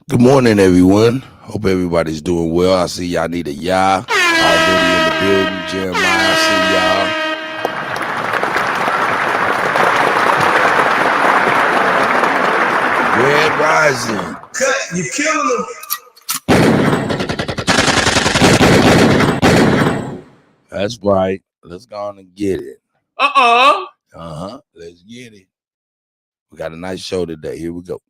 Good morning, everyone. Hope everybody's doing well. I see y'all need a y'all already in the building. Jeremiah, I see y'all. Red Rising. Cut, you killing them. That's right. Let's go on and get it. Let's get it. We got a nice show today. Here we go.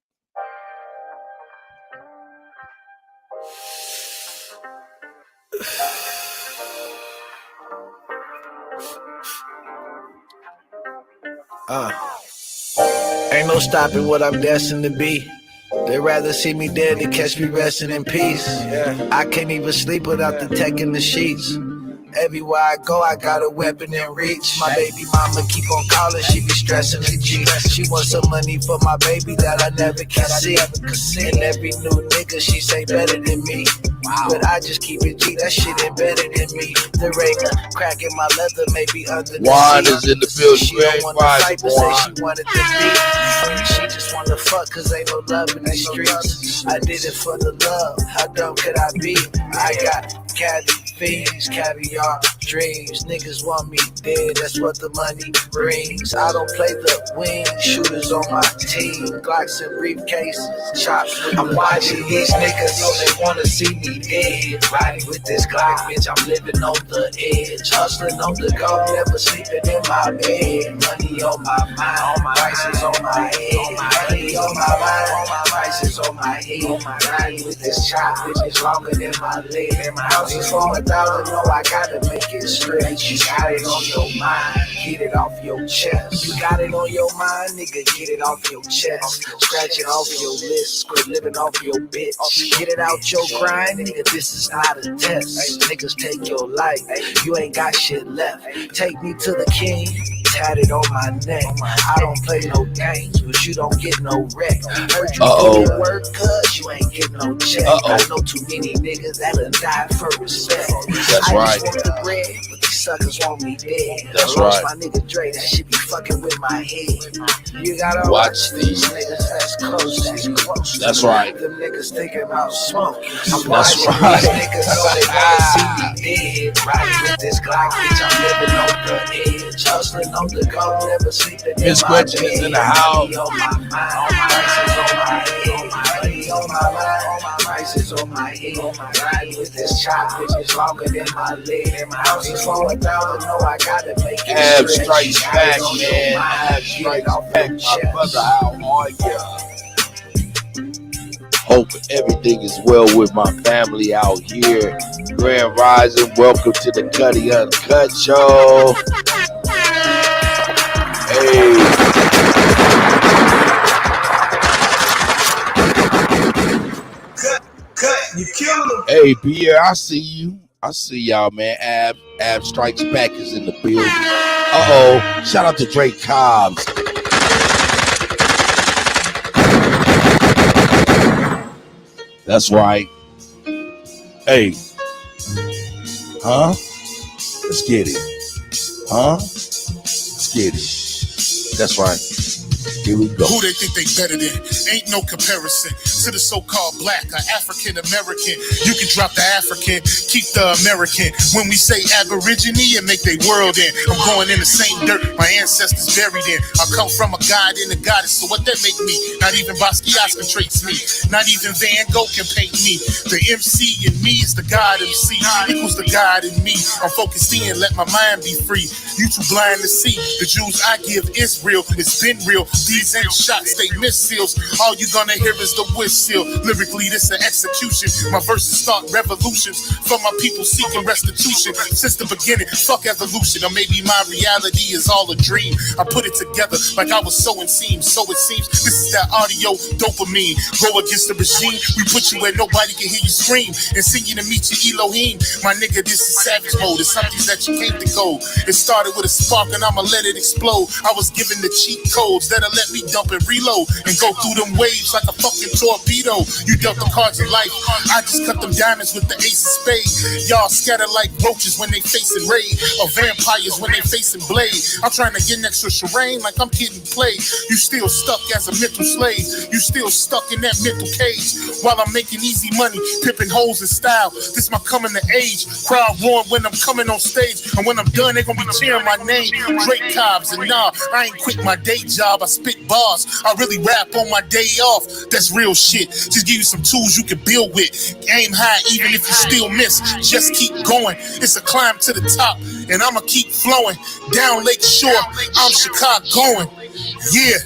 Ain't no stopping what I'm destined to be. They'd rather see me dead than catch me resting in peace. I can't even sleep without the tech in the sheets. Everywhere I go, I got a weapon in reach. My baby mama keep on calling, she be stressing the G. She wants some money for my baby that I never can see. And every new nigga, she say better than me. But I just keep it G, that shit embedded in me. The ring crack in my leather, maybe under the Juan seat. is in the building. She don't wanna fight, but say she wanted to be. She just wanna fuck, cause ain't no love in the streets. I did it for the love, how dumb could I be? I got caddy fiends, caviar dreams. Niggas want me dead, that's what the money brings. I don't play the wing, shooters on my team. Glocks and briefcases, chops. I'm watching these niggas, so they wanna see me dead. Riding with this Glock, bitch, I'm living on the edge. Hustling on the go, never sleeping in my bed. Money on my mind, all my prices on my head. Money on my mind, all my prices on my head. Riding with this chop, bitch, it's longer than my leg. My house is 4,000, no, I gotta make it straight. You got it on your mind, get it off your chest. You got it on your mind, nigga, get it off your chest. Scratch it off your list, quit living off your bitch. Get it out your grind, nigga, this is not a test. Niggas take your life, you ain't got shit left. Take me to the king, tatted on my neck. I don't play no games, but you don't get no wreck. Heard you put in work, cuz you ain't get no check. I know too many niggas that'll die for respect. That's I right. just want the bread, but these suckers want me dead. That's Lost right. my nigga Dre, that shit be fucking with my head. You gotta Watch these niggas that's close, that's close. That's right. Them niggas thinking about smoke. I'm That's watching right. these niggas so they wanna see me dead. Riding with this Glock, bitch, I'm living on the edge. Hustling on the go, never sleeping in Miss my Gretchen bed. is in the house. Money on my mind, all my prices on my head. Money on my mind, all my prices on my head. Riding with this chop, bitch, it's longer than my leg. And my house is 4,000, no, I gotta make it Ab straight. strikes Got back, it on your man. mind, Ab get strikes it off back, your my chest. brother. How are you? Hope everything is well with my family out here. Grand Rising, welcome to the Kutty UnKutt show. Hey. Cut, you killing them. Hey, Pierre, I see you. I see y'all, man. Ab Strikes Back is in the building. Shout out to Drake Cobbs. That's right. Hey. Huh? Let's get it. Huh? Let's get it. That's right. Here we go. Who they think they better than? Ain't no comparison to the so-called black or African American. You can drop the African, keep the American. When we say Aborigine and make they world in, I'm going in the same dirt my ancestors buried in. I come from a god and a goddess, so what that make me? Not even Basquiat can trace me. Not even Van Gogh can paint me. The MC in me is the God MC, equals the God in me. I'm focused in, let my mind be free. You too blind to see. The Jews I give is real, it's been real. These ain't shots, they missiles. All you gonna hear is the whistle. Lyrically, this an execution. My verses start revolutions for my people seeking restitution. Since the beginning, fuck evolution. Or maybe my reality is all a dream. I put it together like I was sowing seams. So it seems this is that audio dopamine. Go against the regime, we put you where nobody can hear you scream. And sing you to meet your Elohim. My nigga, this is savage mode. It's something that you can't decode. It started with a spark and I'ma let it explode. I was given the cheat codes that'll let let me dump and reload and go through them waves like a fucking torpedo. You dealt the cards of life, I just cut them diamonds with the ace of spades. Y'all scatter like roaches when they facing raid, or vampires when they facing blade. I'm trying to get next to Shireen like I'm getting played. You still stuck as a mental slave. You still stuck in that mental cage. While I'm making easy money, pipping hoes in style. This my coming to age. Crowd roaring when I'm coming on stage, and when I'm done, they gonna be cheering my name. Drake Cobbs, and nah, I ain't quit my day job. I spit bars. I really rap on my day off. That's real shit. Just give you some tools you can build with. Aim high even if you still miss. Just keep going. It's a climb to the top, and I'ma keep flowing. Down Lake Shore, I'm Chicagoan. Yeah.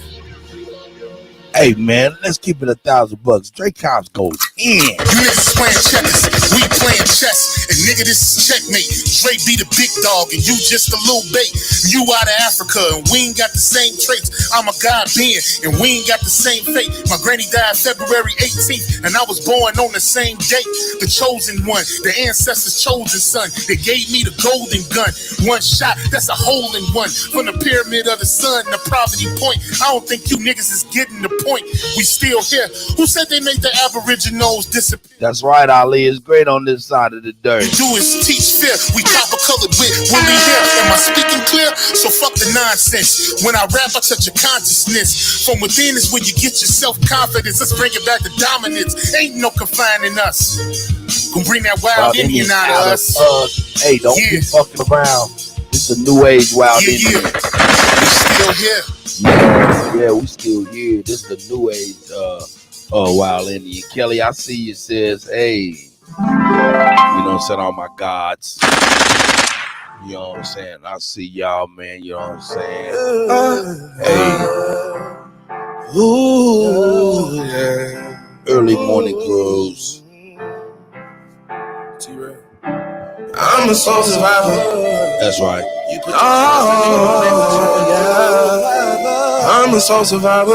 Hey man, let's keep it $1,000. Drake Cobbs goes in. You niggas playing checkers, we playing chess. And nigga, this is checkmate. Drake be the big dog and you just a little bait. You out of Africa and we ain't got the same traits. I'm a God being and we ain't got the same fate. My granny died February 18th and I was born on the same date. The chosen one, the ancestors' chosen son. They gave me the golden gun. One shot, that's a hole in one. From the pyramid of the sun, the poverty point. I don't think you niggas is getting the point. We still here. Who said they made the Aboriginals disappear? That's right, Ali. It's great on this side of the dirt. We do is teach fear. We copper colored with Willie here. Am I speaking clear? So fuck the nonsense. When I rap, I touch your consciousness. From within is where you get your self-confidence. Let's bring it back to dominance. Ain't no confining us. Gonna bring that wild Indian out of us. Hey, don't be fucking around. It's a new age wild Indian. We still here. Yeah, we still here. This is the new age wild Indian. Kelly, I see you, sis. Hey, you know what I'm saying? All my gods. You know what I'm saying? I see y'all, man. You know what I'm saying? Hey. Ooh, yeah. Early morning grows. I'm a soul survivor. That's right. I'm a soul survivor.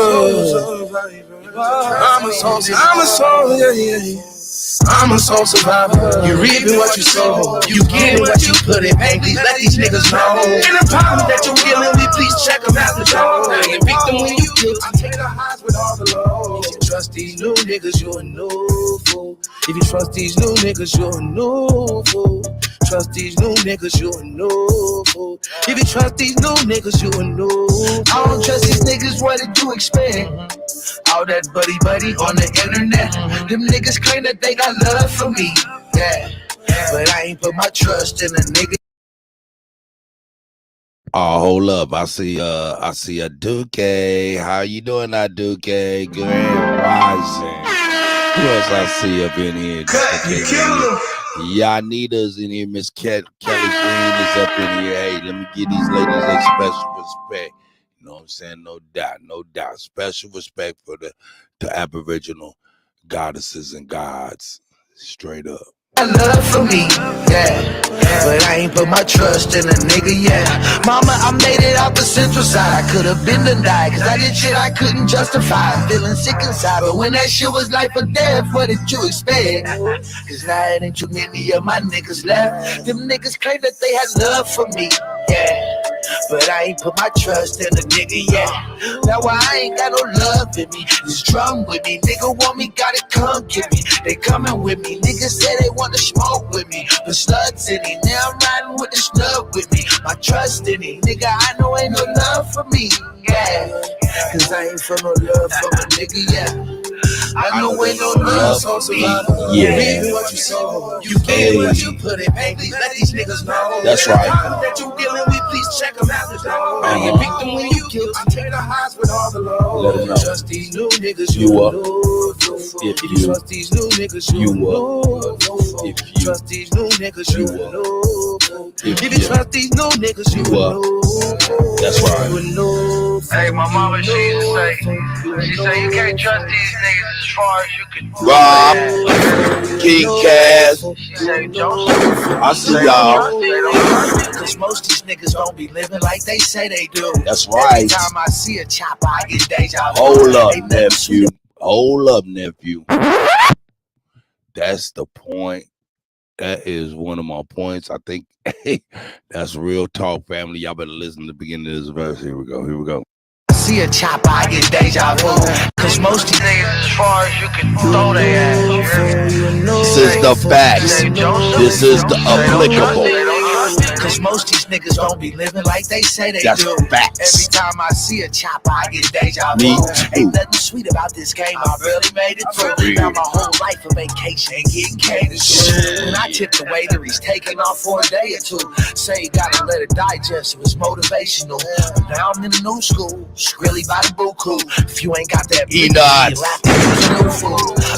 I'm a soul survivor. You reaping what you sow. You getting what you put in. Hey, please let these niggas know. And the problem that you're dealing with, please check them out the door. You victim when you kill. I take the highs with all the lows. If you trust these new niggas, you're a new fool. If you trust these new niggas, you're a new fool. Trust these new niggas, you a new fool. If you trust these new niggas, you a new fool. I don't trust these niggas, what did you expect? All that buddy on the internet. Them niggas claim that they got love for me. Yeah, but I ain't put my trust in a nigga. Oh, hold up. I see a Duke. How you doing, that Duke? Grand Rising. Who else I see up in here? You killing them. Yanita's in here. Miss Kelly Green is up in here. Hey, let me give these ladies a special respect. You know what I'm saying? No doubt. Special respect for the Aboriginal goddesses and gods. Straight up. Love for me, yeah, but I ain't put my trust in a nigga, yeah. Mama, I made it out the central side. I could've been to die, cause I did shit I couldn't justify. Feeling sick inside, but when that shit was life or death, what did you expect? Cause now it ain't too many of my niggas left. Them niggas claim that they had love for me, yeah, but I ain't put my trust in a nigga, yeah. That's why I ain't got no love in me. This drum with me, nigga want me, gotta come get me. They coming with me, niggas say they want to smoke with me, but slugs in it. Now I'm riding with the snug with me. My trust in it, nigga, I know ain't no love for me, yeah. Cause I ain't feel no love from a nigga, yeah. I know ain't no love, so survivor. Yeah. Read what you sow, you get what you put in. Hey, please let these niggas know. That's right. That you dealing with, please check them out the door. You pick them when you kill. I take the highs with all the lows. Let them know. Trust these new niggas, You up. If you trust these new niggas, You up. If you trust these new niggas, you up. know. If If you trust these new niggas, you up. know. That's right. Hey, my mama, she used to say you can't trust these niggas as far as you can. Rob, King Cass. She say, Joseph. I see y'all. Cause most these niggas don't be living like they say they do. That's right. Every time I see a chopper, I get deja vu. Hold up, They never nephew. Hold up, nephew. That's the point. That is one of my points. I think that's real talk, family. Y'all better listen to the beginning of this verse. Here we go. I see see a chopper, I get deja vu. Cause most these niggas as far as you can throw they ass. This is the facts. This is the applicable. Cause most these niggas don't be living like they say they That's do. facts. Every time I see a chopper, I get deja vu. Me too. Ain't nothing sweet about this game, I really made it through. Now my whole life a vacation, getting catered to. When I tip the waiter, he's taking off for a day or two. Say you gotta let it digest, it was motivational. But now I'm in a new school, really by the buku. If you ain't got that He not.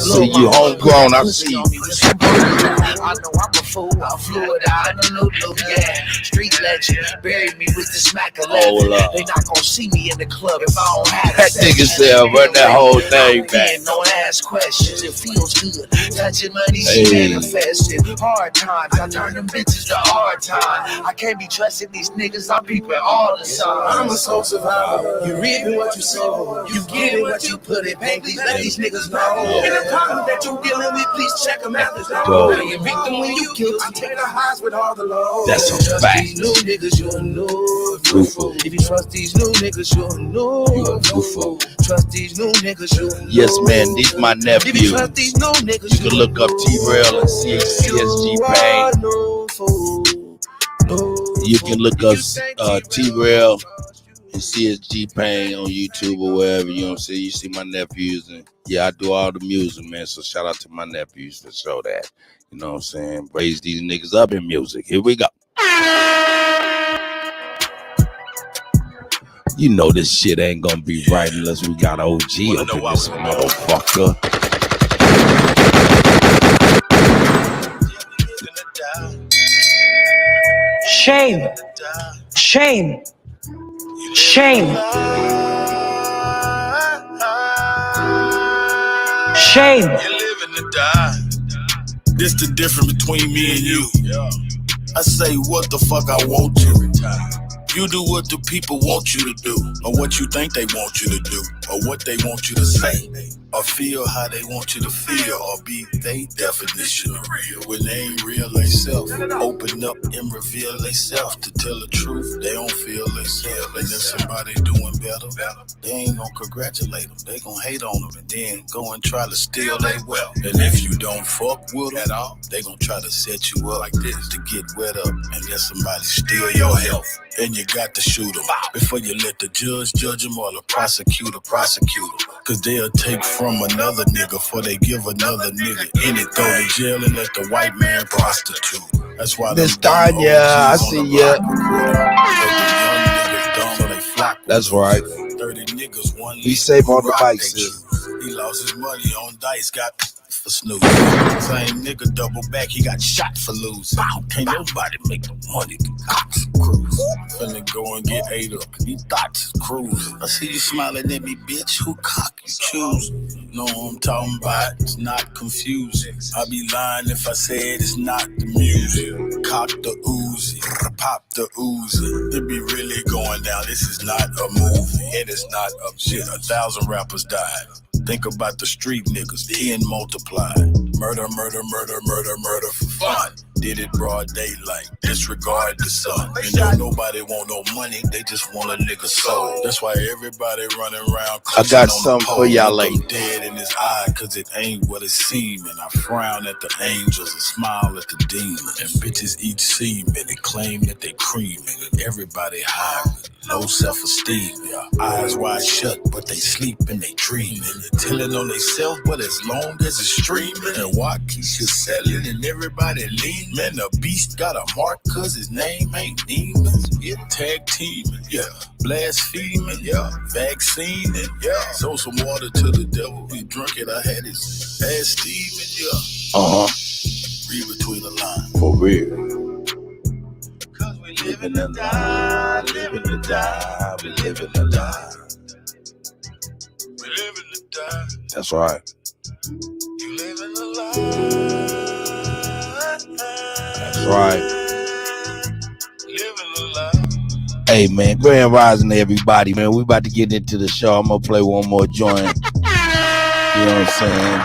See you homegrown, I see. I know I'm a fool, I flew it out in a Lulu, yeah. Street legend, buried me with the smack of leather. They not gonna see me in the club if I don't have that nigga said run that whole thing back. Don't ask questions, it feels good. Touching money, she manifested. Hard times, I turn them bitches to hard time. I can't be trusting these niggas, I'm peeping all the time. I'm a soul survivor. You reaping what you sow. You getting what you put in. Hey, please let these niggas know. And the problem that you're dealing with, please check them out. Now you victim when you kill. I take the highs with all the lows. That's a fact. These new niggas, you're new. If you trust these new niggas, you're new. Trust these new niggas, you're new. Yes, man, these my nephews. If you trust these new niggas, you can look up T-Rail and CSG Pain. You can look up T-Rail and CSG Pain on YouTube or wherever, you know what I'm saying? You see my nephews, and yeah, I do all the music, man, so shout out to my nephews for show that, you know what I'm saying? Raise these niggas up in music. Here we go. You know this shit ain't gonna be right unless we got OG up in this motherfucker. Shame. Shame. Shame. Shame. You're living to die. This the difference between me and you. I say what the fuck I want to. You do what the people want you to do, or what you think they want you to do, or what they want you to say, or feel how they want you to feel, or be they definition of real. When they ain't real they self, open up and reveal they self. To tell the truth, they don't feel they self. And if somebody doing better, they ain't gonna congratulate them. They gonna hate on them and then go and try to steal their wealth. And if you don't fuck with them at all, they gonna try to set you up like this to get wet up and let somebody steal your health. And you got to shoot them before you let the judge judge them or the prosecutor prosecute them. Cause they'll take from another nigga before they give another nigga any. Throw to jail and let the white man prostitute. That's why Miss Tanya, I see ya. That's right. 30 niggas, one be safe on the bike, sis. He lost his money on dice, got for snooze. Same nigga double back, he got shot for losing. Can't nobody make the money to cops cruise. Finna go and get ate up, these thoughts cruise. I see you smiling at me, bitch, who cock you choose? Know what I'm talking about, it's not confusing. I'd be lying if I said it's not the music. Cock the Uzi, pop the Uzi. It be really going down, this is not a movie. It is not a shit, 1,000 rappers died. Think about the street niggas, 10 multiplied. Murder, murder, murder, murder, murder for fun. Did it broad daylight, disregard the sun. And don't nobody want no money, they just want a nigga soul. That's why everybody running around. I got something for y'all ladies. Dead in his eye, cause it ain't what it seems. And I frown at the angels and smile at the demons. And bitches eat semen and claim that they creaming. And everybody high with low self-esteem. Yeah. Eyes wide shut, but they sleep and they dreaming. Telling on themselves, but as long as it's streaming. And Waukesha selling and everybody leaving. Man, the beast got a mark cause his name ain't demons. Yeah, tag teaming, yeah. Blaspheming, yeah. Vaccine, yeah. Sold some water to the devil, he drunk it, I had his ass steaming, yeah. Read between the lines. For real. Cause we living to die, living to die, we living to die. We living to die. That's right. You living a lie. That's right. Hey man, grand rising to everybody, man. We about to get into the show. I'm gonna play one more joint. You know what I'm saying?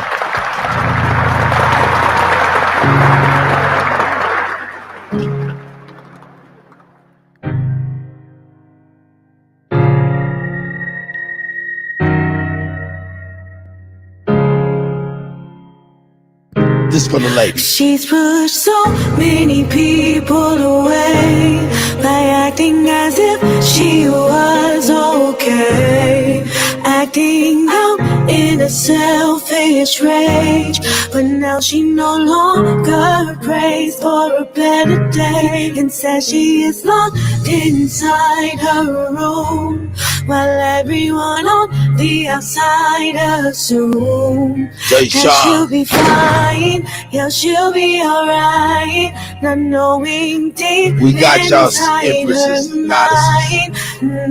This for the ladies. She's pushed so many people away by acting as if she was okay, acting out in a selfish rage. But now she no longer prays for a better day and says she is locked inside her room, while everyone on the outside assumes that she'll be fine, yeah, she'll be alright, not knowing deep we got y'all inside empresses, her mind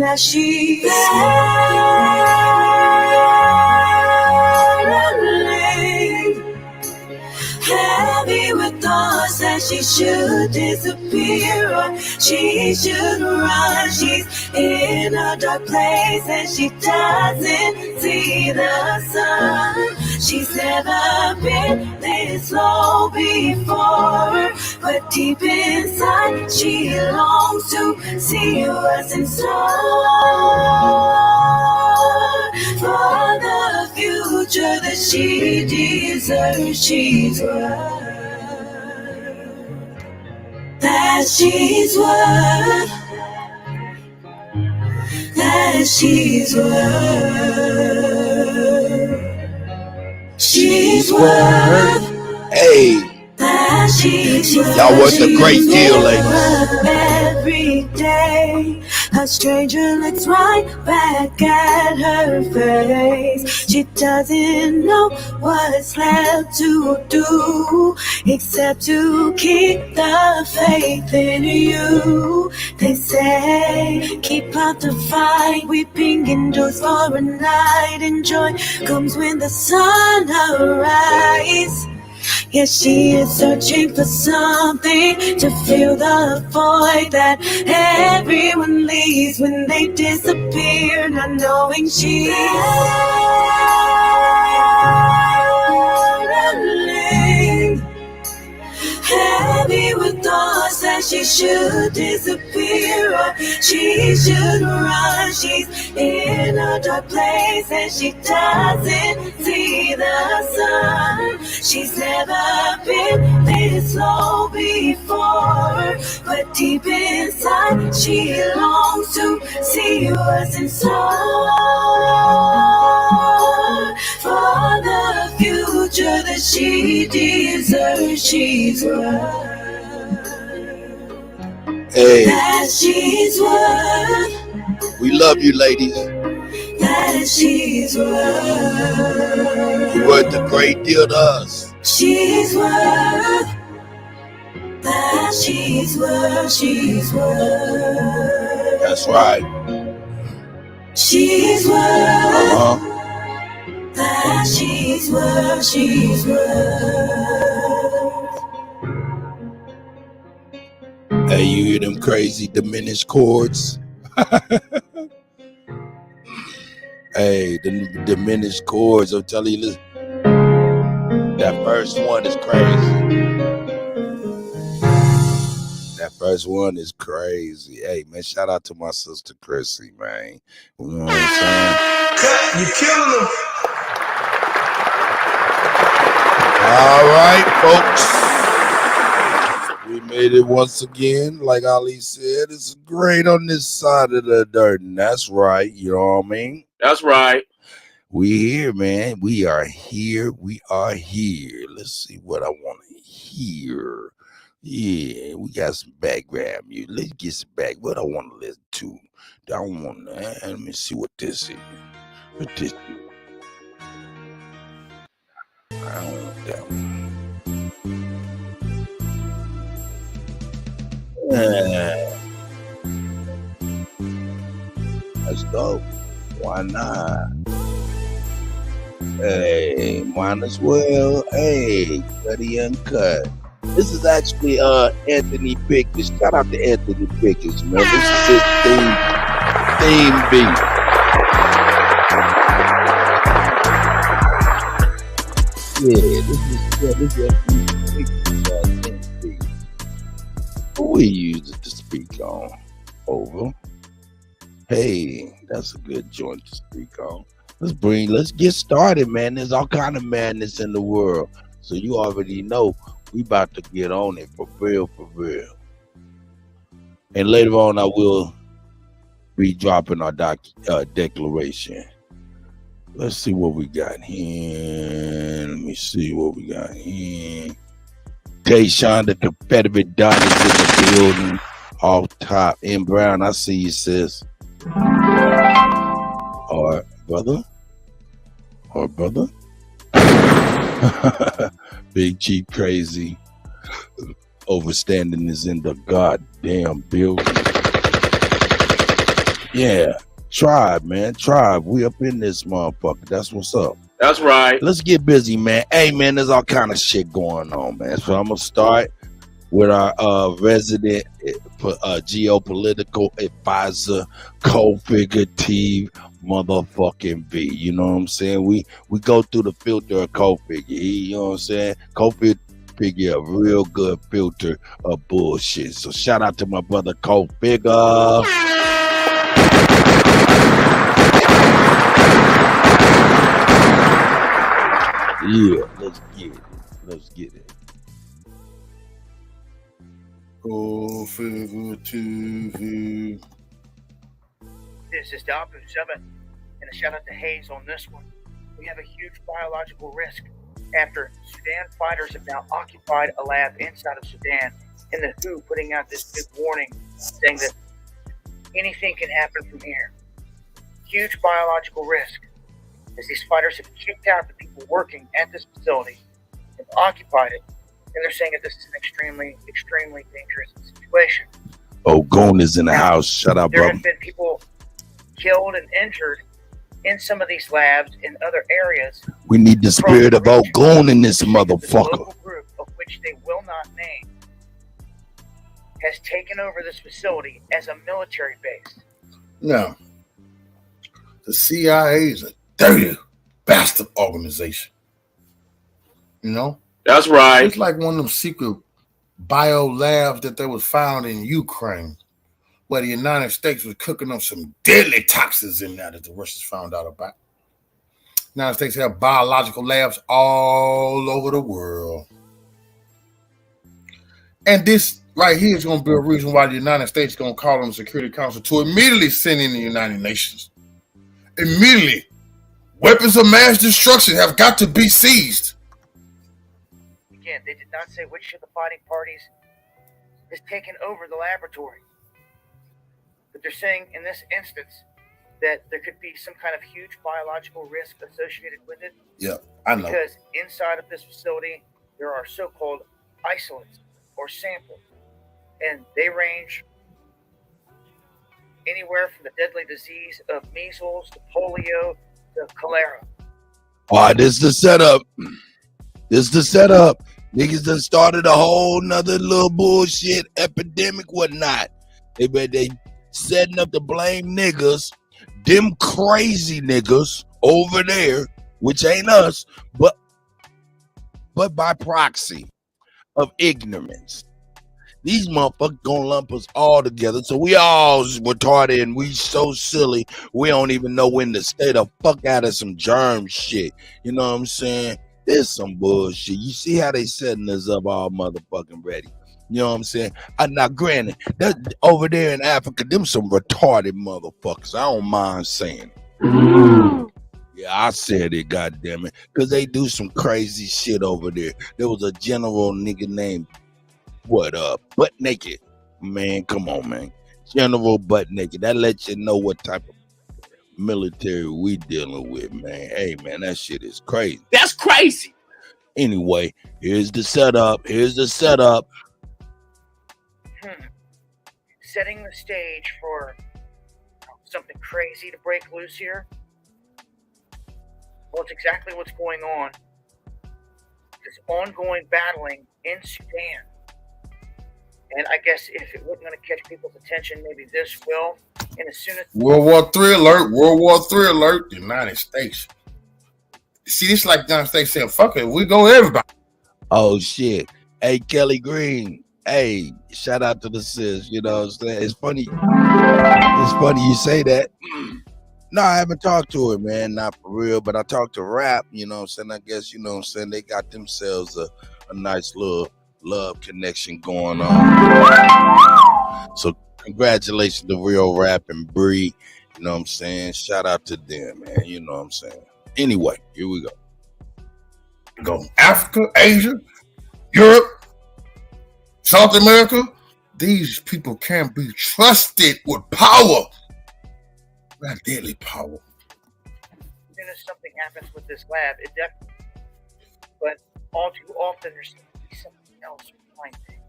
that she's heavy with thoughts that she should disappear or she should run. She's in a dark place and she doesn't see the sun. She's never been this low before, but deep inside she longs to see what's in store for the future that she deserves. She's worth, that she's worth, that she's worth. She's worth. Hey, that she's worth. Y'all worth a great deal, ladies. Every day, a stranger looks right back at her face. She doesn't know what's left to do except to keep the faith in you. They say, keep out the fight, weeping endures for a night, and joy comes when the sun arises. Yes, she is searching for something to fill the void that everyone leaves when they disappear, not knowing she's lonely, heavy with thoughts that she should disappear or she should run. She's in a dark place and she doesn't see the sun. She's never been this low before, but deep inside she longs to see what's in store for the future that she deserves. She's worth, hey, that she's worth. We love you, ladies. That she's worth. You're worth a great deal to us. She's worth. That she's worth. She's worth. That's right. She's worth. That she's worth. She's worth. Hey, you hear them crazy diminished chords? Hey, the diminished chords, I'm telling you, listen, that first one is crazy. That first one is crazy. Hey, man, shout out to my sister Chrissy, man. You know what I'm saying? Cut, you killing them. All right, folks. We made it once again. Like Ali said, it's great on this side of the dirt. And that's right. You know what I mean? That's right. We here, man. We are here. We are here. Let's see what I want to hear. Yeah, we got some background music. Let's get some back. What I want to listen to. I want to. Let me see what this is. What this is. I don't want that one. Let's go. Why not? Hey, might as well. Hey, Kutty UnKutt. This is actually Anthony Pickens. Shout out to Anthony Pickens, man. This is his theme beat. This is Anthony Pickens theme beat. Who we use it to speak on? Over. Hey, that's a good joint to speak on. Let's get started, man. There's all kind of madness in the world. So you already know we about to get on it for real, for real. And later on, I will be dropping our declaration. Let's see what we got here. Let me see what we got here. Tayshawn, the Confederate Don, is in the building. Off top. M. Brown, I see you, sis. All right, brother. Or brother. Big Chief Crazy. Overstanding is in the goddamn building. Yeah. Tribe, man. Tribe. We up in this motherfucker. That's what's up. That's right. Let's get busy, man. Hey, man, there's all kind of shit going on, man. So I'm going to start with our resident geopolitical advisor, co-figurative motherfucking V. You know what I'm saying? We go through the filter of co-figure. You know what I'm saying? Co-figure a real good filter of bullshit. So shout out to my brother co-figure. Yeah, let's get it. Let's get it. Co-figurative. This is Dabu 7, and a shout out to Hayes on this one. We have a huge biological risk after Sudan fighters have now occupied a lab inside of Sudan, and the WHO putting out this big warning saying that anything can happen from here. Huge biological risk, as these fighters have kicked out the people working at this facility and occupied it, and they're saying that this is an extremely, extremely dangerous situation. Oh, Gone is in the house. Shut up, There bro. have been people killed and injured in some of these labs in other areas. We need the spirit of Ogun in this motherfucker. A local group, of which they will not name, has taken over this facility as a military base. Now, the CIA is a dirty bastard organization. You know? That's right. It's like one of them secret bio labs that they was found in Ukraine, where the United States was cooking up some deadly toxins in there that the Russians found out about. The United States have biological labs all over the world. And this right here is going to be a reason why the United States is going to call on the Security Council to immediately send in the United Nations. Immediately. Weapons of mass destruction have got to be seized. Again, they did not say which of the fighting parties has taken over the laboratory. But they're saying in this instance that there could be some kind of huge biological risk associated with it. Yeah, I know. Because inside of this facility, there are so-called isolates or samples. And they range anywhere from the deadly disease of measles to polio to cholera. All right, this is the setup. This is the setup. Niggas done started a whole nother little bullshit epidemic, whatnot. They setting up to blame niggas, them crazy niggas over there, which ain't us, but by proxy of ignorance. These motherfuckers gonna lump us all together. So we all retarded and we so silly, we don't even know when to stay the fuck out of some germ shit. You know what I'm saying? There's some bullshit. You see how they setting us up all motherfucking ready. You know what I'm saying? Now, granted, that over there in Africa, them some retarded motherfuckers. I don't mind saying it. Yeah, I said it, goddammit. Because they do some crazy shit over there. There was a general nigga named, Butt Naked. Man, come on, man. General Butt Naked. That lets you know what type of military we dealing with, man. Hey, man, that shit is crazy. That's crazy. Anyway, here's the setup. Setting the stage for something crazy to break loose here. Well, it's exactly what's going on. This ongoing battling in Sudan. And I guess if it wasn't going to catch people's attention, maybe this will. And as soon as World War III alert, the United States. See, this is like the United States saying, fuck it, we go everybody. Oh, shit. Hey, Kelly Green. Hey, shout out to the sis. You know what I'm saying? It's funny you say that. No, I haven't talked to her, man. Not for real, but I talked to Rap. You know what I'm saying? I guess, you know what I'm saying, they got themselves a nice little love connection going on. So congratulations to Real Rap and Bree. You know what I'm saying? Shout out to them, man. You know what I'm saying? Anyway, here we go. Go Africa, Asia, Europe, South America. These people can't be trusted with power. Not deadly power. As soon as something happens with this lab, it definitely. But all too often, there seems to be something else behind it.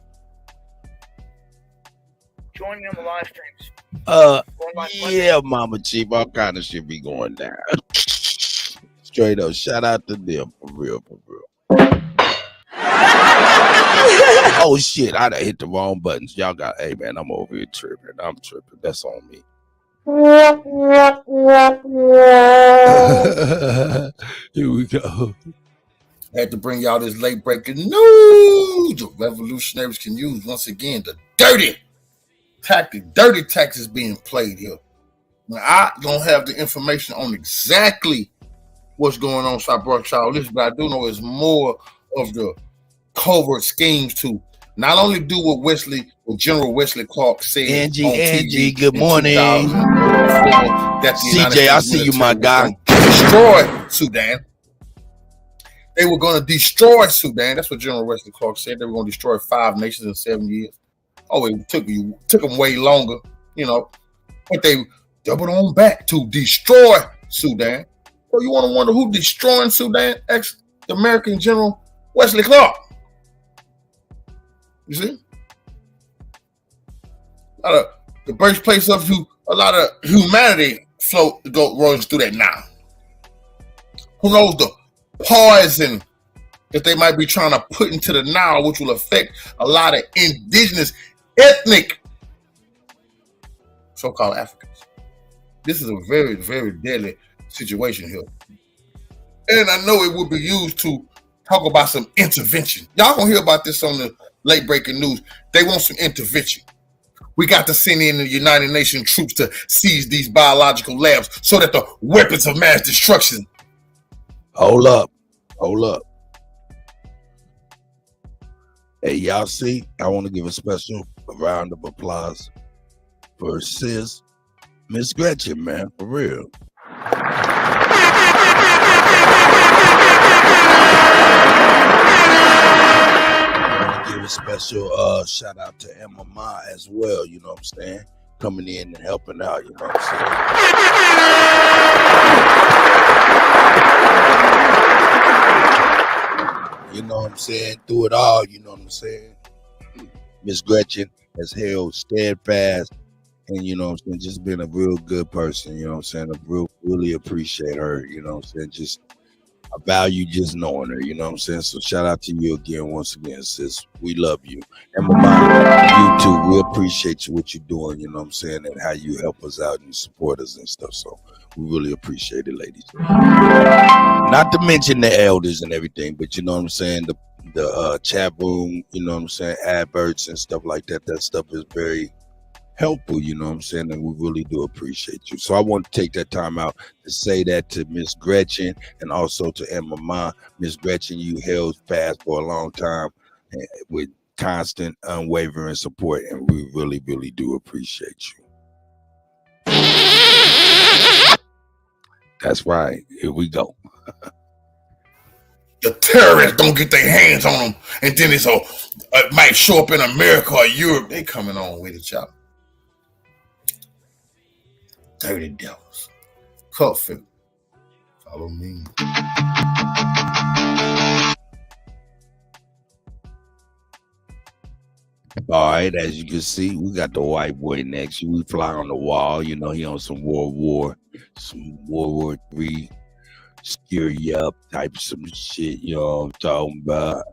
Join me on the live streams. Yeah, Mama Chief, all kind of shit be going down. Straight up, shout out to them for real, for real. Oh shit, I done hit the wrong buttons. Y'all got, hey man, I'm over here tripping. I'm tripping. That's on me. Here we go. I had to bring y'all this late breaking news. The revolutionaries can use once again the dirty tactics being played here. Now, I don't have the information on exactly what's going on, so I brought y'all this, but I do know it's more of the covert schemes to not only do what General Wesley Clark said. Angie, good morning. CJ, I see you, my guy. Destroy Sudan. They were going to destroy Sudan. That's what General Wesley Clark said. They were going to destroy 5 nations in 7 years. Oh, it took them way longer, you know. But they doubled on back to destroy Sudan. So you want to wonder who destroying Sudan? The American General Wesley Clark. You see? The birthplace of a lot of humanity runs through that now. Who knows the poison that they might be trying to put into the Nile, which will affect a lot of indigenous, ethnic, so-called Africans. This is a very, very deadly situation here. And I know it will be used to talk about some intervention. Y'all gonna hear about this on the late breaking news. They want some intervention. We got to send in the United Nations troops to seize these biological labs so that the weapons of mass destruction. Hold up. Hey, y'all see, I want to give a special round of applause for sis, Miss Gretchen, man, for real. Give a special shout out to Emma Ma as well, you know what I'm saying? Coming in and helping out, you know what I'm saying? You know what I'm saying? Through it all, you know what I'm saying? Miss Gretchen has held steadfast and, you know what I'm saying, just been a real good person, you know what I'm saying? I really appreciate her, you know what I'm saying? Just I value just knowing her, you know what I'm saying? So shout out to you again, once again, sis. We love you. And my mom, you too. We appreciate you, what you're doing, you know what I'm saying? And how you help us out and support us and stuff. So we really appreciate it, ladies. Not to mention the elders and everything, but you know what I'm saying? The chat room, you know what I'm saying? Adverts and stuff like that. That stuff is very helpful, you know what I'm saying? And we really do appreciate you. So I want to take that time out to say that to Miss Gretchen and also to Emma Ma. Miss Gretchen, you held fast for a long time with constant, unwavering support, and we really, really do appreciate you. That's right. Here we go. The terrorists don't get their hands on them, and then it might show up in America or Europe. They coming on with it, y'all. Dirty devils. Cuffit. Follow me. All right, as you can see, we got the white boy next. We fly on the wall. You know, he on some World War III, scare you up type of some shit. You know what I'm talking about?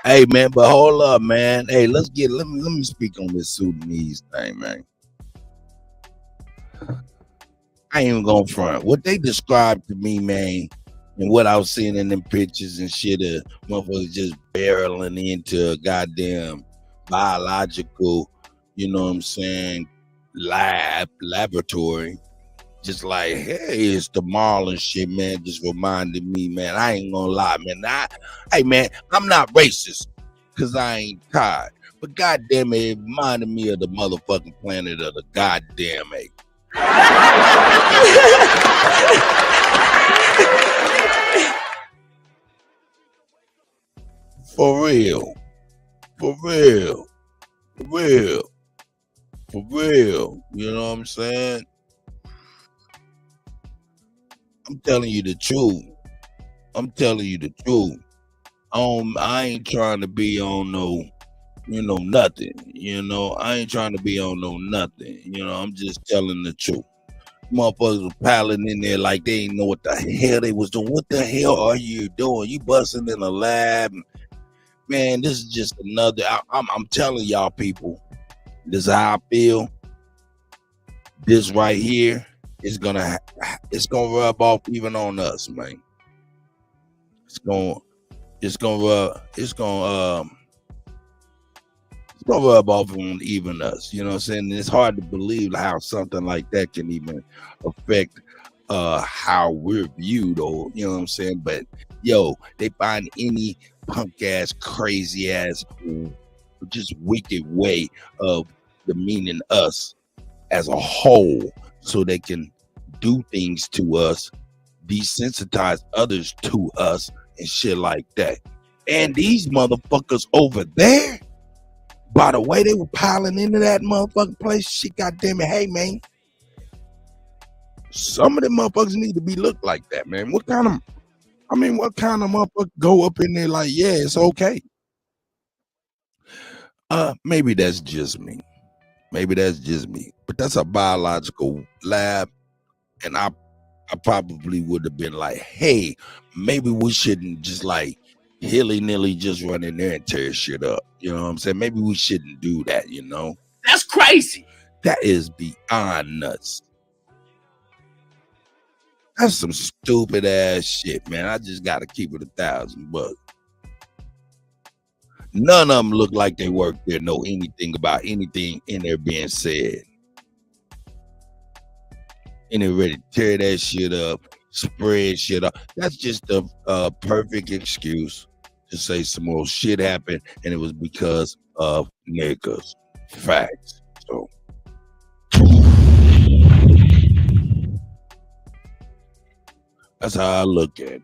Hey man, but hold up, man. Hey, let me speak on this Sudanese thing, man. I ain't even gonna front. What they described to me, man, and what I was seeing in them pictures and shit, motherfuckers just barreling into a goddamn biological you know what I'm saying, laboratory. Just like, hey, it's the mall and shit, man. Just reminded me, man. I ain't gonna lie, man. Hey, man, I'm not racist because I ain't tired. But goddamn it reminded me of the motherfucking planet of the goddamn ape. For real. For real. For real. For real. You know what I'm saying? I'm telling you the truth. I'm telling you the truth. I ain't trying to be on no, nothing. I ain't trying to be on no nothing. I'm just telling the truth. Motherfuckers were piling in there like they didn't know what the hell they was doing. What the hell are you doing? You busting in a lab. Man, this is just another. I'm telling y'all people, this is how I feel. This right here is gonna rub off even on us, man. It's gonna rub off on even us. You know what I'm saying? It's hard to believe how something like that can even affect how we're viewed, or you know what I'm saying? But yo, they find any punk ass, crazy ass, just wicked way of demeaning us as a whole, so they can do things to us, desensitize others to us, and shit like that. And these motherfuckers over there, by the way they were piling into that motherfucking place, shit, goddamn it, hey man, some of them motherfuckers need to be looked like that, man. What kind of motherfucker go up in there like, yeah, it's okay? Maybe that's just me. But that's a biological lab, and I probably would have been like, hey, maybe we shouldn't just like hilly-nilly just run in there and tear shit up. You know what I'm saying? Maybe we shouldn't do that, That's crazy. That is beyond nuts. That's some stupid ass shit, man. I just gotta keep it $1,000. None of them look like they work there, know anything about anything in there being said. And they're ready to tear that shit up, spread shit up. That's just a perfect excuse to say some more shit happened, and it was because of niggas. Facts. So that's how I look at it.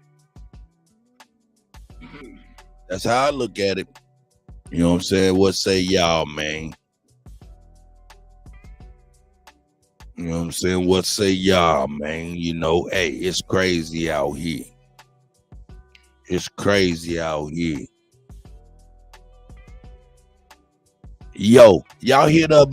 That's how I look at it. You know what I'm saying? What say y'all, man? You know what I'm saying? What say y'all, man? Hey, it's crazy out here. It's crazy out here. Yo, y'all hit up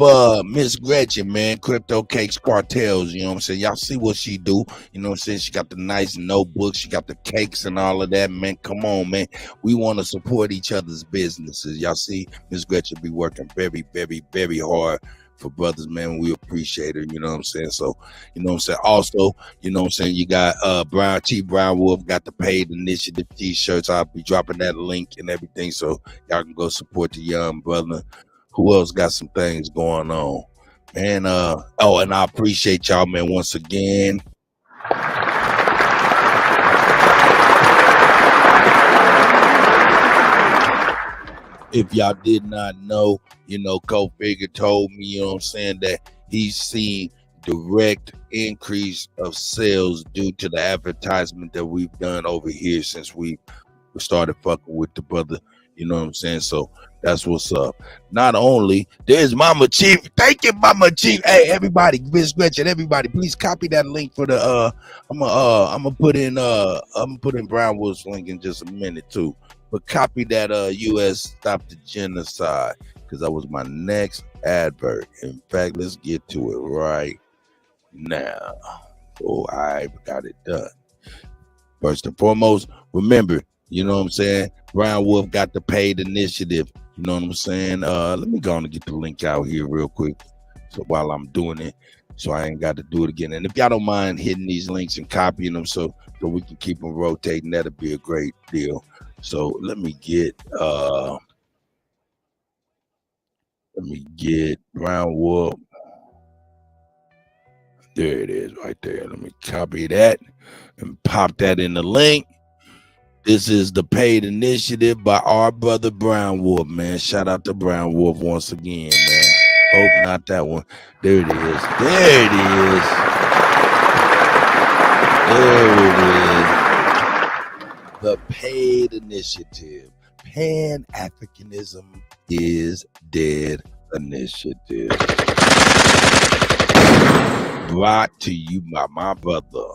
Miss Gretchen, man, Crypto Cakes Cartels, you know what I'm saying? Y'all see what she do, you know what I'm saying? She got the nice notebooks, she got the cakes and all of that, man. Come on, man. We want to support each other's businesses. Y'all see Miss Gretchen be working very, very, very hard for brothers, man. We appreciate her, you know what I'm saying? So, you know what I'm saying? Also, you know what I'm saying, you got Brown Wolf got the Paid Initiative t-shirts. I'll be dropping that link and everything, so y'all can go support the young brother. Who else got some things going on? And and I appreciate y'all, man, once again. If y'all did not know, Cole Figure told me, you know what I'm saying, that he's seen direct increase of sales due to the advertisement that we've done over here since we started fucking with the brother. You know what I'm saying? So that's what's up. Not only there's Mama Chief. Thank you, Mama Chief. Hey, everybody, Miss Gretchen, everybody, please copy that link for the I'm gonna put in Brown Wolf's link in just a minute too. But copy that US Stop the Genocide, because that was my next advert. In fact, let's get to it right now. Oh, I got it done. First and foremost, remember, you know what I'm saying? Brown Wolf got the Paid Initiative. You know what I'm saying? Let me go on and get the link out here real quick. So while I'm doing it, so I ain't got to do it again. And if y'all don't mind hitting these links and copying them so we can keep them rotating, that'd be a great deal. So let me get Let me get Brown Wolf. There it is right there. Let me copy that and pop that in the link. This is the paid initiative by our brother Brown Wolf, man. Shout out to Brown Wolf once again, man. Oh, not that one. There it is. There it is. There it is. The paid initiative. Pan-Africanism is dead initiative. Brought to you by my brother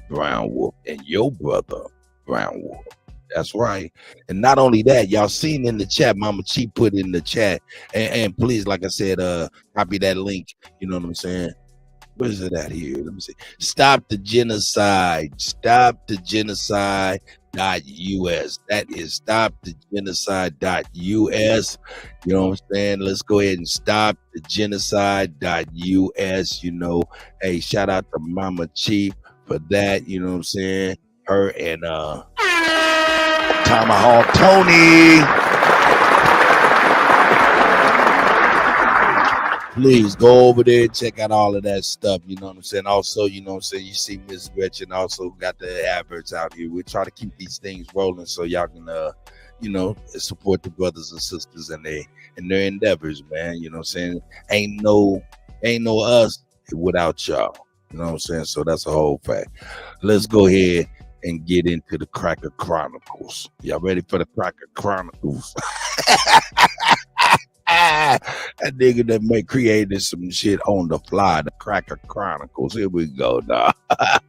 Brown Wolf and your brother Brown Wolf. That's right. And not only that, y'all seen in the chat, Mama Chi put in the chat. And please, like I said, copy that link. You know what I'm saying? Where is it at here? Let me see. Stop the genocide. Stop the genocide.us. That is stopthegenocide.us. You know what I'm saying? Let's go ahead and stop the genocide.us. You know, hey, shout out to Mama Chief for that. You know what I'm saying? Her and Tomahawk Tony. Please go over there and check out all of that stuff. You know what I'm saying? Also, you know what I'm saying? You see Miss Gretchen also got the adverts out here. We try to keep these things rolling so y'all can, you know, support the brothers and sisters and their endeavors, man. You know what I'm saying? Ain't no us without y'all. You know what I'm saying? So that's a whole fact. Let's go ahead and get into the Cracker Chronicles. Y'all ready for the Cracker Chronicles? That nigga that created some shit on the fly, the Cracker Chronicles. Here we go, dog. That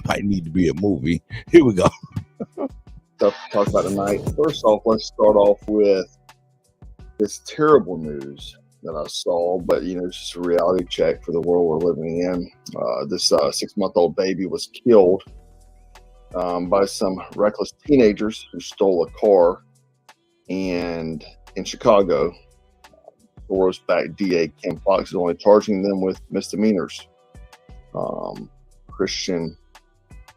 might need to be a movie. Here we go. Stuff to talk about tonight. First off, let's start off with this terrible news that I saw, but you know, it's just a reality check for the world we're living in. This 6-month-old baby was killed by some reckless teenagers who stole a car, and in Chicago, Soros backed DA Kim Foxx is only charging them with misdemeanors. Christian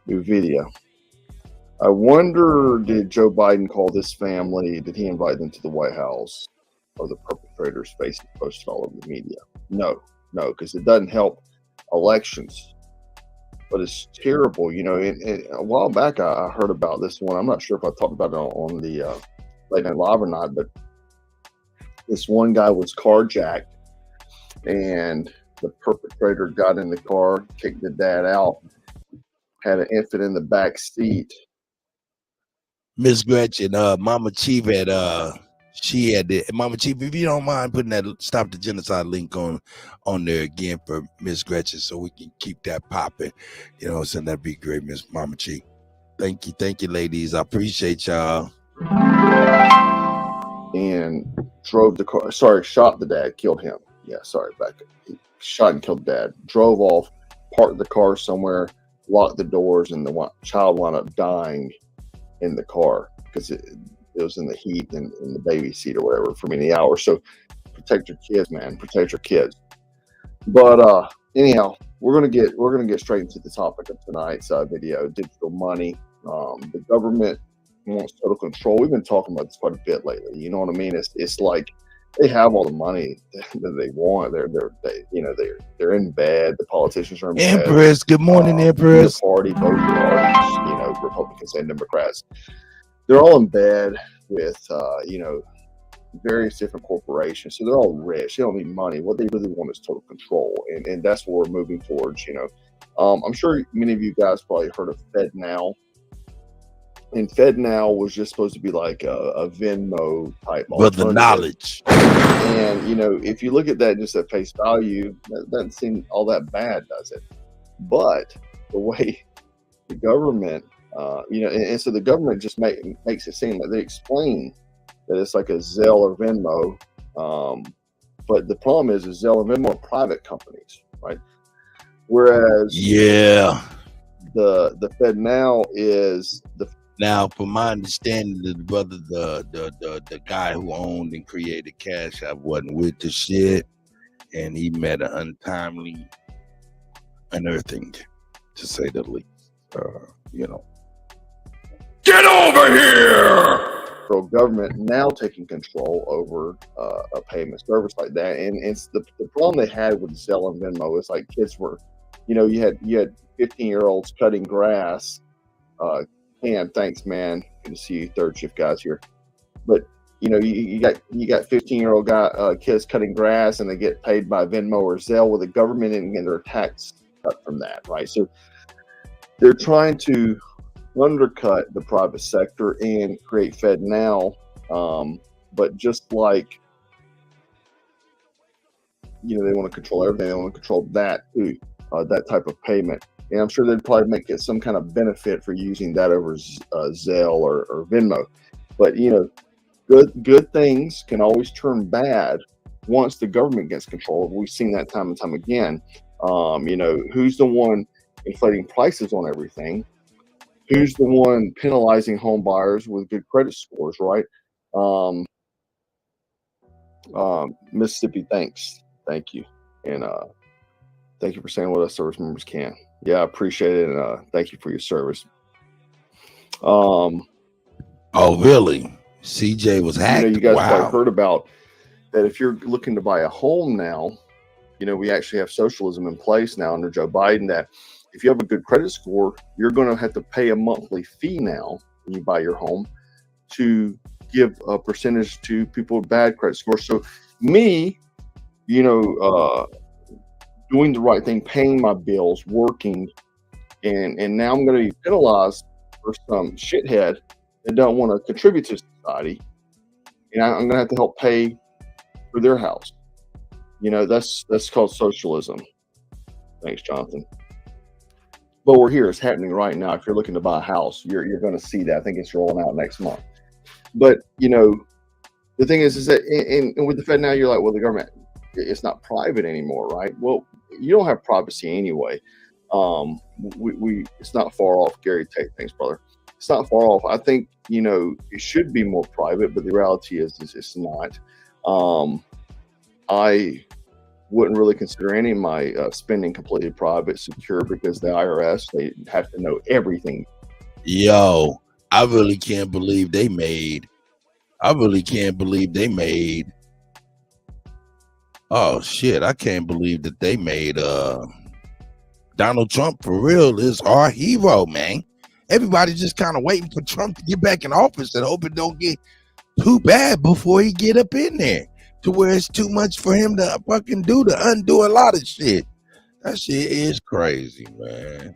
Uvidia. I wonder, did Joe Biden call this family? Did he invite them to the White House? Or the perpetrator's face posted all over the media? No, because it doesn't help elections. But it's terrible, you know. And a while back, I heard about this one. I'm not sure if I talked about it on the Late Night Live or not, but this one guy was carjacked, and the perpetrator got in the car, kicked the dad out, had an infant in the back seat. Miss Gretchen, Mama Chief had she had it. Mama Chief, if you don't mind putting that Stop the Genocide link on there again for Miss Gretchen so we can keep that popping. You know, so that'd be great, Miss Mama Chief. Thank you, ladies. I appreciate y'all. And drove the car, shot the dad, killed him. Yeah, back up. He shot and killed dad, drove off, parked the car somewhere, locked the doors, and the child wound up dying in the car because it was in the heat and in the baby seat or whatever for many hours. So protect your kids, man. Protect your kids. But anyhow, we're gonna get straight into the topic of tonight's video: digital money. The government wants total control. We've been talking about this quite a bit lately. You know what I mean? It's like they have all the money that they want. They're in bed. The politicians are in bed. Empress, good morning, Empress. Both parties, you know, Republicans and Democrats. They're all in bed with, you know, various different corporations. So they're all rich. They don't need money. What they really want is total control. And that's what we're moving towards, you know. I'm sure many of you guys probably heard of FedNow. And FedNow was just supposed to be like a Venmo type. But the knowledge. And, you know, if you look at that just at face value, that doesn't seem all that bad, does it? But the way the government, you know, and so the government just makes it seem like they explain that it's like a Zelle or Venmo. But the problem is Zelle and Venmo are private companies, right? Whereas the FedNow is the. Now, from my understanding, the brother, the guy who owned and created Cash App wasn't with the shit, and he met an untimely unearthing, to say the least. You know. Get over here! federal government now taking control over a payment service like that. And it's the problem they had with Zelle and Venmo is like kids were, you had 15-year-olds cutting grass. And thanks, man. Good to see you, third shift guys here. But you got 15-year-old kids cutting grass, and they get paid by Venmo or Zelle with the government, and their tax cut from that, right? So they're trying to undercut the private sector and create FedNow, but just like they want to control everything, they want to control that too, that type of payment. And I'm sure they'd probably make it some kind of benefit for using that over Zelle or Venmo. But good things can always turn bad once the government gets control. We've seen that time and time again. Who's the one inflating prices on everything? Who's the one penalizing home buyers with good credit scores, right? Mississippi, thank you. And thank you for saying what us service members can. Yeah, I appreciate it. And thank you for your service. Oh, really? CJ was hacked? You guys wow. probably heard about that. If you're looking to buy a home now, we actually have socialism in place now under Joe Biden, that if you have a good credit score, you're going to have to pay a monthly fee now when you buy your home to give a percentage to people with bad credit scores. So me, doing the right thing, paying my bills, working, and now I'm going to be penalized for some shithead that don't want to contribute to society, and I'm going to have to help pay for their house. That's called socialism. Thanks, Jonathan. But we're here. It's happening right now. If you're looking to buy a house, you're going to see that. I think it's rolling out next month. But the thing is that and with the Fed now, you're like, well, the government, it's not private anymore, right? Well, you don't have privacy anyway. It's not far off. Gary Tate, thanks, brother. It's not far off. I think it should be more private, but the reality is it's not. I wouldn't really consider any of my spending completely private, secure, because the IRS, they have to know everything. Yo, I really can't believe they made. Oh shit! I can't believe that they made Donald Trump for real is our hero, man. Everybody's just kind of waiting for Trump to get back in office and hope it don't get too bad before he get up in there to where it's too much for him to fucking do to undo a lot of shit. That shit is crazy, man.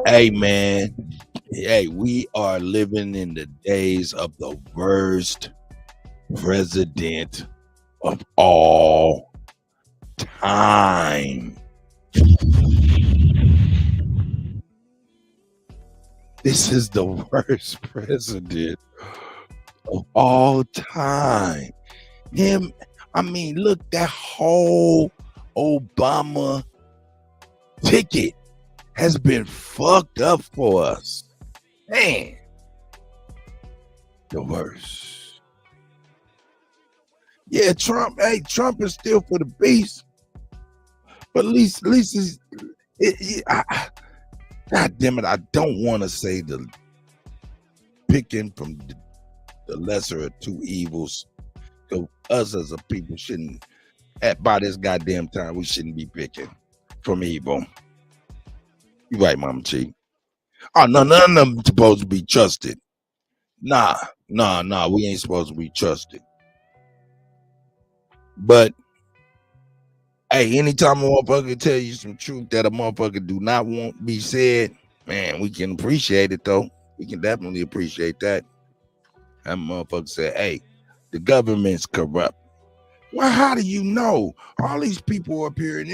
Hey, man. Hey, we are living in the days of the worst president of all time. This is the worst president of all time. Look, that whole Obama ticket has been fucked up for us. Man, the worst. Yeah, Trump is still for the beast. But at least God damn it, I don't want to say the picking from the lesser of two evils. So us as a people shouldn't, by this goddamn time, we shouldn't be picking from evil. You right, Mama Chief. Oh, no, none of them supposed to be trusted. Nah, we ain't supposed to be trusted. But hey, anytime a motherfucker tell you some truth that a motherfucker do not want to be said, man, we can appreciate it though. We can definitely appreciate that. That motherfucker said, hey, the government's corrupt. Well, how do you know? All these people up here,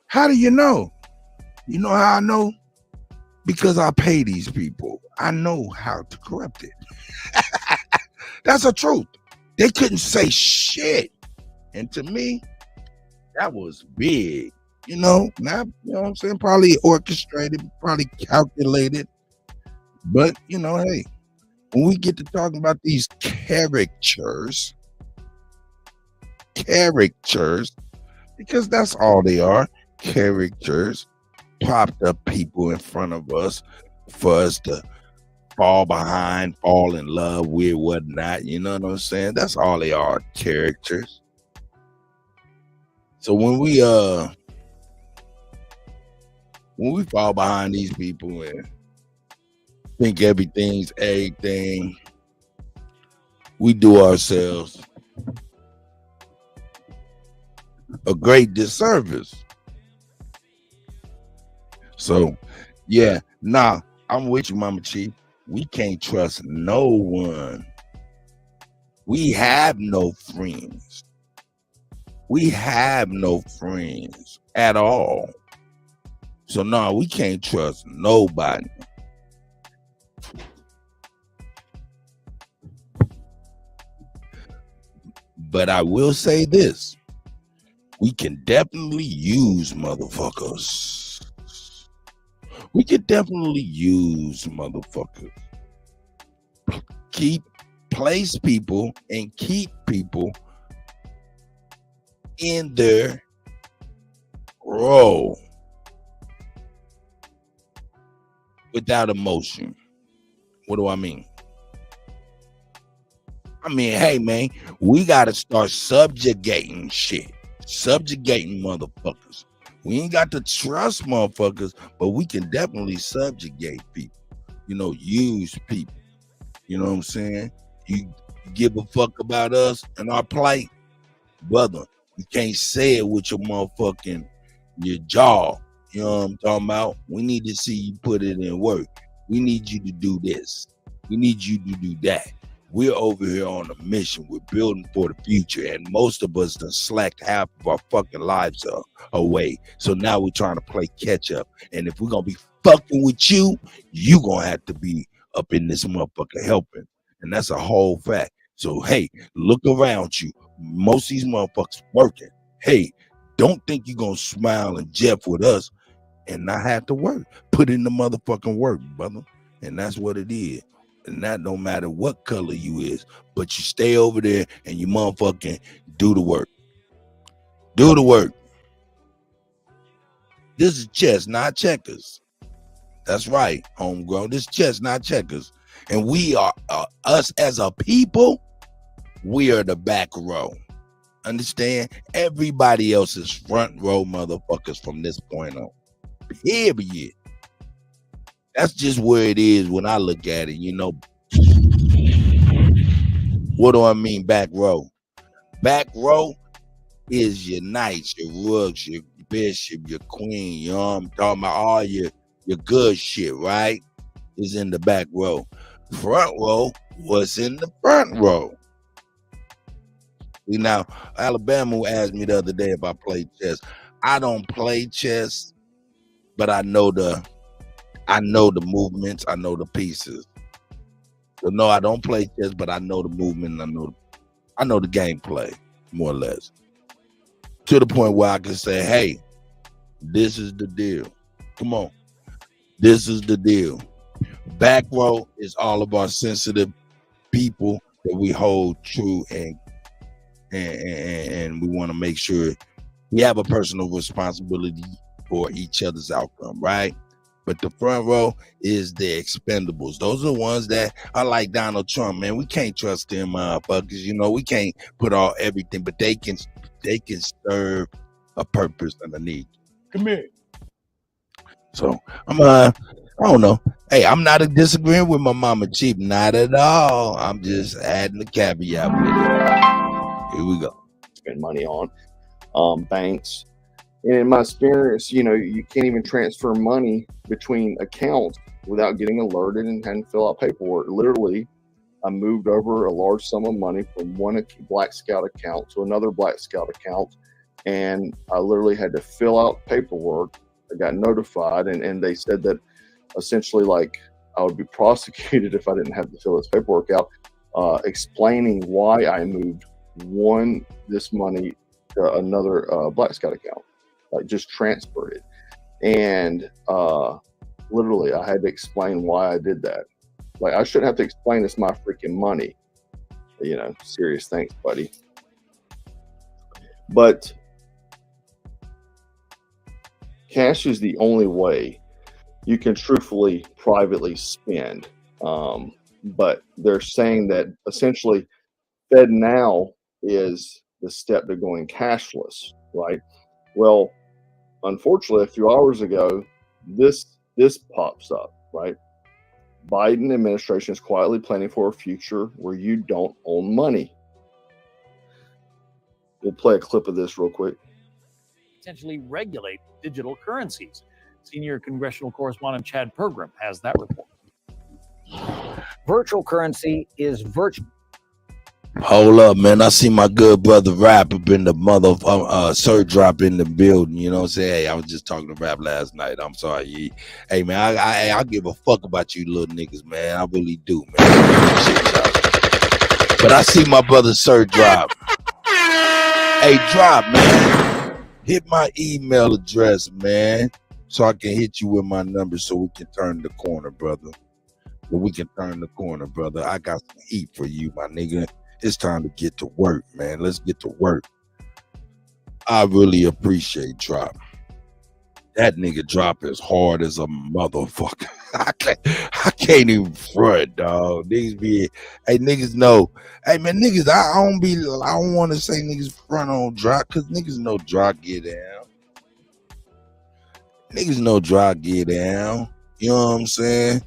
how do you know? You know how I know? Because I pay these people. I know how to corrupt it. That's the truth. They couldn't say shit. And to me, that was big. Not, you know what I'm saying? Probably orchestrated, probably calculated. But, hey, when we get to talking about these characters, because that's all they are, characters, propped up people in front of us for us to fall behind, fall in love with, whatnot. You know what I'm saying? That's all they are, characters. So when we fall behind these people and think everything's everything, we do ourselves a great disservice. So yeah, nah, I'm with you, Mama Chief. We can't trust no one. We have no friends. We have no friends at all. So no, we can't trust nobody. But I will say this. We can definitely use motherfuckers. We can definitely use motherfuckers. Place people and keep people in their role without emotion. What do I mean? I mean, hey man, we gotta start subjugating shit. Subjugating motherfuckers. We ain't got to trust motherfuckers, but we can definitely subjugate people. You know, use people. You know what I'm saying? You give a fuck about us and our plight, brother. You can't say it with your jaw. You know what I'm talking about? We need to see you put it in work. We need you to do this. We need you to do that. We're over here on a mission. We're building for the future, and most of us done slacked half of our fucking lives away. So now we're trying to play catch up. And if we're gonna be fucking with you, you gonna have to be up in this motherfucker helping. And that's a whole fact. So hey, look around you. Most of these motherfuckers working. Hey, don't think you're gonna smile and jeff with us and not have to work. Put in the motherfucking work, brother. And that's what it is. And that don't matter what color you is, but you stay over there and you motherfucking do the work. Do the work. This is chess, not checkers. That's right, homegrown. This is chess, not checkers. And we are, us as a people, we are the back row. Understand? Everybody else is front row motherfuckers from this point on. Period. That's just where it is when I look at it, you know. What do I mean back row? Back row is your knights, your rooks, your bishop, your queen, you know what I'm talking about? All your good shit, right? Is in the back row. Front row was in the front row. Now, Alabama asked me the other day if I play chess. I don't play chess, but I know the movements, I know the pieces. So no, I don't play chess, but I know the movement, I know the gameplay, more or less. To the point where I can say, hey, this is the deal. Come on. This is the deal. Back row is all of our sensitive people that we hold true and we want to make sure we have a personal responsibility for each other's outcome, right? But the front row is the expendables. Those are the ones that are like Donald Trump, man. We can't trust them motherfuckers. You know, we can't put all everything, but they can serve a purpose and a need. Come here. So I don't know. Hey, I'm not disagreeing with my mama Chief, not at all. I'm just adding a caveat with it. Here we go. Spend money on banks. And in my experience, you know, you can't even transfer money between accounts without getting alerted and having to fill out paperwork. Literally, I moved over a large sum of money from one Black Scout account to another Black Scout account, and I literally had to fill out paperwork. I got notified, and they said that essentially, like, I would be prosecuted if I didn't have to fill this paperwork out, explaining why I moved this money to another Black Scout account. Like, just transfer it. And literally, I had to explain why I did that. Like, I shouldn't have to explain it's my freaking money. You know, serious thanks, buddy. But cash is the only way you can truthfully, privately spend. But they're saying that essentially FedNow is the step to going cashless, right? Well, unfortunately, a few hours ago, this pops up, right? Biden administration is quietly planning for a future where you don't own money. We'll play a clip of this real quick. Potentially regulate digital currencies. Senior congressional correspondent Chad Pergram has that report. Virtual currency is virtual. Hold up, man. I see my good brother Rap up in the mother Sir Drop in the building. You know what I'm saying? Hey, I was just talking to Rap last night. I'm sorry. Hey, man, I give a fuck about you little niggas, man. I really do, man. But I see my brother Sir Drop. Hey, Drop, man. Hit my email address, man, so I can hit you with my number so we can turn the corner, brother. I got some heat for you, my nigga. It's time to get to work, man. Let's get to work. I really appreciate Drop. That nigga Drop is hard as a motherfucker. I can't even front, dog. Niggas know. Hey, man, niggas, I don't want to say niggas front on Drop because niggas know Drop get down. Niggas know Drop get down. You know what I'm saying?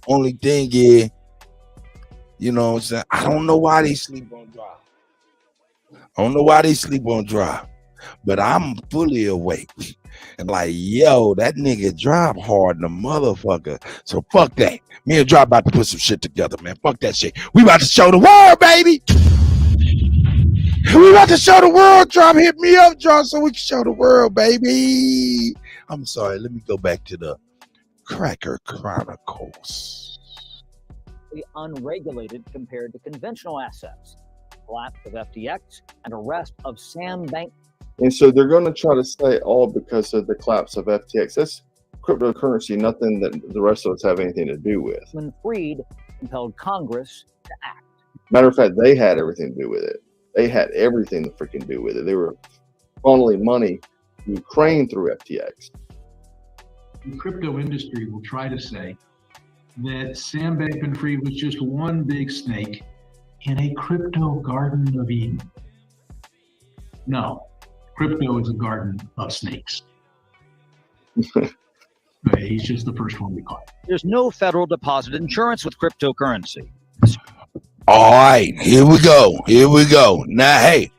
Only thing is, you know what I'm saying? I don't know why they sleep on Drop. But I'm fully awake. And like, yo, that nigga Drop hard than a motherfucker. So fuck that. Me and Drop about to put some shit together, man. Fuck that shit. We about to show the world, baby. We about to show the world. Drop, hit me up, Drop, so we can show the world, baby. I'm sorry. Let me go back to the Cracker Chronicles. Unregulated compared to conventional assets. Collapse of FTX and arrest of Sam Bank. And so they're going to try to say all because of the collapse of FTX. That's cryptocurrency, nothing that the rest of us have anything to do with. When freed, compelled Congress to act. Matter of fact, they had everything to do with it. They had everything to freaking do with it. They were funneling money to Ukraine through FTX. The crypto industry will try to say that Sam Bankman-Fried was just one big snake in a crypto garden of Eden. No, crypto is a garden of snakes. He's just the first one we caught. There's no federal deposit insurance with cryptocurrency. All right, here we go. Now, hey,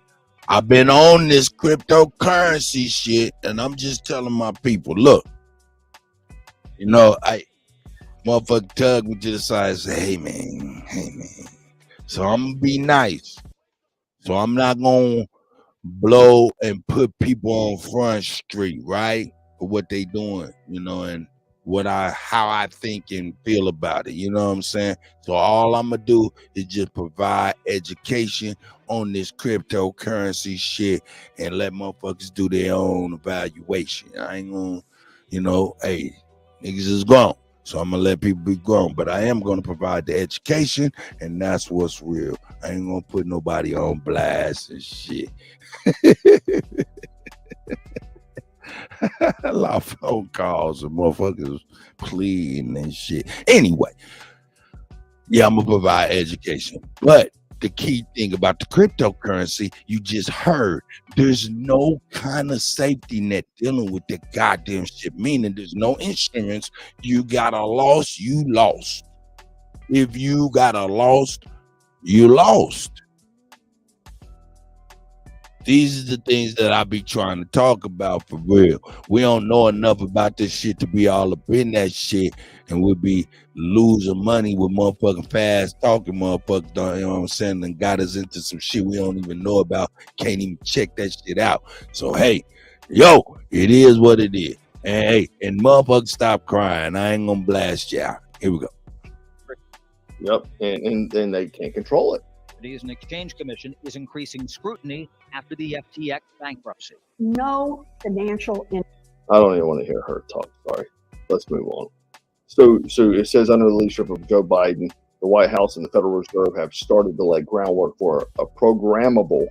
I've been on this cryptocurrency shit, and I'm just telling my people, look, you know, motherfucker tug me to the side and say, hey man. So I'm gonna be nice. So I'm not gonna blow and put people on Front Street, right? For what they doing, you know, and how I think and feel about it. You know what I'm saying? So all I'm gonna do is just provide education on this cryptocurrency shit and let motherfuckers do their own evaluation. I ain't gonna, you know, hey, niggas is grown. So I'm gonna let people be grown, but I am gonna provide the education, and that's what's real. I ain't gonna put nobody on blast and shit. A lot of phone calls and motherfuckers pleading and shit. Anyway, yeah, I'm gonna provide education, but the key thing about the cryptocurrency, you just heard, there's no kind of safety net dealing with the goddamn shit, meaning there's no insurance. You got a loss, you lost. If you got a loss, you lost. These are the things that I be trying to talk about for real. We don't know enough about this shit to be all up in that shit, and we'll be losing money with motherfucking fast talking motherfuckers, you know what I'm saying, and got us into some shit we don't even know about, can't even check that shit out. So, hey, yo, it is what it is. And hey, and motherfuckers stop crying. I ain't gonna blast y'all. Here we go. Yep, and they can't control it. Securities and Exchange Commission is increasing scrutiny after the FTX bankruptcy. No financial. I don't even want to hear her talk. Sorry. Let's move on. So it says under the leadership of Joe Biden, the White House and the Federal Reserve have started to lay groundwork for a programmable,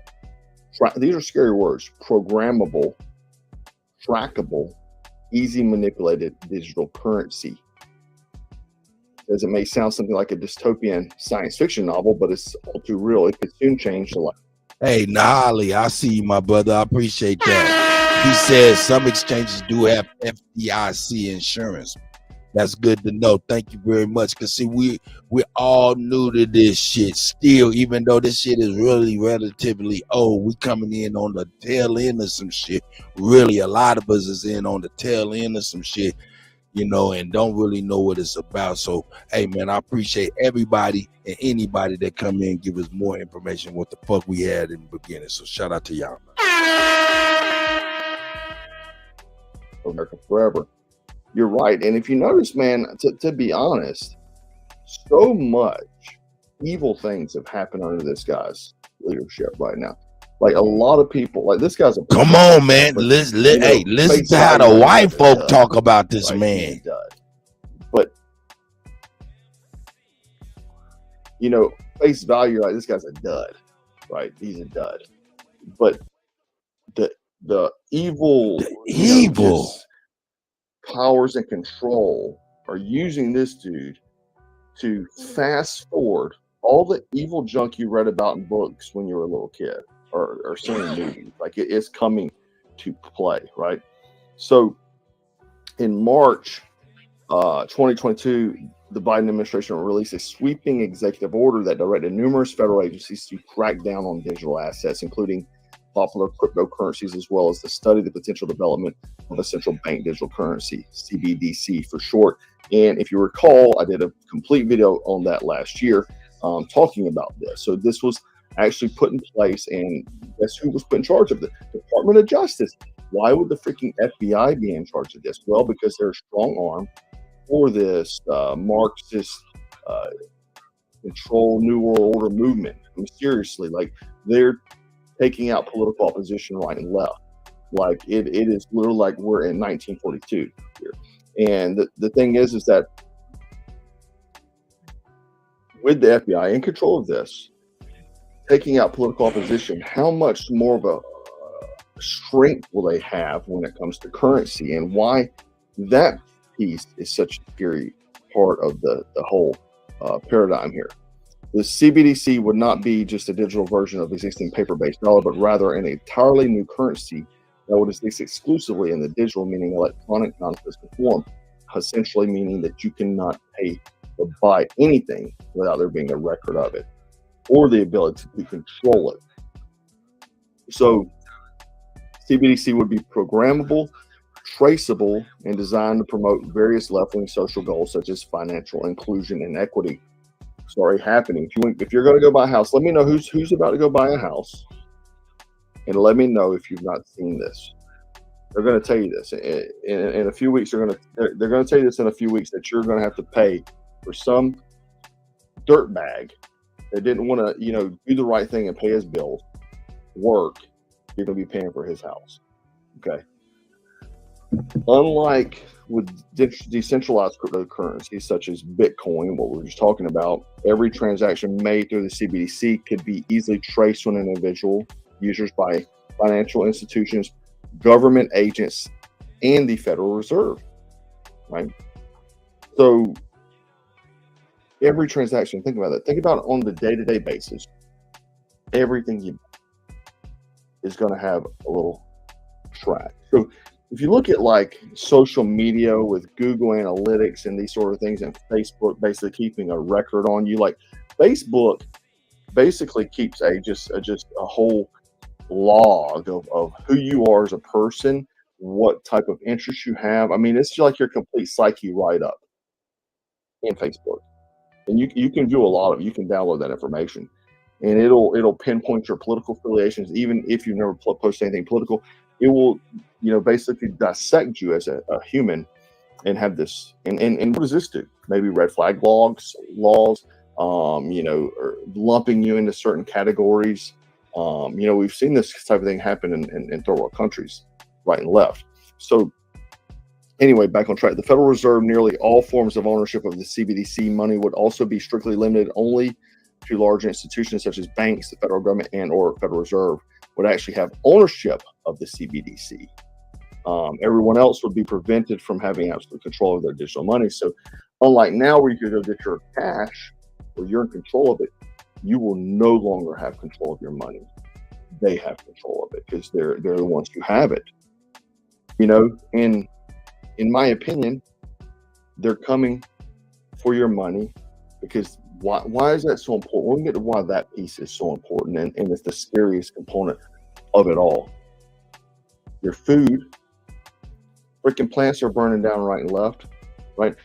these are scary words, programmable, trackable easy manipulated digital currency. As it may sound something like a dystopian science fiction novel, but it's all too real. It could soon change the life. Hey, Nahali, I see you, my brother. I appreciate that. He says some exchanges do have FDIC insurance. That's good to know. Thank you very much. Cause see, we're all new to this shit still, even though this shit is really relatively old. We coming in on the tail end of some shit. Really, a lot of us is in on the tail end of some shit, you know, and don't really know what it's about. So, hey, man, I appreciate everybody and anybody that come in and give us more information what the fuck we had in the beginning. So, shout out to y'all. America forever. You're right. And if you notice, man, to be honest, so much evil things have happened under this guy's leadership right now. Like a lot of people, like this guy's a come on, man. Listen to how the white folk talk about this man. But you know, face value, like this guy's a dud, right? He's a dud. But the evil powers and control are using this dude to fast forward all the evil junk you read about in books when you were a little kid or seeing movies. Like it's coming to play, right? So in March 2022, the Biden administration released a sweeping executive order that directed numerous federal agencies to crack down on digital assets, including popular cryptocurrencies, as well as to study the potential development of a central bank digital currency, CBDC for short. And if you recall, I did a complete video on that last year talking about this. So this was actually put in place, and guess who was put in charge of it? The Department of Justice. Why would the freaking FBI be in charge of this? Well, because they're a strong arm for this Marxist control New World Order movement. I mean, seriously, like they're taking out political opposition right and left. Like it is literally like we're in 1942 here. And the thing is that with the FBI in control of this, taking out political opposition, how much more of a strength will they have when it comes to currency, and why that piece is such a scary part of the whole paradigm here. The CBDC would not be just a digital version of existing paper-based dollar, but rather an entirely new currency that would exist exclusively in the digital, meaning electronic, non-physical form, essentially meaning that you cannot pay or buy anything without there being a record of it or the ability to control it. So CBDC would be programmable, traceable, and designed to promote various left-wing social goals such as financial inclusion and equity. It's already happening. If you're going to go buy a house, let me know who's about to go buy a house, and let me know if you've not seen this. They're going to tell you this in a few weeks. They're going to tell you this in a few weeks that you're going to have to pay for some dirtbag that didn't want to, do the right thing and pay his bills, work. You're going to be paying for his house. Okay. Unlike with decentralized cryptocurrencies such as Bitcoin, what we were just talking about, every transaction made through the CBDC could be easily traced to an individual, users by financial institutions, government agents, and the Federal Reserve, right? So every transaction, think about that. Think about it on the day-to-day basis. Everything you is going to have a little track. So if you look at like social media with Google Analytics and these sort of things, and Facebook basically keeping a record on you, like Facebook basically keeps just a whole log of who you are as a person, what type of interests you have. I mean, it's just like your complete psyche right up in Facebook, and you can view a lot of it. You can download that information, and it'll pinpoint your political affiliations, even if you've never posted anything political. It will, basically dissect you as a human and have this. And what does this do? Maybe red flag laws, or lumping you into certain categories. We've seen this type of thing happen in third world countries, right and left. So anyway, back on track. The Federal Reserve, nearly all forms of ownership of the CBDC money would also be strictly limited only to large institutions such as banks, the federal government, and or Federal Reserve would actually have ownership of the CBDC. Everyone else would be prevented from having absolute control of their digital money. So unlike now where you can go get your cash or you're in control of it, you will no longer have control of your money. They have control of it because they're the ones who have it. You know, and in my opinion, they're coming for your money because why is that so important? We'll get to why that piece is so important, and it's the scariest component of it all. Your food, freaking plants are burning down right and left, right?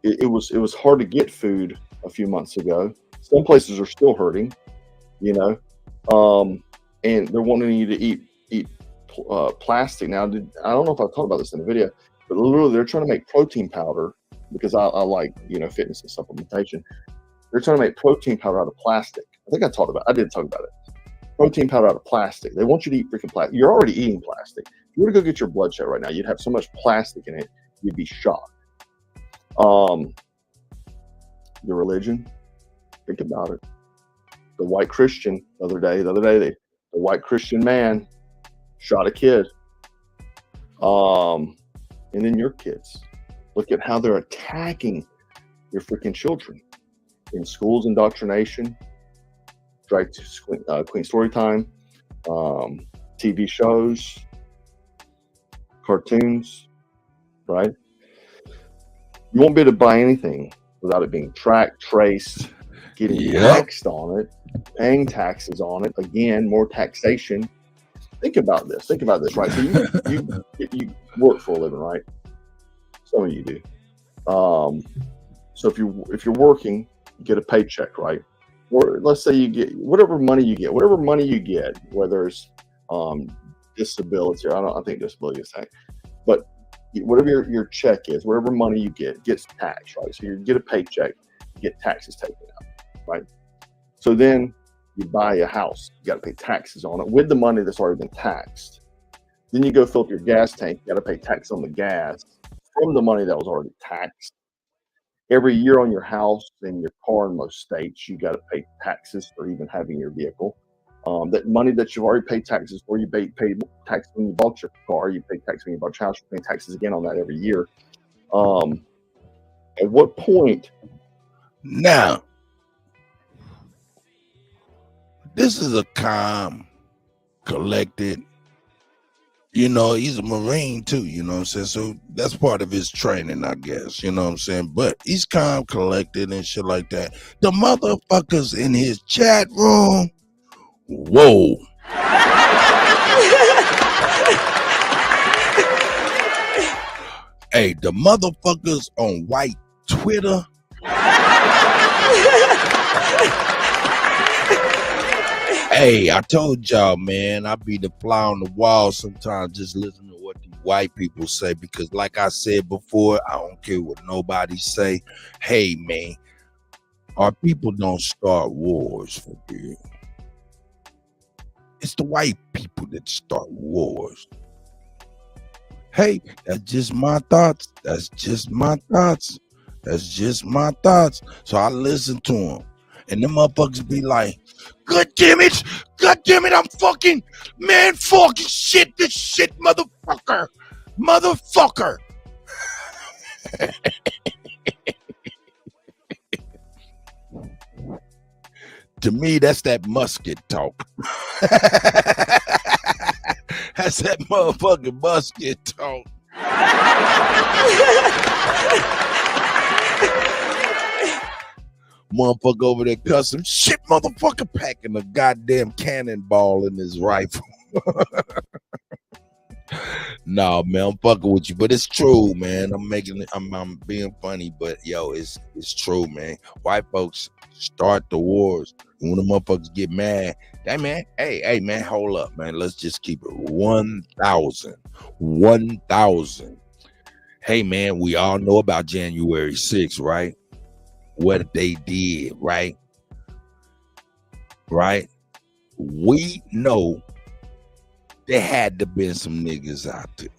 It was hard to get food a few months ago. Some places are still hurting, you know, and they're wanting you to eat plastic. Now, I don't know if I talked about this in the video, but literally they're trying to make protein powder because I like, you know, fitness and supplementation. They're trying to make protein powder out of plastic. I think I did talk about it. Protein powder out of plastic. They want you to eat freaking plastic. You're already eating plastic. If you were to go get your blood checked right now, you'd have so much plastic in it, you'd be shocked. Your religion, think about it. The white Christian the other day, the white Christian man shot a kid. And then your kids. Look at how they're attacking your freaking children in schools, indoctrination, right to Queen Storytime, TV shows, cartoons, right? You won't be able to buy anything without it being tracked, traced, getting taxed on it, paying taxes on it. Again, more taxation. Think about this, right? So you work for a living, right? Some of you do. So if you're working, you get a paycheck, right? Or let's say you get whatever money you get, whether it's disability, or I think disability is taxed, but whatever your check is, whatever money you get gets taxed, right? So you get a paycheck, you get taxes taken out, right? So then you buy a house, you got to pay taxes on it with the money that's already been taxed. Then you go fill up your gas tank, you got to pay tax on the gas from the money that was already taxed. Every year on your house and your car in most states, you got to pay taxes for even having your vehicle. That money that you've already paid taxes for, you pay tax when you bought your car, you pay tax when you bought your house, you pay taxes again on that every year. At what point? Now, this is a calm, collected, you know, he's a Marine too, you know what I'm saying? So that's part of his training, I guess, you know what I'm saying? But he's calm, collected, and shit like that. The motherfuckers in his chat room, whoa. Hey, the motherfuckers on white Twitter. Hey, I told y'all, man, I be the fly on the wall sometimes just listening to what these white people say, because like I said before, I don't care what nobody say. Hey, man, our people don't start wars for real. It's the white people that start wars. Hey, that's just my thoughts. That's just my thoughts. So I listen to them. And them motherfuckers be like, God damn it, I'm fucking, man, fucking shit, this shit, motherfucker. To me, that's that musket talk. That's that motherfucking musket talk. Motherfucker over there cussing shit, motherfucker, packing a goddamn cannonball in his rifle. No, man, I'm fucking with you, but it's true, man. I'm being funny, but yo, it's true, man. White folks start the wars. And when the motherfuckers get mad, hey man, hold up, man. Let's just keep it 1,000. Hey man, we all know about January 6th, right? What they did, right? We know there had to been some niggas out there.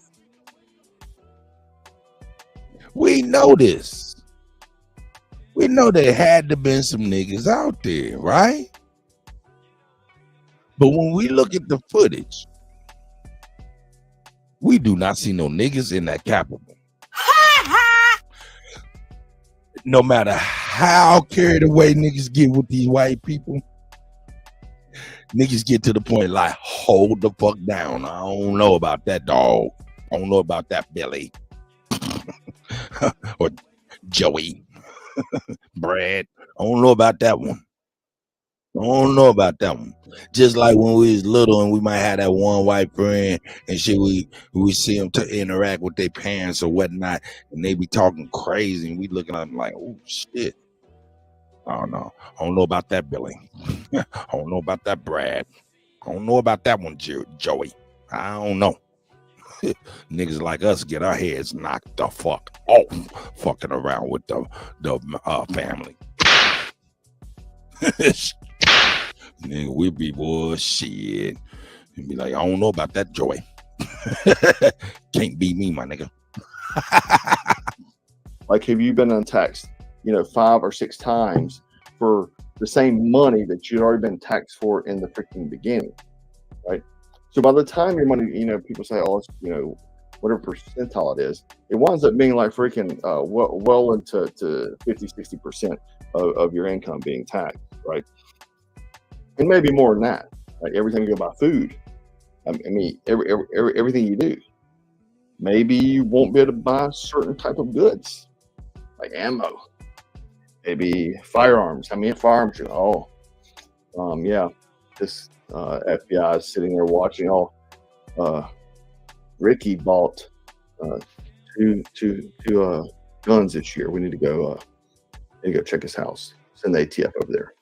We know this. We know there had to been some niggas out there, right? But when we look at the footage, We do not see no niggas in that Capitol. No matter how carried away niggas get with these white people, niggas get to the point like, hold the fuck down. I don't know about that dog. I don't know about that Billy. Or Joey. Brad. I don't know about that one. I don't know about that one. Just like when we was little and we might have that one white friend and shit, we see them to interact with their parents or whatnot, and they be talking crazy, and we looking at them like, oh shit. I don't know. I don't know about that Billy. I don't know about that Brad. I don't know about that one, Joey. I don't know. Niggas like us get our heads knocked the fuck off fucking around with the family. Nigga, we be bullshit. And be like, I don't know about that Joey. Can't be me, my nigga. Like, have you been untaxed, 5 or 6 times for the same money that you'd already been taxed for in the freaking beginning, right? So by the time your money, people say, oh, it's, whatever percentile it is, it winds up being like freaking well into 50-60% of your income being taxed, right? And maybe more than that. Like every time you go buy food, I mean, everything you do. Maybe you won't be able to buy certain type of goods, like ammo, maybe firearms. How many firearms you? Yeah. This FBI is sitting there watching. Ricky bought 2 guns this year. We need to go check his house. Send the ATF over there.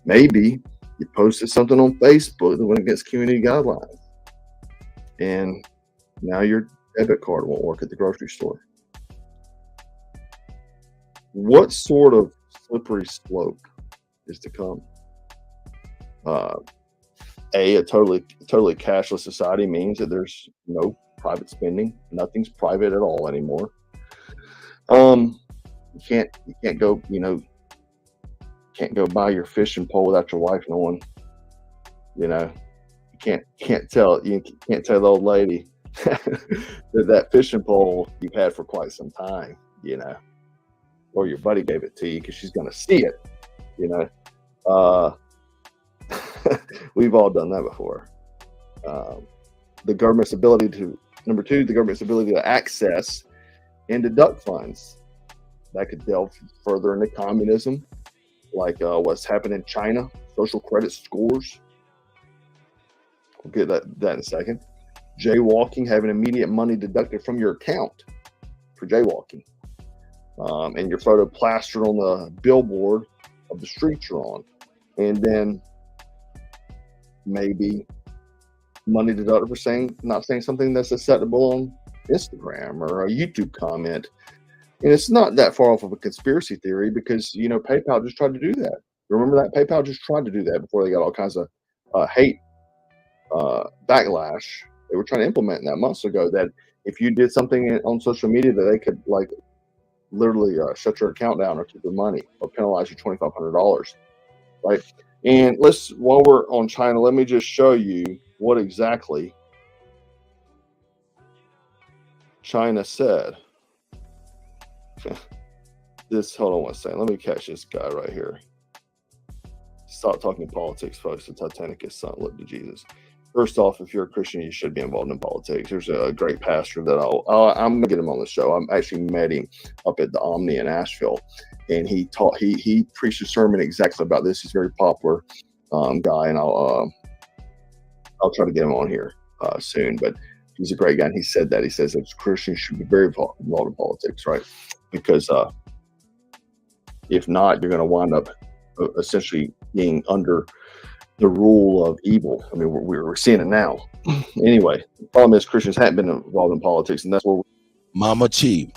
Maybe you posted something on Facebook that went against community guidelines, and now your debit card won't work at the grocery store. What sort of slippery slope is to come? A totally cashless society means that there's no private spending. Nothing's private at all anymore. You can't go, can't go buy your fishing pole without your wife knowing. You can't tell the old lady that fishing pole you've had for quite some time, or your buddy gave it to you because she's gonna see it, We've all done that before. The government's ability to access and deduct funds that could delve further into communism, like what's happened in China, social credit scores. We'll get that in a second. Jaywalking, having immediate money deducted from your account for jaywalking, and your photo plastered on the billboard of the street you're on, and then maybe money deducted for not saying something that's acceptable on Instagram or a YouTube comment. And it's not that far off of a conspiracy theory because, PayPal just tried to do that. Remember that? PayPal just tried to do that before they got all kinds of hate backlash. They were trying to implement that months ago that if you did something on social media that they could literally shut your account down or keep your money or penalize you $2,500, right? And while we're on China, let me just show you what exactly China said. Hold on one second. Let me catch this guy right here. Stop talking politics, folks. The Titanic is sunk. Look to Jesus. First off, if you're a Christian, you should be involved in politics. There's a great pastor that I'm gonna get him on the show. I actually met him up at the Omni in Asheville, and he preached a sermon exactly about this. He's a very popular guy, and I'll try to get him on here soon. But he's a great guy, and he said that. He says that Christians should be very involved in politics, right? Because if not, you're going to wind up essentially being under the rule of evil. I mean, we're seeing it now. Anyway, the problem is Christians haven't been involved in politics, and that's where Mama Chief,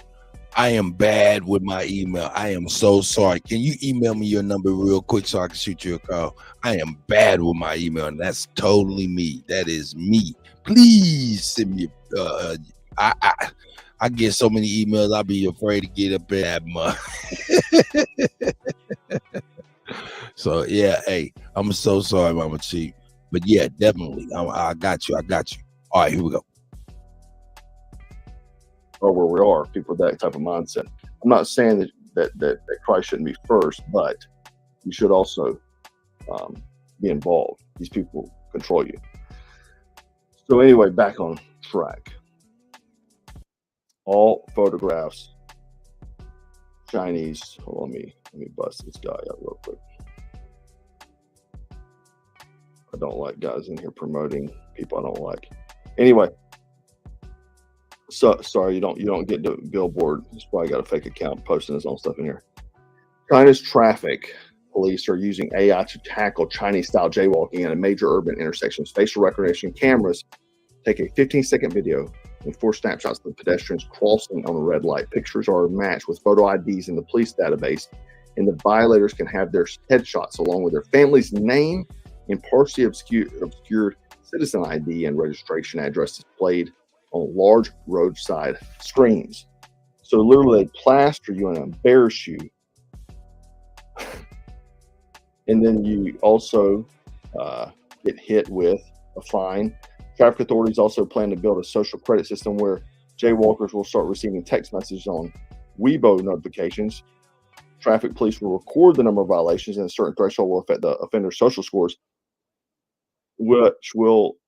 I am bad with my email. I am so sorry. Can you email me your number real quick so I can shoot you a call? I am bad with my email, and that's totally me. That is me. Please send me. I get so many emails. I'll be afraid to get up in that month. So yeah, hey, I'm so sorry, Mama Chief. But yeah, definitely, I got you. All right, here we go. Or where we are, people with that type of mindset. I'm not saying that Christ shouldn't be first, but you should also be involved. These people control you. So anyway, back on track. All photographs, Chinese. Hold on, let me bust this guy out real quick. I don't like guys in here promoting people I don't like. Anyway, so sorry, you don't get to Billboard. He's probably got a fake account posting his own stuff in here. China's traffic police are using AI to tackle Chinese-style jaywalking at a major urban intersections. Facial recognition cameras take a 15-second video and 4 snapshots of the pedestrians crossing on a red light. Pictures are matched with photo IDs in the police database, and the violators can have their headshots along with their family's name and partially obscured citizen ID and registration address displayed on large roadside screens. So literally they plaster you and embarrass you. And then you also get hit with a fine. Traffic authorities also plan to build a social credit system where jaywalkers will start receiving text messages on Weibo notifications. Traffic police will record the number of violations, and a certain threshold will affect the offender's social scores, which will,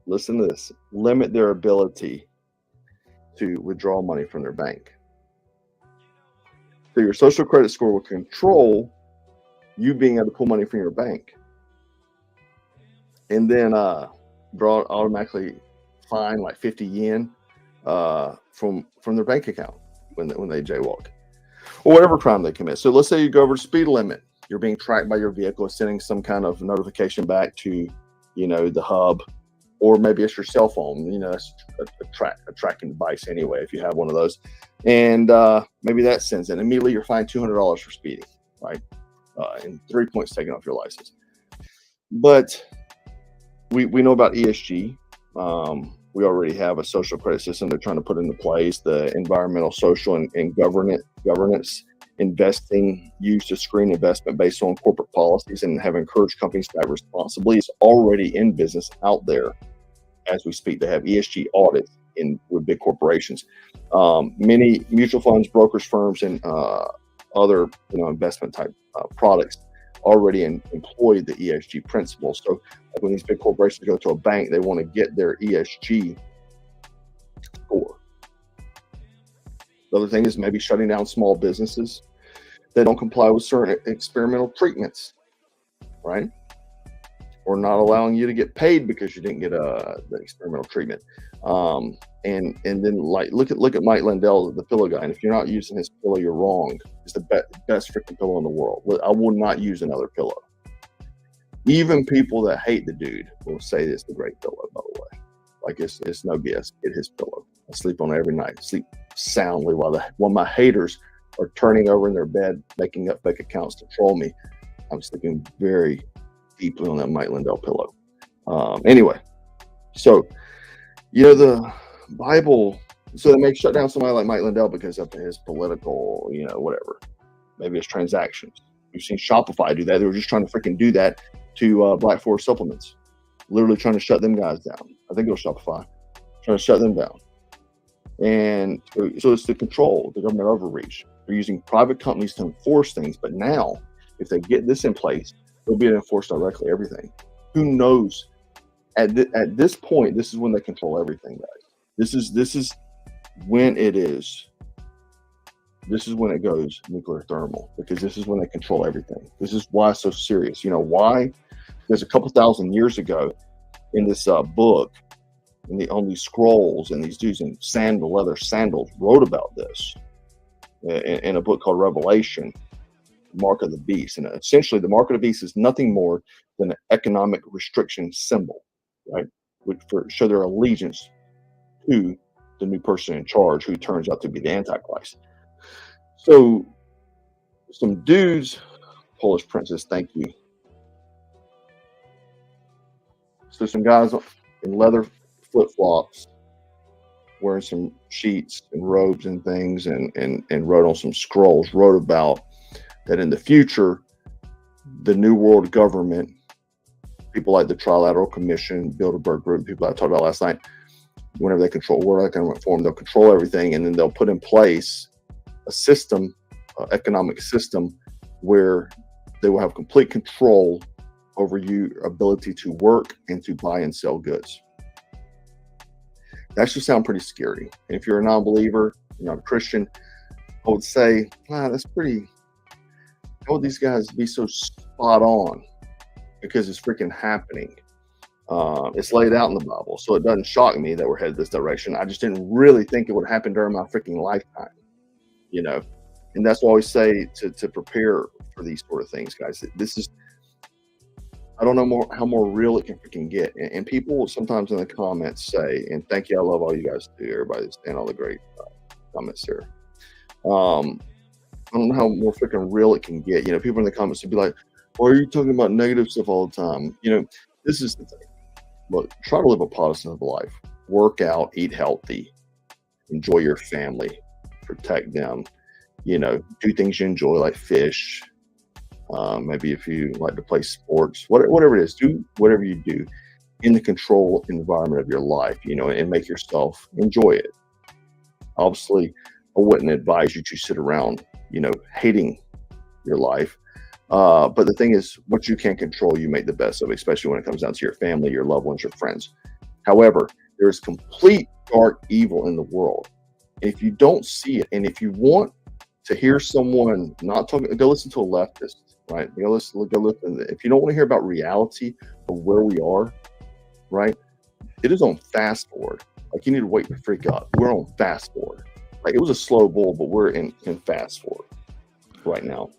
listen to this, limit their ability to withdraw money from their bank. So your social credit score will control you being able to pull money from your bank. And then automatically fine like 50 yen from their bank account when they jaywalk. Or whatever crime they commit. So let's say you go over the speed limit. You're being tracked by your vehicle, sending some kind of notification back to, the hub, or maybe it's your cell phone. That's a tracking device anyway, if you have one of those. And maybe that sends it. Immediately you're fined $200 for speeding, right? And 3 points taken off your license. But we know about ESG. We already have a social credit system they're trying to put into place. The environmental, social, and governance investing used to screen investment based on corporate policies and have encouraged companies to act responsibly. It's already in business out there as we speak. They have ESG audits with big corporations. Many mutual funds, brokers, firms, and other investment type products already employ the ESG principles. So when these big corporations go to a bank, they want to get their ESG score. The other thing is maybe shutting down small businesses that don't comply with certain experimental treatments, right? Or not allowing you to get paid because you didn't get the experimental treatment. And then like look at Mike Lindell, the pillow guy. And if you're not using his pillow, you're wrong. It's the best freaking pillow in the world. I will not use another pillow. Even people that hate the dude will say it's the great pillow, by the way. Like it's no BS. Get his pillow. I sleep on it every night. Sleep soundly while my haters are turning over in their bed, making up fake accounts to troll me. I'm sleeping very deeply on that Mike Lindell pillow. Anyway, so the Bible. So they may shut down somebody like Mike Lindell because of his political, whatever. Maybe it's transactions. We've seen Shopify do that. They were just trying to freaking do that to Black Forest Supplements. Literally trying to shut them guys down. I think it was Shopify. Trying to shut them down. And so it's the control, the government overreach. They're using private companies to enforce things. But now, if they get this in place, they'll be able to enforce directly everything. Who knows? At this point, this is when they control everything, guys. This is when it is. This is when it goes nuclear thermal, because this is when they control everything. This is why it's so serious. You know why? Because a couple thousand years ago, in this book, on these scrolls, and these dudes in leather sandals wrote about this in a book called Revelation, Mark of the Beast. And essentially, the Mark of the Beast is nothing more than an economic restriction symbol, right? Which show their allegiance to the new person in charge, who turns out to be the Antichrist. So some dudes, Polish princess, thank you. So some guys in leather flip-flops, wearing some sheets and robes and things, and wrote on some scrolls, wrote about that in the future, the New World government people like the Trilateral Commission, Bilderberg Group, people I talked about last night, whenever they control World Economic Forum, they'll control everything, and then they'll put in place a system, economic system, where they will have complete control over your ability to work and to buy and sell goods. That should sound pretty scary. And if you're a non-believer, you're not a Christian, I would say, wow, that's pretty, how would these guys be so spot on? Because it's freaking happening. It's laid out in the Bible, so it doesn't shock me that we're headed this direction. I just didn't really think it would happen during my freaking lifetime, you know. And that's why I always say to prepare for these sort of things, guys. This is, I don't know how more real it can freaking get. And people sometimes in the comments say, and thank you, I love all you guys too, everybody, and all the great comments here. I don't know how more freaking real it can get. You know, people in the comments would be like, "Why are you talking about negative stuff all the time?" You know, this is the thing. Look, try to live a Protestant life. Work out, eat healthy, enjoy your family, protect them. You know, do things you enjoy, like fish. Maybe if you like to play sports, whatever it is, do whatever you do in the controlled environment of your life, you know, and make yourself enjoy it. Obviously, I wouldn't advise you to sit around, you know, hating your life. But the thing is, what you can't control, you make the best of, especially when it comes down to your family, your loved ones, your friends. However, there is complete dark evil in the world. And if you don't see it, and if you want to hear someone not talking, go listen to a leftist, right? Go listen. If you don't want to hear about reality of where we are, right? It is on fast forward. Like, you need to wake the freak up. We're on fast forward. Like, it was a slow bull, but we're in fast forward right now.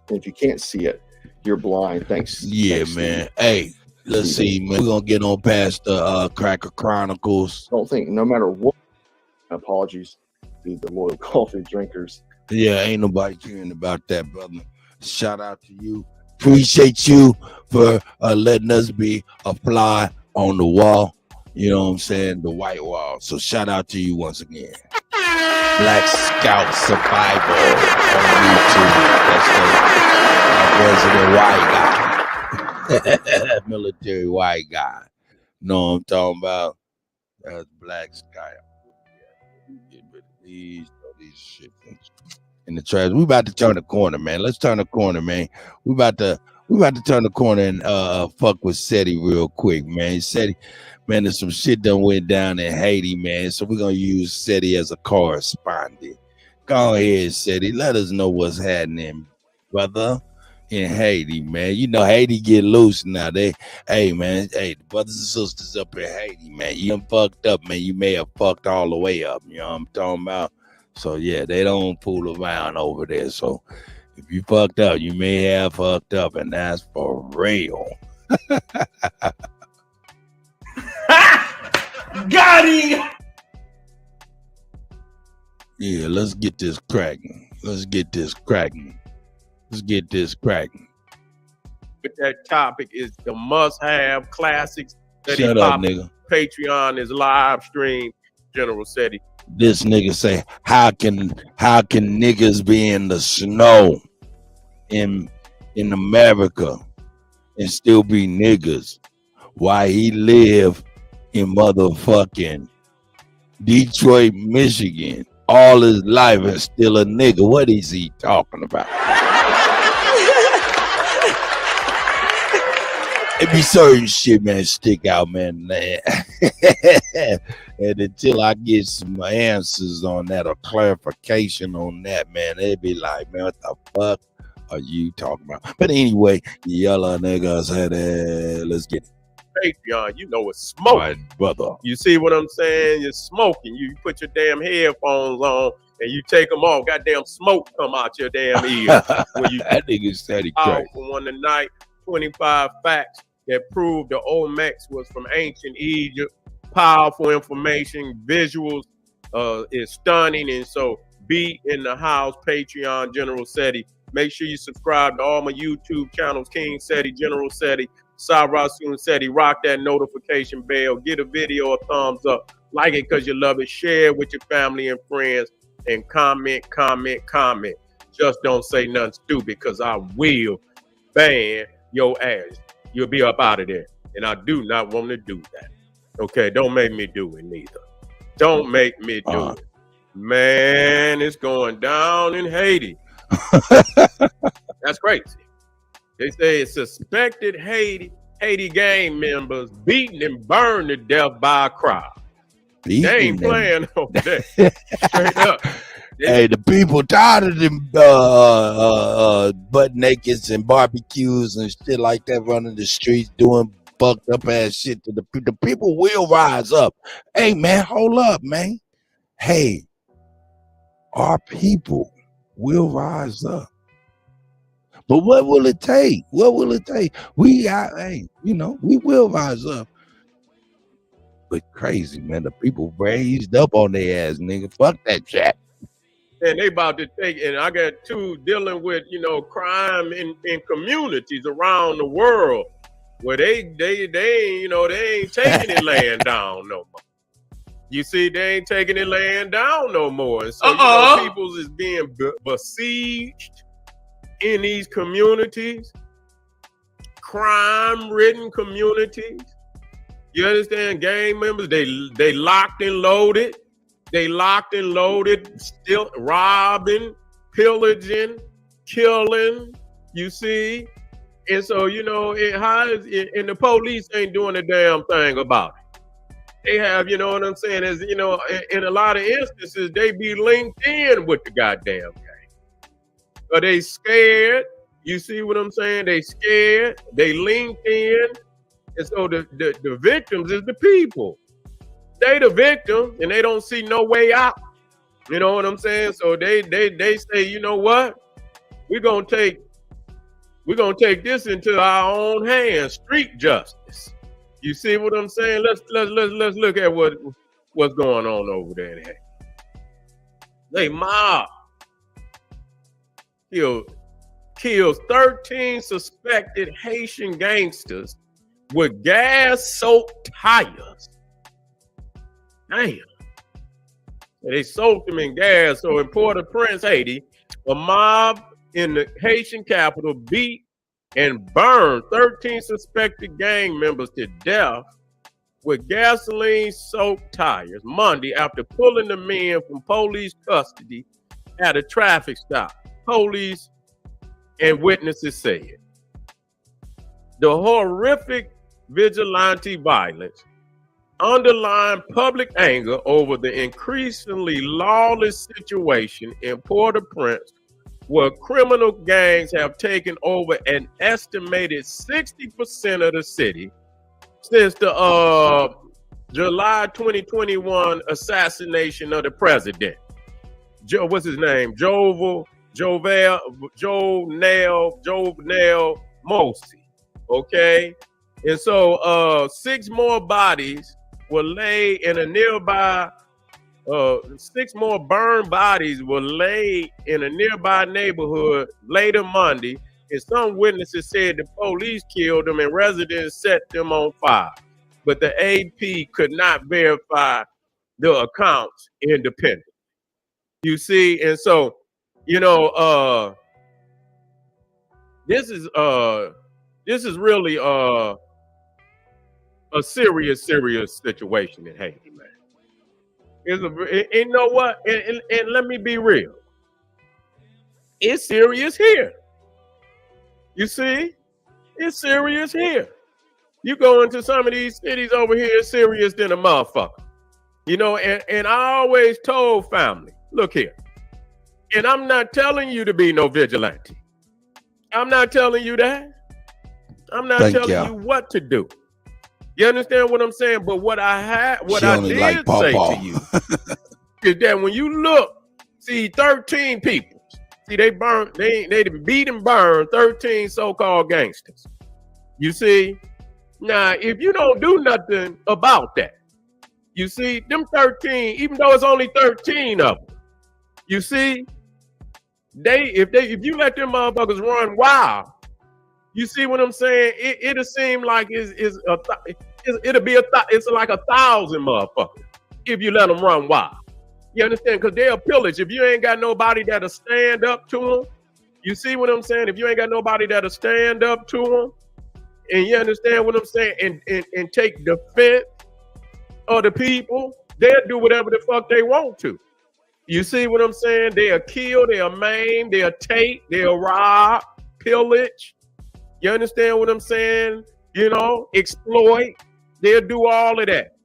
And if you can't see it, you're blind. Thanks. Yeah, thanks, man. Steve. Hey, let's see, man. We're gonna get on past the Cracker Chronicles. Don't think, no matter what. Apologies to the loyal coffee drinkers. Yeah, ain't nobody caring about that, brother. Shout out to you. Appreciate you for letting us be a fly on the wall. You know what I'm saying? The white wall. So shout out to you once again. Black Scout Survival on YouTube. That's the resident white guy. Military white guy. Know what I'm talking about? That's Black Scout. Get rid of these shit in the trash. We about to turn the corner, man. Let's turn the corner, man. We about to turn the corner and fuck with SETI real quick, man. SETI, man, there's some shit done went down in Haiti, man. So we're gonna use SETI as a correspondent. Go ahead, SETI. Let us know what's happening, brother, in Haiti, man. You know Haiti get loose now. Hey, man, the brothers and sisters up in Haiti, man. You done fucked up, man. You may have fucked all the way up. You know what I'm talking about? So yeah, they don't fool around over there. So if you fucked up, you may have fucked up, and that's for real. Got him! Yeah, let's get this cracking. With that topic is the must-have classics that Shut up, nigga. Patreon is live stream. General SETI. This nigga say, how can niggas be in the snow in America and still be niggas? Why he live in motherfucking Detroit, Michigan all his life and still a nigga? What is he talking about? It be certain shit, man, stick out, man. And until I get some answers on that or clarification on that, man, it'd be like, man, what the fuck are you talking about? But anyway, yellow niggas had it. Let's get it. Patreon, you know it's smoking. Right, brother. You see what I'm saying? You're smoking. You put your damn headphones on and you take them off. Goddamn smoke come out your damn ears. When you that nigga said he crazy. For one tonight, 25 facts that prove the Olmecs was from ancient Egypt. Powerful information, visuals is stunning. And so be in the house, Patreon, General SETI. Make sure you subscribe to all my YouTube channels, King SETI, General SETI, Sarasun SETI. Rock that notification bell. Get a video a thumbs up. Like it because you love it. Share it with your family and friends. And comment. Just don't say nothing stupid because I will ban your ass. you'll be up out of there. And I do not want to do that. Okay, don't make me do it neither. Don't make me do it. Man, it's going down in Haiti. That's crazy. They say it's suspected Haiti gang members beaten and burned to death by a crowd. They ain't playing over there. Straight up. Hey, the people tired of them butt nakeds and barbecues and shit like that running the streets doing fucked up ass shit. The people will rise up. Hey, man, hold up, man. Hey, our people will rise up. But what will it take? What will it take? We will rise up. But crazy, man. The people raised up on their ass, nigga. Fuck that shit. And they about to take, and I got two dealing with, crime in communities around the world where they ain't taking it laying down no more. You see, they ain't taking it laying down no more. And so, people is being besieged in these communities, crime-ridden communities. You understand? Gang members, they locked and loaded. They locked and loaded, still robbing, pillaging, killing, you see? And so, and the police ain't doing a damn thing about it. They have, you know what I'm saying, in a lot of instances, they be linked in with the goddamn gang. But they scared, you see what I'm saying? They scared, they linked in. And so the victims is the people. They the victim, and they don't see no way out. You know what I'm saying? So they say, you know what? We're gonna take this into our own hands. Street justice. You see what I'm saying? Let's look at what's going on over there. They mob kills 13 suspected Haitian gangsters with gas-soaked tires. Damn. They soaked them in gas. So in Port-au-Prince, Haiti, a mob in the Haitian capital beat and burned 13 suspected gang members to death with gasoline-soaked tires Monday after pulling the men from police custody at a traffic stop. Police and witnesses said. The horrific vigilante violence underlying public anger over the increasingly lawless situation in Port-au-Prince, where criminal gangs have taken over an estimated 60% of the city since the July 2021 assassination of the president. What's his name? Jovenel Moïse. Okay? And so 6 more bodies were laid in a nearby, 6 more burned bodies were laid in a nearby neighborhood later Monday, and some witnesses said the police killed them and residents set them on fire. But the AP could not verify the accounts independently. You see, and so, this is really a serious situation in Haiti, man. You know what? And let me be real. It's serious here. You see? It's serious here. You go into some of these cities over here, it's serious than a motherfucker. And I always told family, look here. And I'm not telling you to be no vigilante. I'm not telling you that. I'm not telling you what to do. You understand what I'm saying? But what I did say to you is that when you look, see 13 people, see they beat and burn 13 so-called gangsters. You see? Now, if you don't do nothing about that, you see, them 13, even though it's only 13 of them, you see, if you let them motherfuckers run wild, you see what I'm saying? It'll seem like it's like 1,000 motherfuckers if you let them run wild. You understand? Because they'll pillage. If you ain't got nobody that'll stand up to them, you see what I'm saying? If you ain't got nobody that'll stand up to them and you understand what I'm saying, and take defense of the people, they'll do whatever the fuck they want to. You see what I'm saying? They'll kill, they'll maim, they'll take, they'll rob, pillage. You understand what I'm saying? You know, exploit. They'll do all of that.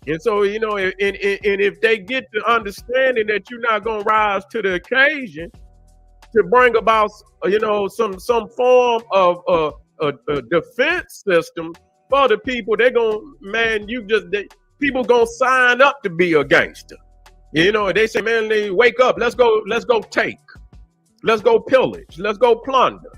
And so, you know, and if they get the understanding that you're not going to rise to the occasion to bring about, you know, some form of a defense system for the people, they're going to, man, people going to sign up to be a gangster. You know, they say, man, they wake up, let's go take, let's go pillage, let's go plunder.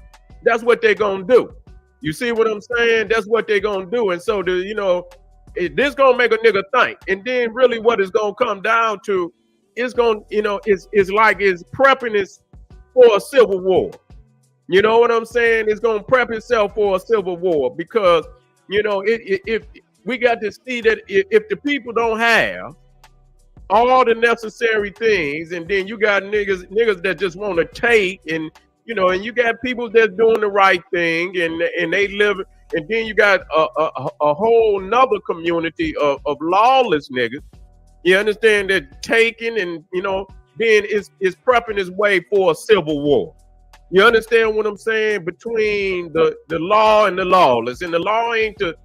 That's what they're going to do. You see what I'm saying? That's what they're going to do. And so, you know, this going to make a nigga think. And then really what it's going to come down to is going to, you know, it's like it's prepping us for a civil war. You know what I'm saying? It's going to prep itself for a civil war because, you know, if we got to see that if the people don't have all the necessary things, and then you got niggas that just want to take, and you know, and you got people that's doing the right thing, and they live, and then you got a whole nother community of lawless niggas. You understand that taking, and you know, then is prepping its way for a civil war. You understand what I'm saying? Between the law and the lawless, and the law ain't the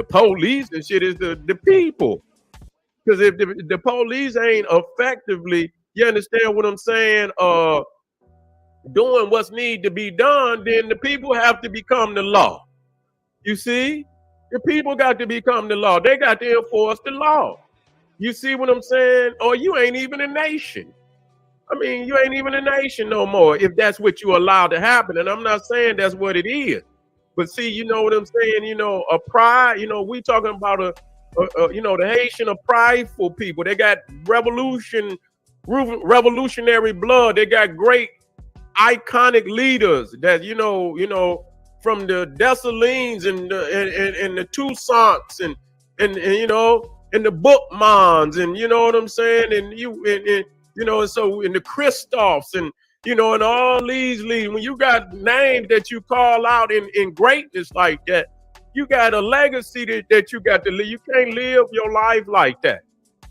police and shit, is the people. Because if the police ain't effectively, you understand what I'm saying, doing what's need to be done, then the people have to become the law. You see? The people got to become the law. They got to enforce the law. You see what I'm saying? Or you ain't even a nation. I mean, you ain't even a nation no more if that's what you allow to happen. And I'm not saying that's what it is. But see, you know what I'm saying? You know, a pride, you know, we talking about you know, the Haitian are prideful people. They got revolutionary blood. They got great iconic leaders that, you know, from the Dessalines and the Toussaints and you know, and the Bookmans, and you know what I'm saying? And you know, and so in the Christophs, and you know, and all these leaders, when you got names that you call out in greatness like that, you got a legacy that you got to live. You can't live your life like that.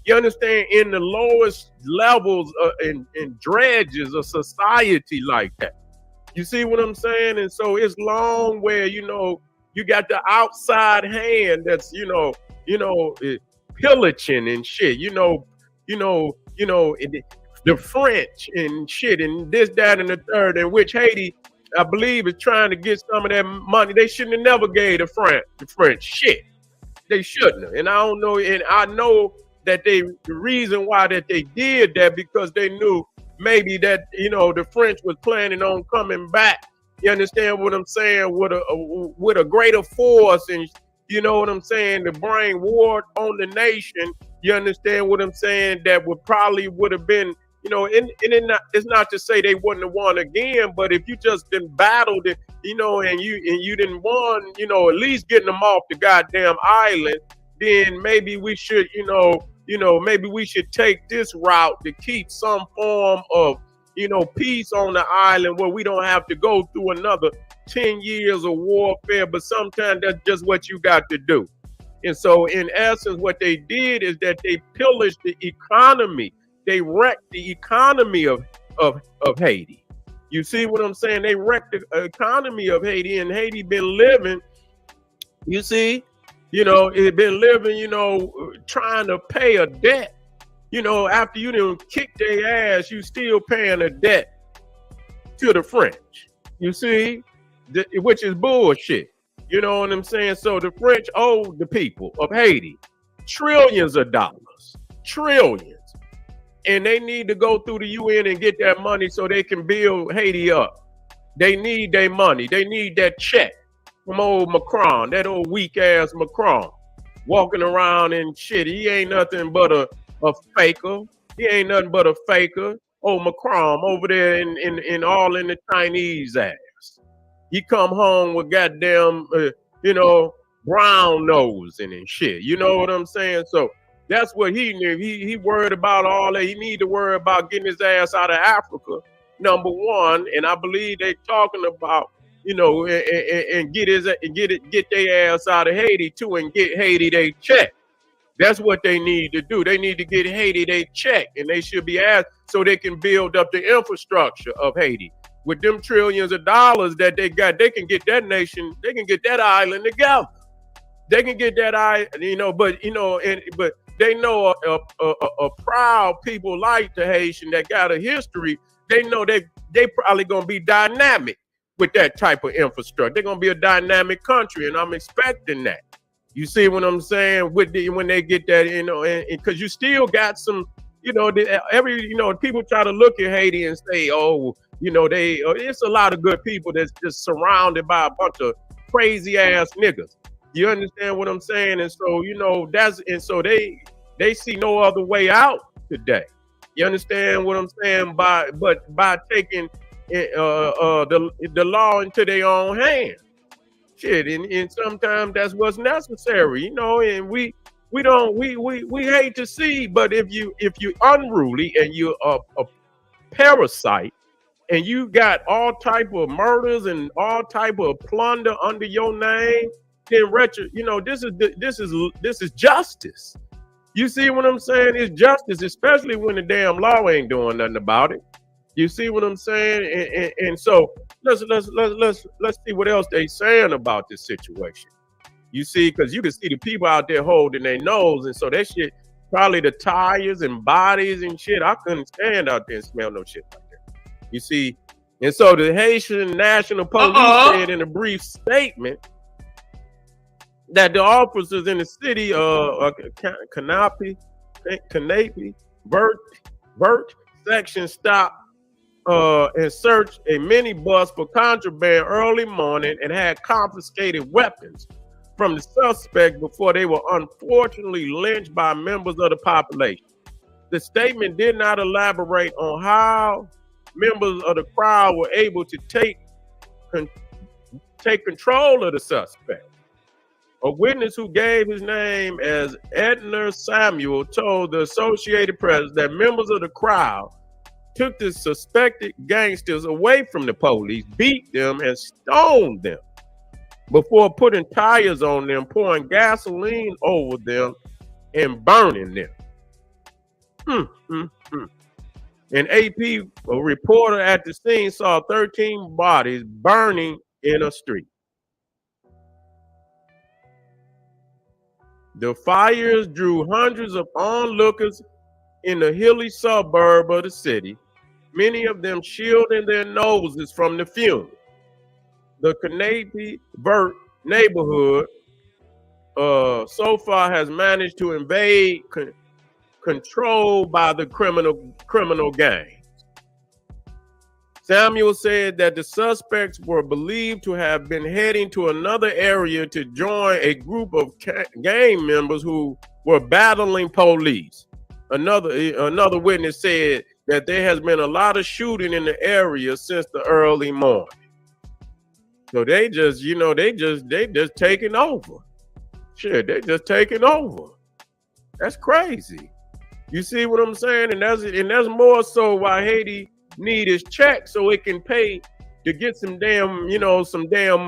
You understand? In the lowest levels in dredges of society like that. You see what I'm saying? And so it's long where, you know, you got the outside hand that's, you know, pillaging and shit. The French and shit, and this, that, and the third, in which Haiti, I believe, is trying to get some of that money. They shouldn't have never gave the French shit. They shouldn't have. And I don't know, and I know that the reason why that they did that, because they knew maybe that, you know, the French was planning on coming back. You understand what I'm saying? With a greater force, and you know what I'm saying, to bring war on the nation. You understand what I'm saying? That would have been, you know, and it's not to say they wouldn't have won again, but if you just been battled it, you know, and you didn't won, you know, at least getting them off the goddamn island, then maybe we should, maybe we should take this route to keep some form of, you know, peace on the island, where we don't have to go through another 10 years of warfare. But sometimes that's just what you got to do. And so in essence, what they did is that they pillaged the economy. They wrecked the economy of Haiti. You see what I'm saying? They wrecked the economy of Haiti, and Haiti been living, you see, you know, it been living, you know, trying to pay a debt. You know, after you done kick their ass, you still paying a debt to the French. You see, which is bullshit. You know what I'm saying? So the French owe the people of Haiti trillions of dollars, trillions. And they need to go through the UN and get that money so they can build Haiti up. They need their money. They need that check from old Macron, that old weak ass Macron, walking around and shit. He ain't nothing but a faker. He ain't nothing but a faker. Old Macron over there in all in the Chinese ass. He come home with goddamn, brown nose and shit. You know what I'm saying? So that's what he knew. He worried about all that. He need to worry about getting his ass out of Africa, number one. And I believe they talking about, and get their ass out of Haiti too, and get Haiti they check. That's what they need to do. They need to get Haiti they check, and they should be asked so they can build up the infrastructure of Haiti. With them trillions of dollars that they got, they can get that nation, they can get that island together. They can get that but they know a proud people like the Haitian that got a history. They know they probably gonna be dynamic with that type of infrastructure. They're gonna be a dynamic country, and I'm expecting that. You see what I'm saying? When they get that, and because you still got some, people try to look at Haiti and say, it's a lot of good people that's just surrounded by a bunch of crazy ass niggas. You understand what I'm saying? And so, they see no other way out today. You understand what I'm saying? By taking the law into their own hands. Shit, and sometimes that's what's necessary, and we hate to see, but if you unruly and you're a parasite and you got all type of murders and all type of plunder under your name, then this is justice. You see what I'm saying? It's justice, especially when the damn law ain't doing nothing about it. You see what I'm saying? And so let's see what else they saying about this situation. You see, because you can see the people out there holding their nose, and so that shit, probably the tires and bodies and shit. I couldn't stand out there and smell no shit like that. You see, and so the Haitian National Police said in a brief statement that the officers in the city of Canapi, Vert section stopped and searched a minibus for contraband early morning and had confiscated weapons from the suspect before they were unfortunately lynched by members of the population. The statement did not elaborate on how members of the crowd were able to take control of the suspect. A witness who gave his name as Edner Samuel told the Associated Press that members of the crowd took the suspected gangsters away from the police, beat them, and stoned them before putting tires on them, pouring gasoline over them, and burning them. An AP reporter at the scene saw 13 bodies burning in a street. The fires drew hundreds of onlookers in the hilly suburb of the city, many of them shielding their noses from the fumes. The Canadian Vert neighborhood so far has managed to invade control by the criminal gangs. Samuel said that the suspects were believed to have been heading to another area to join a group of gang members who were battling police. Another witness said that there has been a lot of shooting in the area since the early morning. So they just taking over. Shit, they just taking over. That's crazy. You see what I'm saying? And that's more so why Haiti need his check so it can pay to get some damn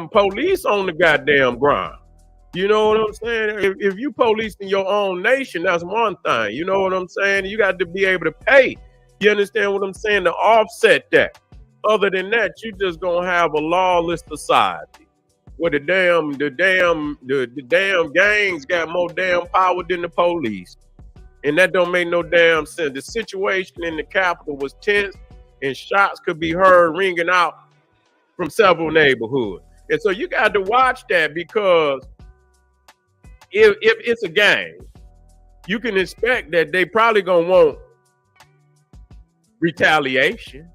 police on the goddamn ground. You know what I'm saying? If you policing your own nation, that's one thing. You know what I'm saying? You got to be able to pay. You understand what I'm saying? To offset that. Other than that, you just gonna have a lawless society where the damn gangs got more damn power than the police. And that don't make no damn sense. The situation in the capital was tense, and shots could be heard ringing out from several neighborhoods. And so you got to watch that, because if it's a gang, you can expect that they probably gonna want retaliation.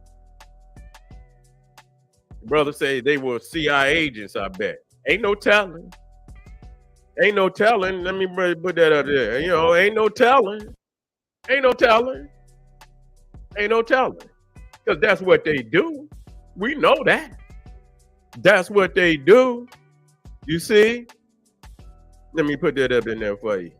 The brother say they were CIA agents, I bet. Ain't no telling. Ain't no telling. Let me put that up there. Ain't no telling. Ain't no telling. Ain't no telling. Because that's what they do. We know that. That's what they do. You see? Let me put that up in there for you.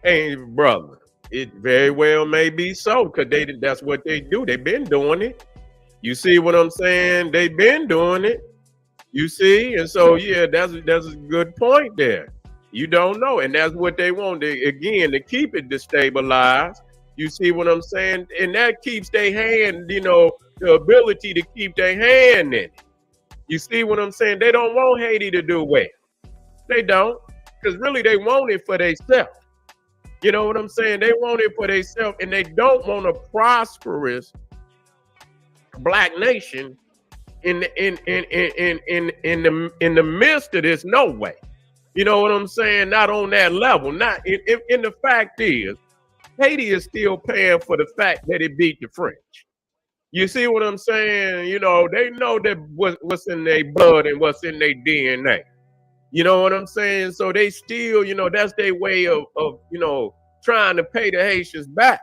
Hey, brother. It very well may be so, because that's what they do. They've been doing it. You see what I'm saying? They've been doing it. You see? And so yeah, that's a good point there. You don't know. And that's what they want. Again, to keep it destabilized. You see what I'm saying? And that keeps their hand, the ability to keep their hand in it. You see what I'm saying? They don't want Haiti to do well. They don't. Because really they want it for themselves. You know what I'm saying? They want it for themselves, and they don't want a prosperous black nation in the midst of this. No way. You know what I'm saying? Not on that level. Not in the fact is, Haiti is still paying for the fact that it beat the French. You see what I'm saying? They know that what's in their blood and what's in their DNA. You know what I'm saying? So they still, that's their way of trying to pay the Haitians back.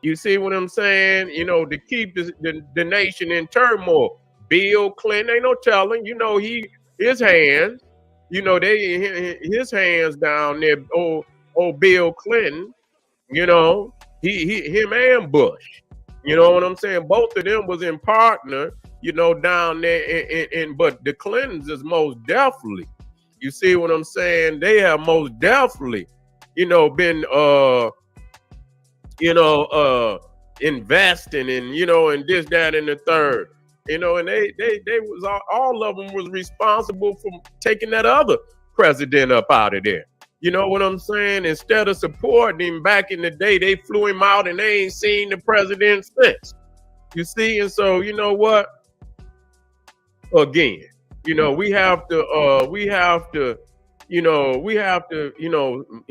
You see what I'm saying? To keep the nation in turmoil. Bill Clinton, ain't no telling, his hands, his hands down there, old Bill Clinton, him and Bush. You know what I'm saying? Both of them was in partner, down there, but the Clintons is most definitely. You see what I'm saying? They have most definitely, been, investing in, and this, that, and the third, and they was all of them was responsible for taking that other president up out of there. You know what I'm saying? Instead of supporting him back in the day, they flew him out and they ain't seen the president since. You see? And so, you know what? Again, we have to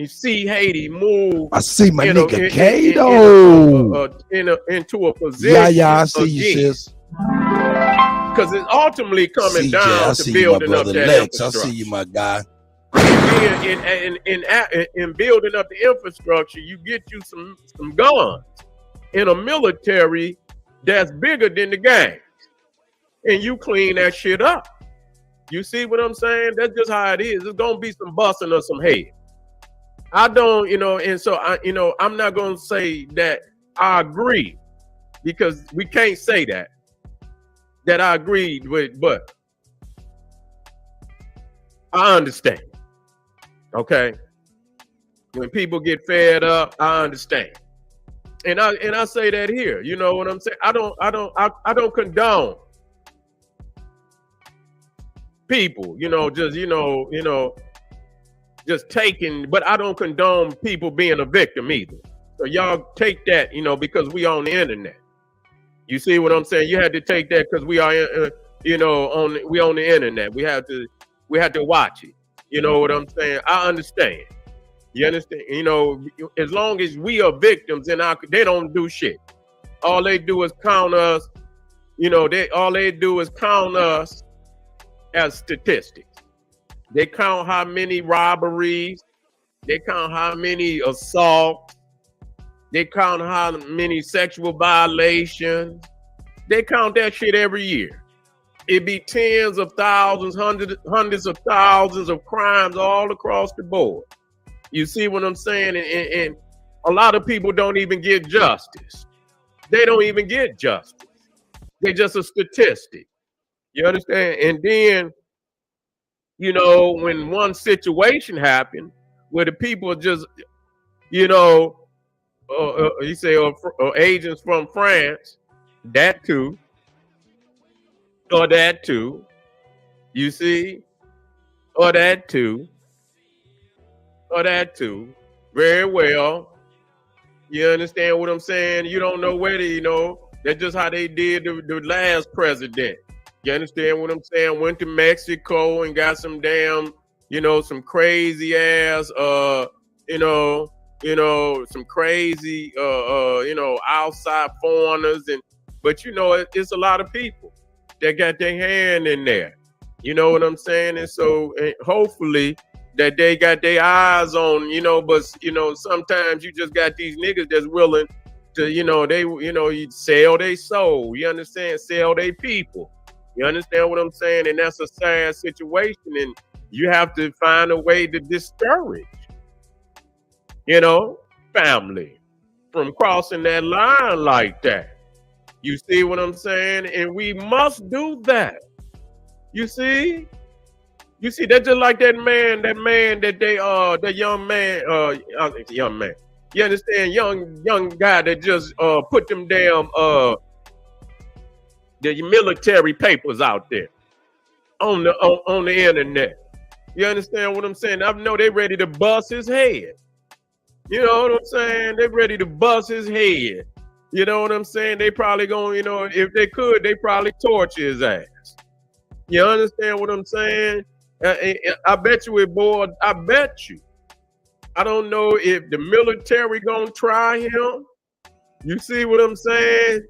see Haiti move. I see my nigga Kato into a position. Yeah, I see you, sis. Because it's ultimately coming CJ, down to building up that Lex. infrastructure. I see you, my guy. In building up the infrastructure, you get you some guns in a military that's bigger than the gangs, and you clean that shit up. You see what I'm saying? That's just how it is. It's gonna be some busting of some head. I don't, and so I'm not gonna say that I agree, because we can't say that I agreed with, but I understand. Okay, when people get fed up, I understand, and I say that here. You know what I'm saying? I don't condone people, just taking, but I don't condone people being a victim either. So y'all take that, because we on the internet. You see what I'm saying? You had to take that because we are, we on the internet. We have to watch it. You know what I'm saying? I understand. You understand? As long as we are victims, and they don't do shit. All they do is count us. All they do is count us as statistics. They count how many robberies. They count how many assaults. They count how many sexual violations. They count that shit every year. It'd be tens of thousands, hundreds of thousands of crimes all across the board. You see what I'm saying? And a lot of people don't even get justice. They don't even get justice. They're just a statistic. You understand? And then, when one situation happened where the people just, you say, or agents from France, that too, you see, or that too, very well. You understand what I'm saying? You don't know whether, that's just how they did the last president. You understand what I'm saying? Went to Mexico and got some damn, some crazy ass, some crazy, outside foreigners, but it's a lot of people that got their hand in there. You know what I'm saying? And so, hopefully that they got their eyes on, but sometimes you just got these niggas that's willing to, you sell their soul. You understand? Sell their people. You understand what I'm saying? And that's a sad situation, and you have to find a way to discourage, family. from crossing that line like that. You see what I'm saying? And we must do that. You see? You see, that's just like that man that they that young man, young man. You understand? Young guy that just put them damn the military papers out there on the internet. You understand what I'm saying? I know they ready to bust his head. You know what I'm saying? They ready to bust his head. You know what I'm saying? They probably gonna, you know, if they could, they probably torture his ass. You understand what I'm saying? I bet you it, boy. I bet you. I don't know if the military gonna try him. You see what I'm saying?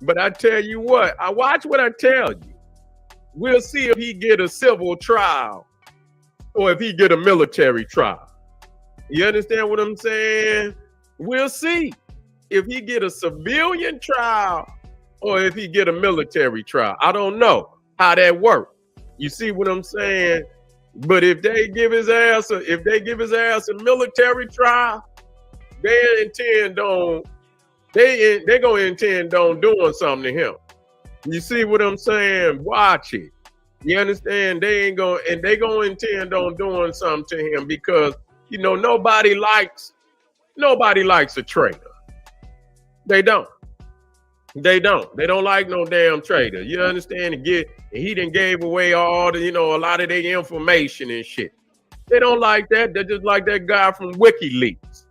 But I tell you what, I watch what I tell you. We'll see if he get a civil trial or if he get a military trial. You understand what I'm saying? We'll see if he get a civilian trial or if he get a military trial. I don't know how that works. You see what I'm saying? But if they give his ass a military trial, they gonna intend on doing something to him. You see what I'm saying? Watch it. You understand? They gonna intend on doing something to him because, you know, nobody likes a traitor. They don't. They don't like no damn traitor. You understand? He done gave away all the, you know, a lot of their information and shit. They don't like that. They're just like that guy from WikiLeaks.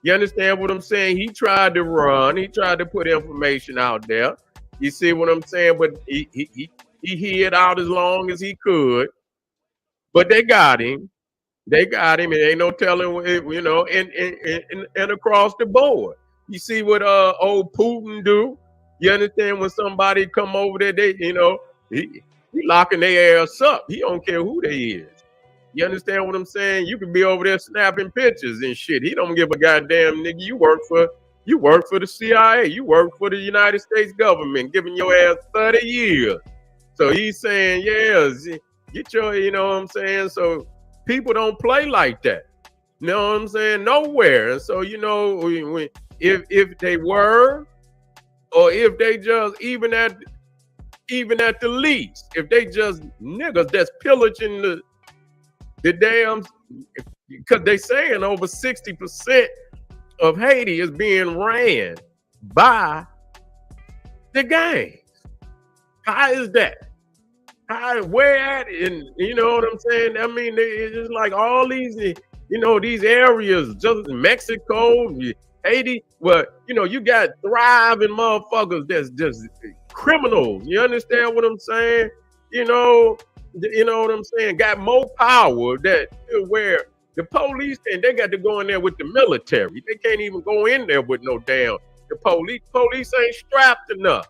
You understand what I'm saying? He tried to run. He tried to put information out there. You see what I'm saying? But he hid out as long as he could. But they got him. They got him. It ain't no telling, you know, and across the board. You see what old Putin do? You understand when somebody come over there, they, you know, he locking their ass up. He don't care who they is. You understand what I'm saying? You can be over there snapping pictures and shit. He don't give a goddamn nigga. You work for the CIA. You work for the United States government, giving your ass 30 years. So he's saying, yeah, get your, you know what I'm saying? So people don't play like that. You know what I'm saying? Nowhere. And so, you know, if they were, or if they just, even at the least, if they just niggas that's pillaging the damn, because they saying over 60% of Haiti is being ran by the gangs. How is that? Where at? And you know what I'm saying? I mean, it's just like all these, you know, these areas, just Mexico, Haiti, well, you know, you got thriving motherfuckers that's just criminals. You understand what I'm saying? You know what I'm saying? Got more power that where the police, and they got to go in there with the military. They can't even go in there with no damn the police. Police ain't strapped enough.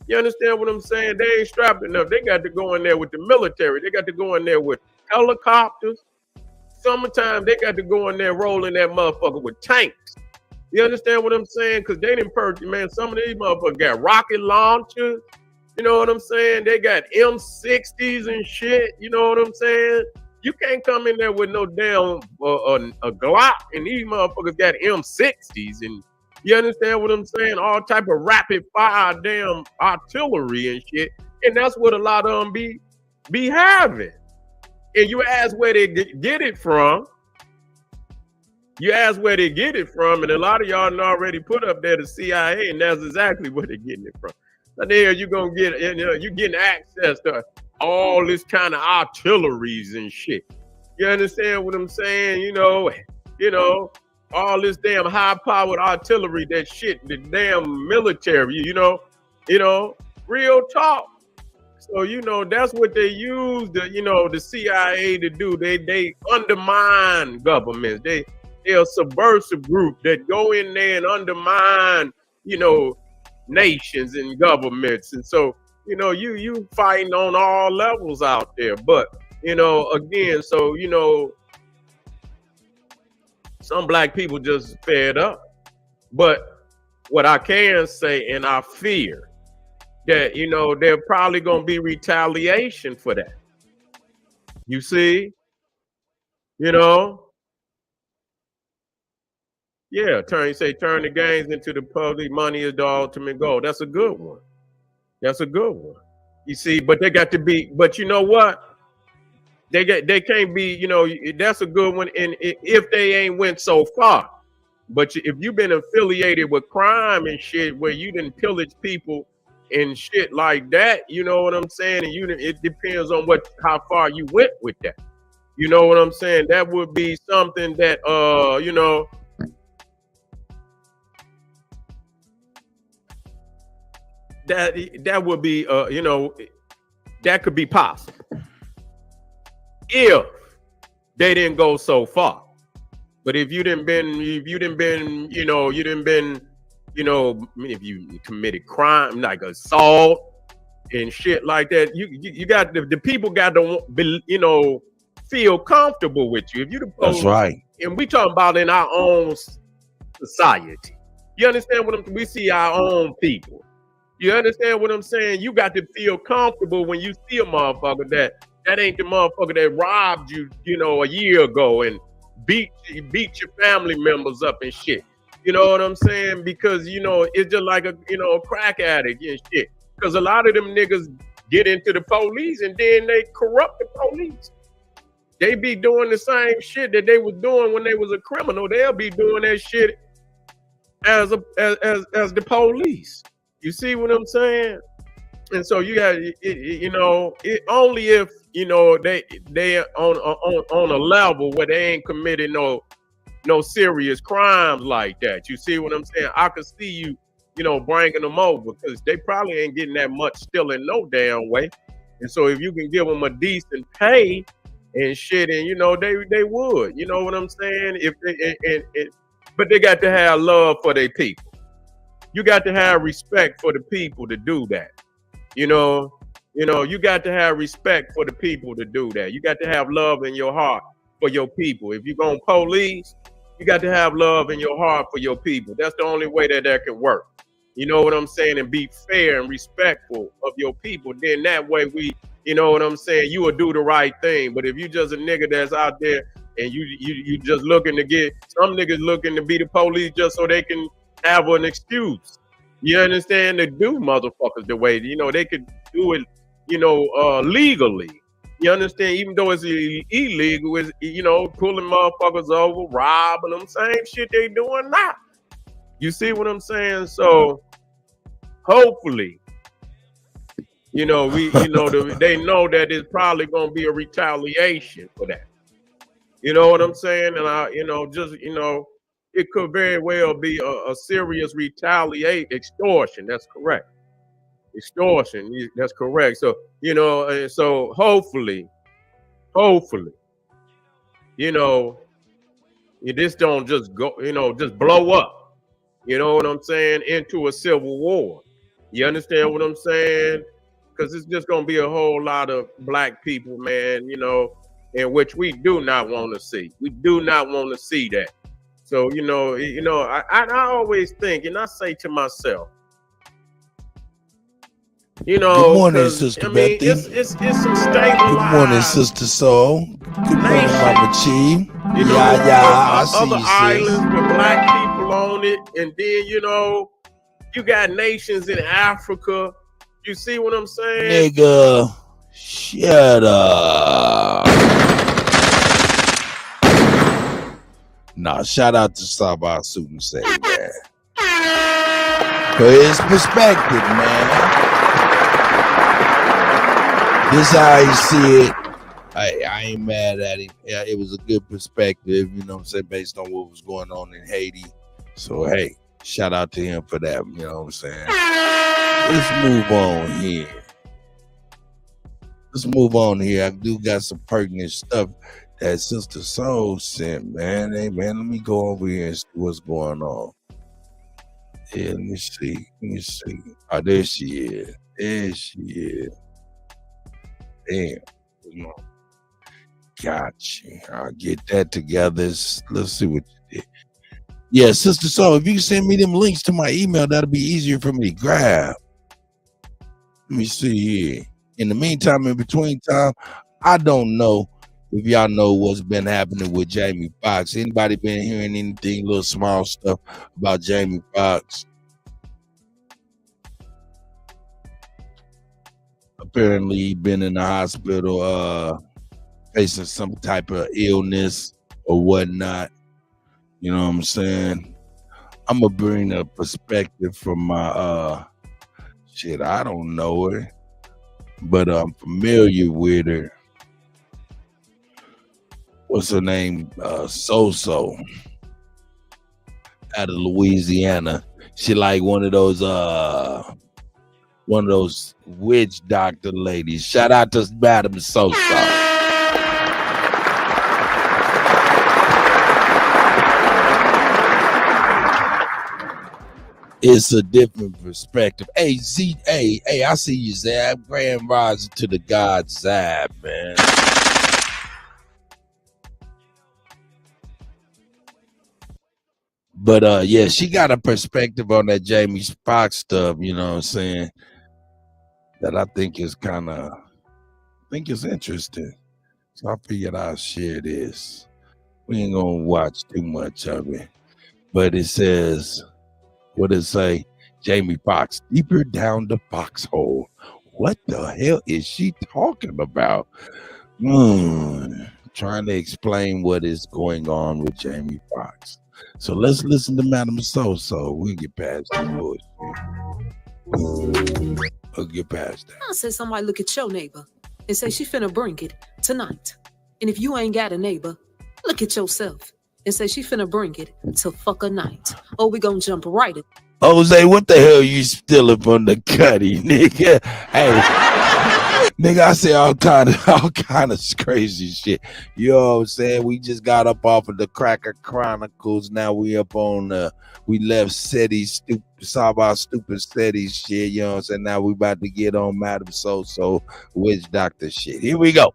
You understand what I'm saying? They ain't strapped enough. They got to go in there with the military. They got to go in there with helicopters. Summertime, they got to go in there rolling that motherfucker with tanks. You understand what I'm saying? Because they didn't purchase, man, some of these motherfuckers got rocket launchers. You know what I'm saying? They got M60s and shit. You know what I'm saying? You can't come in there with no damn a Glock, and these motherfuckers got M60s, and you understand what I'm saying? All type of rapid fire damn artillery and shit, and that's what a lot of them be having. And you ask where they get it from. You ask where they get it from, and a lot of y'all already put up there the CIA, and that's exactly where they're getting it from. But there you gonna get, you know, you getting access to all this kind of artilleries and shit. You understand what I'm saying? You know, all this damn high-powered artillery, that shit, the damn military, you know, real talk. So, you know, that's what they use the CIA to do. They undermine governments. They're a subversive group that go in there and undermine, you know, nations and governments. And so, you know, you fighting on all levels out there. But, you know, again, so, you know, some black people just fed up. But what I can say, and I fear that, you know, there probably gonna be retaliation for that. You see, you know, Yeah, turn the gains into the public. Money is the ultimate goal. That's a good one. That's a good one. You see, but they got to be. But you know what? They can't be. You know, that's a good one. And if they ain't went so far, but if you've been affiliated with crime and shit, where you didn't pillage people and shit like that, you know what I'm saying? And it depends on how far you went with that. You know what I'm saying? That would be something that you know. That would be you know, that could be possible if they didn't go so far. But if you didn't been, if you committed crime like assault and shit like that, you got the people got to feel comfortable with you. If you That's right. And we talking about in our own society. You understand what we see our own people. You understand what I'm saying? You got to feel comfortable when you see a motherfucker that ain't the motherfucker that robbed you, a year ago and beat your family members up and shit. You know what I'm saying? Because it's just like a crack addict and shit. Because a lot of them niggas get into the police and then they corrupt the police. They be doing the same shit that they was doing when they was a criminal. They'll be doing that shit as the police. You see what I'm saying? And so you got it only if they on a level where they ain't committed no serious crimes like that. You see what I'm saying? I could see you bringing them over because they probably ain't getting that much still in no damn way. And so if you can give them a decent pay and shit, and they would. You know what I'm saying? If but they got to have love for their people. You got to have respect for the people to do that. You got to have respect for the people to do that. You got to have love in your heart for your people. If you're going to police, you got to have love in your heart for your people. That's the only way that can work. You know what I'm saying? And be fair and respectful of your people. Then that way you know what I'm saying? You will do the right thing. But if you just a nigga that's out there and you just looking to get, some niggas looking to be the police just so they can have an excuse. You understand? To do motherfuckers the way they could do it, legally. You understand? Even though it's illegal, it's pulling motherfuckers over, robbing them, same shit they doing now. You see what I'm saying? So hopefully, they know that it's probably gonna be a retaliation for that. You know what I'm saying? And it could very well be a serious extortion. That's correct. Extortion. That's correct. So, and so hopefully, this don't just go, just blow up, you know what I'm saying, into a civil war. You understand what I'm saying? Because it's just going to be a whole lot of black people, man, in which we do not want to see. We do not want to see that. So, I always think, and I say to myself, Good morning, Sister Betty. It's some stabilized. Good morning, Sister Soul. Good morning, Mama Chi. I see other you, islands with black people on it, and then you got nations in Africa. You see what I'm saying? Nigga, shut up. Nah, shout out to Sabah Suit and say that. Cause it's perspective, man. This how you see it. I ain't mad at him. Yeah, it was a good perspective, based on what was going on in Haiti. So hey, shout out to him for that. You know what I'm saying? Let's move on here. I do got some pertinent stuff that Sister Soul sent, man. Hey, man, let me go over here and see what's going on. Yeah, let me see. Oh, there she is. Damn. Gotcha. I'll get that together. Let's see what you did. Yeah, Sister Soul, if you can send me them links to my email, that'll be easier for me to grab. Let me see here. In the meantime, in between time, I don't know if y'all know what's been happening with Jamie Foxx. Anybody been hearing anything, little small stuff about Jamie Foxx? Apparently, he been in the hospital, facing some type of illness or whatnot. You know what I'm saying? I'm gonna bring a perspective from my shit. I don't know her, but I'm familiar with her. What's her name? So out of Louisiana. She like one of those witch doctor ladies. Shout out to Madam So. It's a different perspective. Hey, hey, I see you, Zab. Grand rising to the God Zab, man. But yeah, she got a perspective on that Jamie Foxx stuff, you know what I'm saying? That I think is interesting. So I figured I'll share this. We ain't gonna watch too much of it. But it says, what it say? Jamie Foxx, deeper down the foxhole. What the hell is she talking about? Trying to explain what is going on with Jamie Foxx. So let's listen to Madam So. We'll get past the bullshit. We'll get past that. I said somebody look at your neighbor and say she finna bring it tonight. And if you ain't got a neighbor, look at yourself and say she finna bring it till fuck a night. Oh, we gonna jump right in. Jose, what the hell you stealing from the Kutty, nigga? Hey, nigga, I say all kind of crazy shit. You know what I'm saying? We just got up off of the Cracker Chronicles. Now we up on we left SETI, saw about stupid SETI shit. You know what I'm saying? Now we about to get on Madam So witch doctor shit. Here we go.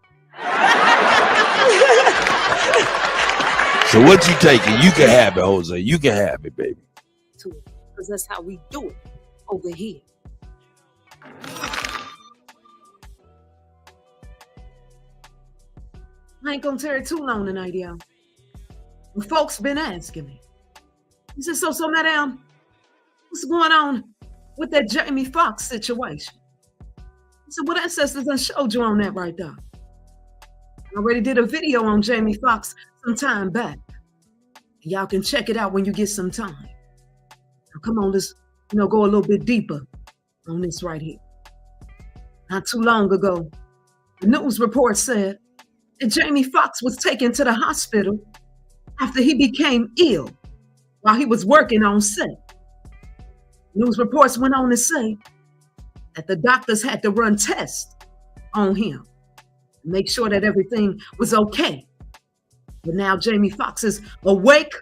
So what you taking? You can have it, Jose. You can have it, baby. Because that's how we do it over here. I ain't gonna tear it too long tonight, y'all. Well, folks been asking me. He said, so madam, what's going on with that Jamie Foxx situation? I said, well, ancestors done showed you on that right there. I already did a video on Jamie Foxx some time back. Y'all can check it out when you get some time. Now, come on, let's go a little bit deeper on this right here. Not too long ago, the news report said that Jamie Foxx was taken to the hospital after he became ill while he was working on set. News reports went on to say that the doctors had to run tests on him, make sure that everything was okay. But now Jamie Foxx is awake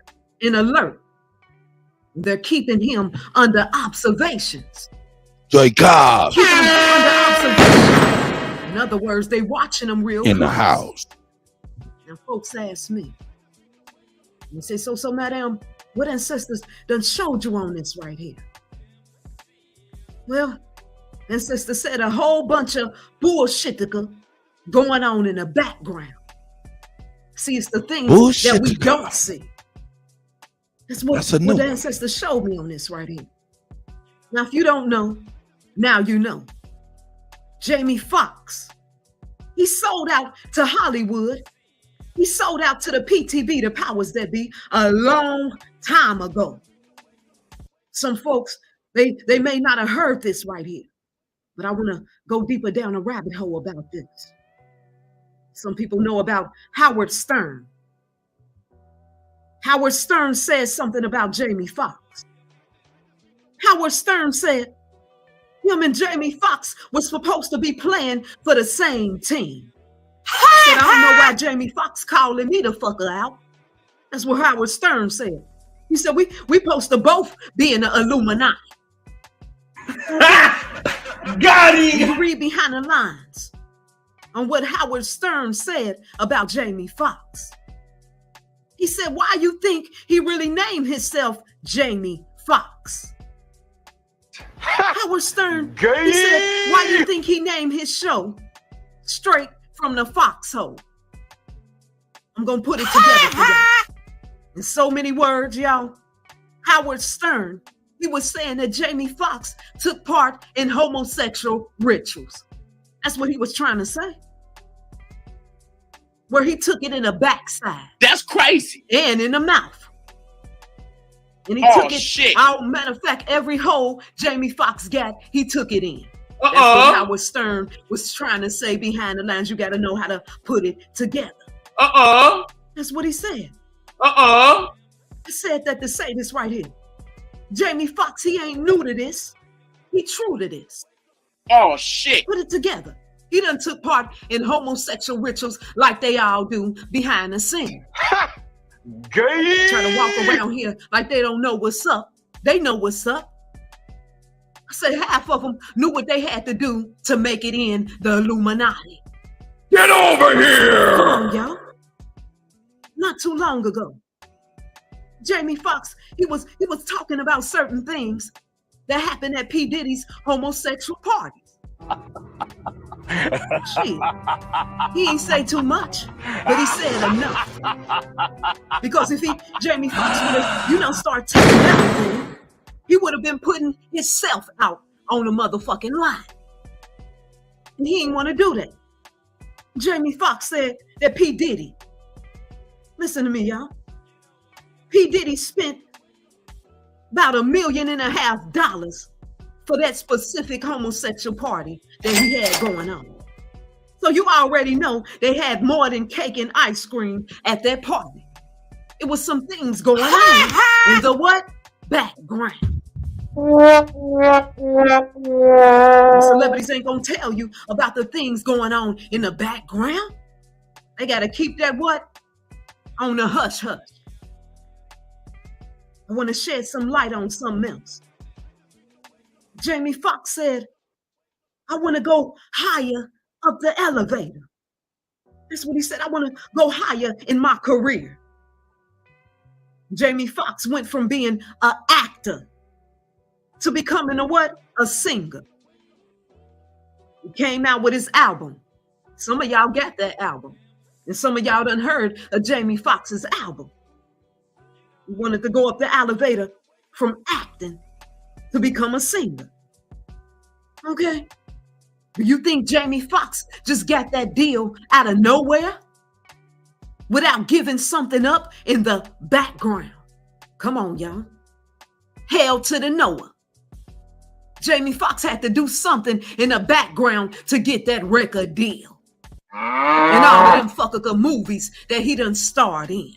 and alert. They're keeping him under observations. Jacob. Keeping him under observation. In other words, they watching him real in the close. house. Now, folks ask me. They say, so, madam, what ancestors done showed you on this right here? Well, ancestors said a whole bunch of bullshit going on in the background. See, it's the things that we don't see. That's what the ancestors showed me on this right here. Now, if you don't know, now you know. Jamie Foxx, he sold out to Hollywood. He sold out to the PTV, the powers that be, a long time ago. Some folks, they may not have heard this right here, but I want to go deeper down a rabbit hole about this. Some people know about Howard Stern. Howard Stern said something about Jamie Foxx. Howard Stern said him and Jamie Foxx was supposed to be playing for the same team. He said, I don't know why Jamie Foxx calling me the fucker out. That's what Howard Stern said. He said, we supposed to both be in the Illuminati. Got him! You can read behind the lines on what Howard Stern said about Jamie Foxx. He said, why you think he really named himself Jamie Foxx? Howard Stern, he said, why you think he named his show Straight from the Foxhole? I'm going to put it together for y'all. In so many words, y'all, Howard Stern, he was saying that Jamie Foxx took part in homosexual rituals. That's what he was trying to say. Where he took it in the backside. That's crazy. And in the mouth. And he took it out. Matter of fact, every hole Jamie Foxx got, he took it in. That's what Howard Stern was trying to say behind the lines. You got to know how to put it together. That's what he said. I said that to say this right here. Jamie Foxx, he ain't new to this. He true to this. Oh, shit. Put it together. He done took part in homosexual rituals like they all do behind the scene. Gay. Trying to walk around here like they don't know what's up. They know what's up. I said half of them knew what they had to do to make it in the Illuminati. Get over here! Come on, y'all. Not too long ago, Jamie Foxx, he was talking about certain things that happened at P. Diddy's homosexual parties. Shit. He ain't say too much, but he said enough. Because if Jamie Foxx would have, start taking everything, he would have been putting himself out on the motherfucking line. And he didn't want to do that. Jamie Foxx said that P. Diddy, listen to me, y'all. P. Diddy spent about $1.5 million for that specific homosexual party that he had going on. So you already know they had more than cake and ice cream at that party. It was some things going on in the what? Background. Celebrities ain't gonna tell you about the things going on in the background. They gotta keep that what? On the hush hush. I want to shed some light on something else. Jamie Foxx said, I want to go higher up the elevator. That's what he said. I want to go higher in my career. Jamie Foxx went from being an actor to becoming a what? A singer. He came out with his album. Some of y'all got that album. And some of y'all done heard of Jamie Foxx's album. He wanted to go up the elevator from acting to become a singer. Okay? Do you think Jamie Foxx just got that deal out of nowhere without giving something up in the background? Come on, y'all. Hell to the Noah. Jamie Foxx had to do something in the background to get that record deal. And all of them fucker movies that he done starred in.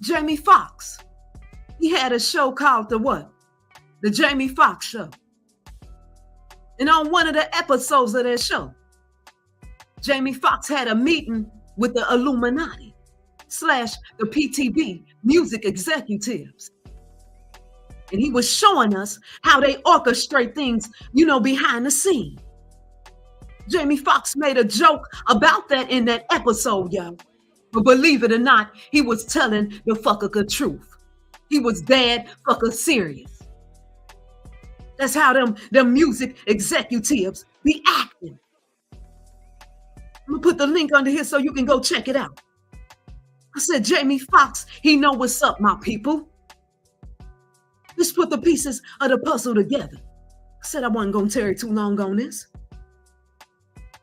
Jamie Foxx, he had a show called the what? The Jamie Foxx Show. And on one of the episodes of that show, Jamie Foxx had a meeting with the Illuminati / the PTB music executives. And he was showing us how they orchestrate things, behind the scene. Jamie Foxx made a joke about that in that episode, y'all. But believe it or not, he was telling the fucker truth. He was dead fucker serious. That's how them music executives be acting. I'm gonna put the link under here so you can go check it out. I said, Jamie Foxx, he know what's up, my people. Let's put the pieces of the puzzle together. I said I wasn't gonna tarry too long on this.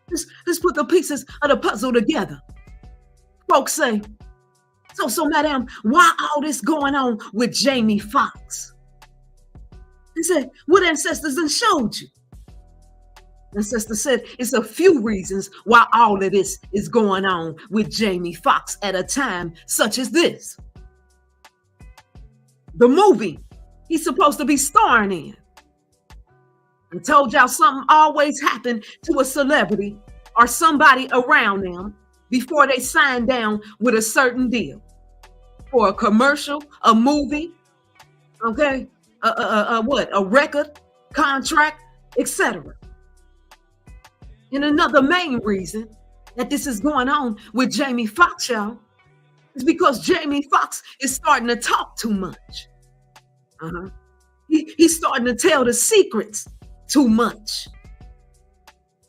Let's put the pieces of the puzzle together. Folks say, so madam, why all this going on with Jamie Foxx? They said, what ancestors done showed you? Ancestor said, it's a few reasons why all of this is going on with Jamie Foxx at a time such as this. The movie he's supposed to be starring in. I told y'all something always happened to a celebrity or somebody around them before they sign down with a certain deal for a commercial, a movie, okay, a record, contract, etc. And another main reason that this is going on with Jamie Foxx, y'all, is because Jamie Foxx is starting to talk too much. He's starting to tell the secrets too much.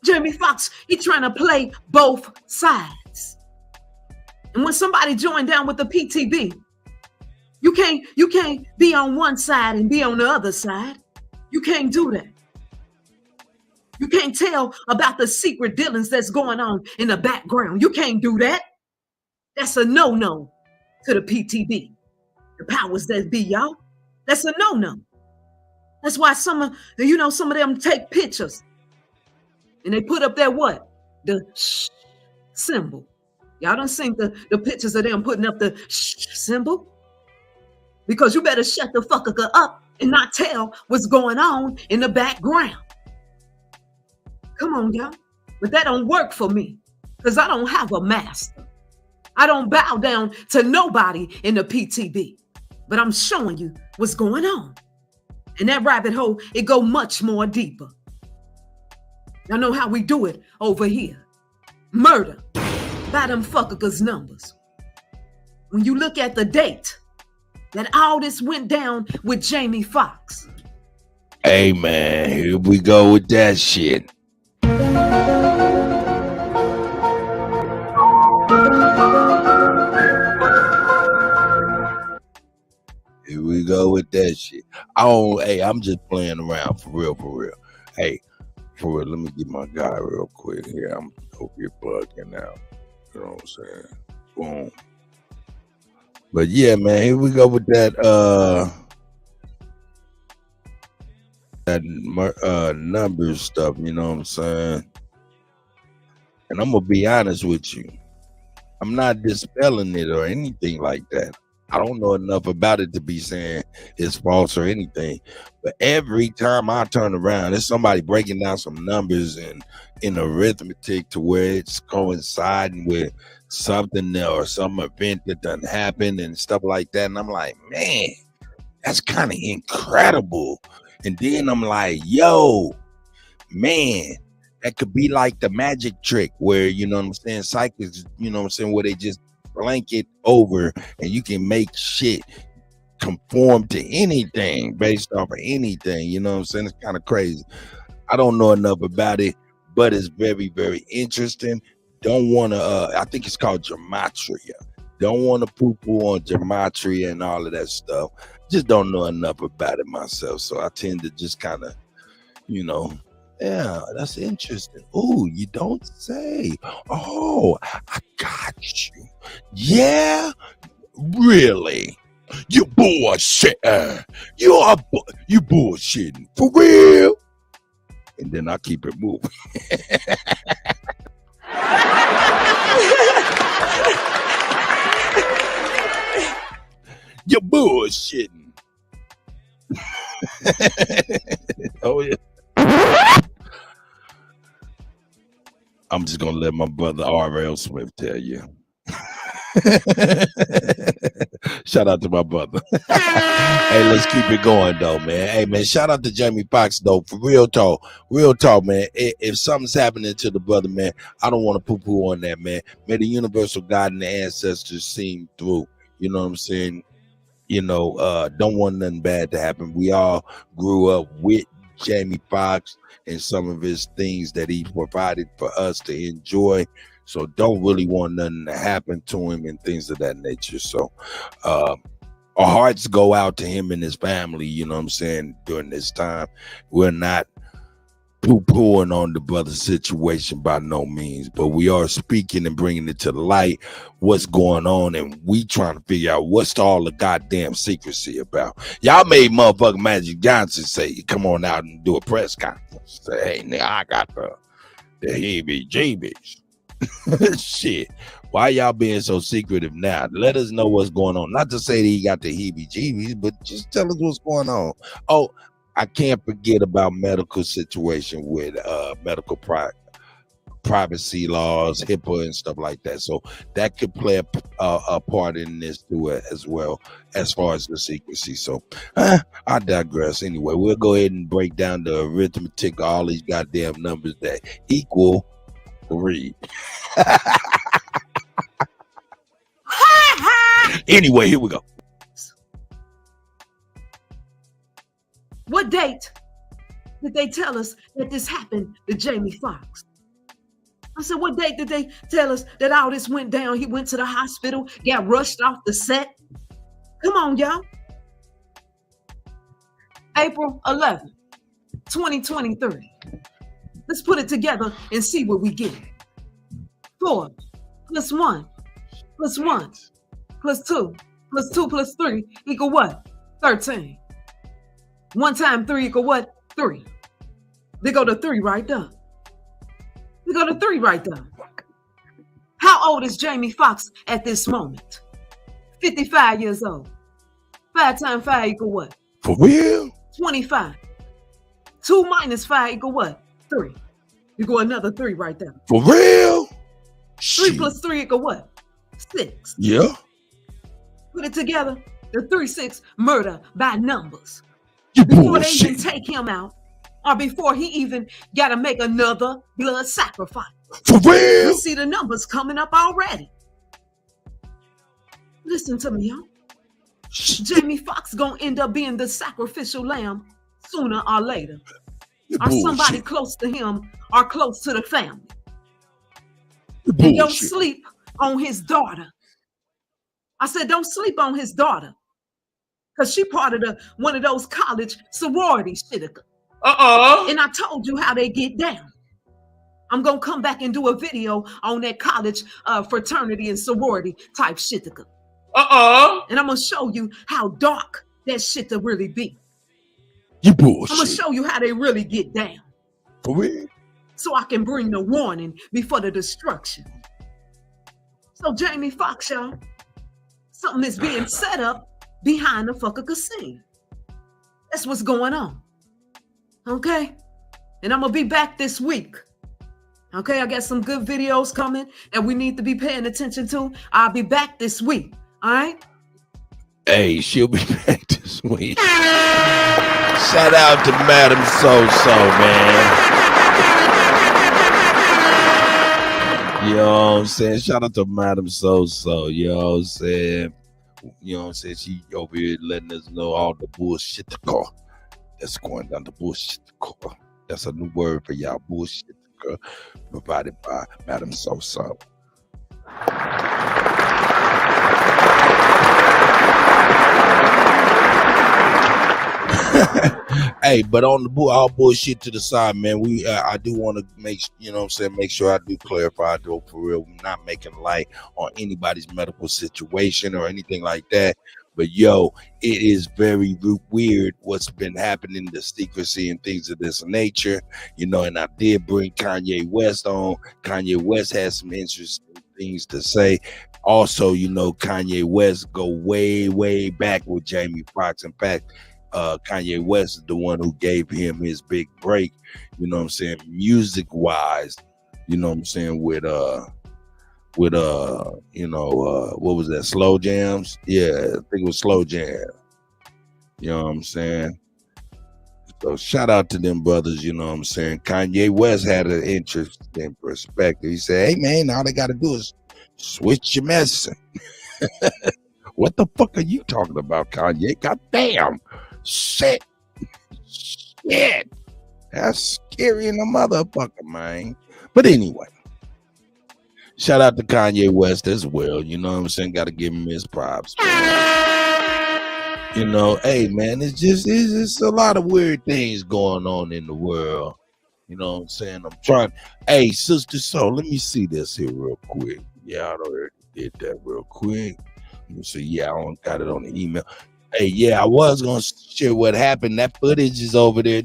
Jamie Foxx, he's trying to play both sides. And when somebody joined down with the PTB, you can't be on one side and be on the other side. You can't do that. You can't tell about the secret dealings that's going on in the background. You can't do that. That's a no-no to the PTB. The powers that be, y'all. That's a no-no. That's why some of them take pictures and they put up there what? The symbol. Y'all done seen the pictures of them putting up the symbol? Because you better shut the fuck up and not tell what's going on in the background. Come on, y'all. But that don't work for me because I don't have a master. I don't bow down to nobody in the PTB. But I'm showing you what's going on. And that rabbit hole, it go much more deeper. Y'all know how we do it over here. Murder by them fuckers numbers. When you look at the date that all this went down with Jamie Foxx. Hey, man, here we go with that shit. Here we go with that shit. I'm just playing around for real. Hey, for real, let me get my guy real quick here. I'm over here bugging out. You know what I'm saying? Boom. But yeah, man, here we go with that numbers stuff, you know what I'm saying? And I'm gonna be honest with you. I'm not dispelling it or anything like that. I don't know enough about it to be saying it's false or anything. But every time I turn around, there's somebody breaking down some numbers and in arithmetic to where it's coinciding with something or some event that done happened and stuff like that. And I'm like, man, that's kind of incredible. And then I'm like, yo, man, that could be like the magic trick where, you know what I'm saying, psychics, you know what I'm saying, where they just blanket over and you can make shit conform to anything based off of anything. You know what I'm saying? It's kind of crazy. I don't know enough about it, but it's very, very interesting. Don't want to, I think it's called gematria. Don't want to poo-poo on gematria and all of that stuff. Just don't know enough about it myself. So I tend to just kind of, you know, yeah, that's interesting. Oh, you don't say. Oh, I got you. Yeah, really? You bullshit. You bullshitting for real. And then I keep it moving. You're bullshitting. Oh yeah. I'm just gonna let my brother R.L. Swift tell you. Shout out to my brother. Hey, let's keep it going though, man. Hey man, shout out to Jamie Foxx though. For real talk, man. If something's happening to the brother, man, I don't want to poo-poo on that, man. May the universal God and the ancestors see him through. You know what I'm saying? You know, don't want nothing bad to happen. We all grew up with Jamie Foxx and some of his things that he provided for us to enjoy. So don't really want nothing to happen to him and things of that nature. So our hearts go out to him and his family, you know what I'm saying, during this time. We're not poo-pooing on the brother's situation by no means, but we are speaking and bringing it to the light what's going on, and we trying to figure out what's all the goddamn secrecy about. Y'all made motherfucking Magic Johnson say, come on out and do a press conference. Say, hey, nigga, I got the heebie-jeebies. Shit. Why y'all being so secretive now? Let us know what's going on. Not to say that he got the heebie-jeebies, but just tell us what's going on. Oh, I can't forget about medical situation with medical privacy laws, HIPAA and stuff like that. So that could play a part in this too as well, as far as the secrecy. So I digress. Anyway, we'll go ahead and break down the arithmetic of all these goddamn numbers that equal 3. Anyway, here we go. What date did they tell us that this happened to Jamie Foxx? I said, what date did they tell us that all this went down? He went to the hospital, got rushed off the set. Come on, y'all. April 11th, 2023. Let's put it together and see what we get. 4 + 1 + 1 + 2 + 2 + 3 equal what? 13. 1 times 3 equal what? 3. They go to 3 right there. We go to 3 right there. How old is Jamie Foxx at this moment? 55 years old. 5 times 5 equal what? For real? 25. 2 minus 5 equal what? 3. You go another 3 right there. For real? 3 + 3 equal what? 6. Yeah. Put it together. The 3-6 murder by numbers. You before they bullshit. even take him out, or before he even got to make another blood sacrifice. For real? You see the numbers coming up already. Listen to me, y'all. Jamie Foxx gonna end up being the sacrificial lamb sooner or later. Or somebody close to him or close to the family. And don't sleep on his daughter. I said, don't sleep on his daughter. Because she part of one of those college sorority shit. And I told you how they get down. I'm going to come back and do a video on that college fraternity and sorority type shit. And I'm going to show you how dark that shit to really be. You bullshit. I'm going to show you how they really get down. For real? So I can bring the warning before the destruction. So Jamie Foxx, y'all, something is being set up behind the fucking casino. That's what's going on. Okay? And I'm going to be back this week. Okay? I got some good videos coming that we need to be paying attention to. I'll be back this week. All right? Hey, she'll be back this week. Shout out to Madam So-So, man. You know what I'm saying? Shout out to Madam So-So. You know what I'm saying? You know what I'm saying? She over here letting us know all the bullshit that's going down, the bullshit. That's a new word for y'all, bullshit. Provided by Madam So-So. Hey, but on the all bullshit to the side, man, I do want to make sure I do clarify, though, for real. We're not making light on anybody's medical situation or anything like that. But yo, it is very weird what's been happening, the secrecy and things of this nature, and I did bring Kanye West on. Kanye West has some interesting things to say. Also, Kanye West go way, way back with Jamie Foxx. In fact, Kanye West is the one who gave him his big break, music wise, with what was that, Slow Jams? Yeah, I think it was Slow Jam. You know what I'm saying? So shout out to them brothers, you know what I'm saying? Kanye West had an interesting perspective. He said, hey man, all they gotta do is switch your medicine. What the fuck are you talking about, Kanye? God damn. Shit. That's scary in the motherfucker, man. But anyway, shout out to Kanye West as well. You know what I'm saying? Got to give him his props. Hey, man, it's a lot of weird things going on in the world. You know what I'm saying? I'm trying. Hey, Sister Soul, let me see this here real quick. Yeah, I already did that real quick. Let me see. Yeah, I got it on the email. Hey, yeah, I was going to share what happened. That footage is over there.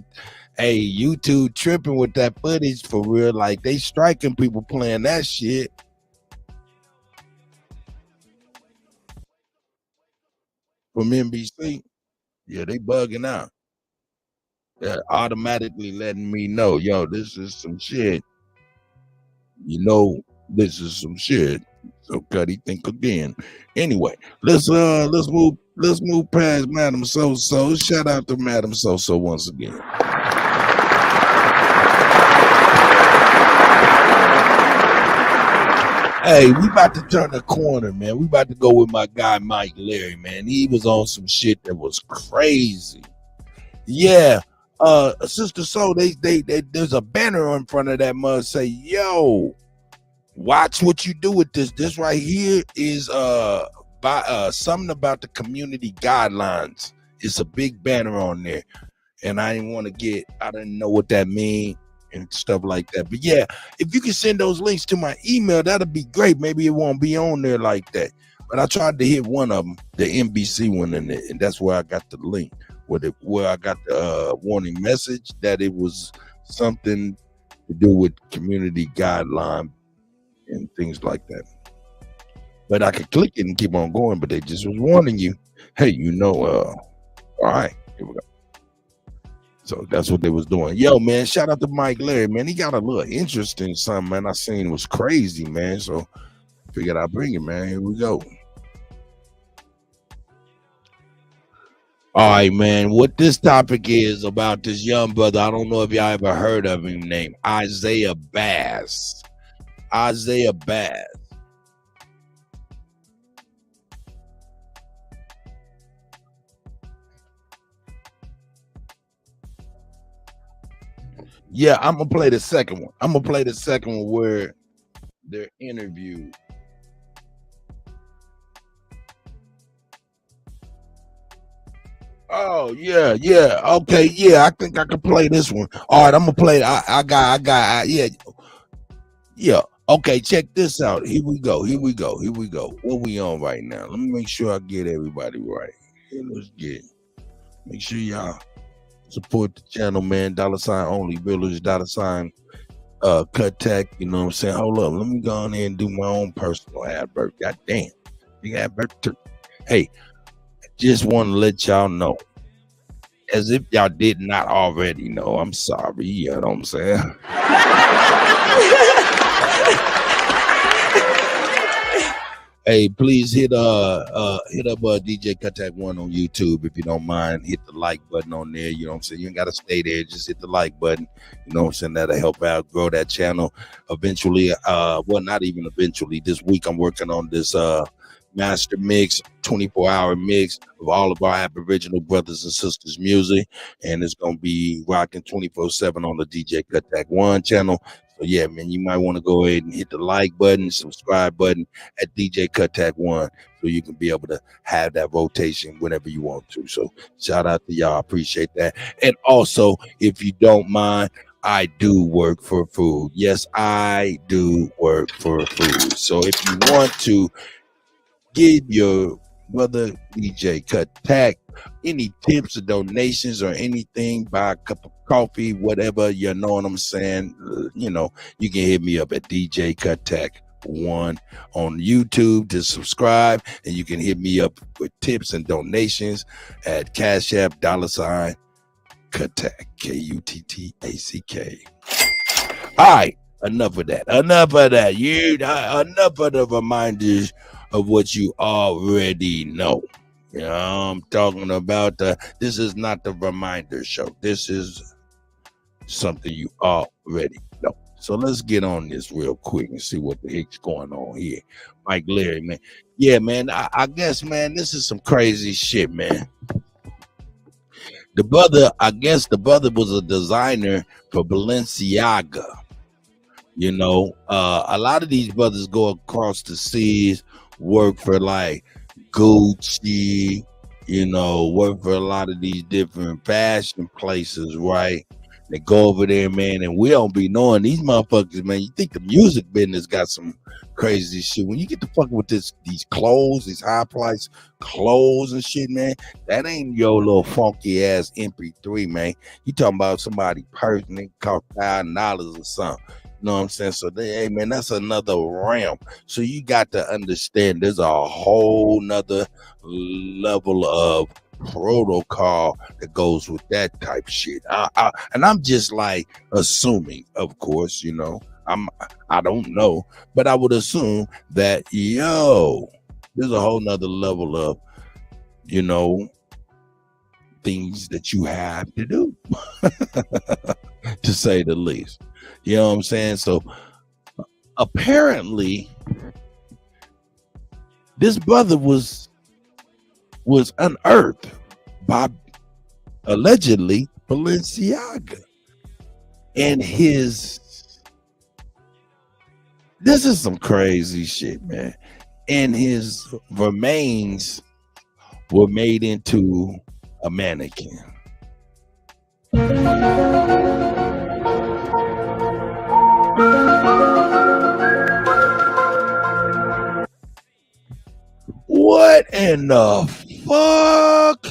Hey, YouTube tripping with that footage for real. Like, they striking people playing that shit. From NBC. Yeah, they bugging out. They're automatically letting me know, yo, this is some shit. This is some shit. So Kutty, think again. Anyway, let's move past Madam So-So. Shout out to Madam So-So once again. Hey, we about to turn the corner, man. We about to go with my guy Mike Larry, man. He was on some shit that was crazy. Yeah. Sister Soul, they there's a banner in front of that mug say, yo, watch what you do with this. This right here is by something about the community guidelines. It's a big banner on there, and I didn't know what that mean and stuff like that. But yeah, if you can send those links to my email, that'll be great. Maybe it won't be on there like that, but I tried to hit one of them, the NBC one, in it, and that's where I got the link where I got the warning message that it was something to do with community guideline and things like that. But I could click it and keep on going, but they just was warning you, hey, all right, here we go. So that's what they was doing. Yo, man, shout out to Mike Larry, man. He got a little interesting something, man. I seen it was crazy, man. So figured I'd bring it, man. Here we go. All right, man. What this topic is about this young brother, I don't know if y'all ever heard of him, named Isaiah Bass. Isaiah Bass. Yeah, I'm gonna play the second one. I'm gonna play the second one where they're interviewed. Oh yeah. Okay, yeah. I think I can play this one. All right, I'm gonna play. Yeah. Okay, check this out. Here we go. What we on right now? Let me make sure I get everybody right. Here, make sure y'all support the channel, man. $ only Village, Kut Tech. You know what I'm saying? Hold up. Let me go on there and do my own personal advert. God damn. Big advert too. Hey, just want to let y'all know, as if y'all did not already know, I'm sorry, you know what I'm saying? Hey, please hit up DJ Kutty 1 on YouTube if you don't mind. Hit the like button on there. You know what I'm saying? You ain't gotta stay there. Just hit the like button. You know what I'm saying? That'll help out grow that channel. Eventually, not even eventually. This week I'm working on this master mix, 24-hour mix of all of our Aboriginal brothers and sisters music, and it's gonna be rocking 24/7 on the DJ Kutty 1 channel. So yeah, man, you might want to go ahead and hit the like button, subscribe button at DJ Kutty 1, so you can be able to have that rotation whenever you want to. So shout out to y'all, appreciate that. And also, if you don't mind, I do work for food. Yes, I do work for food. So if you want to give your brother DJ Kutty any tips or donations or anything, buy a cup of coffee, whatever, you know what I'm saying, you can hit me up at DJ Kutty 1 on YouTube to subscribe, and you can hit me up with tips and donations at Cash App $ Kutty, Kuttack. All right, enough of that. Enough of the reminders of what you already know. You know, I'm talking about this is not the reminder show. This is something you already know. So let's get on this real quick and see what the heck's going on here. Mike Larry, man. Yeah, man, I guess, man, this is some crazy shit, man. The brother was a designer for Balenciaga. You know, a lot of these brothers go across the seas, work for like Gucci, work for a lot of these different fashion places, right? They go over there, man, and we don't be knowing these motherfuckers, man. You think the music business got some crazy shit. When you get to fucking with these clothes, these high price clothes and shit, man, that ain't your little funky ass MP3, man. You talking about somebody person that cost $1,000 or something. You know what I'm saying? So, hey, man, that's another realm. So you got to understand there's a whole nother level of protocol that goes with that type shit. And I'm just like assuming, of course, I don't know, but I would assume that, there's a whole nother level of, things that you have to do, to say the least. You know what I'm saying? So apparently this brother was unearthed by allegedly Balenciaga and his This is some crazy shit, man. And his remains were made into a mannequin. What in the fuck?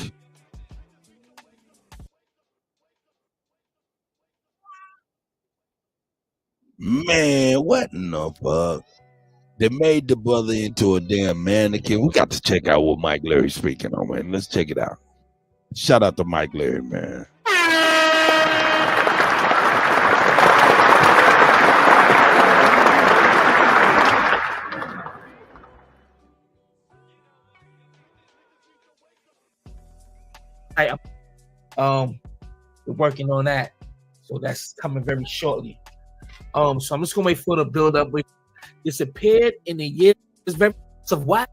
Man, what in the fuck? They made the brother into a damn mannequin. We got to check out what Mike Larry's speaking on, man. Let's check it out. Shout out to Mike Larry, man. We're working on that, so that's coming very shortly. So I'm just gonna wait for the build up. Disappeared in the year. It's very of what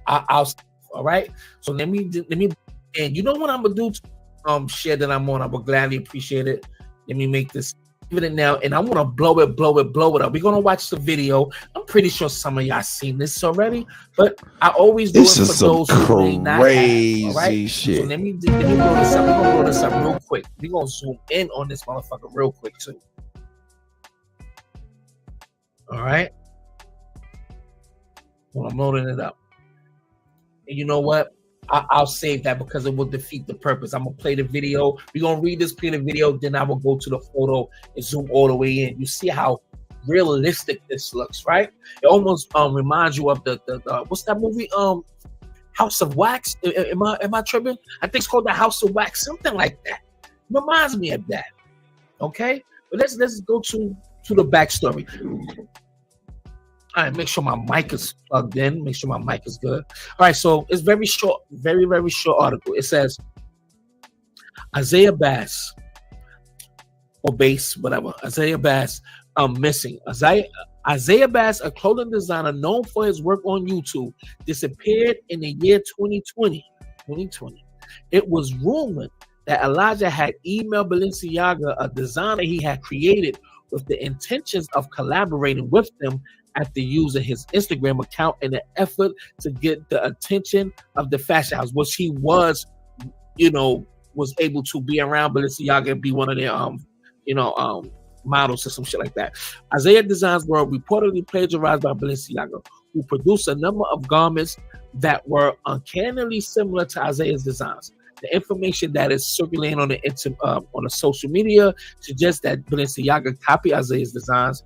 I'll all right. So let me and you know what I'm gonna do to share that I'm on. I would gladly appreciate it. Let me make this it now, and I want to blow it up. We're gonna watch the video. I'm pretty sure some of y'all seen this already, but I always do This it is for some those who may not crazy have, all right? shit. So let me blow this up. We're gonna blow this up real quick. We're gonna zoom in on this motherfucker real quick too. All right. Well, I'm loading it up. And you know what? I'll save that because it will defeat the purpose. I'm gonna play the video. We're gonna read this, play the video, then I will go to the photo and zoom all the way in. You see how realistic this looks, right? It almost reminds you of the what's that movie? House of Wax. Am I tripping? I think it's called the House of Wax, something like that. Reminds me of that. Okay, but let's go to the backstory. All right, make sure my mic is plugged in. Make sure my mic is good. All right, so it's very short, very, very short article. It says Isaiah Bass or Bass, whatever. Isaiah Bass missing. Isaiah Bass, a clothing designer known for his work on YouTube, disappeared in the year 2020. It was rumored that Elijah had emailed Balenciaga, a designer he had created, with the intentions of collaborating with them after using his Instagram account in an effort to get the attention of the fashion house, which he was, was able to be around Balenciaga and be one of their, models or some shit like that. Isaiah designs were reportedly plagiarized by Balenciaga, who produced a number of garments that were uncannily similar to Isaiah's designs. The information that is circulating on the social media suggests that Balenciaga copied Isaiah's designs,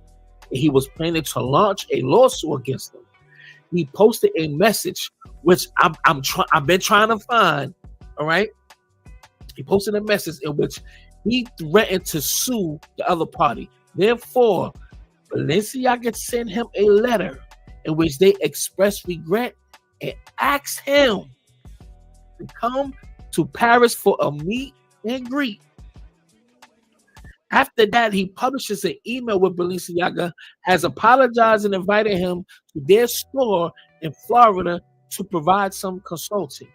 and he was planning to launch a lawsuit against them. He posted a message, which I've been trying to find. All right, he posted a message in which he threatened to sue the other party. Therefore, Balenciaga sent him a letter in which they expressed regret and asked him to come to Paris for a meet and greet. After that, he publishes an email with Balenciaga, has apologized and invited him to their store in Florida to provide some consulting.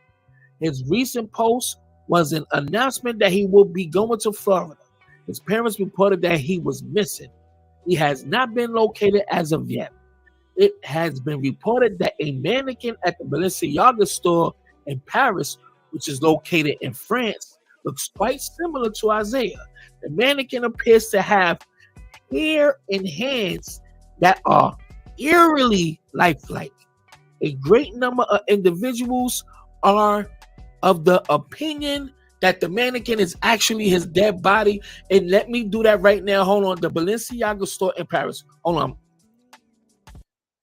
His recent post was an announcement that he will be going to Florida. His parents reported that he was missing. He has not been located as of yet. It has been reported that a mannequin at the Balenciaga store in Paris, which is located in France, looks quite similar to Isaiah. The mannequin appears to have hair and hands that are eerily lifelike. A great number of individuals are of the opinion that the mannequin is actually his dead body. And let me do that right now. Hold on. The Balenciaga store in Paris. Hold on.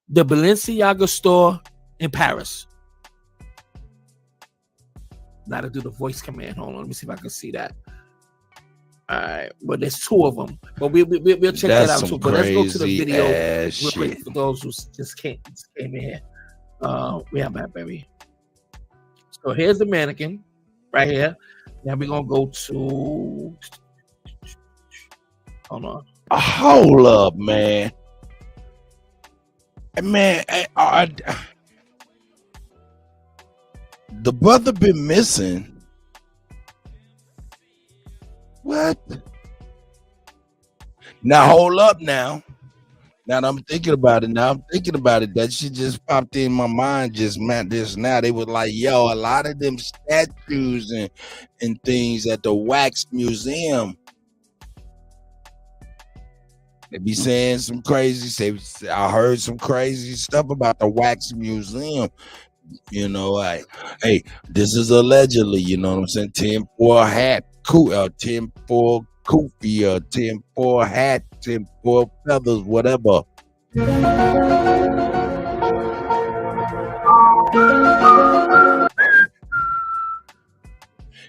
The Balenciaga store in Paris. Now to do the voice command. Hold on. Let me see if I can see that. All right. But there's two of them. But we'll check that out too. But let's go to the video real quick for those who just came in here. We have that, baby. So here's the mannequin right here. Now we're going to go to... Hold on. Hold up, man. Man, the brother been missing. What? Now hold up now. Now that I'm thinking about it, that shit just popped in my mind just now. They was like, yo, a lot of them statues and things at the Wax Museum. They be saying some crazy. I heard some crazy stuff about the Wax Museum. You know, like, hey, this is allegedly, you know what I'm saying? 10-4 hat, 10-4 kufi, 10-4 hat, 10-4 feathers, whatever.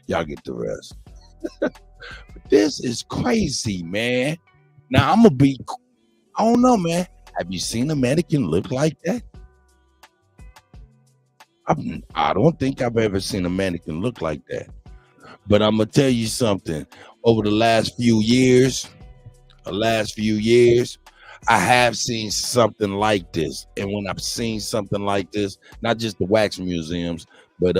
Y'all get the rest. This is crazy, man. Now I'm gonna be, I don't know, man. Have you seen a mannequin look like that? I don't think I've ever seen a mannequin look like that. But I'm gonna tell you something. Over the last few years, I have seen something like this. And when I've seen something like this, not just the wax museums, but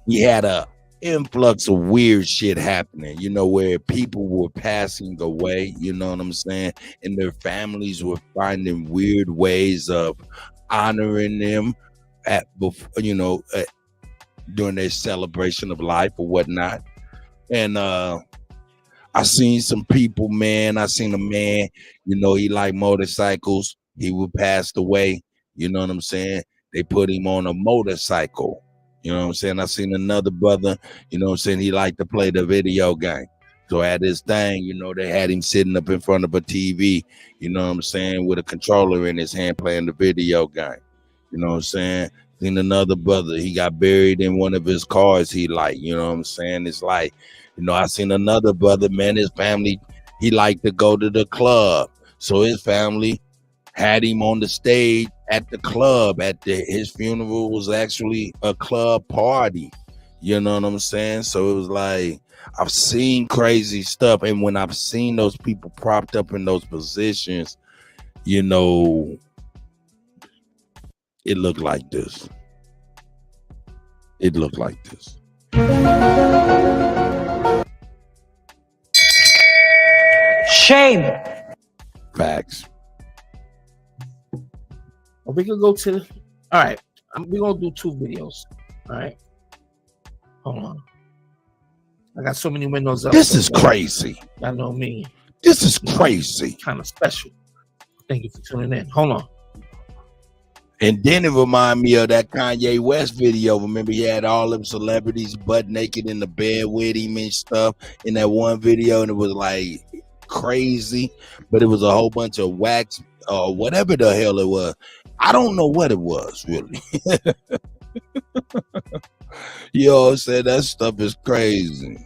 we had a influx of weird shit happening, you know, where people were passing away, you know what I'm saying? And their families were finding weird ways of honoring them during their celebration of life or whatnot. And I seen some people, man. I seen a man, you know, he liked motorcycles. He was passed away, you know what I'm saying? They put him on a motorcycle. You know what I'm saying? I seen another brother, you know what I'm saying? He liked to play the video game. So at this thing, you know, they had him sitting up in front of a TV, you know what I'm saying, with a controller in his hand playing the video game. You know what I'm saying? Seen another brother, he got buried in one of his cars he liked, you know what I'm saying? It's like, you know, I seen another brother, man, his family, he liked to go to the club. So his family had him on the stage at the club. His funeral was actually a club party. You know what I'm saying? So it was like, I've seen crazy stuff. And when I've seen those people propped up in those positions, you know, it looked like this. It looked like this. Shame. Facts. We could go to, all right, we're going to do 2 videos. All right. Hold on. I got so many windows up. This is crazy. I know me. This is crazy. Kind of special. Thank you for tuning in. Hold on. And then it reminded me of that Kanye West video. Remember, he had all them celebrities butt naked in the bed with him and stuff in that one video, and it was like crazy, but it was a whole bunch of wax or whatever the hell it was. I don't know what it was, really. Yo, said that stuff is crazy.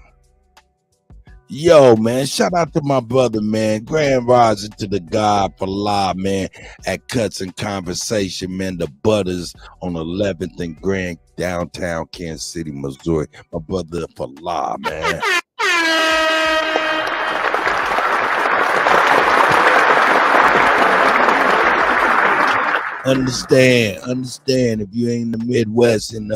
Yo, man, shout out to my brother, man. Grand rising to the God for law, man, at Cuts and Conversation, man. The Butters on 11th and Grand, downtown Kansas City, Missouri. My brother for law, man. Understand if you ain't in the Midwest and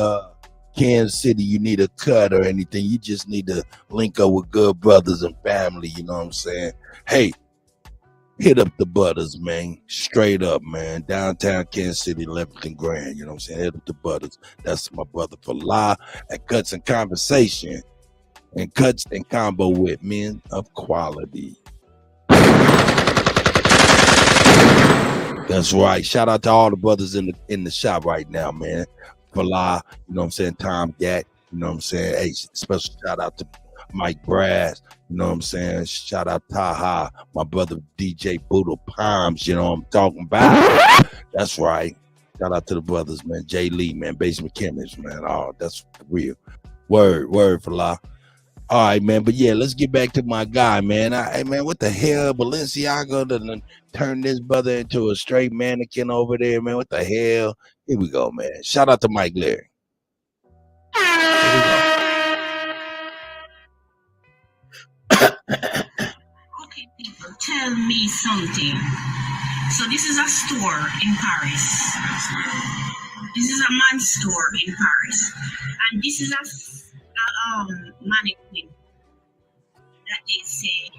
Kansas City, you need a cut or anything, you just need to link up with good brothers and family, you know what I'm saying? Hey, hit up the Butters, man. Straight up, man. Downtown Kansas City, 11th and Grand, you know what I'm saying? Hit up the Butters. That's my brother for law at Cuts and Conversation. And Cuts and Combo with men of quality. That's right. Shout out to all the brothers in the shop right now, man. Fala, you know what I'm saying? Tom Gat, you know what I'm saying? Hey, special shout out to Mike Brass, you know what I'm saying? Shout out Taha, my brother DJ Boodle Palms, you know what I'm talking about? That's right. Shout out to the brothers, man. Jay Lee, man. Basement Chemist, man. Oh, that's real. Word, Fala. All right, man. But yeah, let's get back to my guy, man. Hey, man, what the hell? Balenciaga done turned this brother into a straight mannequin over there, man. What the hell? Here we go, man. Shout out to Mike Larry. Okay, people, tell me something. So this is a store in Paris. This is a man's store in Paris. And this is a mannequin that they say.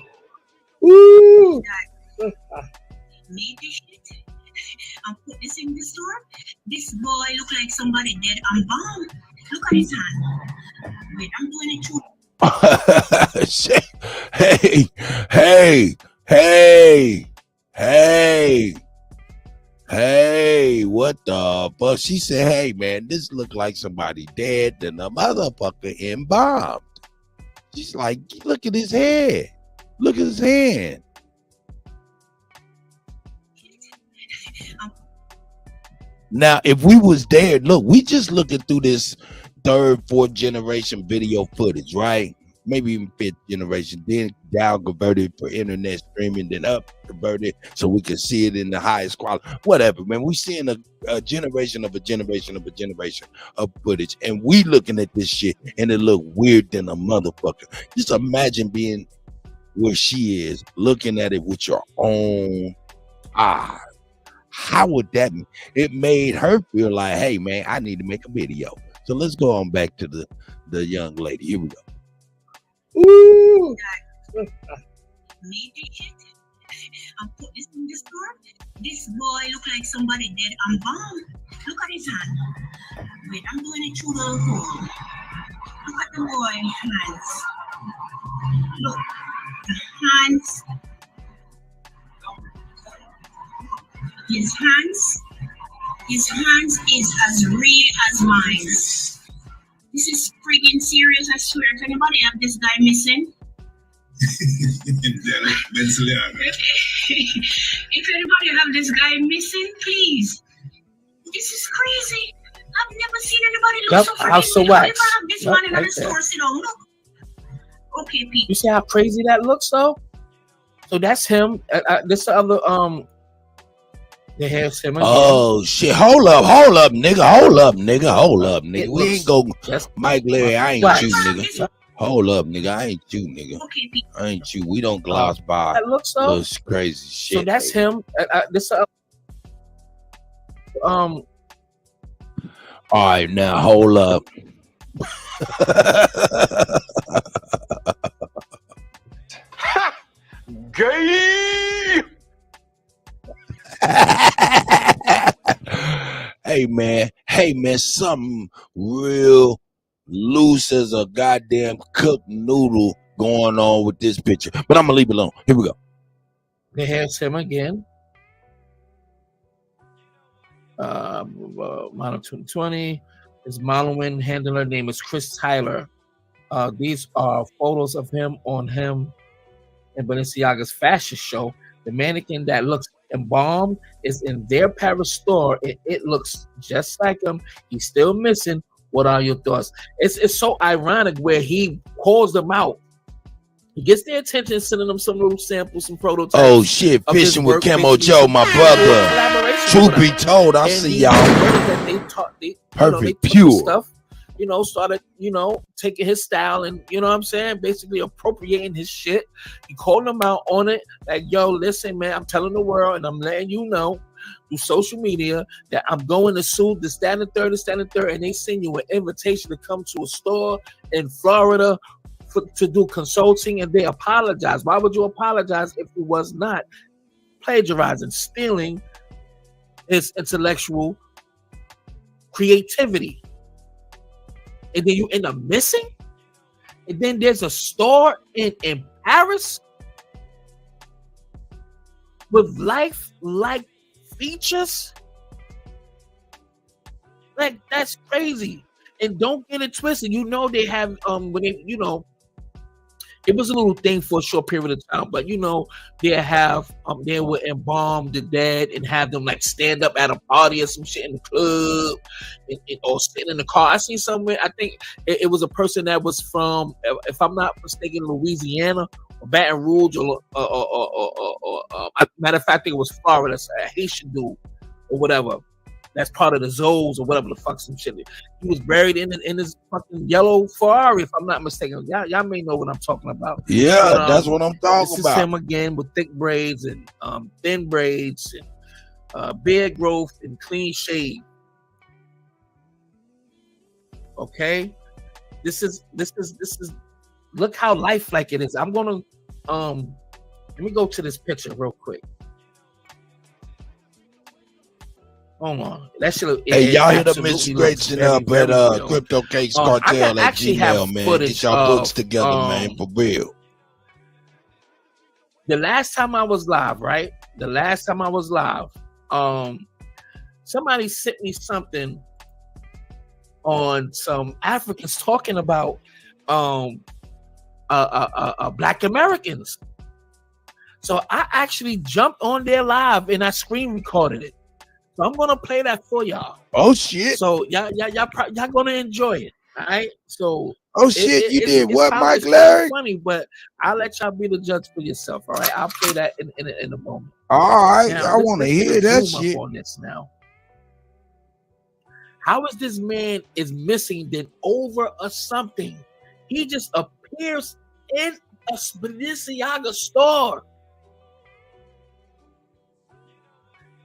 Ooh. made this shit and put this in the store. This boy look like somebody dead and bomb. Look at his hand. Wait, I'm doing it too. Hey, what the fuck? She said, hey, man, this look like somebody dead than a motherfucker embalmed. She's like, look at his head. Look at his hand. Now, if we was there, look, we just looking through this 3rd, 4th generation video footage, right? Maybe even 5th generation, then down converted for internet streaming, then up converted so we can see it in the highest quality. Whatever, man. We seeing a generation of a generation of a generation of footage, and we looking at this shit, and it look weird than a motherfucker. Just imagine being where she is, looking at it with your own eyes. How would that be? It made her feel like, hey, man, I need to make a video. So let's go on back to the young lady. Here we go. Ooh. Made this shit and put this in the store. This boy look like somebody dead and bomb. Look at his hand. Wait, I'm doing it through the hole. Look at the boy's hands. Look, the hands. His hands is as real as mine. This is freaking serious, I swear. If anybody have this guy missing? If anybody have this guy missing, please. This is crazy. I've never seen anybody look so freaking House of beautiful. Wax. If I have this Yep, one in right the store, sit down. Look. Okay, Pete. You see how crazy that looks, though? So that's him. This other they have him again. Oh shit! Hold up, nigga. We ain't go, Mike Larry. I ain't you, nigga. Hold up, nigga. I ain't you, nigga. I ain't you. We don't gloss by. That looks so. Those crazy shit. So that's baby. him. This All right, now hold up. Gay. Hey man, something real loose as a goddamn cooked noodle going on with this picture. But I'm gonna leave it alone. Here we go. They have him again. Model 2020. His modeling handler name is Chris Tyler. These are photos of him on him in Balenciaga's fashion show. The mannequin that looks embalmed is in their Paris store, and it looks just like him. He's still missing. What are your thoughts? It's so ironic where he calls them out. He gets their attention, sending them some little samples, some prototypes. Oh shit, fishing with Camo Joe, my brother. Truth be told, I see y'all. Perfect, pure stuff. Started, taking his style and, what I'm saying, basically appropriating his shit. He called them out on it. Like, yo, listen, man, I'm telling the world and I'm letting you know through social media that I'm going to sue the stand and third, and they send you an invitation to come to a store in Florida to do consulting, and they apologize. Why would you apologize if it was not plagiarizing, stealing his intellectual creativity? And then you end up missing? And then there's a store in Paris with life-like features? Like, that's crazy. And don't get it twisted. They have, when they, it was a little thing for a short period of time, but they have they would embalm the dead and have them like stand up at a party or some shit in the club or sit in the car. I seen somewhere, I think it was a person that was from, if I'm not mistaken, Louisiana or Baton Rouge or matter of fact, I think it was Florida, a Haitian dude or whatever. That's part of the Zoes or whatever the fuck some shit. He was buried in his fucking yellow Ferrari, if I'm not mistaken. Y'all may know what I'm talking about. Yeah, but, that's what I'm talking this about. This is him again with thick braids and thin braids and beard growth and clean shave. Okay, this is. Look how lifelike it is. I'm gonna let me go to this picture real quick. Hold on. That shit. Hey, y'all hit up absolutely Miss looks Gretchen very, up very at real. Crypto Case I Cartel at actually have Gmail, man. footage Get y'all books of, together, man, for real. The last time I was live, right? The last time I was live, somebody sent me something on some Africans talking about Black Americans. So I actually jumped on their live and I screen recorded it. So I'm gonna play that for y'all. Oh shit! So y'all gonna enjoy it. All right. So shit! You did what, kinda, Mike it's kinda Larry? funny, but I'll let y'all be the judge for yourself. All right. I'll play that in a moment. All right, Now, I want to let's get hear a that zoom up shit. on this now. How is this man is missing then over or something? He just appears in a Balenciaga store.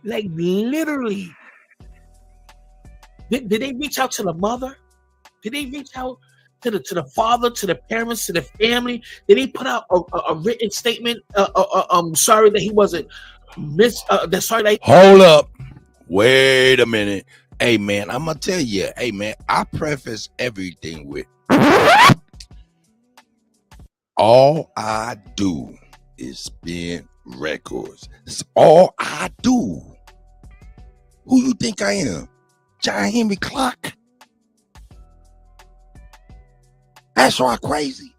Like literally. Did they reach out to the mother? Did they reach out to the father, to the parents, to the family? Did he put out a written statement? Sorry that he wasn't sorry that. Hold up. Wait a minute. Hey, man, I'm going to tell you. Hey, man, I preface everything with all I do is spin records. That's all I do. Who you think I am? John Henry Clark? That's why crazy.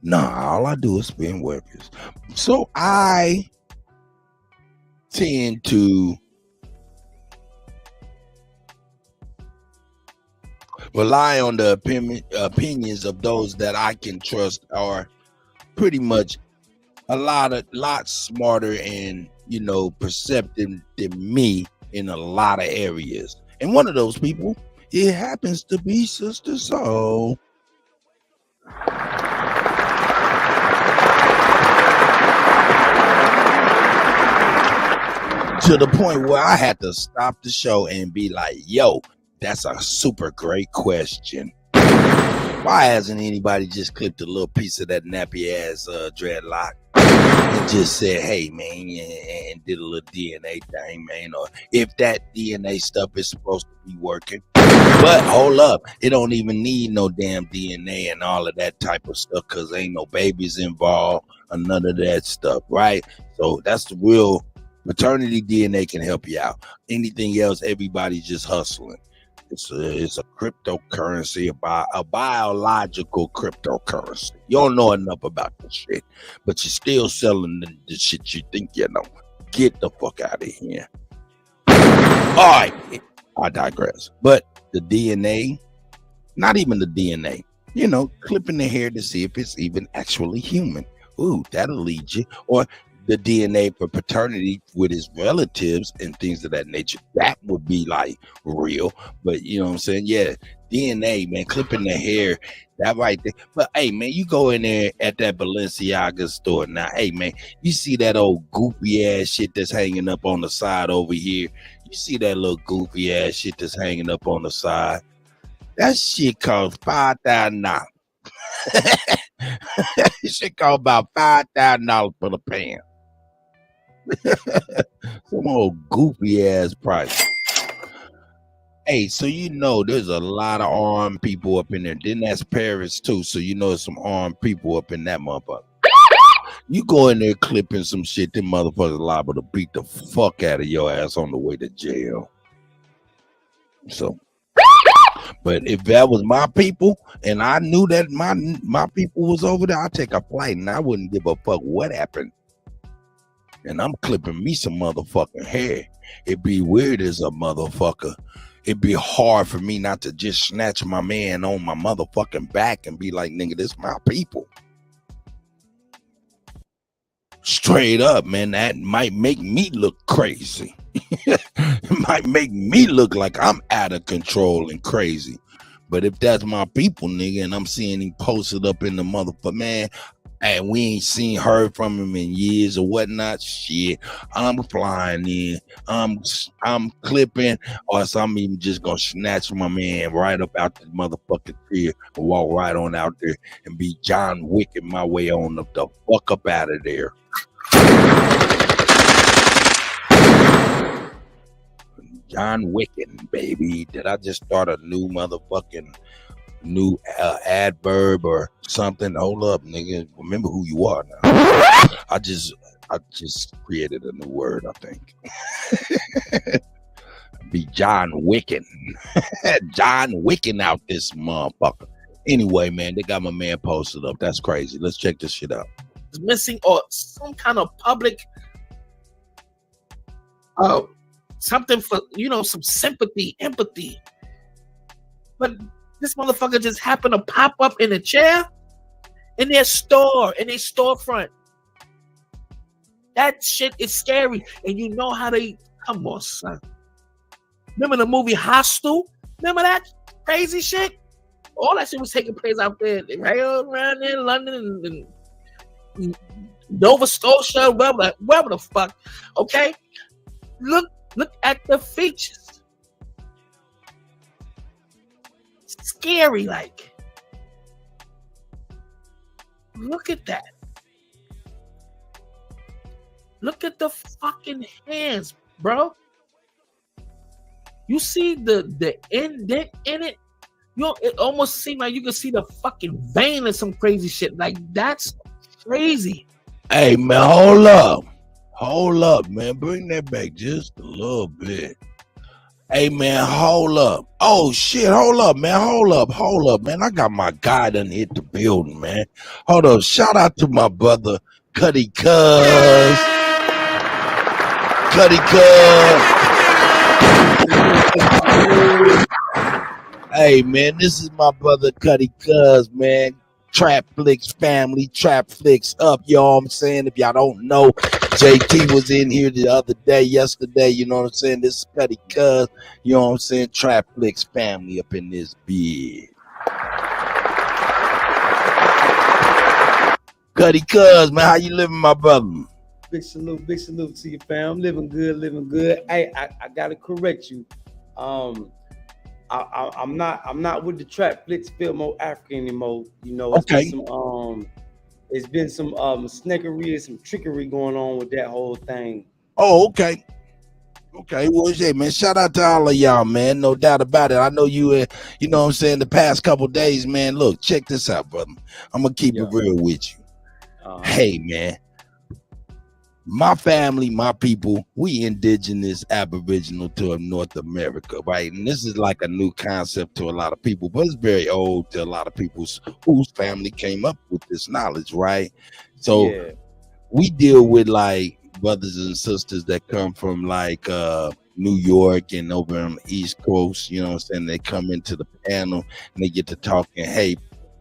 Nah, all I do is spin records. So I tend to rely on the opinions of those that I can trust are pretty much a lot smarter and, you know, perceptive than me in a lot of areas. And one of those people, it happens to be Sister Soul. To the point where I had to stop the show and be like, yo, that's a super great question. Why hasn't anybody just clipped a little piece of that nappy ass dreadlock and just said, hey, man, and did a little DNA thing, man? Or if that DNA stuff is supposed to be working. But hold up, it don't even need no damn DNA and all of that type of stuff because ain't no babies involved or none of that stuff, right? So that's the real maternity DNA can help you out. Anything else, everybody's just hustling. It's a cryptocurrency, a biological cryptocurrency. You don't know enough about this shit, but you're still selling the shit you think you know. Get the fuck out of here. All right, I digress. But the DNA, not even the DNA, you know, clipping the hair to see if it's even actually human. Ooh, that'll lead you. Or the DNA for paternity with his relatives and things of that nature. That would be like real. But you know what I'm saying? Yeah, DNA, man, clipping the hair, that right there. But hey, man, you go in there at that Balenciaga store now. Hey, man, you see that old goofy ass shit that's hanging up on the side over here. You see that little goofy ass shit that's hanging up on the side. That shit costs $5,000. It should cost about $5,000 for the pan. Some old goofy ass price. Hey, so you know there's a lot of armed people up in there. Then that's Paris too. So you know there's some armed people up in that motherfucker. You go in there clipping some shit, them motherfuckers liable to beat the fuck out of your ass on the way to jail. So, but if that was my people and I knew that my people was over there, I'd take a flight and I wouldn't give a fuck what happened. And I'm clipping me some motherfucking hair. It'd be weird as a motherfucker. It'd be hard for me not to just snatch my man on my motherfucking back and be like, nigga, this my people. Straight up, man, that might make me look crazy. It might make me look like I'm out of control and crazy. But if that's my people, nigga, and I'm seeing him posted up in the motherfucker, man, and we ain't heard from him in years or whatnot, shit, I'm flying in, I'm clipping, or so I'm even just gonna snatch my man right up out the motherfucking tree and walk right on out there and be John Wick in my way on the fuck up out of there. John Wicken, baby. Did I just start a new motherfucking new adverb or something? Hold up, nigga. Remember who you are now. I just created a new word, I think. Be John Wicken. John Wicken out this motherfucker. Anyway, man, they got my man posted up. That's crazy. Let's check this shit out. Is missing or some kind of public something for, you know, some sympathy, empathy. But this motherfucker just happened to pop up in a chair in their store, in their storefront. That shit is scary. And you know how they, come on, son. Remember the movie Hostel? Remember that crazy shit? All that shit was taking place out there, right around there in London and Nova Scotia, wherever the fuck. Okay? Look at the features. Scary, like. Look at that. Look at the fucking hands, bro. You see the indent in it? It almost seemed like you could see the fucking vein or some crazy shit. Like, that's crazy. Hey, man, hold up, man. Bring that back just a little bit. Hey, man, hold up. Oh, shit, hold up, man. I got my guy done hit the building, man. Hold up. Shout out to my brother, Kutty UnKutt. Kutty UnKutt. Hey, man, this is my brother, Kutty UnKutt, man. Trap Flicks family, Trap Flicks up, y'all. I'm saying, if y'all don't know, JT was in here yesterday, you know what I'm saying? This is Kutty UnKutt, you know what I'm saying? Trap Flicks family up in this bed. Kutty UnKutt, man, how you living, my brother? Big salute to you, fam. Living good. Hey, I gotta correct you. I'm not with the Trap Flicks Feel More African anymore. You know, it's been some snackery and some trickery going on with that whole thing. Oh, okay. Okay, well, hey, man, shout out to all of y'all, man. No doubt about it. I know you, you know what I'm saying, the past couple days, man. Look, check this out, brother. I'm going to keep it real with you. Hey, man. My family, my people, we indigenous aboriginal to North America, right? And this is like a new concept to a lot of people, but it's very old to a lot of people whose family came up with this knowledge, right? So we deal with like brothers and sisters that come from like New York and over on the East Coast, you know what I'm saying? They come into the panel and they get to talking, hey,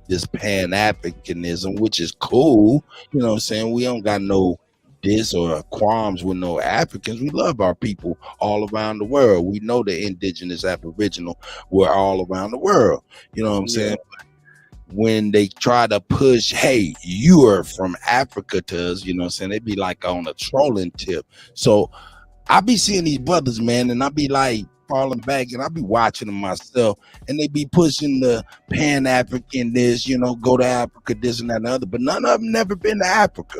this Pan-Africanism, which is cool, you know what I'm saying? We don't got no this or qualms with no Africans. We love our people all around the world. We know the indigenous aboriginal were all around the world. You know what I'm saying? When they try to push, hey, you are from Africa to us, you know what I'm saying? They be like on a trolling tip. So I be seeing these brothers, man, and I be like falling back and I be watching them myself, and they be pushing the Pan-African this, you know, go to Africa, this and that and the other, but none of them never been to Africa.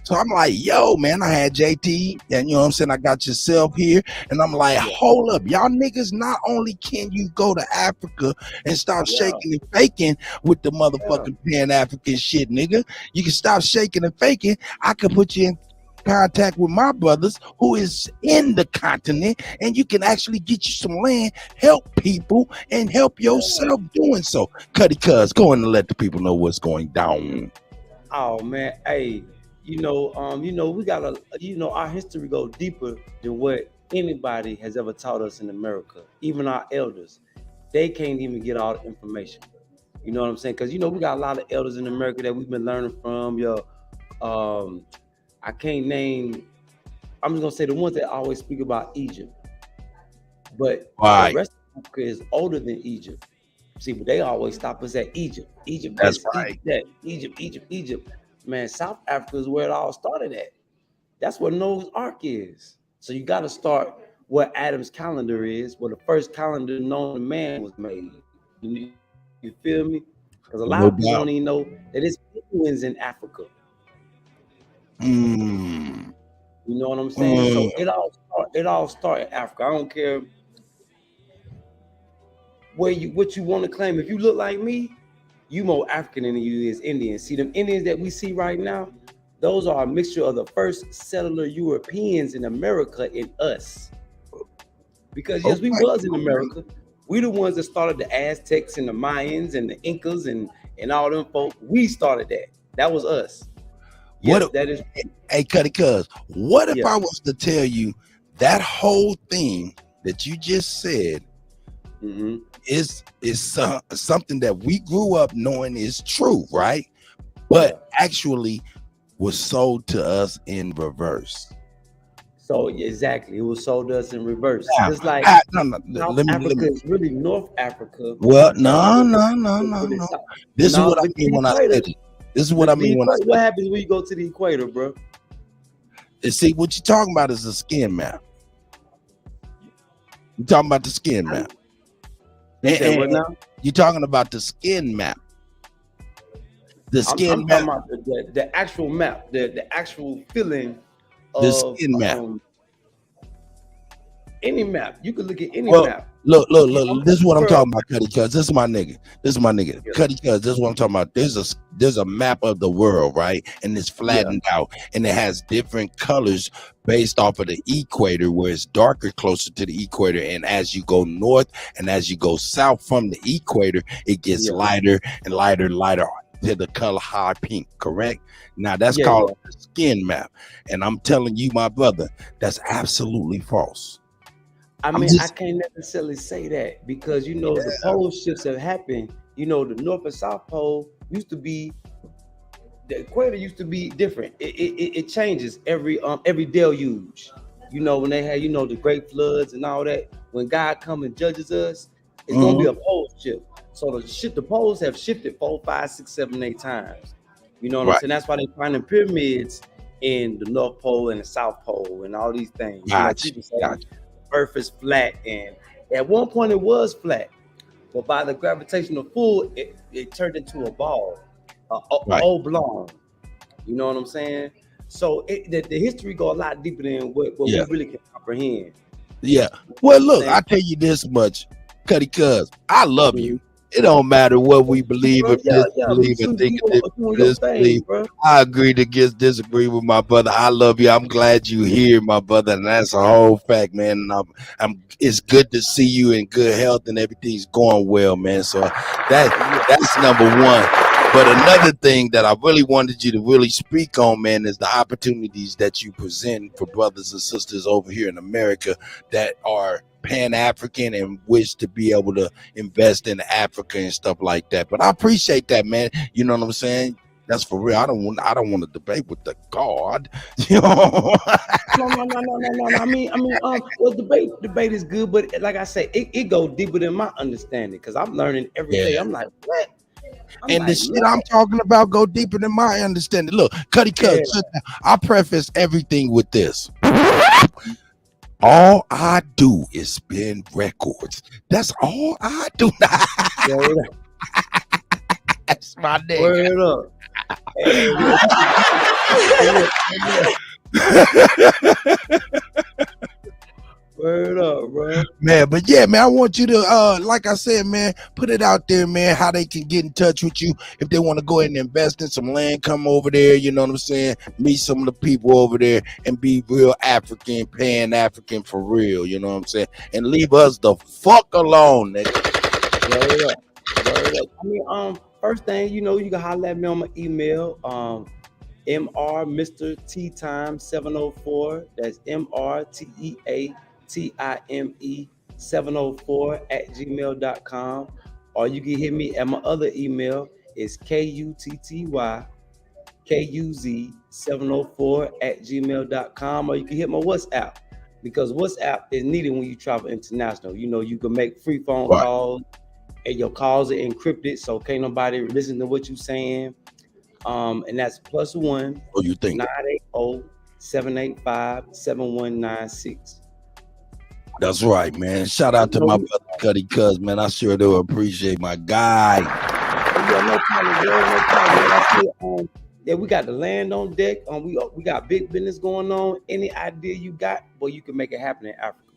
So I'm like, yo, man, I had JT, and you know what I'm saying, I got yourself here, and I'm like, hold up, y'all niggas, not only can you go to Africa and stop shaking and faking with the motherfucking Pan-African shit, nigga, you can stop shaking and faking. I can put you in contact with my brothers who is in the continent, and you can actually get you some land, help people, and help yourself doing so. Kutty UnKutt, go in and let the people know what's going down. Oh, man, hey. You know, we gotta, our history go deeper than what anybody has ever taught us in America. Even our elders, they can't even get all the information. You know what I'm saying? Because we got a lot of elders in America that we've been learning from. I can't name. I'm just gonna say the ones that always speak about Egypt, but the rest of Africa is older than Egypt. See, but they always stop us at Egypt. That's right. Egypt. Man, South Africa is where it all started at. That's where Noah's Ark is. So you got to start where Adam's calendar is, where the first calendar known to man was made. You feel me? Because a lot of people don't even know that it's penguins in Africa. You know what I'm saying? So it all started in Africa. I don't care what you want to claim. If you look like me, you more African than you is Indian. See, them Indians that we see right now, those are a mixture of the first settler Europeans in America and us. Because yes, we was in America. We the ones that started the Aztecs and the Mayans and the Incas and all them folk. We started that. That was us. Yes, that is. Hey, Kutty, cuz, what if I was to tell you that whole thing that you just said is something that we grew up knowing is true, right? But actually was sold to us in reverse. So exactly, it was sold to us in reverse. Now, Just like South Africa is really North Africa. Well, no. This is what I mean when I said it. This is what I mean when I said what happens when you go to the equator, bro? And see, what you're talking about is a skin map. You're talking about the skin map. You're talking about the skin map. The skin I'm map. talking about the actual map, the actual feeling of The skin map. Any map. You could look at any map. Look. This is what I'm talking about, Kutty, cuz this is my nigga. Kutty, cuz this is what I'm talking about. There's a map of the world, right? And it's flattened out, and it has different colors based off of the equator, where it's darker closer to the equator. And as you go north and as you go south from the equator, it gets lighter and lighter and lighter to the color hot pink, correct? Now that's called the skin map. And I'm telling you, my brother, that's absolutely false. I mean, I can't necessarily say that because the pole shifts have happened. The North and South Pole used to be, the equator used to be different. It changes every deluge. When they had the great floods and all that. When God comes and judges us, it's gonna be a pole shift. So the poles have shifted 4, 5, 6, 7, 8 times. You know what I'm saying? That's why they find the pyramids in the North Pole and the South Pole and all these things. People say Earth is flat, and at one point it was flat, but by the gravitational pull, it turned into a ball, oblong. You know what I'm saying? So the history go a lot deeper than what we really can comprehend. Yeah. Well, look, I tell you this much, Kutty, cuz I love you. It don't matter what we believe or disbelieve and think of disbelieve. I agree to disagree with my brother. I love you. I'm glad you here, my brother, and that's a whole fact, man. And it's good to see you in good health and everything's going well, man. So that's number one. But another thing that I really wanted you to really speak on, man, is the opportunities that you present for brothers and sisters over here in America that are Pan-African and wish to be able to invest in Africa and stuff like that. But I appreciate that, man. You know what I'm saying? That's for real. I don't want to debate with the God. You know? No. I mean, well, debate is good, but like I say, it go deeper than my understanding because I'm learning every day. I'm like, what? The shit I'm talking about go deeper than my understanding. Look, Kutty, I preface everything with this. All I do is spin records. That's all I do. That's my nigga. Word up. Word up, bro. Man, but yeah, man, I want you to, like I said, man, put it out there, man, how they can get in touch with you. If they want to go ahead and invest in some land, come over there, you know what I'm saying? Meet some of the people over there and be real African, Pan-African for real, you know what I'm saying? And leave us the fuck alone, nigga. Word up. I mean, first thing, you can holler at me on my email, Mr. Mr. T Time 704. That's MRTEATIME 704 at gmail.com. Or you can hit me at my other email. It's KUTTY KUZ 704 at gmail.com. Or you can hit my WhatsApp because WhatsApp is needed when you travel international. You can make free phone calls and your calls are encrypted, so can't nobody listen to what you're saying. And that's +1 980-785-7196. That's right, man. Shout out to my brother Kutty, cuz, man. I sure do appreciate my guy. No problem. Yeah, we got the land on deck. We got big business going on. Any idea you got, boy, you can make it happen in Africa.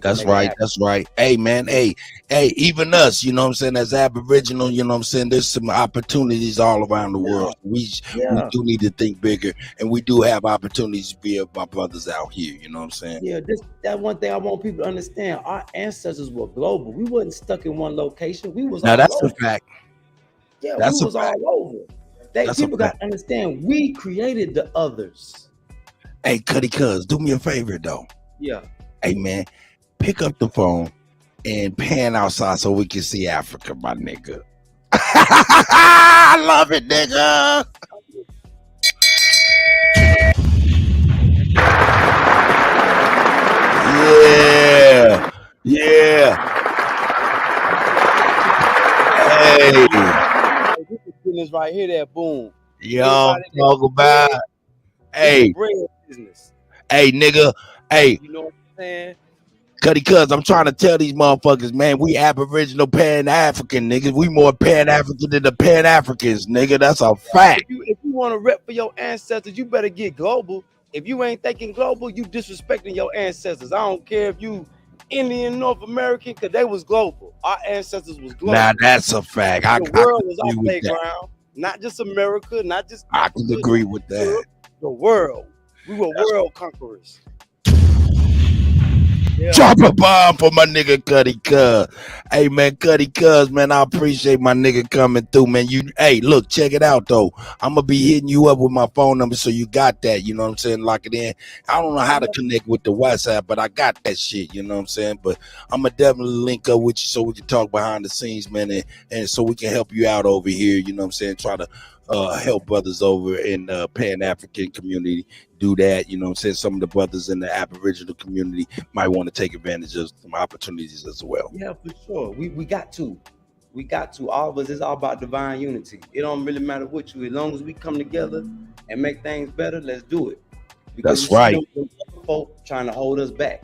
That's right. That's right. Hey, man. Hey, even us, you know what I'm saying, as Aboriginal, you know what I'm saying, there's some opportunities all around the world. We do need to think bigger, and we do have opportunities to be my brothers out here, you know what I'm saying? Yeah, that one thing I want people to understand. Our ancestors were global. We wasn't stuck in one location. We was Now, all that's over. a fact. Yeah, That's we a was fact. all over. That's a People got fact. to understand we created the others. Hey, Kutty Cuz, do me a favor, though. Yeah. Hey, man, pick up the phone and pan outside so we can see Africa, my nigga. I love it, nigga. Yeah. Yeah. Hey. This is business right here, that boom. Yo, talk about. Hey. Business. Hey, nigga. Hey. You know what I'm saying? Kutty Cuz, I'm trying to tell these motherfuckers, man, we Aboriginal Pan-African, niggas. We more Pan-African than the Pan-Africans, nigga. That's a fact. If you want to rep for your ancestors, you better get global. If you ain't thinking global, you disrespecting your ancestors. I don't care if you Indian, North American, because they was global. Our ancestors was global. Nah, that's a fact. The world was our playground, not just America, not just. I can agree with that. Europe, the world. We were world conquerors. Yeah. Drop a bomb for my nigga Kutty Cuz. Hey, man, Kutty Cuz, man, I appreciate my nigga coming through, man. Hey, look, check it out, though. I'm going to be hitting you up with my phone number so you got that, you know what I'm saying? Lock it in. I don't know how to connect with the WhatsApp, but I got that shit, you know what I'm saying? But I'm going to definitely link up with you so we can talk behind the scenes, man, and so we can help you out over here, you know what I'm saying? Try to help brothers over in the Pan-African community do that, you know what I'm saying? Some of the brothers in the Aboriginal community might want to take advantage of some opportunities as well. Yeah, for sure. We got to. We got to. All of us, it's all about divine unity. It don't really matter what you, as long as we come together and make things better, let's do it. Because that's right. Them folk trying to hold us back.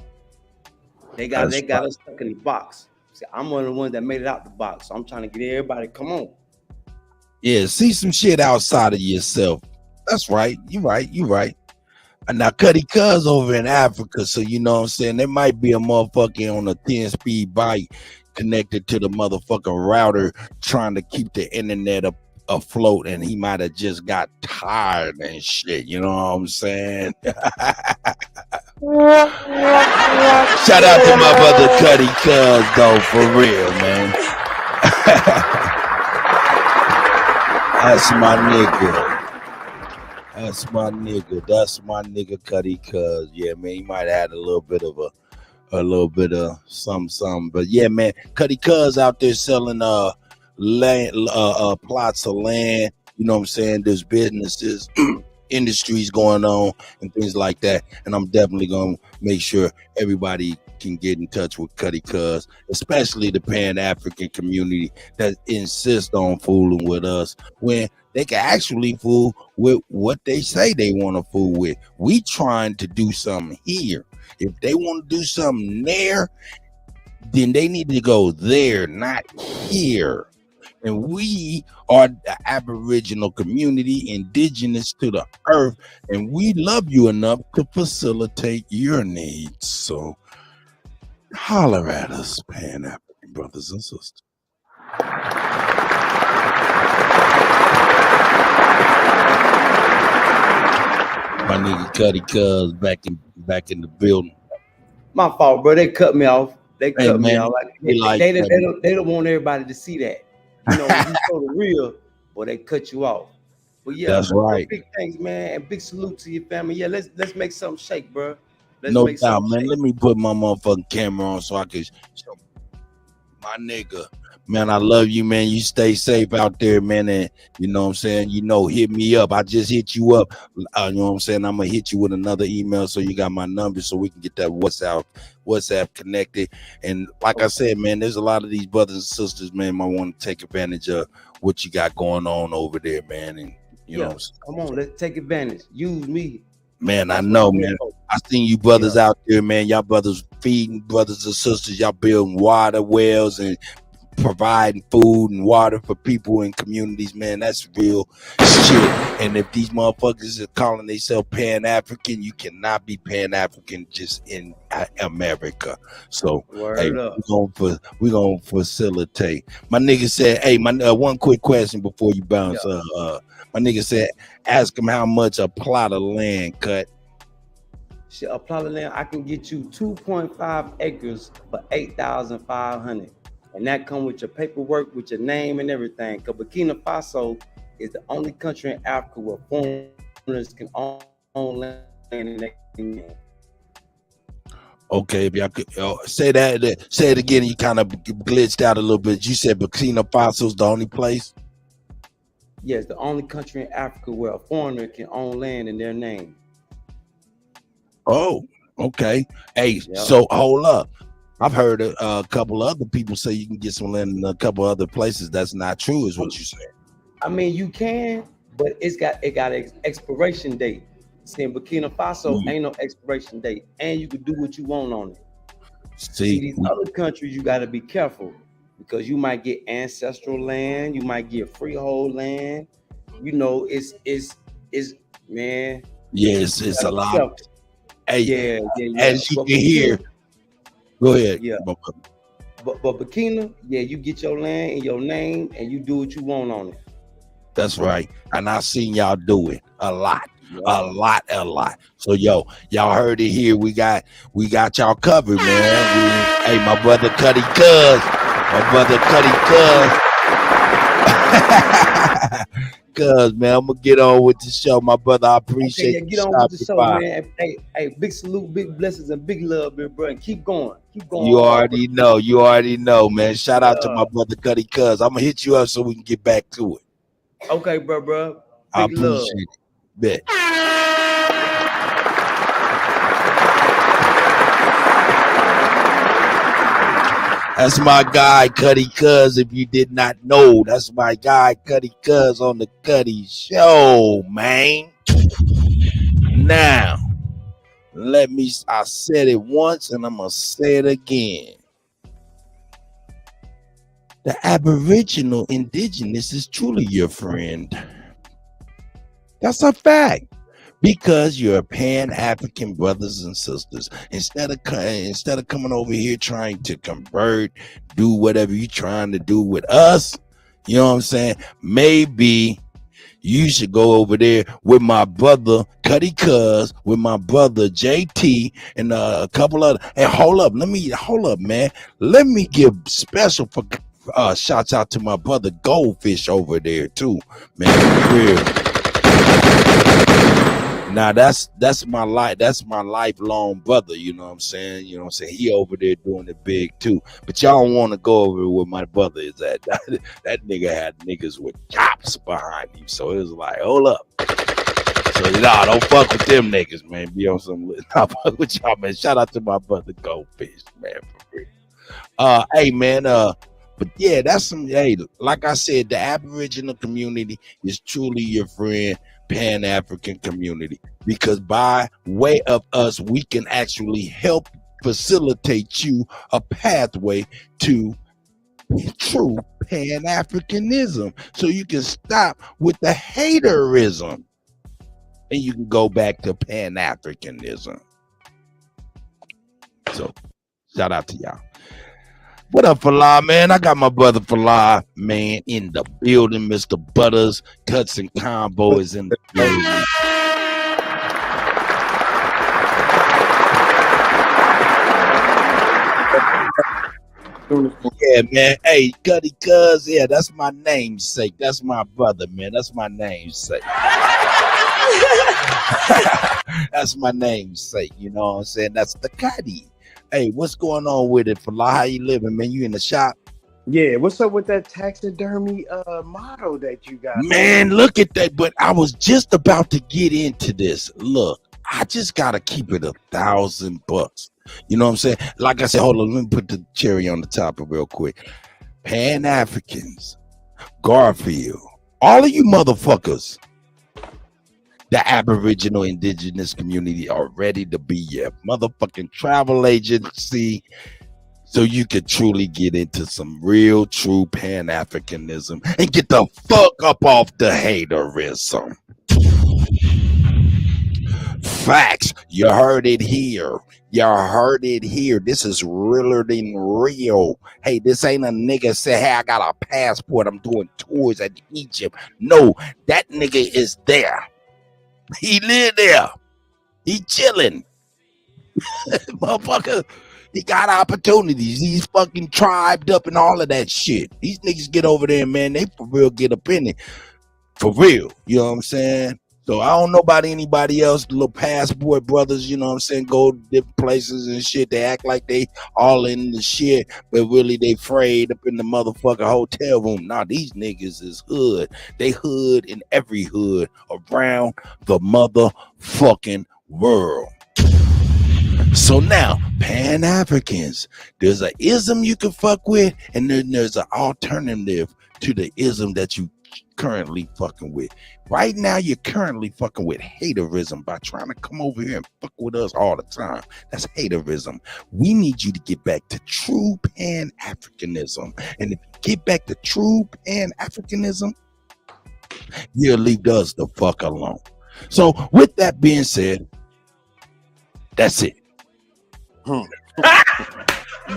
They got us stuck in the box. See, I'm one of the ones that made it out the box. So I'm trying to get everybody, come on. Yeah, see some shit outside of yourself. That's right. You're right. And now Kutty Cuz over in Africa, so you know what I'm saying, there might be a motherfucker on a 10-speed bike connected to the motherfucking router trying to keep the internet afloat, and he might have just got tired and shit, you know what I'm saying? Shout out to my brother Kutty Cuz, though, for real, man. That's my nigga. That's my nigga Kutty Cuz. Yeah, man, he might have had a little bit of something. But yeah, man, Kutty Cuz out there selling land, plots of land, you know what I'm saying? There's businesses, industries going on and things like that. And I'm definitely gonna make sure everybody can get in touch with Kutty Cuz, especially the Pan-African community that insists on fooling with us when they can actually fool with what they say they want to fool with. We trying to do something here. If they want to do something there, then they need to go there, not here. And we are the Aboriginal community, indigenous to the earth, and we love you enough to facilitate your needs. So holler at us, Pan-African brothers and sisters. My nigga Kutty Cuz back in the building. My fault, bro. They cut me off. They cut me off. They don't want everybody to see that. You know, when you show the real, or they cut you off. But yeah, that's right. Big thanks, man, and big salute to your family. Yeah, let's make something shake, bro. No doubt, man. Let me put my motherfucking camera on so I can show my nigga. Man, I love you, man. You stay safe out there, man. And you know what I'm saying? You know, hit me up. I just hit you up. You know what I'm saying? I'm gonna hit you with another email so you got my number so we can get that WhatsApp connected. And like I said, man, there's a lot of these brothers and sisters, man, might want to take advantage of what you got going on over there, man. And you know, come on, let's take advantage. Use me. Man, I know, man. I seen you brothers out there, man. Y'all brothers feeding brothers and sisters. Y'all building water wells and providing food and water for people in communities, man, that's real shit. And if these motherfuckers are calling themselves Pan-African, you cannot be Pan-African just in America. So hey, we're gonna facilitate. My nigga said, hey, one quick question before you bounce. My nigga said, ask him how much a plot of land cut. Shit, a plot of land, I can get you 2.5 acres for 8,500, and that come with your paperwork, with your name and everything. Cause Burkina Faso is the only country in Africa where foreigners can own land in their name. Okay, if y'all could say it again. You kind of glitched out a little bit. You said Burkina Faso's the only place. Yes, the only country in Africa where a foreigner can own land in their name. Oh, okay. Hey, so hold up. I've heard a couple other people say you can get some land in a couple other places. That's not true, is what you said. I mean, you can, but it got an expiration date. See, in Burkina Faso ain't no expiration date, and you can do what you want on it. See these other countries, you got to be careful because you might get ancestral land, you might get freehold land. You know, it's man. Yeah, it's a lot. Careful. Hey, yeah. As you can hear, go ahead. Yeah. But Burkina, you get your land in your name and you do what you want on it. That's right. And I've seen y'all do it a lot. A lot. So y'all heard it here. We got y'all covered, man. Hey, my brother Kutty Cuz, man, I'm gonna get on with the show, my brother. I appreciate you. Get on with the show, man. Hey, big salute, big blessings, and big love, big bro. And keep going. You already know, man. Shout out to my brother Kutty Cuz. I'm gonna hit you up so we can get back to it. Okay, bro. I appreciate it. Bet. That's my guy, Kutty Cuz. If you did not know, that's my guy, Kutty Cuz, on the Kutty Show, man. Now, I said it once and I'm going to say it again. The Aboriginal Indigenous is truly your friend. That's a fact. Because you're Pan-African brothers and sisters. Instead of coming over here trying to convert, do whatever you're trying to do with us, you know what I'm saying? Maybe you should go over there with my brother Kutty Cuz, with my brother JT, and a couple other. And hold up, man. Let me give special shouts out to my brother Goldfish over there too, man. Real. Now that's my lifelong brother, you know what I'm saying? You know what I'm saying? He over there doing it big too. But y'all don't want to go over where my brother is at. That nigga had niggas with chops behind him. So it was like, hold up. So don't fuck with them niggas, man. Be on some fuck with y'all, man. Shout out to my brother Goldfish, man, for real. Hey man, but yeah, that's some like I said, the Aboriginal community is truly your friend. Pan-African community, because by way of us we can actually help facilitate you a pathway to true Pan-Africanism, so you can stop with the haterism and you can go back to Pan-Africanism. So shout out to y'all. What up, Falah, man? I got my brother Falah, man, in the building. Mr. Butters, Cuts and Combo is in the building. Yeah, man. Hey, Kutty Cuz, that's my namesake. That's my brother, man. That's my namesake. That's my namesake. You know what I'm saying? That's the Kutty. Hey, what's going on with it, Falah? How you living, man? You in the shop? Yeah, what's up with that taxidermy model that you got? Man, look at that. But I was just about to get into this. Look, I just gotta keep it $1,000. You know what I'm saying? Like I said, hold on, let me put the cherry on the top real quick. Pan-Africans, Garfield, all of you motherfuckers, the Aboriginal Indigenous community are ready to be your motherfucking travel agency. so you could truly get into some real, true Pan-Africanism and get the fuck up off the haterism. Facts. You heard it here. You heard it here. This is realer than real. Hey, this ain't a nigga say, hey, I got a passport. I'm doing tours at Egypt. No, that nigga is there. He live there. He chilling. Motherfucker. He got opportunities. He's fucking tribed up and all of that shit. These niggas get over there, man. They for real get up in it. For real. You know what I'm saying? So I don't know about anybody else, the little passport brothers, you know what I'm saying, go to different places and shit. They act like they all in the shit, but really they frayed up in the motherfucking hotel room. Nah, these niggas is hood. They hood in every hood around the motherfucking world. So now, Pan-Africans, there's an ism you can fuck with, and then there's an alternative to the ism that you currently fucking with. Right now, you're currently fucking with haterism by trying to come over here and fuck with us all the time. That's haterism. We need you to get back to true Pan-Africanism. And if you get back to true Pan-Africanism, you'll leave us the fuck alone. So with that being said, that's it.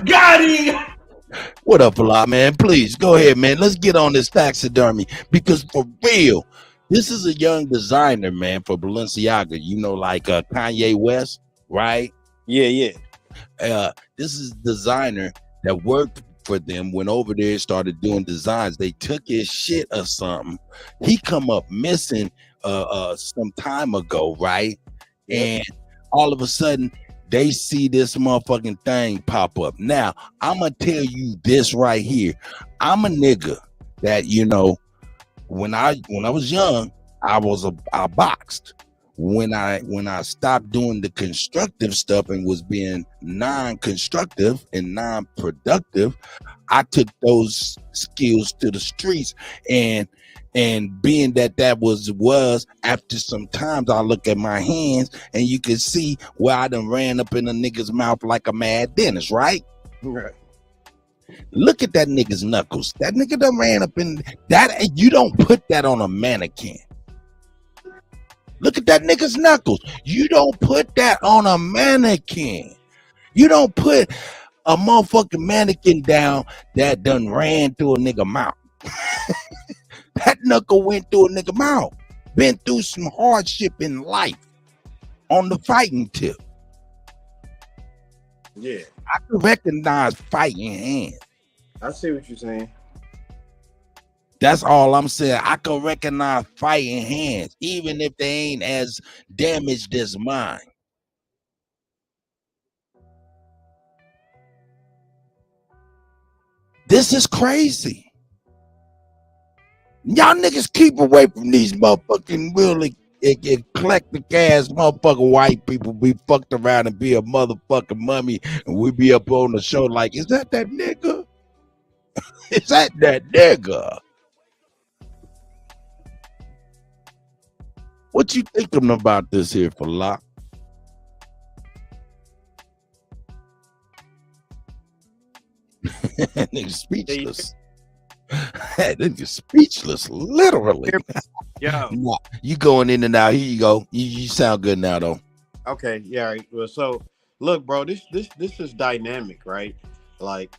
Got him. What up, Fala, man? Please go ahead, man. Let's get on this taxidermy because for real, this is a young designer, man, for Balenciaga. You know, like Kanye West, right? Yeah. This is a designer that worked for them, went over there and started doing designs. They took his shit or something. He come up missing some time ago, right? And all of a sudden, they see this motherfucking thing pop up. Now, I'm gonna tell you this right here. I'm a nigga that, you know, when I was young, I boxed. When I stopped doing the constructive stuff and was being non-constructive and non-productive, I took those skills to the streets, and being that was after some times, I look at my hands and you can see where I done ran up in a nigga's mouth like a mad dentist, right? Right. Look at that nigga's knuckles. That nigga done ran up in that. You don't put that on a mannequin. Look at that nigga's knuckles. You don't put that on a mannequin. You don't put a motherfucking mannequin down that done ran through a nigga mouth. That knuckle went through a nigga mouth. Been through some hardship in life on the fighting tip. Yeah. I can recognize fighting hands. I see what you're saying. That's all I'm saying. I can recognize fighting hands, even if they ain't as damaged as mine. This is crazy. Y'all niggas keep away from these motherfucking really eclectic ass motherfucking white people be fucked around and be a motherfucking mummy, and we be up on the show like, is that nigga? Is that nigga? What you thinking about this here, Fala? Nigga speechless. Nigga speechless, literally. Yo. Nah, you going in and out. Here you go. You sound good now, though. Okay, yeah. Right. Well, so look, bro, this is dynamic, right? Like,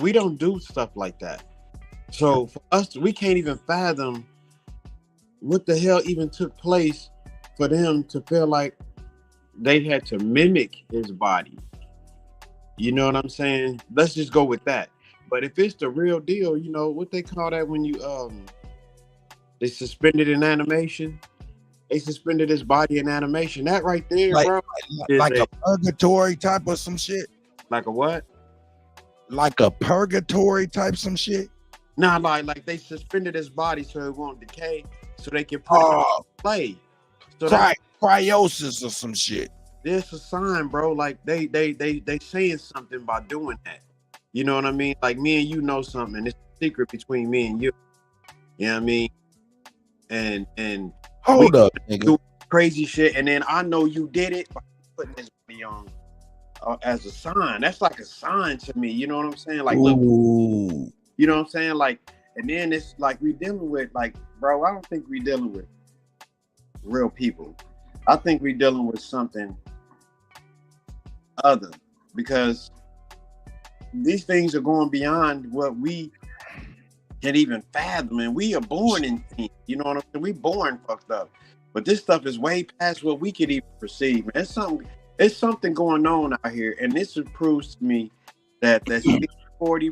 we don't do stuff like that. So for us, we can't even fathom what the hell even took place for them to feel like they had to mimic his body. You know what I'm saying? Let's just go with that. But if it's the real deal, you know what they call that when you they suspended in animation. They suspended his body in animation. That right there, like, bro. Like a purgatory type of some shit. Like a what? Like a purgatory type some shit. Nah, like they suspended his body so it won't decay, so they can put it on play. So cryosis or some shit. There's a sign, bro. Like they saying something by doing that. You know what I mean? Like me and you know something. It's a secret between me and you. You know what I mean? And hold up, nigga. Do crazy shit, and then I know you did it by putting this body on as a sign. That's like a sign to me. You know what I'm saying? Like, look, Ooh. you know what I'm saying? Like, and then it's like we dealing with, like, bro, I don't think we dealing with real people. I think we dealing with something other, because these things are going beyond what we can even fathom, and we are born in things, you know what I'm saying? We born fucked up, but this stuff is way past what we could even perceive, man. It's something going on out here, and this proves to me that 60-40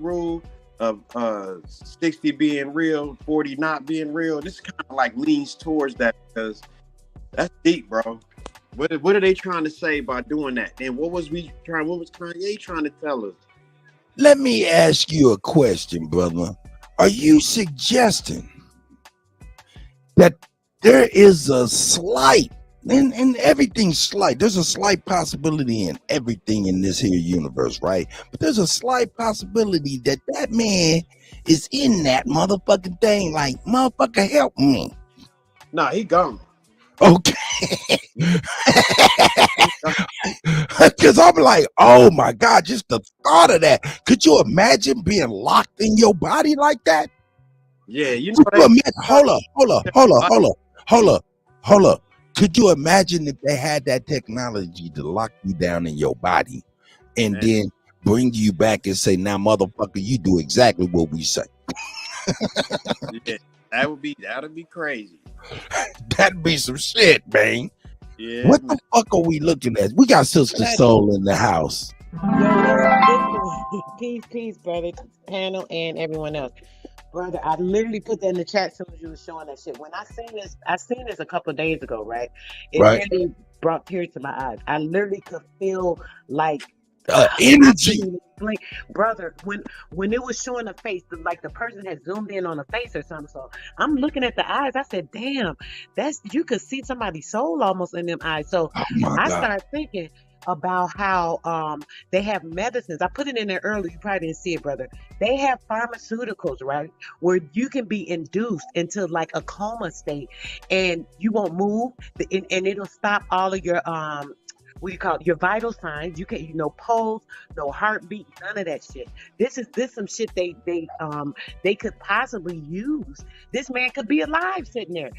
rule of 60 being real, 40 not being real, this kind of like leans towards that, because that's deep, bro. What are they trying to say by doing that? And what was Kanye trying to tell us? Let me ask you a question, brother. Are you suggesting that there is a slight, and everything's slight, there's a slight possibility in everything in this here universe, right? But there's a slight possibility that that man is in that motherfucking thing, like, motherfucker, help me. Nah, he gone. Okay. Because I'm like, oh my God, just the thought of that. Could you imagine being locked in your body like that? Yeah, you know that. Hold up. Could you imagine if they had that technology to lock you down in your body and then bring you back and say, now, motherfucker, you do exactly what we say? Yeah, that'd be crazy. That'd be some shit, man. Yeah. What the fuck are we looking at? We got Sister Soul in the house. Peace, brother, panel, and everyone else. Brother, I literally put that in the chat as soon as you were showing that shit. When I seen this a couple of days ago, right? It really brought tears to my eyes. I literally could feel like energy. Brother, when it was showing the face, like the person had zoomed in on the face or something. So I'm looking at the eyes. I said, damn, you could see somebody's soul almost in them eyes. So I started thinking about how they have medicines. I put it in there earlier. You probably didn't see it, brother. They have pharmaceuticals, right, where you can be induced into like a coma state, and you won't move, and it'll stop all of your what do you call it? Your vital signs. You can, no pulse, no heartbeat, none of that shit. This some shit they could possibly use. This man could be alive sitting there.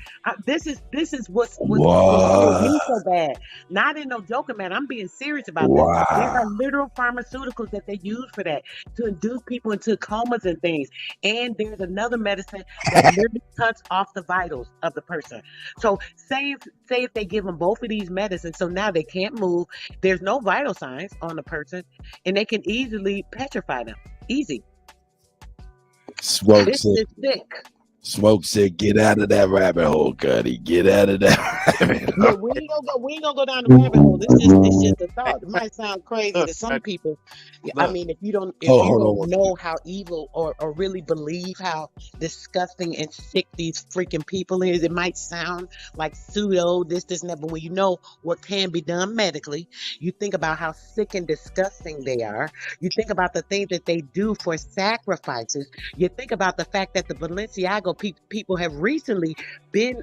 This is what's me so bad. Not in no joking, man. I'm being serious about this. There are literal pharmaceuticals that they use for that, to induce people into comas and things. And there's another medicine that literally cuts off the vitals of the person. So say if they give them both of these medicines, so now they can't move. There's no vital signs on the person, and they can easily petrify them. Easy. Smoke said, get out of that rabbit hole, Kutty. Get out of that rabbit hole. Yeah, we ain't gonna go down the rabbit hole. It's just a thought. It might sound crazy to some people. I mean, if you don't know how evil or really believe how disgusting and sick these freaking people is, it might sound like pseudo this and that. But when you know what can be done medically, you think about how sick and disgusting they are. You think about the things that they do for sacrifices. You think about the fact that the Balenciaga people have recently been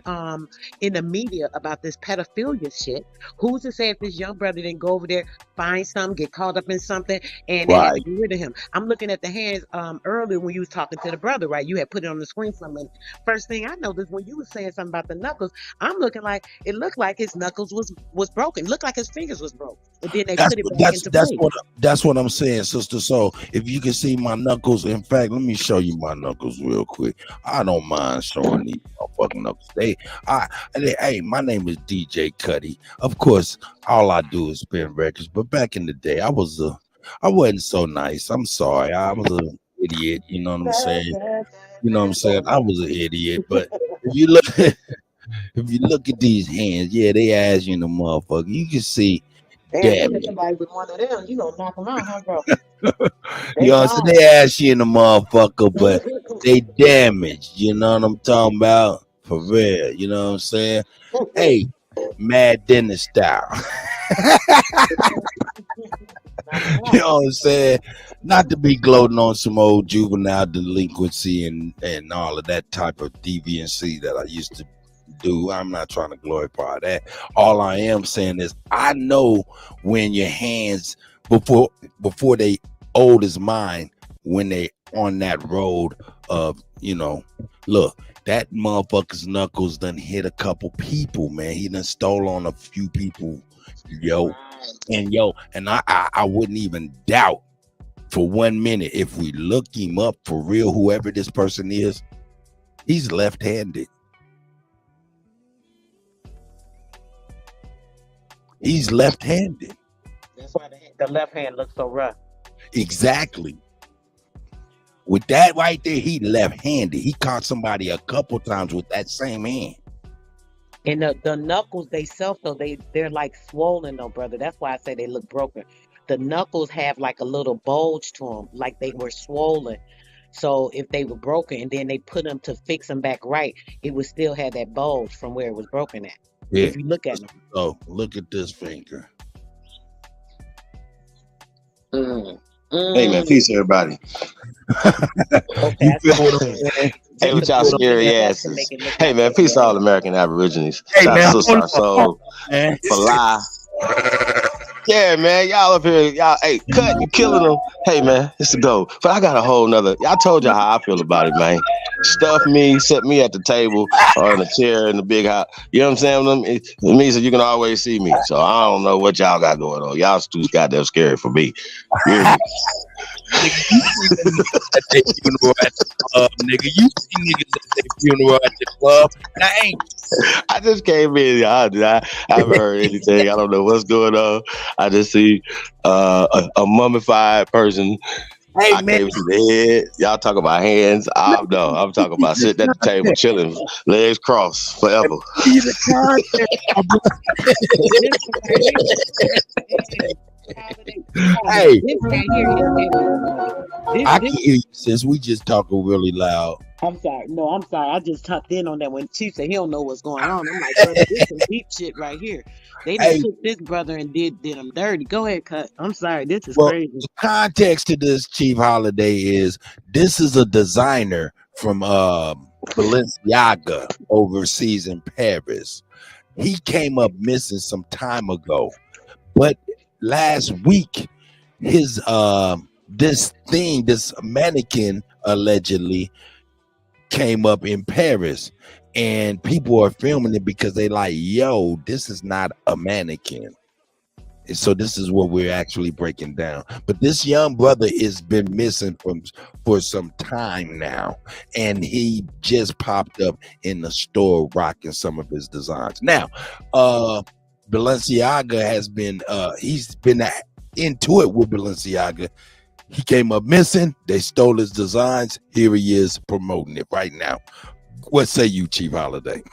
in the media about this pedophilia shit. Who's to say if this young brother didn't go over there, find something, get caught up in something, and they had to get rid of him? I'm looking at the hands earlier when you was talking to the brother, right? You had put it on the screen for a minute. First thing I noticed when you was saying something about the knuckles, I'm looking like it looked like his knuckles was broken. It looked like his fingers was broke. And then they put it back into place. That's what I'm saying, sister. So if you can see my knuckles, in fact, let me show you my knuckles real quick. I don't mind showing these motherfucking knuckles. Hey, my name is DJ Kutty. Of course, all I do is spin records. But back in the day, I wasn't so nice. I'm sorry. I was an idiot. You know what I'm saying? I was an idiot. But if you look at these hands, yeah, they ass you in the motherfucker. You can see. Damn, you somebody with one of them, you gonna knock them out, huh, bro? You know, so they ass you in the motherfucker, but they damaged. You know what I'm talking about? For real. You know what I'm saying? Hey, Mad Dennis style. You know what I'm saying? Not to be gloating on some old juvenile delinquency and all of that type of deviancy that I used to do. I'm not trying to glorify that. All I am saying is I know when your hands before they old as mine when they on that road of, you know, look, that motherfucker's knuckles done hit a couple people, man. He done stole on a few people, and I wouldn't even doubt for 1 minute if we look him up for real, whoever this person is, he's left-handed. He's left-handed. That's why the left hand looks so rough. Exactly. With that right there, he left-handed. He caught somebody a couple times with that same hand. And the knuckles they self though, they're like swollen though, brother. That's why I say they look broken. The knuckles have like a little bulge to them, like they were swollen. So if they were broken and then they put them to fix them back right, it would still have that bulge from where it was broken at. Yeah. If you look at them. Oh, look at this finger. Hey man, peace everybody. You feel what I'm saying? Hey, what y'all scary asses? Hey man, peace to all American Aborigines. Hey, Shout man, out to Sister Our Soul, man. Fly. Yeah, man, y'all up here, y'all. Hey, Cut, you killing them. Hey, man, it's a go. But I got a whole nother. I told y'all how I feel about it, man. Stuff me, set me at the table or in a chair in the big house. You know what I'm saying? It means that you can always see me. So I don't know what y'all got going on. Y'all too goddamn scary for me. You hear me? At their funeral at the club, nigga. You see niggas at their funeral at the club, and I ain't. I just came in, y'all. I haven't heard anything. I don't know what's going on. I just see a mummified person. Hey, I came to the head. Y'all talk about hands. I'm talking about sitting at the table, chilling, legs crossed forever. Hey, I can hear you since we just talking really loud. I'm sorry. No, I'm sorry. I just tapped in on that when Chief said he don't know what's going on. I'm like, brother, this some deep shit right here. They done took this brother and did him dirty. Go ahead, Cut. I'm sorry. This is crazy. The context to this, Chief Holiday, is this is a designer from Balenciaga overseas in Paris. He came up missing some time ago, but last week his this mannequin allegedly came up in Paris, and people are filming it because they like, yo, this is not a mannequin. And so this is what we're actually breaking down. But this young brother has been missing for some time now, and he just popped up in the store rocking some of his designs. Now, Balenciaga has been he's been into it with Balenciaga. He came up missing. They stole his designs. Here he is promoting it right now. What say you, Chief Holiday?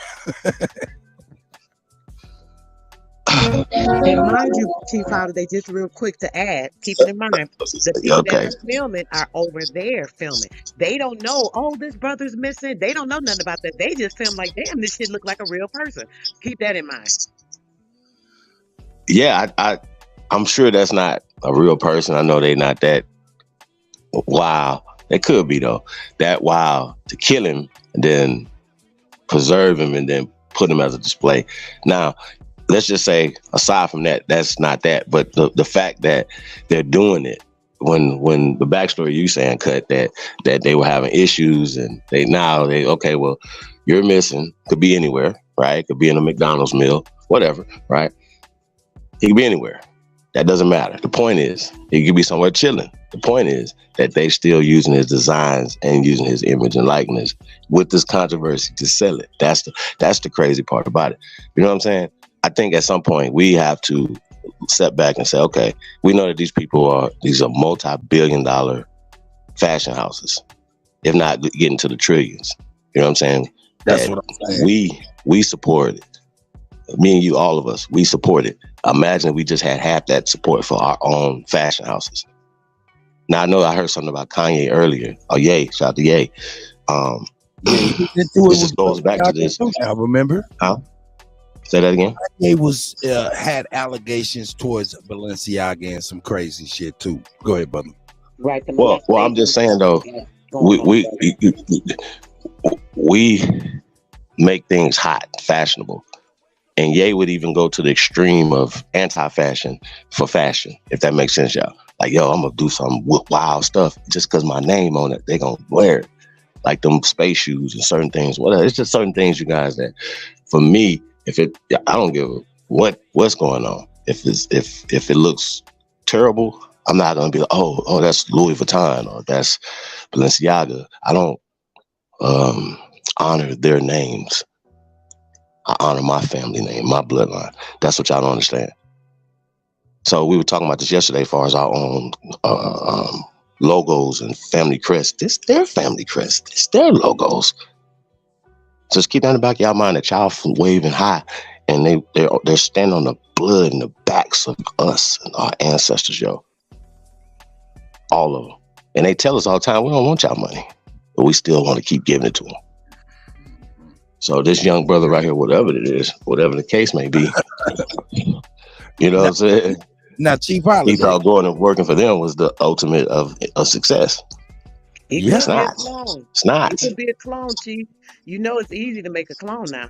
And mind you, Chief Holiday, just real quick to add, keep it in mind, the people that are filming are over there filming. They don't know, oh, this brother's missing. They don't know nothing about that. They just film like, damn, this shit look like a real person. Keep that in mind. Yeah, I'm sure that's not a real person. I know they're not that wild. They could be though. That wild to kill him and then preserve him and then put him as a display. Now, let's just say, aside from that, that's not that. But the fact that they're doing it when the backstory you saying, Cut, that they were having issues and they okay, well, you're missing. Could be anywhere, right? Could be in a McDonald's meal, whatever, right? He could be anywhere. That doesn't matter. The point is, he could be somewhere chilling. The point is that they still using his designs and using his image and likeness with this controversy to sell it. That's the crazy part about it. You know what I'm saying? I think at some point we have to step back and say, okay, we know that these are multi-billion-dollar fashion houses, if not getting to the trillions. You know what I'm saying? That's what I'm saying. We support it. Me and you, all of us, we support it. Imagine we just had half that support for our own fashion houses. Now, I know I heard something about Kanye earlier. Oh, Ye, shout out to Ye. This just goes back to this. I remember. Huh? Say that again. Kanye had allegations towards Balenciaga and some crazy shit too. Go ahead, brother. Right. Well, I'm just saying though, we make things hot, fashionable. And Ye would even go to the extreme of anti-fashion for fashion, if that makes sense, y'all. Like, yo, I'm gonna do some wild stuff just because my name on it. They gonna wear it, like them space shoes and certain things. Whatever. It's just certain things, you guys. That for me, I don't give a what's going on. If it looks terrible, I'm not gonna be like, oh, that's Louis Vuitton or that's Balenciaga. I don't honor their names. I honor my family name, my bloodline. That's what y'all don't understand. So we were talking about this yesterday as far as our own logos and family crest. This their family crest. It's their logos. Just keep that in the back of y'all mind that y'all waving high and they're standing on the blood and the backs of us and our ancestors, yo. All of them. And they tell us all the time, we don't want y'all money, but we still want to keep giving it to them. So this young brother right here, whatever it is, whatever the case may be, you know what I'm saying? Now, Chief Holiday, he thought going and working for them was the ultimate of success. It's not. It's not. It could be a clone, Chief. You know it's easy to make a clone now.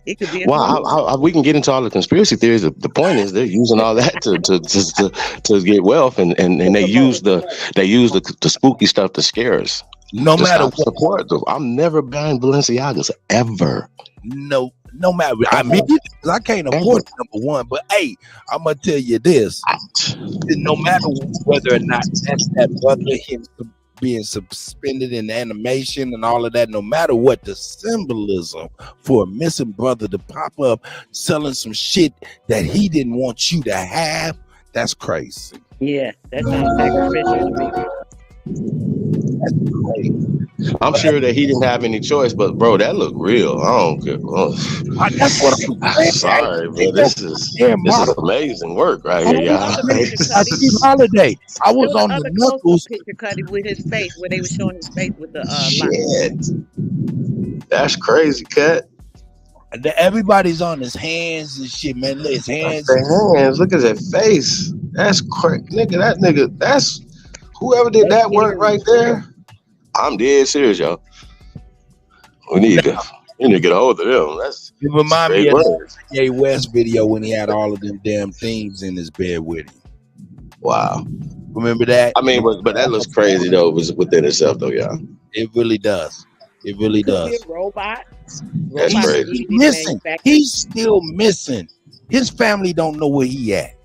It could be a Well, clone. we can get into all the conspiracy theories. The point is they're using all that to get wealth, and they use the spooky stuff to scare us. No matter what. Support them. I'm never buying Balenciagas ever. No matter. I mean, I can't afford number one. But hey, I'm gonna tell you this: no matter whether or not that's that brother, him being suspended in animation and all of that, no matter what the symbolism for a missing brother to pop up selling some shit that he didn't want you to have, that's crazy. Yeah, that sounds sacrificial to me. I'm sure that he didn't have any choice, but bro, that looked real. I don't care. That's what I'm saying. Sorry, but this is amazing work right here, y'all. Chief Holiday, I was on the knuckles. Picture Cutty with his face, where they were showing his face with the shit. That's crazy, Cut. Everybody's on his hands and shit, man. Look, his hands. Look at that face. That's crazy, nigga. That nigga. That's whoever did that work right there. I'm dead serious, y'all. We need to get a hold of them. That's it. Remind me of the Kanye West video when he had all of them damn things in his bed with him. Wow. Remember that? I mean, but that looks crazy though. It was within itself though, y'all. It really does. It really does. Be a robot. That's crazy. Missing. He's still missing. His family don't know where he at.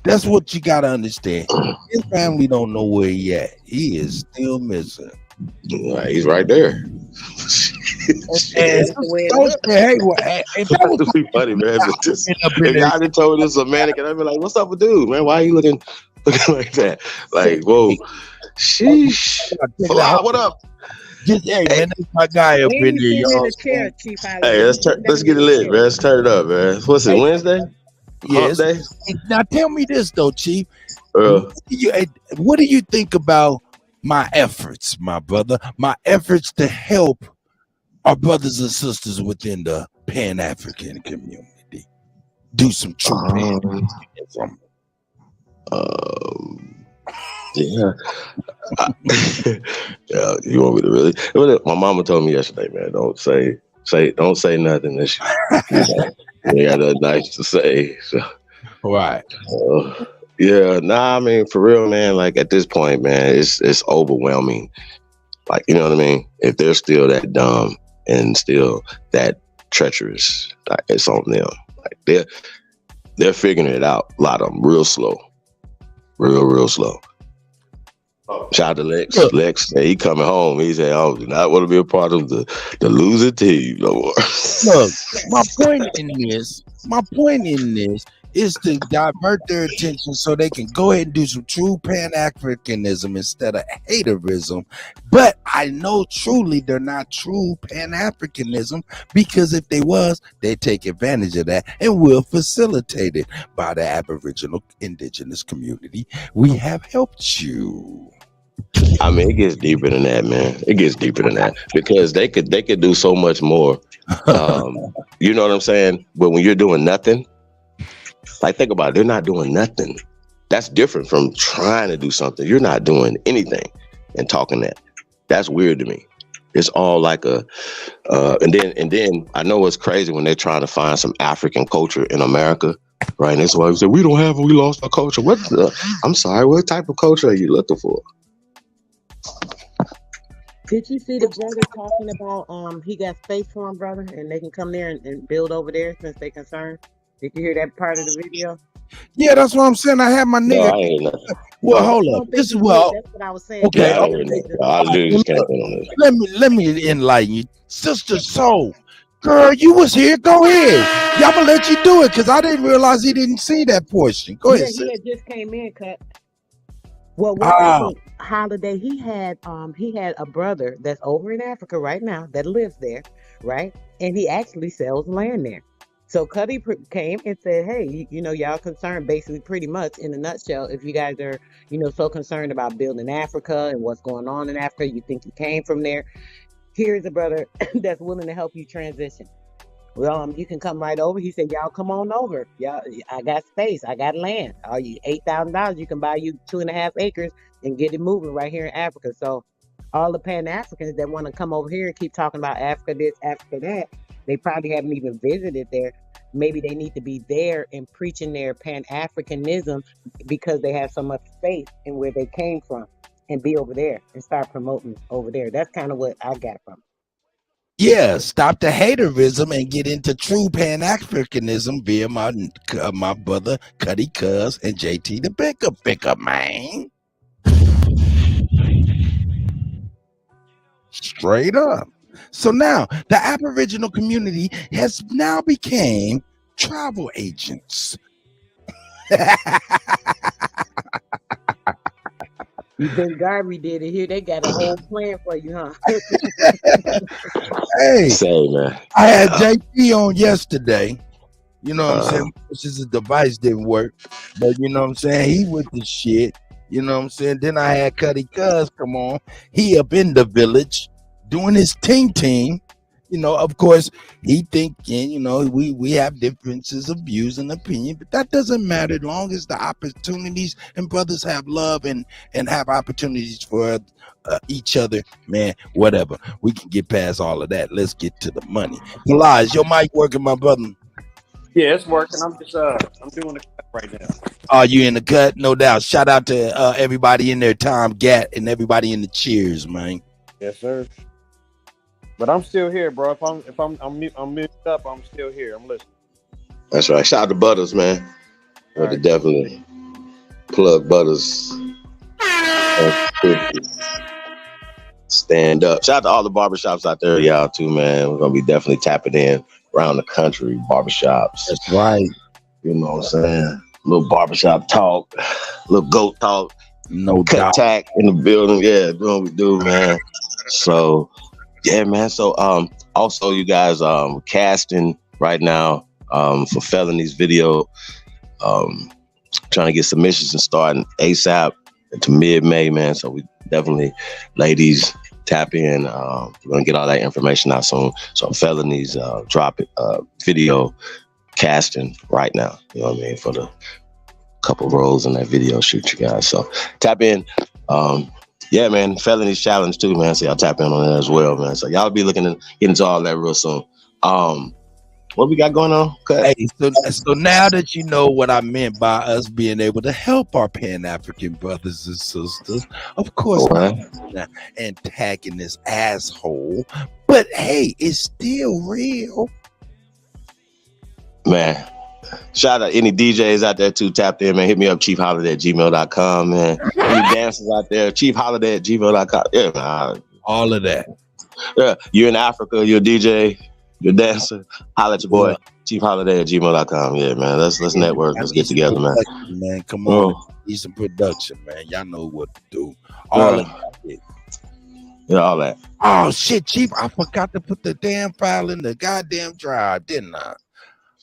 That's what you gotta understand. His family don't know where he at. He is still missing. He's right there. Hey, that would be funny, man. If y'all done told this a mannequin, I'd be like, "What's up with dude, man? Why are you looking like that? Like, whoa, sheesh, fly, what up?" Hey, man, that's my guy up in there, y'all. Hey, let's get it lit, man. Let's turn it up, man. What's it, Wednesday? Yes. Now tell me this though, Chief. What do you think about my efforts, my brother? My efforts to help our brothers and sisters within the Pan-African community do some true Pan-Africanism. Yeah. Yeah. You want me to really? My mama told me yesterday, man. Don't say nothing that you got nothing nice to say. So, right. Yeah. Nah. I mean, for real, man. Like at this point, man, it's overwhelming. Like, you know what I mean? If they're still that dumb and still that treacherous, like, it's on them. Like they're figuring it out. A lot of them, real slow, real slow. Shout out to Lex. Look. Lex, he coming home. He said, "I do not want to be a part of the losing team no more." Look, my point in this is to divert their attention so they can go ahead and do some true Pan-Africanism instead of haterism. But I know truly they're not true Pan-Africanism, because if they was, they'd take advantage of that and will facilitate it by the Aboriginal indigenous community. We have helped you. I mean, it gets deeper than that, man. It gets deeper than that, because they could do so much more. You know what I'm saying? But when you're doing nothing, like, think about it, they're not doing nothing. That's different from trying to do something. You're not doing anything and talking that. That's weird to me. It's all like a, and then I know it's crazy when they're trying to find some African culture in America, right? And that's why we say we lost our culture. I'm sorry, what type of culture are you looking for? Did you see the brother talking about he got space for him, brother, and they can come there and build over there since they concerned? Did you hear that part of the video? Yeah, that's what I'm saying. I had my No, nigga. I ain't know. Well, No. hold I up. don't think This is you well. did. That's what I was saying. Okay. Yeah, I didn't know. I literally just came in on this. Let me enlighten you, Sister Soul. Girl, you was here. Go ahead. Yeah, I'm gonna let you do it because I didn't realize he didn't see that portion. Go ahead, Yeah, sis. he had just came in, cut. Well, what Ah, happened, Holiday? He had a brother that's over in Africa right now that lives there, right? And he actually sells land there. So Cuddy came and said, "Hey, you know, y'all concerned basically, pretty much in a nutshell. If you guys are, you know, so concerned about building Africa and what's going on in Africa, you think you came from there. Here's a brother that's willing to help you transition. Well, you can come right over." He said, "Y'all come on over. Y'all, I got space. I got land. All you $8,000, you can buy you 2.5 acres and get it moving right here in Africa." So all the Pan Africans that want to come over here and keep talking about Africa this, Africa that, they probably haven't even visited there. Maybe they need to be there and preaching their Pan Africanism because they have so much faith in where they came from, and be over there and start promoting over there. That's kind of what I got from it. yeah. Stop the haterism and get into true Pan Africanism via my brother Cuddy Cuz and JT the Picker man. Straight up. So now the Aboriginal community has now became travel agents. You think Garvey did it here? They got a whole plan for you, huh? Hey, Say, man. I had JP on yesterday. You know what I'm saying? Which is a device didn't work, but you know what I'm saying? He with the shit. You know what I'm saying? Then I had Cuddy Cuz come on. He up in the village doing his team. You know, of course, he thinking, you know, we have differences of views and opinion, but that doesn't matter as long as the opportunities and brothers have love and have opportunities for each other, man, whatever. We can get past all of that. Let's get to the money. Elias, your mic working, my brother? Yeah, it's working. I'm doing the cut right now. Are you in the cut? No doubt. Shout out to everybody in there, Tom Gat, and everybody in the cheers, man. Yes, sir. But I'm still here, bro. I'm muted up, I'm still here. I'm listening. That's right. Shout out to Butters, man. Right. To definitely plug Butters. Stand up. Shout out to all the barbershops out there, y'all, too, man. We're gonna be definitely tapping in around the country, barbershops. That's right. You know what I'm saying? A little barbershop talk, a little goat talk. No cut doubt. tack in the building. Yeah, doing what we do, man. So yeah, man. So also you guys casting right now for Felonies video. Trying to get submissions and starting ASAP to mid-May, man. So we definitely, ladies, tap in. We're gonna get all that information out soon. So Felonies drop video casting right now. You know what I mean? For the couple roles in that video shoot, you guys. So tap in. Yeah, man. Felonies challenge too, man. So y'all tap in on that as well, man. So y'all be looking to get into all that real soon. What we got going on? Hey, so now that you know what I meant by us being able to help our Pan-African brothers and sisters, of course, not attacking this asshole, but hey, it's still real. Man, shout out any DJs out there too, tapped in, man. Hit me up, chiefholiday@gmail.com, man. Any dancers out there, chiefholiday@gmail.com. Yeah, man. All of that. Yeah, you're in Africa, you're a DJ, you're a dancer, holla at your boy, chiefholiday@gmail.com. Yeah, man. Let's network. Let's get together, man. Man, come on. Need some production, man. Y'all know what to do. All of that. Yeah, all that. Oh shit, Chief. I forgot to put the damn file in the goddamn drive, didn't I?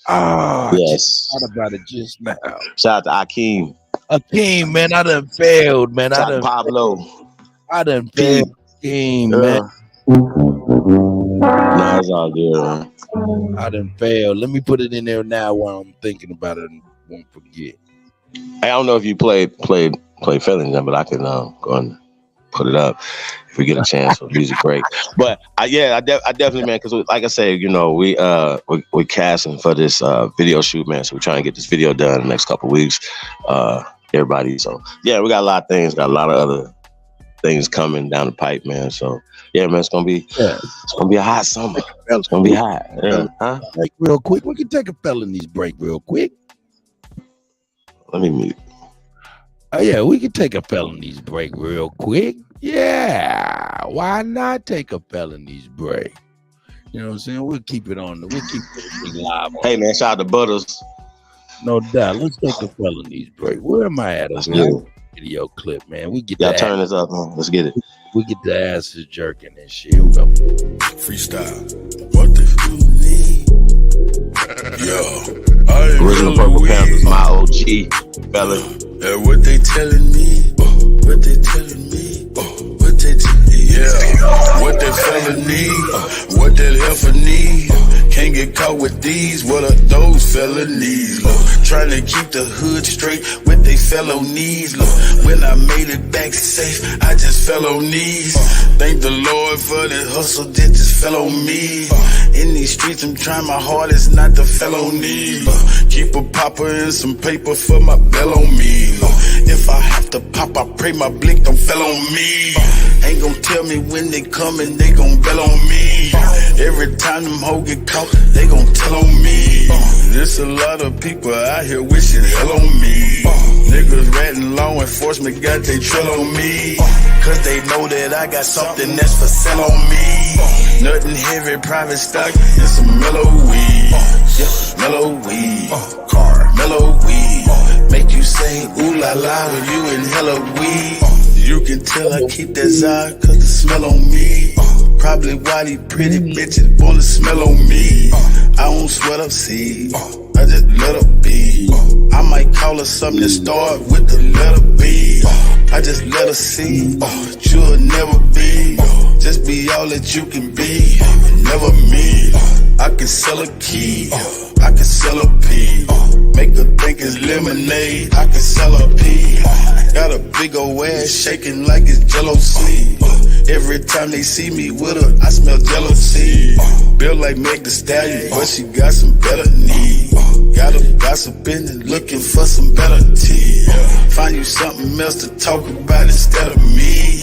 Oh, yes. I thought about it just now. Shout out to Akeem. Akeem, man, I done failed, man. Shout out to Pablo. I done failed, Akeem, man. Nah, it's all good, man. I done failed. Let me put it in there now while I'm thinking about it and won't forget. I don't know if you played Felonies, but I can go and put it up if we get a chance. So music break. But I definitely, man, because like I said, you know, we're casting for this video shoot, man. So we're trying to get this video done in the next couple of weeks. Everybody, so yeah, we got a lot of things, got a lot of other things coming down the pipe, man. So yeah, man, it's gonna be a hot summer. It's gonna be hot. Yeah. Huh? Break real quick. We can take a felonies break real quick. Let me mute. Oh yeah, we can take a felonies break real quick. Yeah, why not take a felonies break? You know what I'm saying? We'll keep it live. Hey man, shout out to Butters. No doubt. Let's take a felonies break. Where am I at? Let's get it. Video clip, man. We get Y'all the turn this up, man. Let's get it. We get the asses jerking and shit. Here we go. Freestyle. What the fuck need? Yo, Original Purple Panthers, my OG fella. And what they telling me? What they telling me? What they telling me? Yeah. What that fella need? What that heifer need? Can't get caught with these. What are those felonies? Trying to keep the hood straight with they felonies. When I made it back safe, I just fell on knees. Thank the Lord for the hustle that just fell on me. In these streets, I'm trying my hardest not to felony. Keep a popper and some paper for my bell on me. If I have to pop, I pray my blink don't fell on me. Ain't gon' tell me when they coming, they gon' bell on me. Every time them hoes get caught, they gon' tell on me. There's a lot of people out here wishing hell on me. Niggas ratting law enforcement got they trail on me. Cause they know that I got something that's for sale on me. Nothing heavy, private stock, and some mellow weed. Yeah, mellow weed. Car, mellow weed. Make you say ooh la la when you in hella weed. You can tell I keep that Zod cause the smell on me. Probably why these pretty bitches wanna smell on me. I don't sweat up seeds, I just let her be. I might call her something to start with the letter B. I just let her see, you'll never be. Just be all that you can be, never me. I can sell a key, I can sell a pea. Make her think it's lemonade, I can sell a pea. Got a big old ass shaking like it's Jello sleep. Every time they see me with her, I smell jealousy. Built like Meg Thee Stallion, but she got some better knees. Got her gossiping and looking for some better tea. Find you something else to talk about instead of me.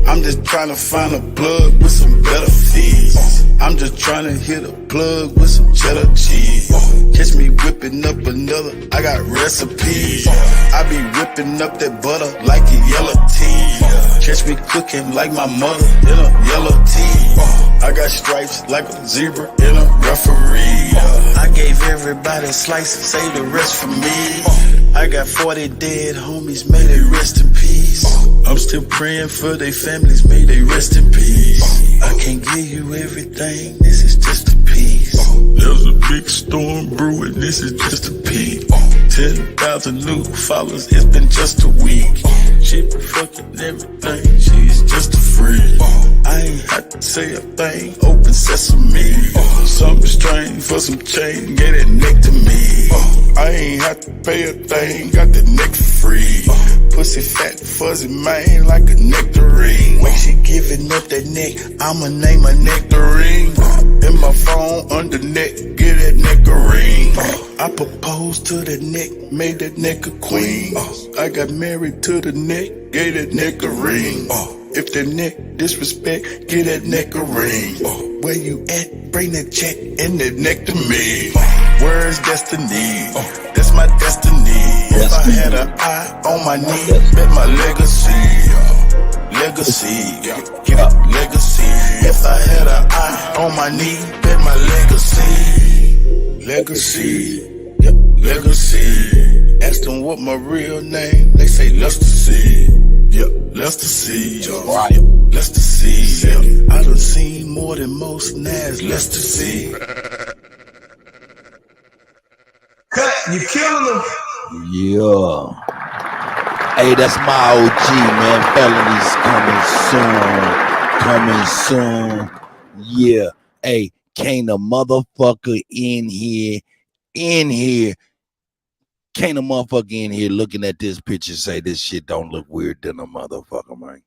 I'm just trying to find a plug with some better fees. I'm just trying to hit a plug with some cheddar cheese. Catch me whipping up another, I got recipes. I be whipping up that butter like a yellow tea. Catch me cooking like my mother in a yellow tea. I got stripes like a zebra in a referee. I gave everybody a slice, save the rest for me. I got 40 dead homies, may they rest in peace. I'm still praying for their families, may they rest in peace. I can't give you everything, this is just a piece. There's a big storm brewing, this is just a peek. 10,000 new followers, it's been just a week. She been fucking everything, she's just a freak. I ain't had to say a thing, open sesame. Something strange for some change, get that neck to me. I ain't had to pay a thing, got the neck for free. Pussy fat, fuzzy man, like a nectarine. When she giving up that neck, I'ma name her nectarine. In my phone, under neck, get that nectarine. I proposed to the neck, made that neck a queen. I got married to the neck, gave that neck a ring. If the neck disrespect, get that neck a ring. Where you at? Bring that check and that neck to me. Where's destiny? That's my destiny. If I had an eye on my knee, bet my legacy. Legacy, get it, legacy. If I had an eye on my knee, bet my legacy. Legacy, yep, legacy. Ask them what my real name, they say Lester C. Yep, Lester C. Right. Lester C. Yep. I done seen more than most, now it's Lester C. Cut, you killing them. Yeah. Hey, that's my OG, man. Felonies coming soon. Yeah. Hey, can't a motherfucker in here? Can't a motherfucker in here looking at this picture say this shit don't look weird than a motherfucker, man?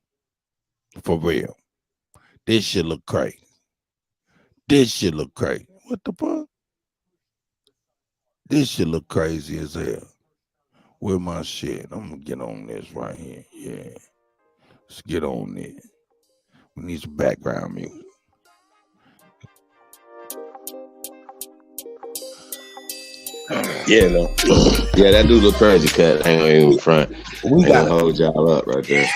For real. This shit look crazy. This shit look crazy. What the fuck? This shit look crazy as hell. Where my shit? I'm gonna get on this right here. Yeah. Let's get on this. We need some background music. Yeah, no. Yeah, that dude look crazy, cut. I ain't gonna even front. We gotta hold y'all up right there.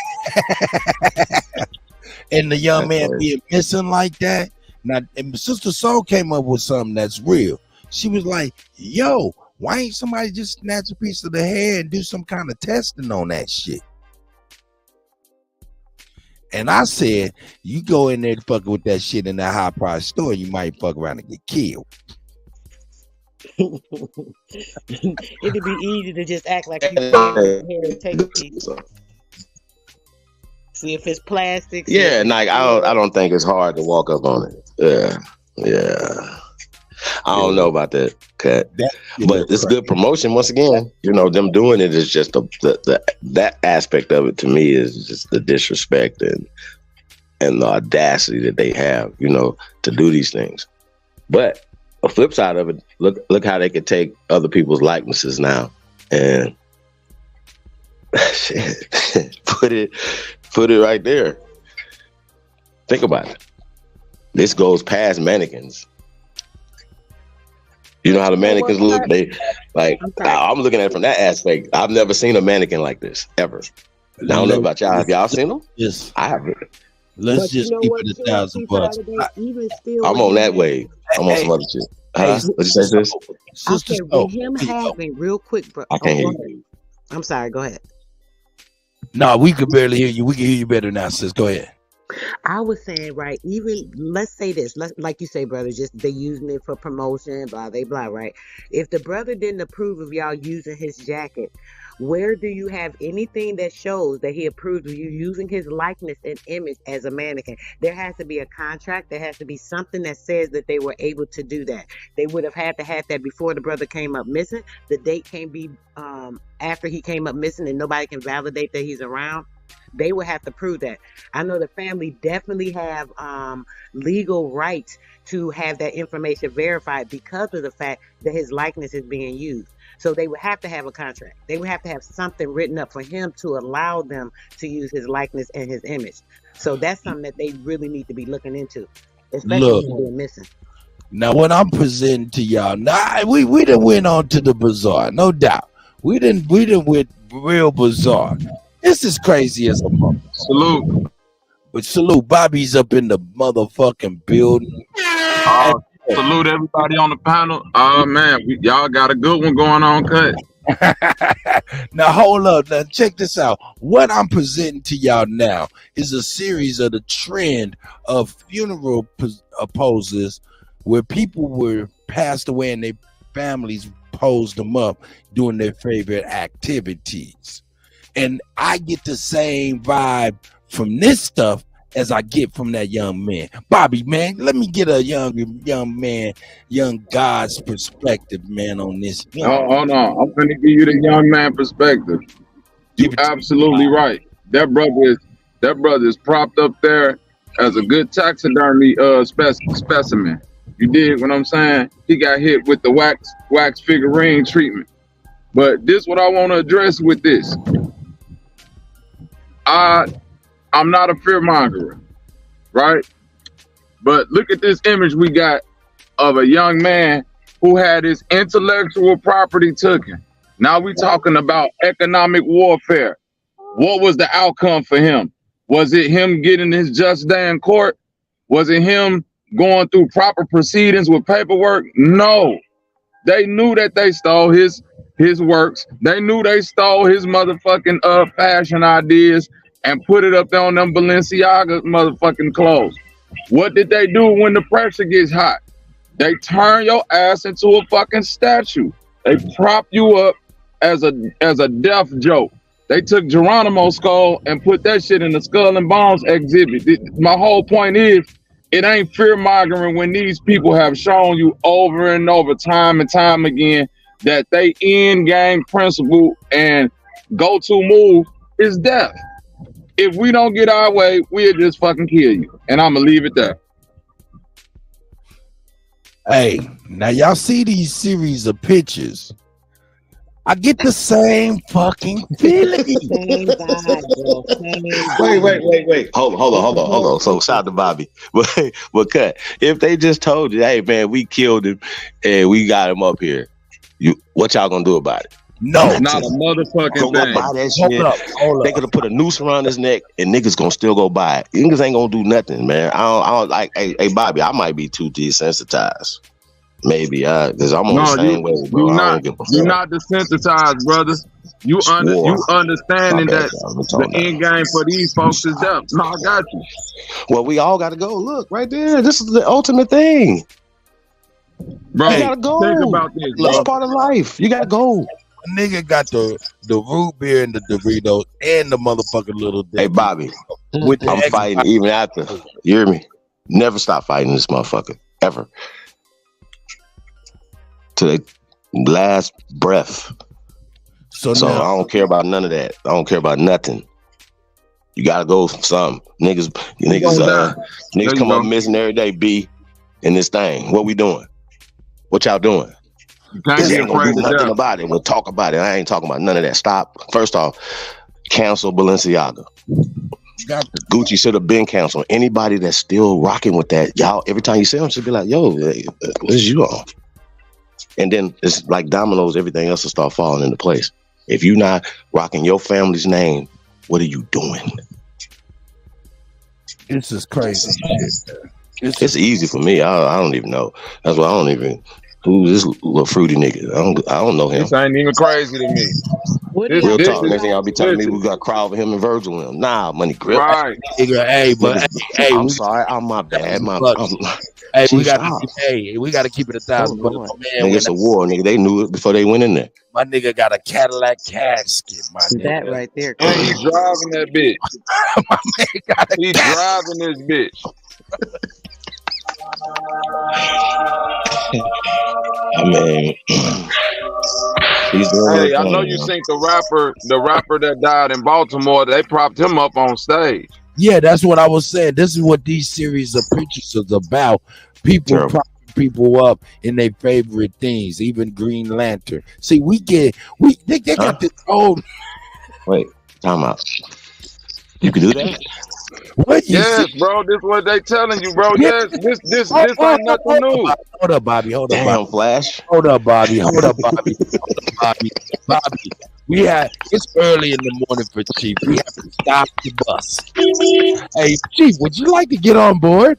And the young That's man crazy. being missing like that. Now, and Sister Soul came up with something that's real. She was like, yo, why ain't somebody just snatch a piece of the hair and do some kind of testing on that shit? And I said, you go in there fucking with that shit in that high price store, you might fuck around and get killed. It'd be easy to just act like you here and take a piece. See if it's plastic. Yeah, like I don't think it's hard to walk up on it. Yeah. I don't know about that, cut. But it's good promotion once again. You know, them doing it is just that aspect of it to me is just the disrespect and the audacity that they have, you know, to do these things. But a flip side of it, look how they could take other people's likenesses now and shit, put it right there. Think about it. This goes past mannequins. You know how the mannequins look? They like I'm looking at it from that aspect. I've never seen a mannequin like this ever. I don't know about y'all. Have y'all seen them? Yes. I haven't. Let's just keep it $1,000. I'm on that wave. I'm on some other shit. Huh? What you say, sis? Okay, with him having real quick, bro. I can't hear you. I'm sorry. Go ahead. No, we could barely hear you. We can hear you better now, sis. Go ahead. I was saying, right, even let's say this, like you say, brother, just they using it for promotion, blah, blah, blah, right? If the brother didn't approve of y'all using his jacket, where do you have anything that shows that he approved of you using his likeness and image as a mannequin? There has to be a contract. There has to be something that says that they were able to do that. They would have had to have that before the brother came up missing. The date can't be after he came up missing and nobody can validate that he's around. They would have to prove that. I know the family definitely have legal rights to have that information verified because of the fact that his likeness is being used. So they would have to have a contract. They would have to have something written up for him to allow them to use his likeness and his image. So that's something that they really need to be looking into, especially when they're missing. Now, what I'm presenting to y'all, now we done went on to the bazaar, no doubt. We done went real bizarre. This is crazy as a mother. Salute. But salute, Bobby's up in the motherfucking building. Salute everybody on the panel. Oh man, y'all got a good one going on, cut. Now hold up. Now check this out. What I'm presenting to y'all now is a series of the trend of funeral poses where people were passed away and their families posed them up doing their favorite activities. And I get the same vibe from this stuff as I get from that young man. Bobby, man, let me get a young man, young God's perspective, man, on this. Hold on. I'm gonna give you the young man perspective. You're absolutely right. That brother is propped up there as a good taxidermy specimen. You dig what I'm saying? He got hit with the wax figurine treatment. But this what I want to address with this. I'm not a fearmonger, right? But look at this image we got of a young man who had his intellectual property taken. Now we talking about economic warfare. What was the outcome for him? Was it him getting his just day in court? Was it him going through proper proceedings with paperwork? No. They knew that they stole his works. They knew they stole his motherfucking fashion ideas and put it up there on them Balenciaga motherfucking clothes. What did they do when the pressure gets hot? They turn your ass into a fucking statue. They prop you up as a death joke. They took Geronimo's skull and put that shit in the Skull and Bones exhibit. My whole point is, it ain't fear-mongering when these people have shown you over and over, time and time again, that they end game principle and go-to move is death. if we don't get our way, we'll just fucking kill you. And I'm gonna leave it there. Hey, now y'all see these series of pictures. I get the same fucking feeling. Wait. Hold on. So shout out to Bobby. But cut. If they just told you, hey man, we killed him and we got him up here, what y'all gonna do about it? No, not a motherfucking go thing. buy that shit. They could have put a noose around his neck and niggas gonna still go buy it. Niggas ain't gonna do nothing, man. I don't like. Hey, Bobby, I might be too desensitized. Maybe because I'm on the same way, bro. You're not desensitized, brother. You understanding that the end game for these folks is up. No, I got you. Well, we all got to go. Look right there. This is the ultimate thing, bro. You gotta go. Think about this, bro. That's part of life. You gotta go. Nigga got the root beer and the Doritos and the motherfucking little dick. Hey, Bobby, with the I'm fighting even after. You hear me? Never stop fighting this motherfucker ever. To the last breath. So now, I don't care about none of that. I don't care about nothing. You gotta go for something. Niggas come up missing every day, B, in this thing. What we doing? What y'all doing? You can't be ain't gonna do nothing about it. We'll talk about it. I ain't talking about none of that. Stop. First off, cancel Balenciaga. Gucci should have been canceled. Anybody that's still rocking with that, y'all, every time you see them, should be like, yo, what is you on? And then it's like dominoes, everything else will start falling into place. If you're not rocking your family's name, what are you doing? This is crazy shit. It's easy for me. I don't even know. That's why I don't even. Who's this little fruity nigga? I don't know him. This ain't even crazy to me. Real talk. Next thing y'all be telling me we got crowd for him and Virgil in him. Nah, money grip. Right. Hey, but hey, I'm sorry. I'm my bad. Hey, we got to keep it 1,000. But man, nigga, it's a war, nigga. They knew it before they went in there. My nigga got a Cadillac casket, my nigga. That right there. And he's driving that bitch. My man got a He's driving this bitch. I mean, hey, I know you seen the rapper that died in Baltimore. They propped him up on stage. Yeah, that's what I was saying. This is what these series of pictures is about. People propping people up in their favorite things, even Green Lantern. See, they got this old. Wait, time out. You can do that? What yes, bro. This is what they telling you, bro. Yes, this ain't nothing new. Hold up, Bobby. Hold up, Damn, Bobby. Flash. Hold up, Bobby. Hold up, Bobby. Bobby. It's early in the morning for Chief. We have to stop the bus. Hey, Chief, would you like to get on board?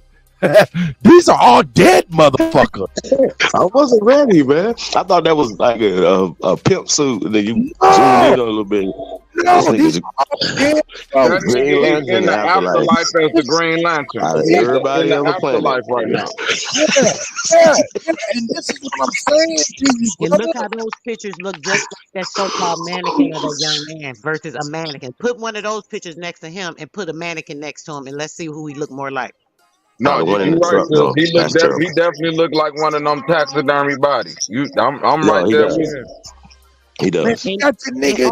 These are all dead motherfuckers. I wasn't ready, man. I thought that was like a pimp suit, and then you zoomed in a little bit. No, these are all dead. Green Lantern in the afterlife as the Green Lantern. Everybody in the on the planet afterlife right now. Yeah. And this is what I'm saying to you. And look how those pictures look just like that so-called mannequin of that young man versus a mannequin. Put one of those pictures next to him and put a mannequin next to him, and let's see who he look more like. No, you're right. He definitely looked like one of them taxidermy bodies. I'm right there with him. He does. They got your nigga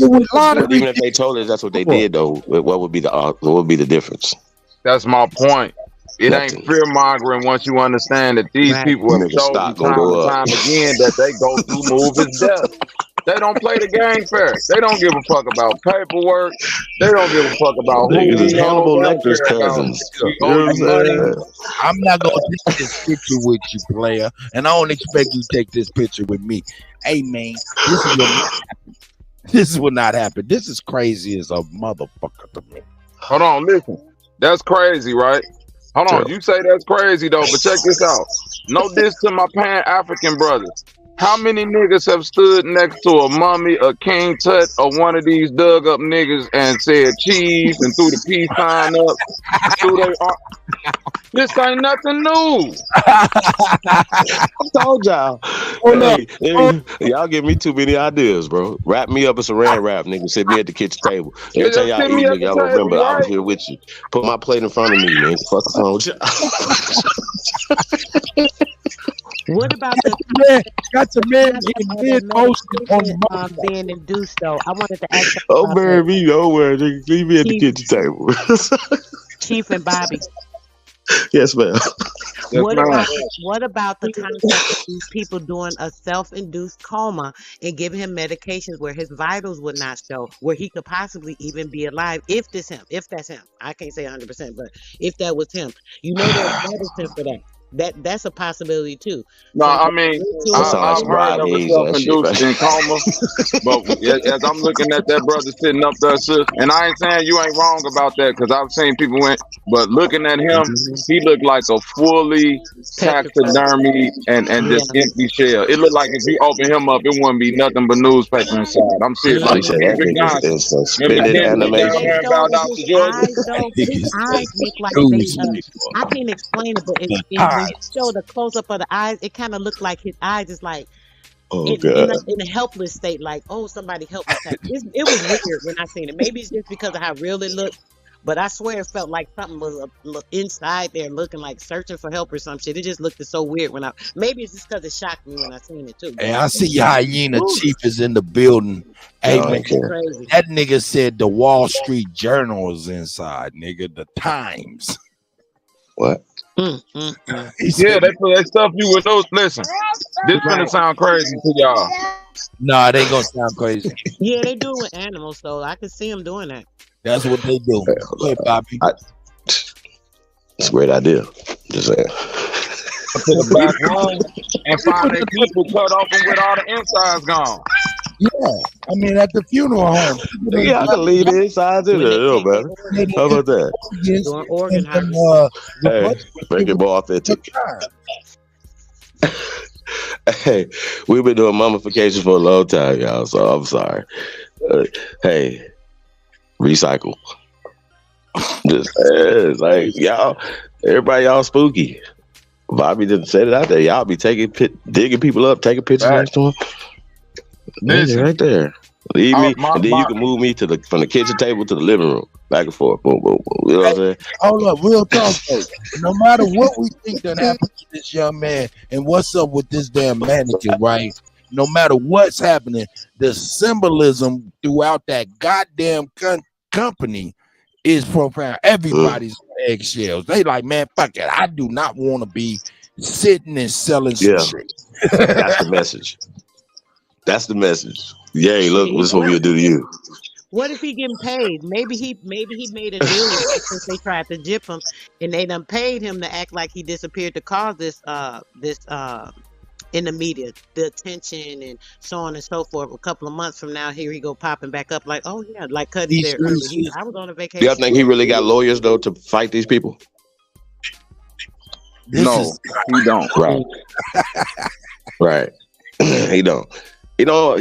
with lottery. Even if they told us that's what they did, though, what would be the difference? That's my point. It ain't fear mongering once you understand that these people have shown time and time again that they go through movies death. They don't play the game fair. They don't give a fuck about paperwork. They don't give a fuck about who is Hannibal Lecter's cousins. I'm not gonna take this picture with you, player, and I don't expect you to take this picture with me. Hey man, this will not happen. This will not happen. This is crazy as a motherfucker to me. Hold on, listen. That's crazy, right? Hold on. You say that's crazy though, but check this out. No diss to my Pan-African brothers. How many niggas have stood next to a mummy, a King Tut, or one of these dug up niggas and said cheese and threw the peace sign up? This ain't nothing new. I told y'all. Y'all give me too many ideas, bro. Wrap me up as a saran wrap, nigga. Sit me at the kitchen table. Every time y'all eat, nigga, y'all remember I was here with you. Put my plate in front of me, man. Fuck the phone with you. What about the got your man getting mid posted on the being induced though? I wanted to ask Oh, marry me nowhere, nigga. Leave me at the kitchen table. Chief and Bobby. Yes, ma'am. What about the concept of these people doing a self-induced coma and giving him medications where his vitals would not show, where he could possibly even be alive if that's him. I can't say 100%, but if that was him, there's medicine for that. That's a possibility too. No, I mean, I've heard of a self-induced in coma, but as I'm looking at that brother sitting up there, sis, and I ain't saying you ain't wrong about that, because I've seen people but looking at him, he looked like a fully taxidermy and just empty shell. It looked like if you open him up, it wouldn't be nothing but newspaper inside. I'm serious. Like that nigga is suspended animation. His eyes look like I can't explain it, but when you show the close up of the eyes, it kind of looked like his eyes is like in a helpless state, like, oh, somebody help me. It was weird when I seen it. Maybe it's just because of how real it looked, but I swear it felt like something was inside there looking like searching for help or some shit. It just looked so weird maybe it's just because it shocked me when I seen it too. Hey, I see Hyena Chief is in the building. Hey, man, that nigga said the Wall Street Journal is inside, nigga. The Times. What? Yeah, they stuff you with those. Listen, this gonna sound crazy to y'all. No, it ain't gonna sound crazy. Yeah, they do it with animals, so I can see them doing that. That's what they do. Go ahead, Bobby. It's a great idea. Just saying. To the back room and find their people cut open with all the insides gone. Yeah, I mean at the funeral home. Yeah, I can leave the insides in there. It don't matter. How about that? Doing organ Hey, make it more authentic. Hey, we've been doing mummification for a long time, y'all. So I'm sorry. Hey, recycle. Just like y'all, everybody, y'all spooky. Bobby didn't say it out there. Y'all be digging people up, taking pictures next to them. Right there. Leave me, and then you can move me from the kitchen table to the living room, back and forth. Boom, boom, boom. You know what I'm saying? Hold up, real talk though. No matter what we think that happened to this young man, and what's up with this damn mannequin, right? No matter what's happening, the symbolism throughout that goddamn company is profound. Everybody's on eggshells. They like, man, fuck it. I do not want to be sitting and selling some shit. That's the message. That's the message. Yay, look, this is what we'll do to you. What if he getting paid? Maybe he made a deal since they tried to gyp him, and they done paid him to act like he disappeared to cause this in the media, the attention and so on and so forth. A couple of months from now, here he go popping back up like, oh yeah, like Kutty said earlier. I was on a vacation. Y'all think he really got lawyers though to fight these people? No, he don't. Right. Right. He don't. He don't.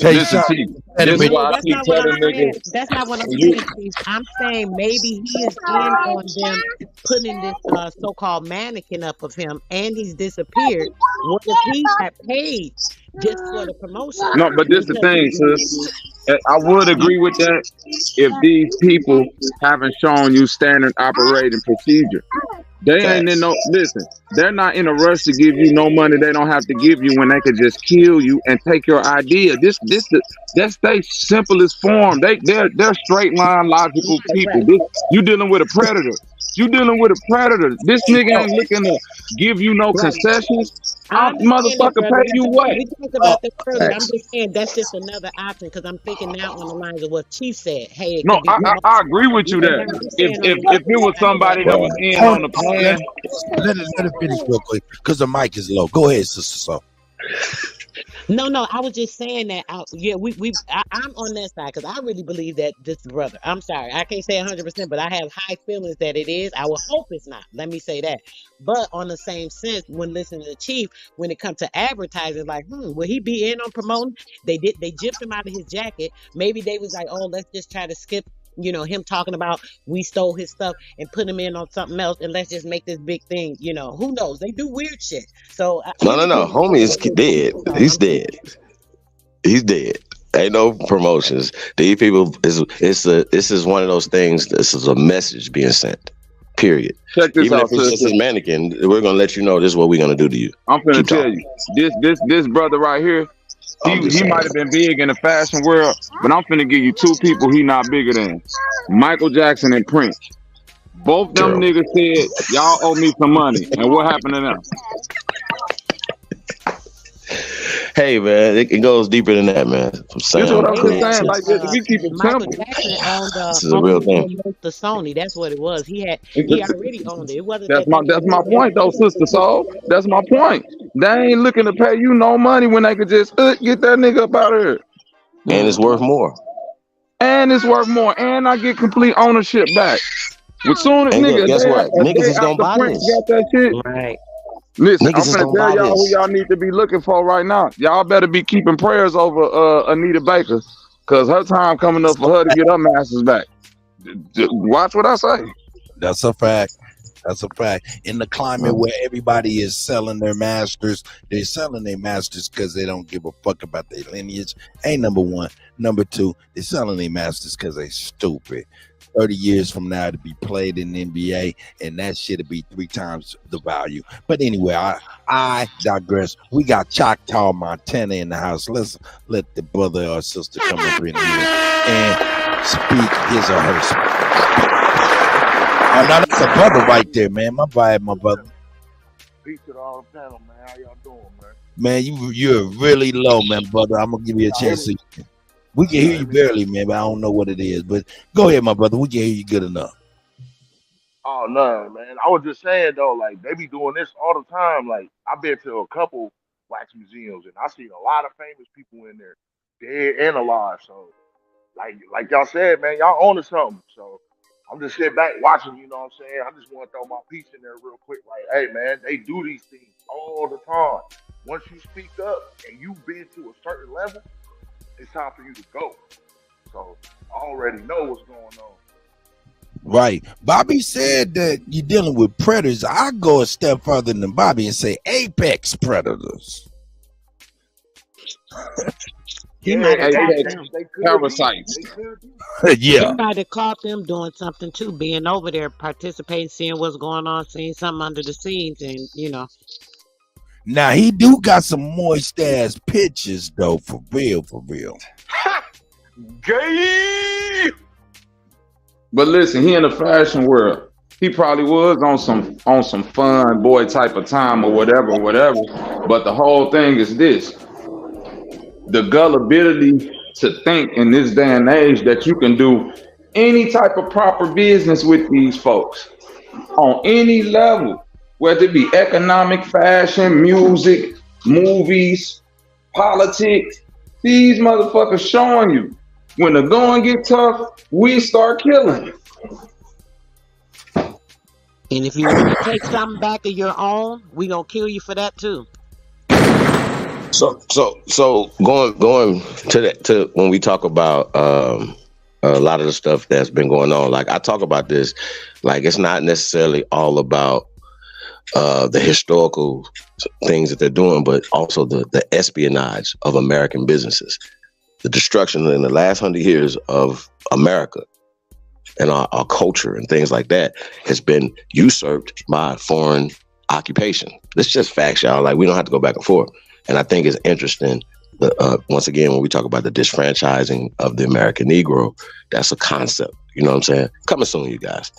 Listen, Chief. This is why I keep telling niggas. That's not what I'm saying, Chief. I'm saying maybe he is in on them putting this so-called mannequin up of him, and he's disappeared. What if he got paid just for the promotion? No, but this is the thing, sis. I would agree with that if these people haven't shown you standard operating procedure. They ain't in they're not in a rush to give you no money they don't have to give you when they could just kill you and take your idea. That's their simplest form. They're straight line logical people. You dealing with a predator. This nigga ain't looking to give you no concessions. Motherfucker pay you what? We talked about this earlier. I'm just saying that's just another option because I'm thinking now on the lines of what Chief said. Hey, no, I agree with you there. If it was somebody that was in on the plan, let it finish real quick because the mic is low. Go ahead, sister. So. No, I was just saying that. I'm on that side because I really believe that this brother. I'm sorry, I can't say 100%, but I have high feelings that it is. I will hope it's not. Let me say that. But on the same sense, when listening to the Chief, when it comes to advertising, like, will he be in on promoting? They gypped him out of his jacket. Maybe they was like, oh, let's just try to skip. Him talking about we stole his stuff and put him in on something else, and let's just make this big thing. Who knows? They do weird shit. So no. Homie is dead. He's dead. He's dead. Ain't no promotions. These people this is one of those things. This is a message being sent. Period. Check this Even out, if it's just sister. his mannequin, we're gonna let you know this is what we're gonna do to you. I'm finna Keep tell talking. you, this brother right here, I'm just he saying. might have been big in the fashion world, but I'm finna give you two people he not bigger than. Michael Jackson and Prince. Both them Terrible. niggas said, y'all owe me some money. And what happened to them? Hey man, it goes deeper than that, man. I'm This saying, is what I'm just They saying. said Like this, we keep it Michael simple. Jackson owned this is a real thing. almost the Sony. That's what it was. He already owned it. It wasn't That's that they my point though, sister Soul. That's my point. They ain't looking to pay you no money when they could just get that nigga up out of here. And it's worth more. And it's worth more. And I get complete ownership back. As soon as And guess what? a Niggas day is gonna after buy Prince this. got that shit. Right. Listen, Niggas I'm is finna gonna tell buy y'all who this. y'all need to be looking for right now. Y'all better be keeping prayers over Anita Baker, cause her time coming up for her to get her masters back. Watch what I say. That's a fact. That's a fact. In the climate where everybody is selling their masters, they're selling their masters because they don't give a fuck about their lineage. Ain't number one. Number two, they're selling their masters because they stupid. 30 years from now to be played in the NBA, and that shit will be 3 times the value. But anyway, I digress. We got Choctaw Montana in the house. Let's let the brother or sister come up in here and speak his or her speech. Oh, now that's a brother right there, man. My vibe, my brother. Peace to the all panel, man. How y'all doing, man? Man, you're really low, man, brother. I'm gonna give you a chance to. We can hear you barely, man, but I don't know what it is. But go ahead, my brother. We can hear you good enough. Oh no, man. I was just saying though, like they be doing this all the time. Like I've been to a couple wax museums and I seen a lot of famous people in there, dead and alive. So like y'all said, man, y'all own to something. So I'm just sitting back watching, you know what I'm saying? I just want to throw my piece in there real quick. Like, hey man, they do these things all the time. Once you speak up and you've been to a certain level, it's time for you to go. So I already know what's going on. Right. Bobby said that you're dealing with predators. I go a step further than Bobby and say apex predators. He might have caught Apex them. parasites. Yeah. He might have caught them doing something too, being over there, participating, seeing what's going on, seeing something under the scenes, and Now he do got some moist ass pictures though, for real, for real. Gay. But listen, he in the fashion world. He probably was on some fun boy type of time or whatever. But the whole thing is this: the gullibility to think in this day and age that you can do any type of proper business with these folks on any level, whether it be economic, fashion, music, movies, politics. These motherfuckers showing you when the going get tough, we start killing. and if you want to take something back of your own, we gonna kill you for that too. So going to that, to when we talk about a lot of the stuff that's been going on, like I talk about this, like it's not necessarily all about the historical things that they're doing, but also the espionage of American businesses, the destruction in the last 100 years of America and our culture and things like that has been usurped by foreign occupation. It's just facts, y'all. Like we don't have to go back and forth. And I think it's interesting, once again, when we talk about the disfranchising of the American Negro, that's a concept. You know what I'm saying? Coming soon, you guys.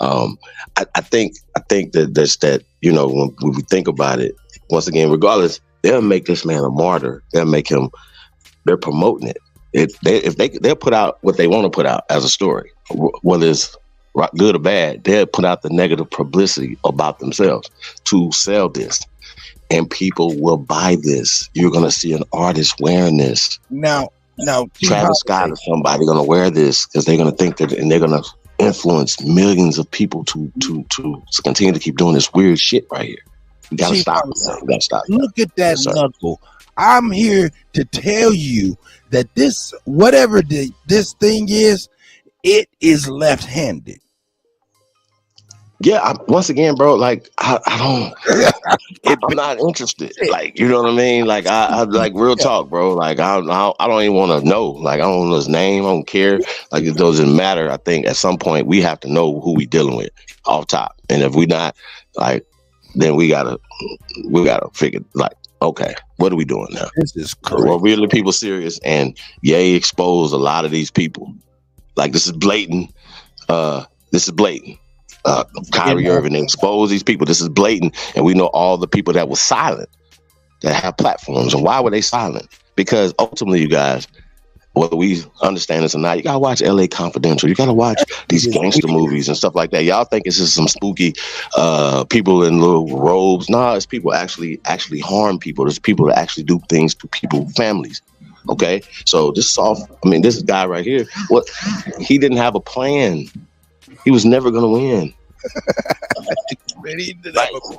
I think that there's that, when we think about it, once again, regardless, they'll make this man a martyr. They'll make him, they're promoting it. They'll put out what they want to put out as a story, whether it's good or bad, they'll put out the negative publicity about themselves to sell this. And people will buy this. You're gonna see an artist wearing this. Now, Travis Scott or somebody gonna wear this because they're gonna think that, and they're gonna influence millions of people to continue to keep doing this weird shit right here. You gotta stop it. You gotta stop. Look at that knuckle. I'm here to tell you that this, whatever this thing is, it is left-handed. Yeah, once again, bro, like I don't, I'm not interested. Like, you know what I mean? Like, I like real talk, bro. Like, I don't even want to know. Like, I don't know his name. I don't care. Like, it doesn't matter. I think at some point we have to know who we dealing with off top, and if we not, like, then we gotta figure, like, okay, what are we doing now? This is correct. Well, really, people serious, and Ye exposed a lot of these people. Like, this is blatant. This is blatant. Kyrie Irving exposed these people. This is blatant, and we know all the people that were silent, that have platforms. And why were they silent? Because ultimately, you guys, whether we understand this or not, you gotta watch LA Confidential. You gotta watch these gangster movies and stuff like that. Y'all think it's just some spooky people in little robes. Nah, it's people actually harm people. There's people that actually do things to people, families. Okay, so this this guy right here, he didn't have a plan. He was never gonna win.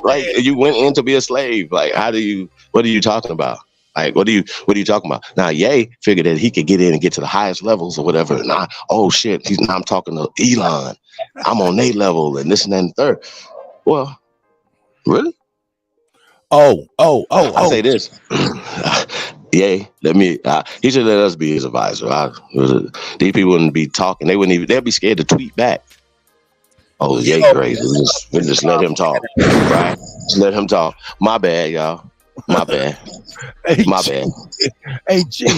Like you went in to be a slave. Like, what are you talking about? Like, what are you talking about? Now, Ye figured that he could get in and get to the highest levels or whatever. Now, oh shit, I'm talking to Elon. I'm on their level and this and that and third. Well, really? I say this. Ye, he should let us be his advisor. These people wouldn't be talking. They'd be scared to tweet back. Oh, Ye crazy. We just let him talk, right? Just let him talk. My bad, y'all. My bad. My bad. Hey, G. I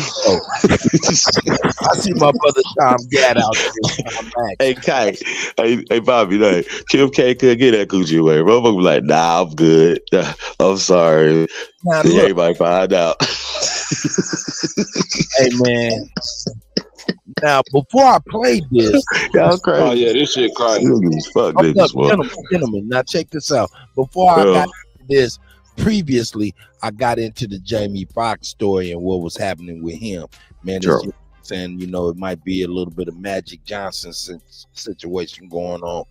see my brother Tom Gad out there. Hey, Kai. Hey, Bobby. Like, Kim K could get that coochie away. Motherfucker be like, nah, I'm good. I'm sorry. Now, everybody find out. Hey, man. Now, before I played this, y'all crazy. Oh yeah, this shit crazy. Gentlemen, now check this out. Before I got into this, previously, I got into the Jamie Foxx story and what was happening with him. Man, Sure. saying, it might be a little bit of Magic Johnson situation going on.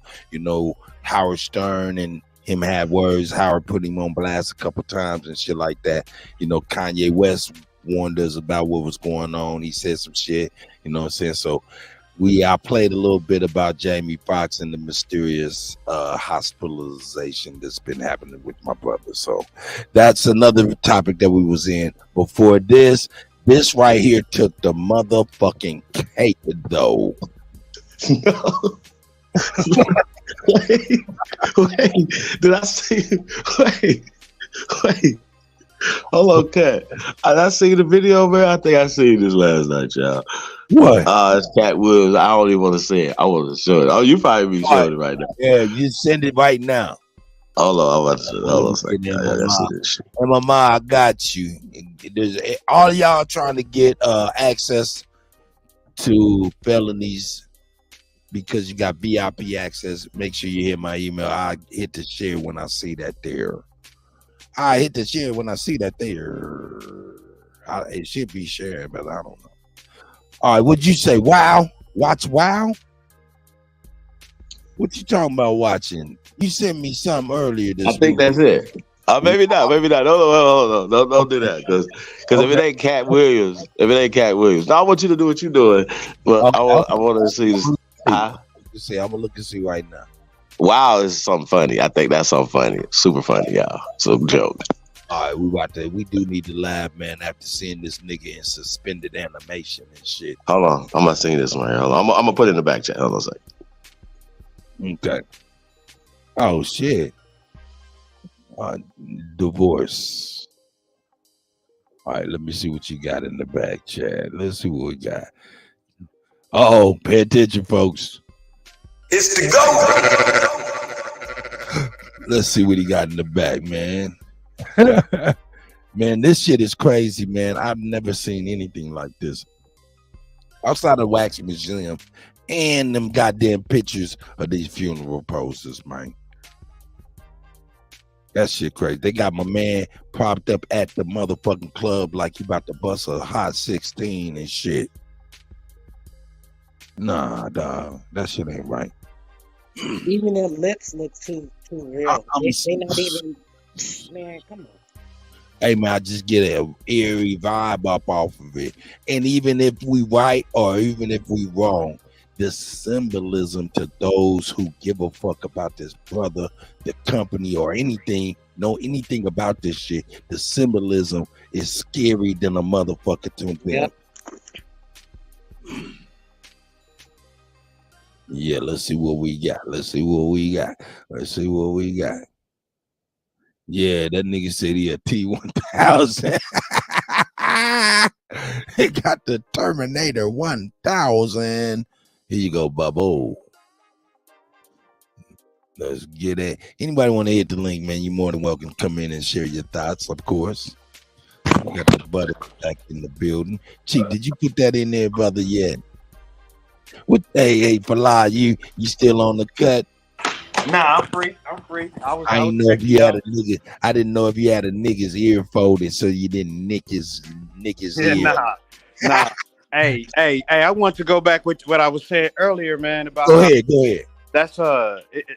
Howard Stern and him had words. Howard put him on blast a couple times and shit like that. Kanye West warned us about what was going on. He said some shit, you know what I'm saying? So I played a little bit about Jamie Foxx and the mysterious hospitalization that's been happening with my brother. So that's another topic that we was in. Before this right here took the motherfucking cake, though. Wait, did I see? Wait. Hold on, Cat. I seen the video, man. I think I seen this last night, y'all. What? It's Cat Williams. I don't even want to say it. I want to show it. Oh, you probably be showing it right now. Yeah, you send it right now. Hold on, I'm about to show it. Hold on a second. I gotta see this shit. And Mama, I got you. There's all of y'all trying to get access to felonies because you got VIP access. Make sure you hit my email. I hit the share when I see that there. I hit the share when I see that there. It should be shared, but I don't know. All right, what'd you say? Wow? Watch Wow? What you talking about watching? You sent me something earlier this week. I think that's it. Maybe not. Hold on. Don't do that. Because if it ain't Cat Williams, now I want you to do what you're doing. But I want to see this. I'm gonna look and see right now. Wow is something funny. I think that's something funny. Super funny, y'all. Some joke. All right, we do need to laugh, man, after seeing this nigga in suspended animation and shit. Hold on. I'm not seeing this one here. Hold on. I'm gonna put it in the back chat. Hold on a second. Okay. Oh shit. Divorce. All right, let me see what you got in the back chat. Let's see what we got. Oh, pay attention, folks. It's the go. Let's see what he got in the back, man. Man, this shit is crazy, man. I've never seen anything like this. Outside of Wax Museum and them goddamn pictures of these funeral posters, man. That shit crazy. They got my man propped up at the motherfucking club like he about to bust a hot 16 and shit. Nah, dog. That shit ain't right. Even them lips look too real. They not even, man, come on. Hey, man, I just get an eerie vibe up off of it. And even if we right or even if we wrong, the symbolism to those who give a fuck about this brother, the company, or anything, know anything about this shit. The symbolism is scary than a motherfucker to them. Yep. Yeah, let's see what we got. Yeah, that nigga said he a T-1000. He got the Terminator 1000. Here you go, Bubbo. Let's get it. Anybody want to hit the link, man? You're more than welcome to come in and share your thoughts, of course. We got the butter back in the building. Chief, did you put that in there, brother, yet? What? Hey, Fala, you still on the cut? Nah, I'm free. I didn't know if you had a nigga. I didn't know if you had a nigga's ear folded so you didn't nick his ear. Nah. Hey, I want to go back with what I was saying earlier, man. About Go ahead. That's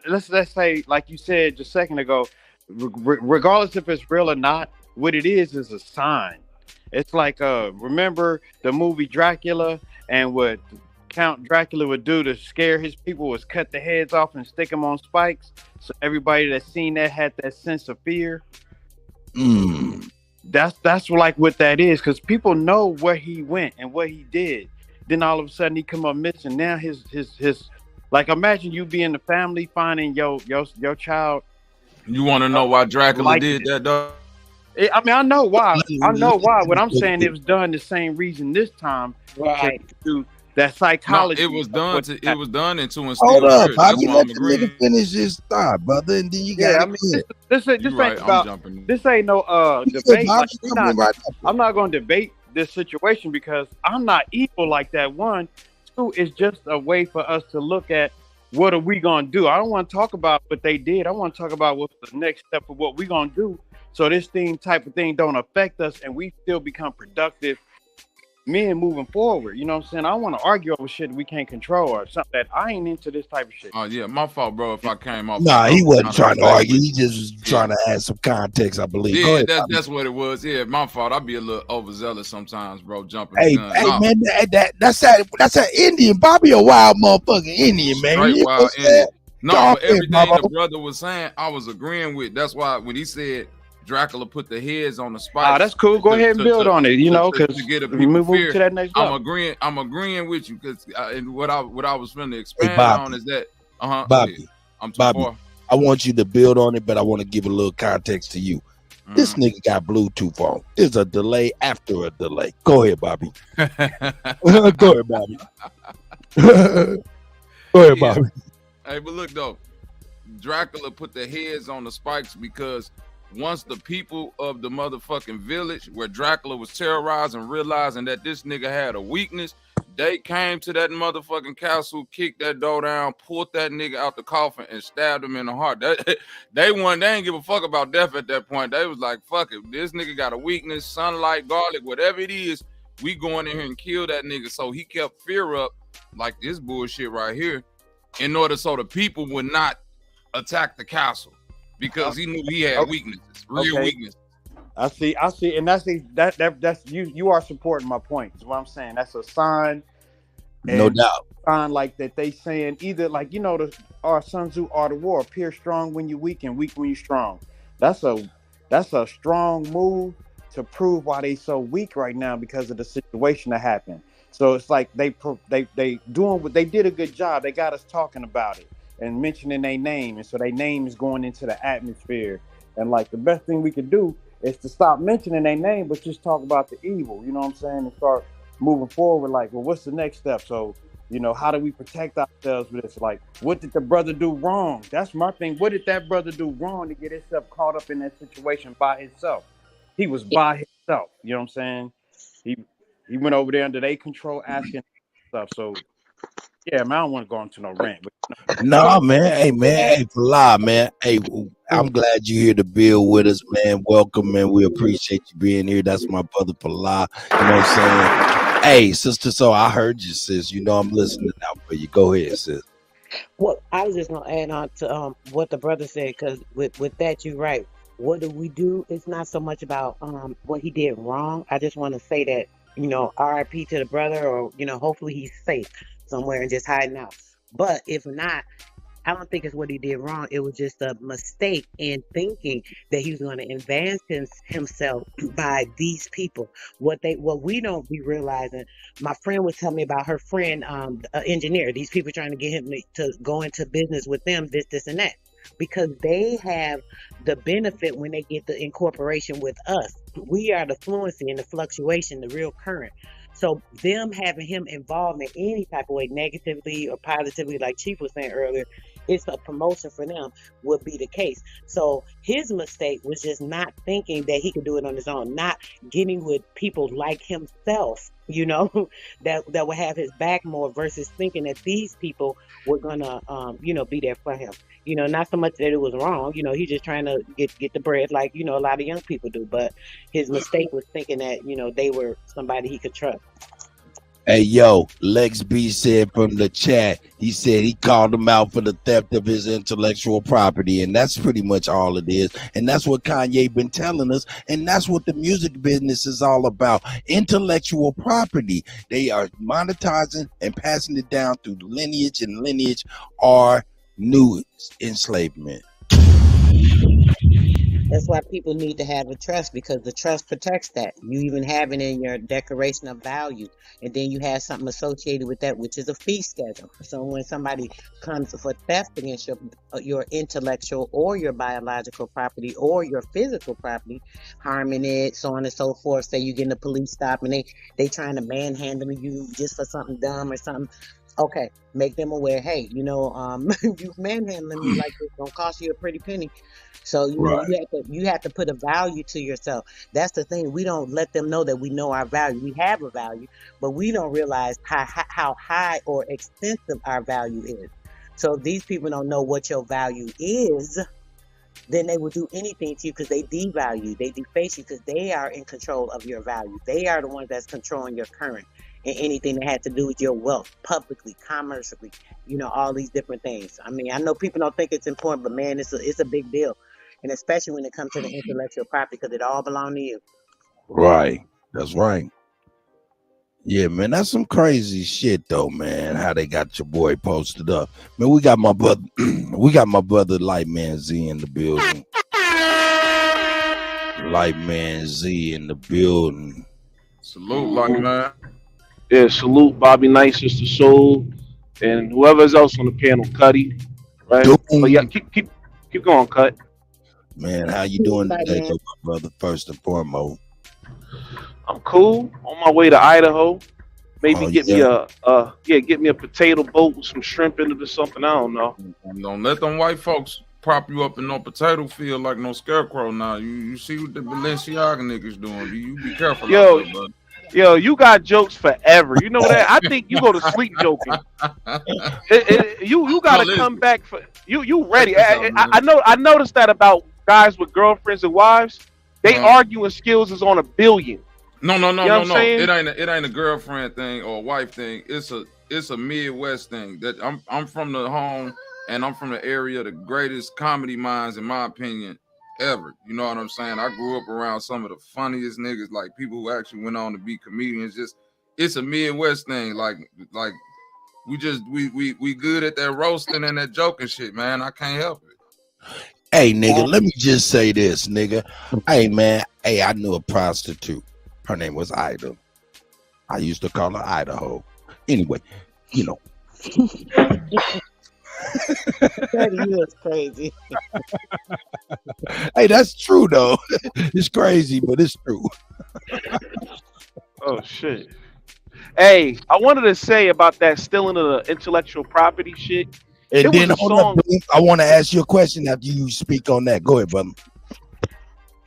let's say, like you said just a second ago, regardless if it's real or not, what it is a sign. It's like remember the movie Dracula, and what Count Dracula would do to scare his people was cut the heads off and stick them on spikes. So everybody that seen that had that sense of fear. That's like what that is, because people know where he went and what he did. Then all of a sudden he come up missing. Now his like, imagine you being the family finding your child. You want to know why Dracula did that, though? I mean, I know why. What I'm saying, it was done the same reason this time. Right. To that psychology. No, it was done to instill Hold up, fear. Bobby, That's why let I'm the agreeing. nigga finish his thought, brother, and then you Yeah, got I mean, this ain't right, about. This ain't no debate. Like, I'm not going to debate this situation because I'm not evil like that. One, two, it's just a way for us to look at what are we going to do. I don't want to talk about what they did. I want to talk about what's the next step of what we're going to do, so this type of thing don't affect us and we still become productive men moving forward. You know what I'm saying? I don't want to argue over shit that we can't control or something. That I ain't into this type of shit. Oh yeah, my fault, bro. If I came off. Nah, he wasn't trying to argue. He just was trying to add some context, I believe. Go Yeah, ahead, that's what it was. Yeah, my fault. I be a little overzealous sometimes, bro. Jumping. Hey, the gun. hey, Nah, man, that's that Indian. Bobby a wild motherfucking Indian, man. straight You know wild what I'm saying? Indian. No, Go but ahead, everything Bubba. the brother was saying, I was agreeing with. That's why when he said Dracula put the heads on the spikes. That's cool. Go ahead and build on it. You know, because to get a we people move fear. to that next level. I'm agreeing with you because and what I was going to expand Bobby. on is that Bobby, I'm too Bobby, far. I want you to build on it, but I want to give a little context to you. This nigga got Bluetooth on. There's a delay after a delay. Go ahead, Bobby. Go ahead, Bobby. Go ahead, Bobby. Hey, but look though, Dracula put the heads on the spikes because once the people of the motherfucking village where Dracula was terrorized and realizing that this nigga had a weakness, they came to that motherfucking castle, kicked that door down, pulled that nigga out the coffin, and stabbed him in the heart. They didn't give a fuck about death at that point. They was like, fuck it, this nigga got a weakness, sunlight, garlic, whatever it is, we going in here and kill that nigga. So he kept fear up, like this bullshit right here, in order so the people would not attack the castle. Because he knew he had weaknesses, real weaknesses. I see, and that's you are supporting my point. Is what I'm saying. That's a sign, No doubt. Sign like that they saying either like our Sun Tzu Art of War, appear strong when you're weak and weak when you're strong. That's a strong move to prove why they so weak right now because of the situation that happened. So it's like they doing what they did a good job. They got us talking about it and mentioning their name, and so their name is going into the atmosphere. And like the best thing we could do is to stop mentioning their name, but just talk about the evil. You know what I'm saying? And start moving forward. Like, well, what's the next step? So, how do we protect ourselves with this? Like, what did the brother do wrong? That's my thing. What did that brother do wrong to get himself caught up in that situation by himself? He was by himself. You know what I'm saying? He went over there under their control, asking stuff. So. Yeah, man, I don't want to go into no rant. But, No, man. Hey, Fala, man. Hey, I'm glad you're here to build with us, man. Welcome, man. We appreciate you being here. That's my brother Fala. You know what I'm saying? Hey, sister, so I heard you, sis. I'm listening out for you. Go ahead, sis. Well, I was just gonna add on to what the brother said, because with that, you're right. What do we do? It's not so much about what he did wrong. I just want to say that RIP to the brother, or hopefully he's safe. somewhere and just hiding out. But if not, I don't think it's what he did wrong. It was just a mistake in thinking that he was going to advance himself by these people. What we don't be realizing. My friend was telling me about her friend, engineer. These people trying to get him to go into business with them, this, and that, because they have the benefit when they get the incorporation with us. We are the fluency and the fluctuation, the real current. So them having him involved in any type of way, negatively or positively, like Chief was saying earlier, it's a promotion for them, would be the case. So his mistake was just not thinking that he could do it on his own, not getting with people like himself, that would have his back more, versus thinking that these people were gonna, be there for him. Not so much that it was wrong. He's just trying to get the bread, like a lot of young people do. But his mistake was thinking that they were somebody he could trust. Hey, yo, Lex B said from the chat, he said he called him out for the theft of his intellectual property, and that's pretty much all it is. And that's what Kanye been telling us, and that's what the music business is all about. Intellectual property. They are monetizing and passing it down through lineage, and lineage are new enslavement. That's why people need to have a trust, because the trust protects that. You even have it in your declaration of value, and then you have something associated with that, which is a fee schedule. So when somebody comes for theft against your intellectual or your biological property or your physical property, harming it, so on and so forth, say you getting a police stop and they trying to manhandle you just for something dumb or something. Okay, make them aware. Hey, you manhandling me like this gonna cost you a pretty penny. So you have to put a value to yourself. That's the thing. We don't let them know that we know our value. We have a value, but we don't realize how high or extensive our value is. So if these people don't know what your value is, then they will do anything to you because they devalue, they deface you, because they are in control of your value. They are the ones that's controlling your current and anything that had to do with your wealth, publicly, commercially, all these different things. I mean, I know people don't think it's important, but man, it's a big deal. And especially when it comes to the intellectual property, because it all belongs to you. Right. That's right. Yeah, man, that's some crazy shit though, man. How they got your boy posted up. Man, we got my brother Lightman Z in the building. Lightman Z in the building. Salute, Lightman. Yeah, salute Bobby Knight, Sister Soul, and whoever's else on the panel, Kutty. Right? But yeah, keep going, Cut. Man, how you doing today, though, my brother? First and foremost, I'm cool. On my way to Idaho. Maybe get me a potato boat with some shrimp in it or something. I don't know. Don't let them white folks prop you up in no potato field like no scarecrow. Now you see what the Balenciaga niggas doing. You be careful. Yo, you got jokes forever. You know that? I think you go to sleep joking. You gotta come back for you ready. I noticed that about guys with girlfriends and wives. They arguing skills is on a billion. No. You know what I'm saying? It ain't a girlfriend thing or a wife thing. It's a Midwest thing. That I'm from the home and I'm from the area of the greatest comedy minds, in my opinion, ever. You know what I'm saying? I grew up around some of the funniest niggas, like people who actually went on to be comedians. It's a Midwest thing. Like we good at that roasting and that joking shit, man. I can't help it. Hey, nigga, let me just say this, nigga. Hey, man. Hey, I knew a prostitute. Her name was Ida. I used to call her Idaho. Anyway, That's crazy. Hey, that's true, though. It's crazy, but it's true. Oh, shit. Hey, I wanted to say about that stealing of the intellectual property shit. And then I want to ask you a question after you speak on that. Go ahead, brother.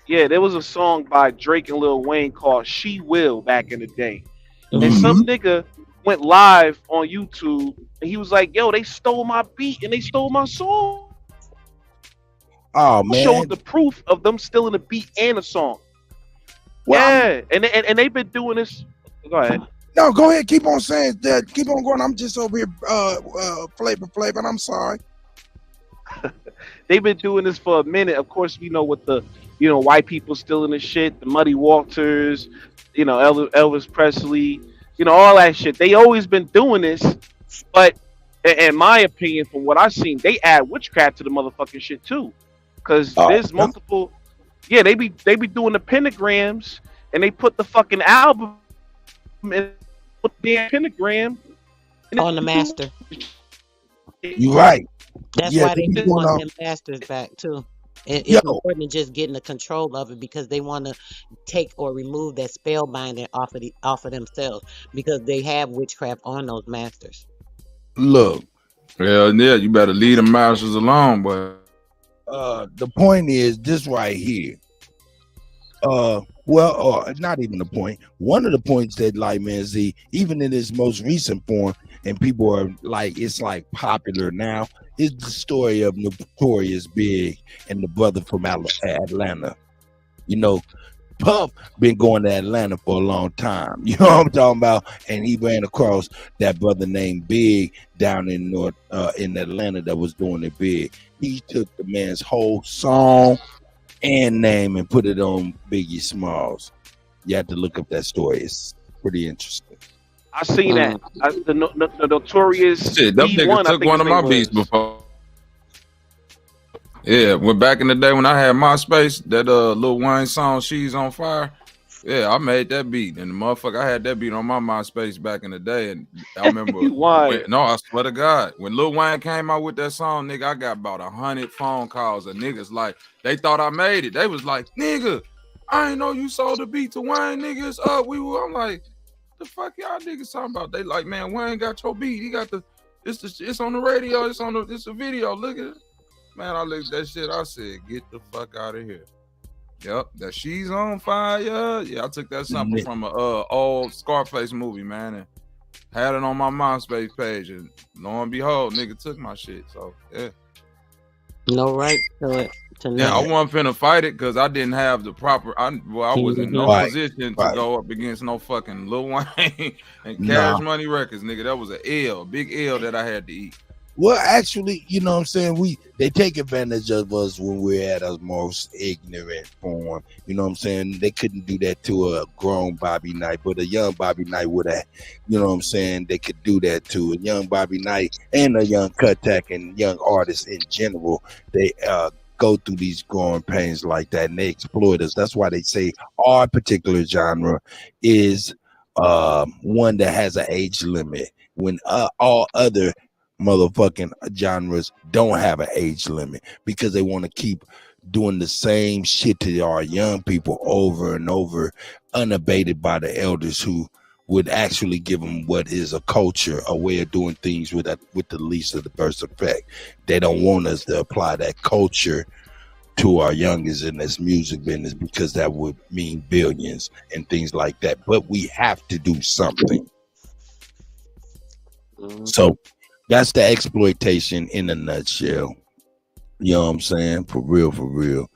Yeah, there was a song by Drake and Lil Wayne called She Will back in the day. And some nigga went live on YouTube and he was like, yo, they stole my beat and they stole my song. Oh, man. Showed the proof of them stealing the beat and the song. Well, yeah, and they've been doing this. Go ahead. No, go ahead. Keep on saying that. Keep on going. I'm just over here flavor, and I'm sorry. They've been doing this for a minute. Of course, we know what the white people stealing the shit, the Muddy Waters, Elvis Presley, all that shit. They always been doing this But in my opinion, from what I've seen, they add witchcraft to the motherfucking shit too, because there's multiple. Yeah, they be doing the pentagrams, and they put the fucking album in the damn pentagram on the master. You right. That's Yeah, why they they be want doing them masters back too. It's Yo, important than just getting the control of it because they want to take or remove that spell binding off of themselves because they have witchcraft on those masters. look, Hell yeah, you better leave the masters alone, boy. the point is this right here. Not even the point. One of the points that like man Z, even in its most recent form, and people are like, it's like popular now, is the story of Notorious Big and the brother from Atlanta. You know, Puff been going to Atlanta for a long time. You know what I'm talking about? And he ran across that brother named Big down in in Atlanta that was doing it big. He took the man's whole song and name and put it on Biggie Smalls. You have to look up that story. It's pretty interesting. I seen that. The Notorious Shit, that nigga B1, I took think one his of my name beats was. before. Yeah, when back in the day when I had MySpace, that Lil Wayne song "She's on Fire." Yeah, I made that beat, and the motherfucker, I had that beat on my MySpace back in the day, and I remember. Why? No, I swear to God, when Lil Wayne came out with that song, nigga, I got about 100 phone calls of niggas like they thought I made it. They was like, "Nigga, I ain't know you sold the beat to Wayne, niggas." I'm like, the fuck y'all niggas talking about? They like, man, Wayne got your beat. He got it's on the radio. It's a video. Look at it. Man, I looked at that shit. I said, get the fuck out of here. Yep, that She's on Fire. Yeah, I took that sample from a old Scarface movie, man, and had it on my MySpace page. And lo and behold, nigga took my shit. So yeah. No right to it. Yeah, I wasn't finna fight it because I didn't have the proper. I was in no position to go up against no fucking Lil Wayne and Cash Money Records, nigga. That was a big L that I had to eat. Well, actually, you know what I'm saying? They take advantage of us when we're at our most ignorant form. You know what I'm saying? They couldn't do that to a grown Bobby Knight, but a young Bobby Knight would have, you know what I'm saying? They could do that to a young Bobby Knight and a young Kutty and young artists in general. They go through these growing pains like that and they exploit us. That's why they say our particular genre is one that has an age limit when all other motherfucking genres don't have an age limit because they want to keep doing the same shit to our young people over and over, unabated by the elders who would actually give them what is a culture, a way of doing things with the least of the first effect. They don't want us to apply that culture to our youngest in this music business because that would mean billions and things like that. But we have to do something. So that's the exploitation in a nutshell. You know what I'm saying? For real.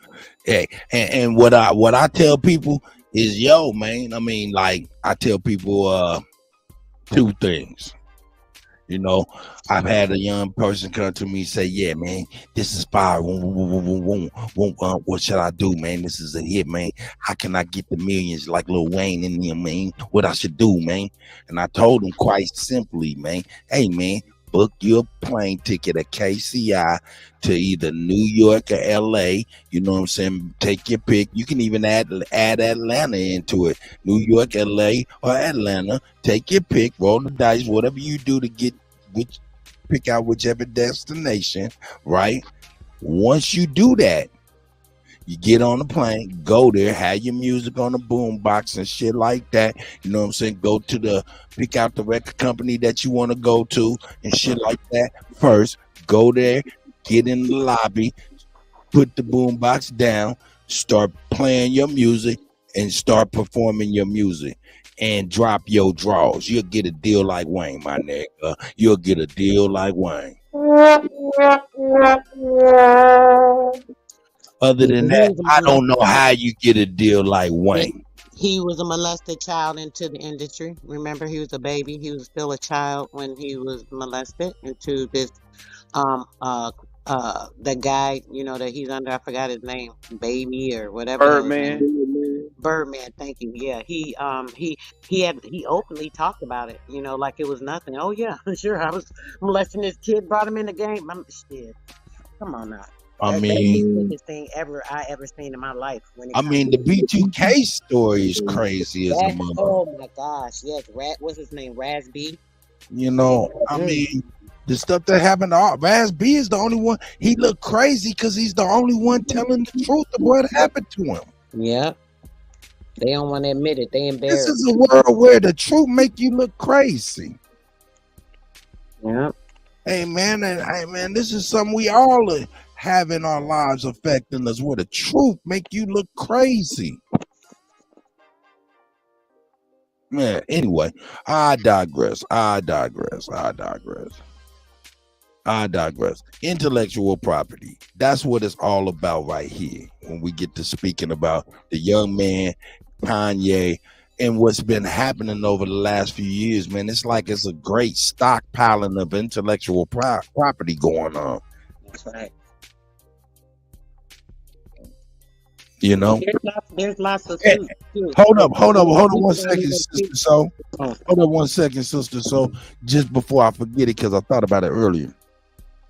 Hey, and what I tell people is, yo, man, I mean, like, I tell people two things. You know, I've had a young person come to me and say, yeah, man, this is fire. What should I do, man? This is a hit, man. How can I get the millions like Lil Wayne in there, man? What I should do, man? And I told him quite simply, man, hey, man, book your plane ticket at KCI to either New York or LA. You know what I'm saying? Take your pick. You can even add Atlanta into it. New York, LA, or Atlanta. Take your pick. Roll the dice. Whatever you do to pick out whichever destination, right? Once you do that, you get on the plane, go there, have your music on the boombox and shit like that. You know what I'm saying? Pick out the record company that you want to go to and shit like that. First, go there, get in the lobby, put the boombox down, start playing your music, and start performing your music. And drop your draws. You'll get a deal like Wayne, my nigga. You'll get a deal like Wayne. Other than that, I don't know how you get a deal like Wayne. He was a molested child into the industry. Remember, he was a baby. He was still a child when he was molested into this the guy, you know, that he's under, I forgot his name, Baby or whatever. Birdman. Birdman, thank you. Yeah, he openly talked about it, like it was nothing. Oh yeah, sure, I was molesting this kid, brought him in the game. Shit, come on now. I That's mean, the biggest thing I ever seen in my life when it I comes mean, to the B2K story is crazy as a that. mother. Oh my gosh, yes, what's his name, Raz B? I mean, the stuff that happened to Raz B is the only one. He looked crazy because he's the only one telling the truth of what happened to him. Yeah, they don't want to admit it. They This embarrassed. is a world where the truth make you look crazy. Yeah. Hey man, this is something we all have in our lives affecting us, where the truth make you look crazy. Man, anyway, I digress. Intellectual property. That's what it's all about right here. When we get to speaking about the young man, Kanye, and what's been happening over the last few years, man, it's like it's a great stockpiling of intellectual property going on. That's right. There's lots of suits too. Hold up 1 second, sister. Hold up 1 second, sister. So just before I forget it, because I thought about it earlier,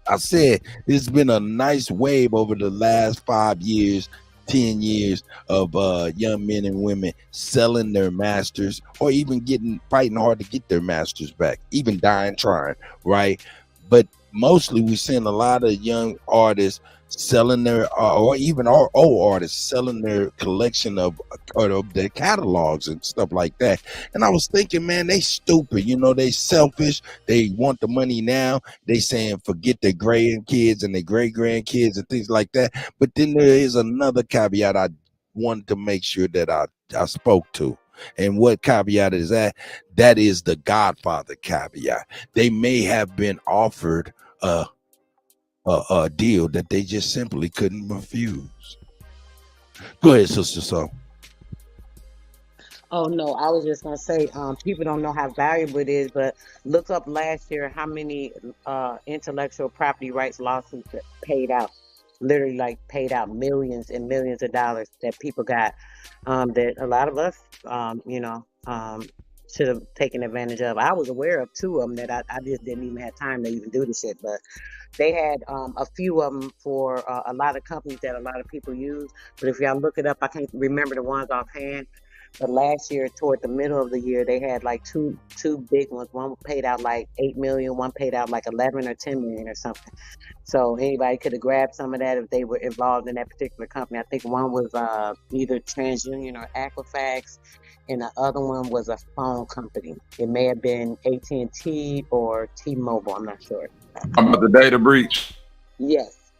I said there's been a nice wave over the last 5 years, 10 years of young men and women selling their masters, or even fighting hard to get their masters back, even dying trying, right? But mostly we're seeing a lot of young artists selling their or even our old artists selling their collection of their catalogs and stuff like that. And I was thinking, man, they stupid, they selfish, they want the money now. They saying forget their grandkids and their great grandkids and things like that. But then there is another caveat I wanted to make sure that I spoke to. And what caveat is that? That is the Godfather caveat. They may have been offered a deal that they just simply couldn't refuse. Go ahead, sister. So. Oh no, I was just gonna say, people don't know how valuable it is, but look up last year how many intellectual property rights lawsuits that paid out. Literally, like paid out millions and millions of dollars that people got. That a lot of us, should have taken advantage of. I was aware of 2 of them that I just didn't even have time to even do the shit, but they had a few of them for a lot of companies that a lot of people use. But if y'all look it up, I can't remember the ones offhand. But last year, toward the middle of the year, they had like two big ones. One paid out like 8 million, one paid out like 11 or 10 million or something. So anybody could have grabbed some of that if they were involved in that particular company. I think one was either TransUnion or Equifax, and the other one was a phone company. It may have been AT&T or T-Mobile. I'm not sure. About the data breach. Yes.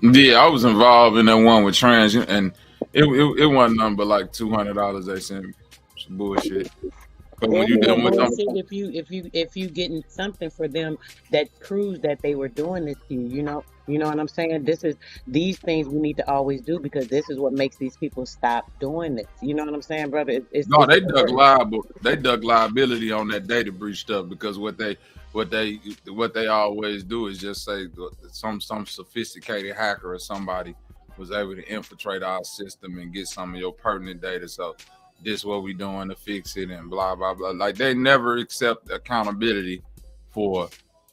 Yeah, I was involved in that one with Trans, and it wasn't nothing but like $200 they sent me. Some bullshit. But when you done with them, if you getting something for them that proves that they were doing this to you, you know what I'm saying? These things we need to always do, because this is what makes these people stop doing this. You know what I'm saying, brother? they dug liability on that data breach stuff, because what they always do is just say some sophisticated hacker or somebody was able to infiltrate our system and get some of your pertinent data. So this is what we doing to fix it and blah blah blah. Like, they never accept accountability for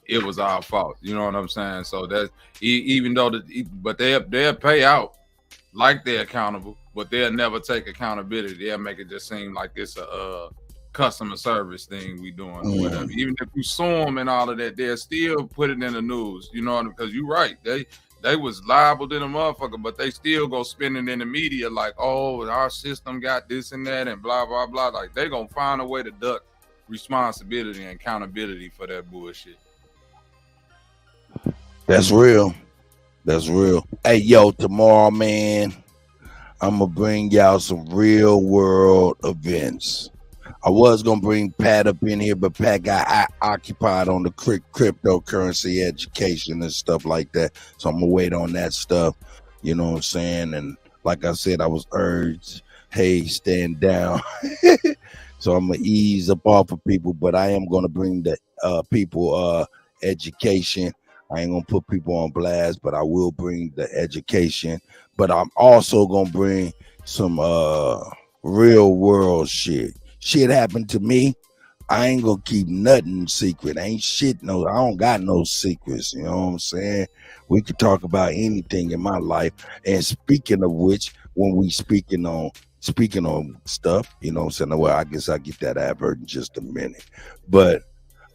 it was our fault. You know what I'm saying? So that even though but they'll pay out like they're accountable, but they'll never take accountability. They'll make it just seem like it's a customer service thing we doing or whatever. Even if you sue them and all of that, they'll still put it in the news. You know, because you're right. They was liable to the motherfucker, but they still go spin it in the media like, oh, our system got this and that and blah, blah, blah. Like, they gonna find a way to duck responsibility and accountability for that bullshit. That's real. Hey, yo, tomorrow, man, I'm gonna bring y'all some real world events. I was gonna bring Pat up in here, but Pat got occupied on the cryptocurrency education and stuff like that. So I'm gonna wait on that stuff. You know what I'm saying? And like I said, I was urged, hey, stand down. So I'm gonna ease up off of people, but I am gonna bring the people education. I ain't gonna put people on blast, but I will bring the education. But I'm also gonna bring some real world shit. Shit happened to me. I ain't gonna keep nothing secret. Ain't shit no. I don't got no secrets. You know what I'm saying? We could talk about anything in my life. And speaking of which, when we speaking on stuff, you know what I'm saying? Well, I guess I'll get that advert in just a minute. But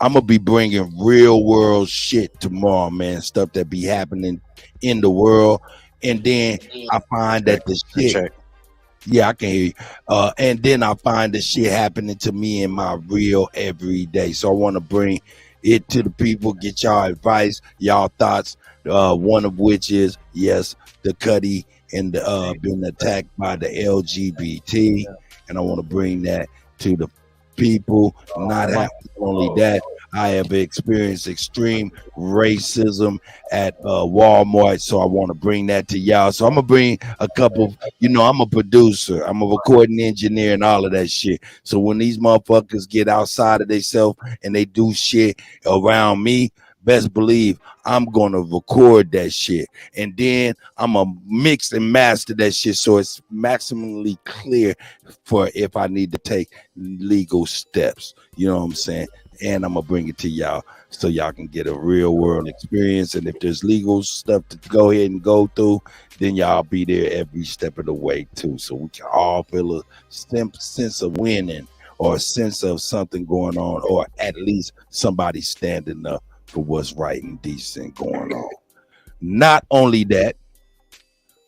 I'm gonna be bringing real world shit tomorrow, man. Stuff that be happening in the world, and then I find that the shit. Yeah, I can hear you. And then I find the shit happening to me in my real everyday. So I want to bring it to the people, get y'all advice, y'all thoughts. One of which is yes, the Kutty and the being attacked by the LGBT, and I want to bring that to the people. Not only that, I have experienced extreme racism at Walmart, so I want to bring that to y'all. So I'm gonna bring a couple. You know, I'm a producer, I'm a recording engineer, and all of that shit. So when these motherfuckers get outside of themselves and they do shit around me, best believe I'm gonna record that shit, and then I'm gonna mix and master that shit so it's maximally clear for if I need to take legal steps. You know what I'm saying? And I'm gonna bring it to y'all so y'all can get a real world experience. And if there's legal stuff to go ahead and go through, then y'all be there every step of the way too, so we can all feel a sense of winning or a sense of something going on, or at least somebody standing up for what's right and decent going on. Not only that,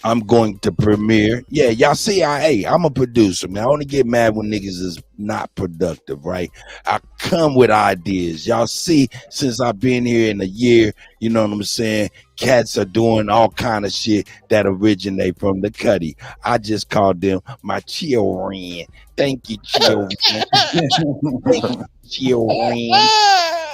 I'm going to premiere. Yeah, y'all see, I'm a producer, man. I only get mad when niggas is not productive, right? I come with ideas. Y'all see, since I've been here in a year, you know what I'm saying? Cats are doing all kind of shit that originate from the Kutty. I just called them my children. Thank you, children. Thank you, children.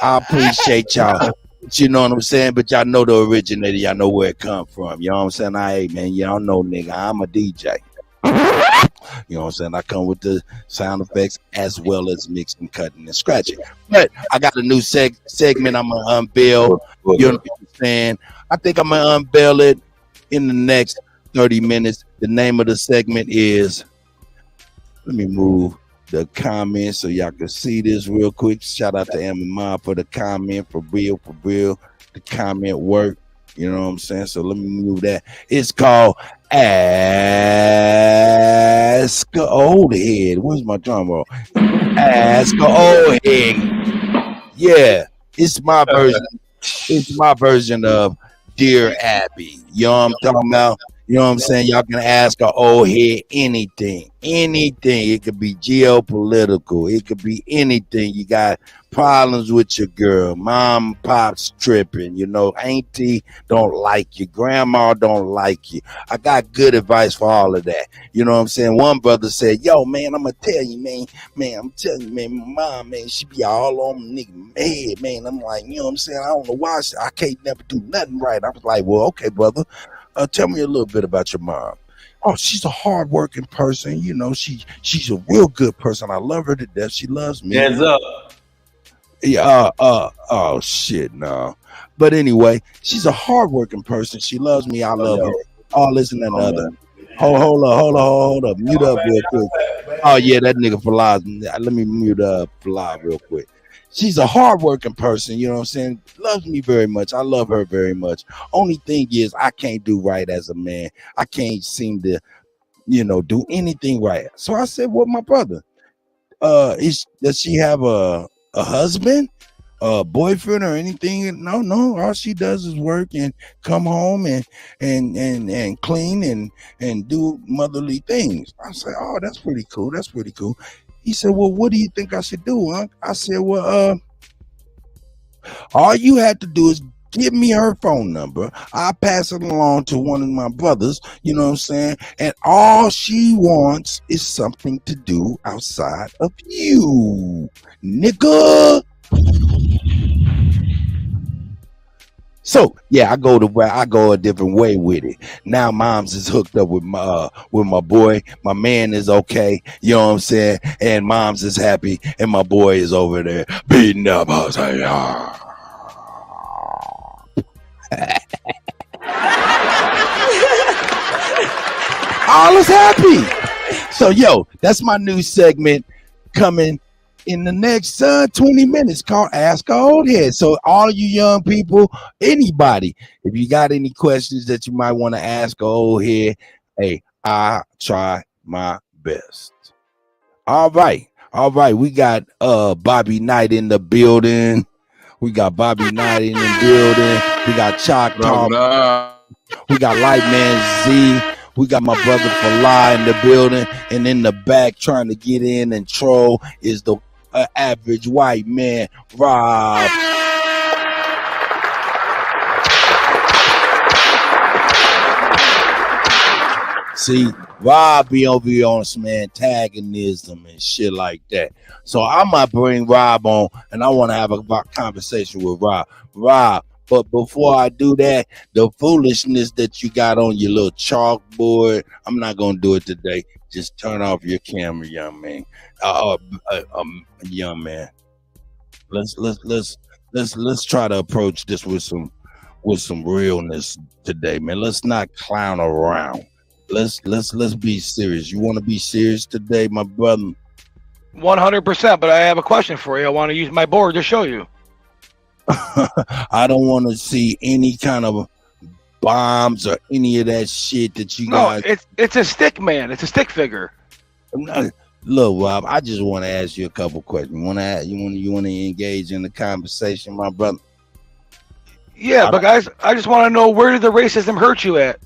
I appreciate y'all. You know what I'm saying? But y'all know the originator. Y'all know where it come from. You know what I'm saying? Hey, man, y'all know, nigga, I'm a DJ. You know what I'm saying? I come with the sound effects as well as mixing, cutting, and scratching. But I got a new segment I'm going to unveil. You know what I'm saying? I think I'm going to unveil it in the next 30 minutes. The name of the segment is, let me move the comment so y'all can see this real quick. Shout out to Emma for the comment, for real. The comment work. You know what I'm saying? So let me move that. It's called Ask a Old Head. Where's my drum roll? Ask a Old Head. Yeah, it's my version. It's my version of Dear Abby. You know what I'm talking about? You know what I'm saying? Y'all can ask an old head anything. It could be geopolitical. It could be anything. You got problems with your girl. Mom, pop's tripping. You know, auntie don't like you. Grandma don't like you. I got good advice for all of that. You know what I'm saying? One brother said, yo, man, I'm going to tell you, man. Man, I'm telling you, man, my mom, man, she be all on nigga head, man. I'm like, you know what I'm saying? I don't know why. I can't never do nothing right. I was like, well, okay, brother. Tell me a little bit about your mom. Oh, she's a hardworking person. You know, she's a real good person. I love her to death. She loves me. Hands up. Yeah. Oh shit, no. But anyway, she's a hardworking person. She loves me. I love her. All this and that and other. Hold up. Mute up real quick. Oh yeah, that nigga Fly. Let me mute up Fly real quick. She's a hardworking person, you know what I'm saying? Loves me very much. I love her very much. Only thing is, I can't do right as a man. I can't seem to, you know, do anything right. So I said, well, my brother, does she have a husband, a boyfriend, or anything? No. All she does is work and come home and clean and do motherly things. I said, oh, that's pretty cool. He said, well, what do you think I should do, huh? I said, well, all you had to do is give me her phone number. I'll pass it along to one of my brothers, you know what I'm saying? And all she wants is something to do outside of you, nigga. So yeah, I go a different way with it. Now mom's is hooked up with my boy. My man is okay, you know what I'm saying? And mom's is happy, and my boy is over there beating up. I was like, all is happy. So, yo, that's my new segment coming in the next 20 minutes called Ask a Old Head. So, all you young people, anybody, if you got any questions that you might want to ask a old head, hey, I try my best. All right. We got Bobby Knight in the building. We got Bobby Knight in the building. We got Chalk Talk. We got Lightman Z. We got my brother Fly in the building. And in the back trying to get in and troll is the average white man, Rob. See, Rob be over here on some antagonism and shit like that. So I might bring Rob on, and I want to have a conversation with Rob. But before I do that, the foolishness that you got on your little chalkboard, I'm not gonna do it today. Just turn off your camera, young man. Young man. Let's try to approach this with some realness today, man. Let's not clown around. Let's be serious. You want to be serious today, my brother? 100%. But I have a question for you. I want to use my board to show you. I don't want to see any kind of bombs or any of that shit that you guys. No, it's a stick, man. It's a stick figure. Look, Rob, I just want to ask you a couple questions. You want to engage in the conversation, my brother? Yeah, but guys, I just want to know, where did the racism hurt you at?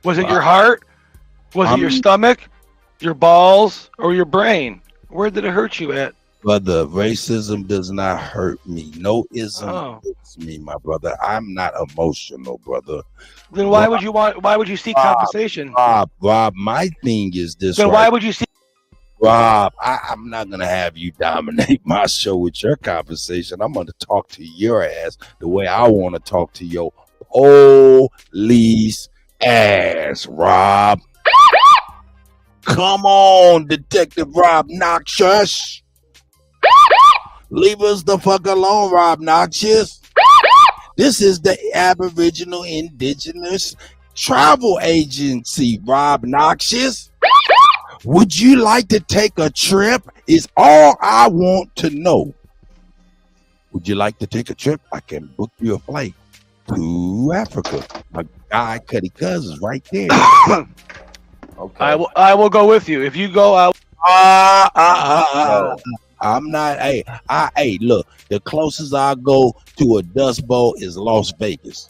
Was it your heart? Was it your stomach, your balls, or your brain? Where did it hurt you at? Brother, racism does not hurt me. No ism hurts me, my brother. I'm not emotional, brother. Then why would you seek compensation? Rob, my thing is this. Then why would you seek? Rob, I'm not gonna have you dominate my show with your conversation. I'm gonna talk to your ass the way I want to talk to your police ass, Rob. Come on, Detective Rob Noxious. Leave us the fuck alone, Rob Noxious. This is the Aboriginal Indigenous Travel Agency, Rob Noxious. Would you like to take a trip? Is all I want to know. Would you like to take a trip? I can book you a flight to Africa. My guy Kutty Cuz is right there. Okay. I will go with you. If you go out. I'm not. Hey, look. The closest I go to a Dust Bowl is Las Vegas.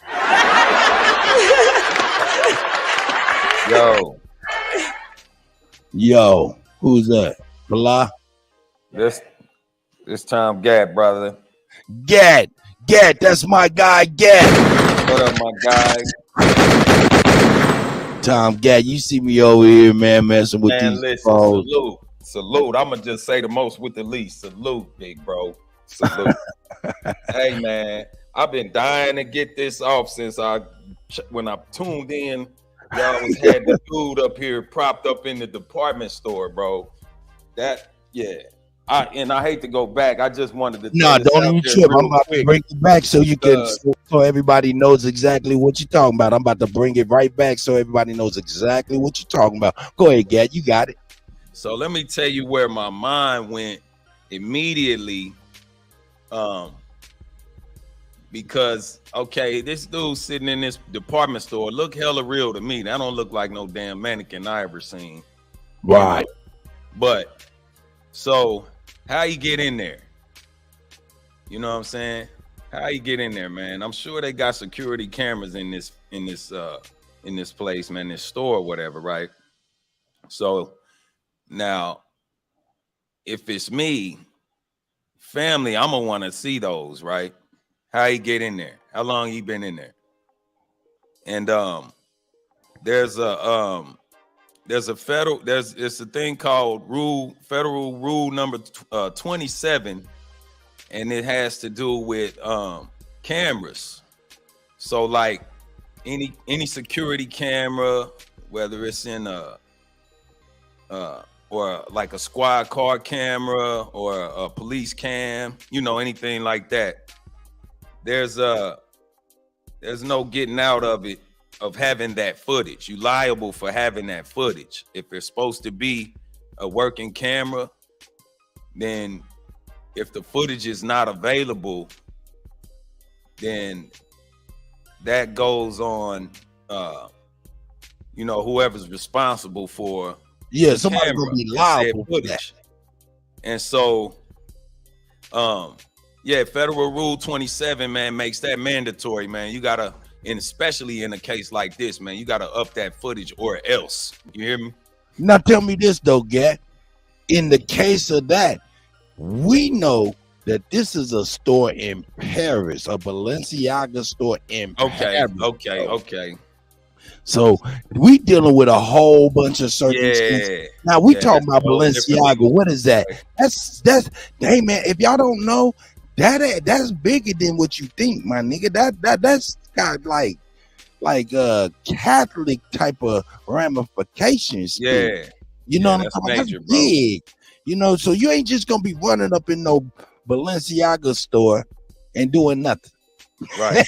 Yo, who's that? Blah. This Tom Gad, brother. Gad, that's my guy, Gad. What up, my guy? Tom Gad, you see me over here, man, messing with these phones. Salute. I'ma just say the most with the least. Salute, big bro. Salute. Hey, man, I've been dying to get this off since when I tuned in. Y'all had the dude up here propped up in the department store, bro. I hate to go back. I just wanted to. No, don't even trip. I'm about to bring it back so you can, so everybody knows exactly what you're talking about. I'm about to bring it right back so everybody knows exactly what you're talking about. Go ahead, Gad. You got it. So let me tell you where my mind went immediately. Because this dude sitting in this department store look hella real to me. That don't look like no damn mannequin I ever seen. Right. But so how you get in there? You know what I'm saying? How you get in there, man? I'm sure they got security cameras in this place, man, this store or whatever, right? So now, if it's me, family, I'm gonna want to see those, right? How he get in there? How long he been in there? And it's a thing called federal rule number 27, and it has to do with cameras. So like any security camera, whether it's in or like a squad car camera or a police cam, anything like that. There's no getting out of it, of having that footage. You liable for having that footage if it's supposed to be a working camera, then if the footage is not available, then that goes on whoever's responsible for the somebody camera gonna be and said liable for that. footage. And so Federal Rule 27, man, makes that mandatory, man. You gotta, and especially in a case like this, man, you gotta up that footage or else. You hear me? Now tell me this though, Gat. In the case of that, we know that this is a store in Paris, a Balenciaga store in Paris. Okay. So we dealing with a whole bunch of circumstances. Yeah. Now we Yeah, talking about that's a whole different Balenciaga. league. What is that? That's hey man, if y'all don't know, that's bigger than what you think, my nigga. That's got like Catholic type of ramifications. Yeah. You know what I'm that's talking about? major, That's bro. big. You know, so you ain't just gonna be running up in no Balenciaga store and doing nothing. Right.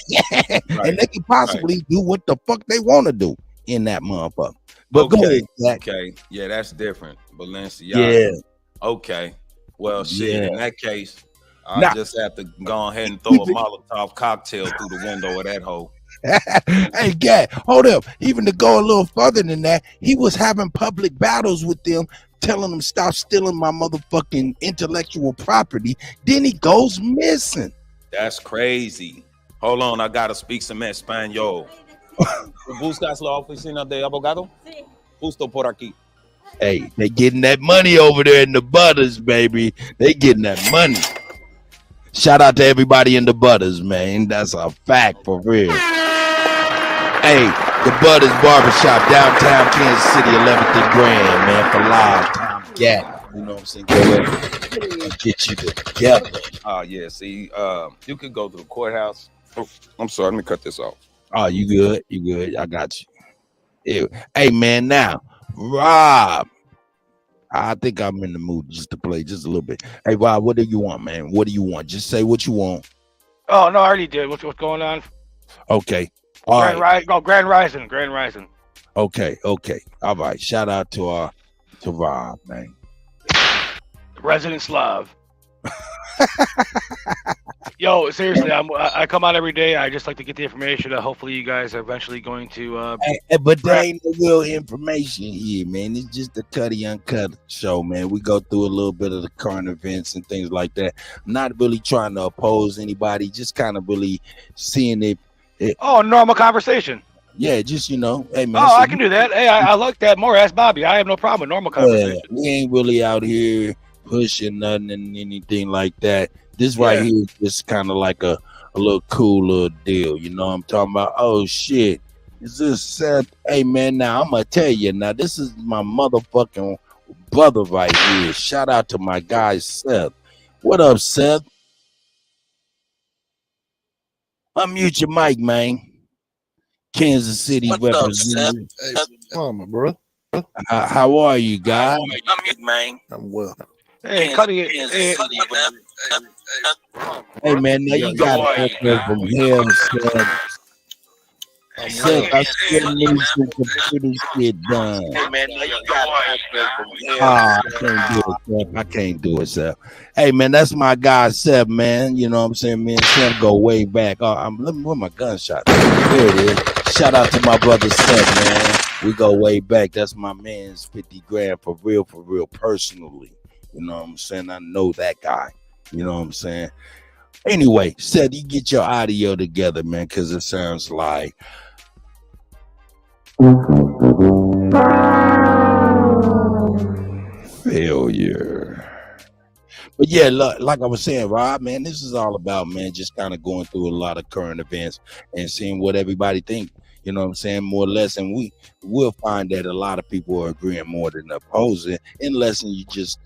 And they can possibly do what the fuck they want to do in that motherfucker. But go ahead, Zach. Okay. Yeah, that's different. Balenciaga. Yeah. Okay. Well, shit, in that case, I'll Now- just have to go ahead and throw a Molotov cocktail through the window of that hole. Hey, Gad, hold up. Even to go a little further than that, he was having public battles with them, telling them stop stealing my motherfucking intellectual property. Then he goes missing. That's crazy. Hold on, I gotta speak some español. ¿Buscas la oficina de abogado? Justo por aquí. Hey, they getting that money over there in the Butters, baby. They getting that money. Shout out to everybody in the Butters, man. That's a fact for real. Hey, the Butters Barbershop, downtown Kansas City, 11th and Grand, man, for live time gap. You know what I'm saying? Go ahead. I'll get you together. Oh, yeah. See, you could go to the courthouse. Oh, I'm sorry. Let me cut this off. Oh, you good? You good? I got you. Yeah. Hey, man, now, Rob. I think I'm in the mood just to play just a little bit. Hey, Rob, what do you want, man? What do you want? Just say what you want. Oh no, I already did. What's going on? Okay. All right. Grand Rising. Okay. All right. Shout out to Rob, man. Resident Slav. Yo, seriously, I come out every day. I just like to get the information. Hopefully, you guys are eventually going to. But there ain't no real information here, man. It's just the Kutty UnKutt show, man. We go through a little bit of the current events and things like that. I'm not really trying to oppose anybody, just kind of really seeing it. Normal conversation. Yeah, just hey man. Oh, I can do that. Hey, I like that more. Ask Bobby. I have no problem with normal conversation. We ain't really out here pushing nothing and anything like that. This right here is just kind of like a little cool little deal. You know what I'm talking about? Oh shit. Is this Seth? Hey man, now I'm gonna tell you now, this is my motherfucking brother right here. Shout out to my guy Seth. What up, Seth? Unmute your mic, man. Kansas City representative. Hey, come on, my bro. How are you, guy? I'm well. Hey, Kutty. Hey man, now you got an answer from him, Seth. Seth, I still need some computer shit done. Hey, man, now you got an answer from him. I can't do it, Seth. I can't do it, Seth. Hey man, that's my guy, Seth, man. You know what I'm saying? Me and Seth go way back. Where my gunshot? There it is. Shout out to my brother Seth, man. We go way back. That's my man's 50 grand for real, personally. You know what I'm saying? I know that guy. You know what I'm saying? Anyway, Seth, you get your audio together, man, because it sounds like failure. But yeah, like I was saying, Rob, man, this is all about, man, just kind of going through a lot of current events and seeing what everybody think. You know what I'm saying? More or less. And we'll find that a lot of people are agreeing more than opposing, unless you just,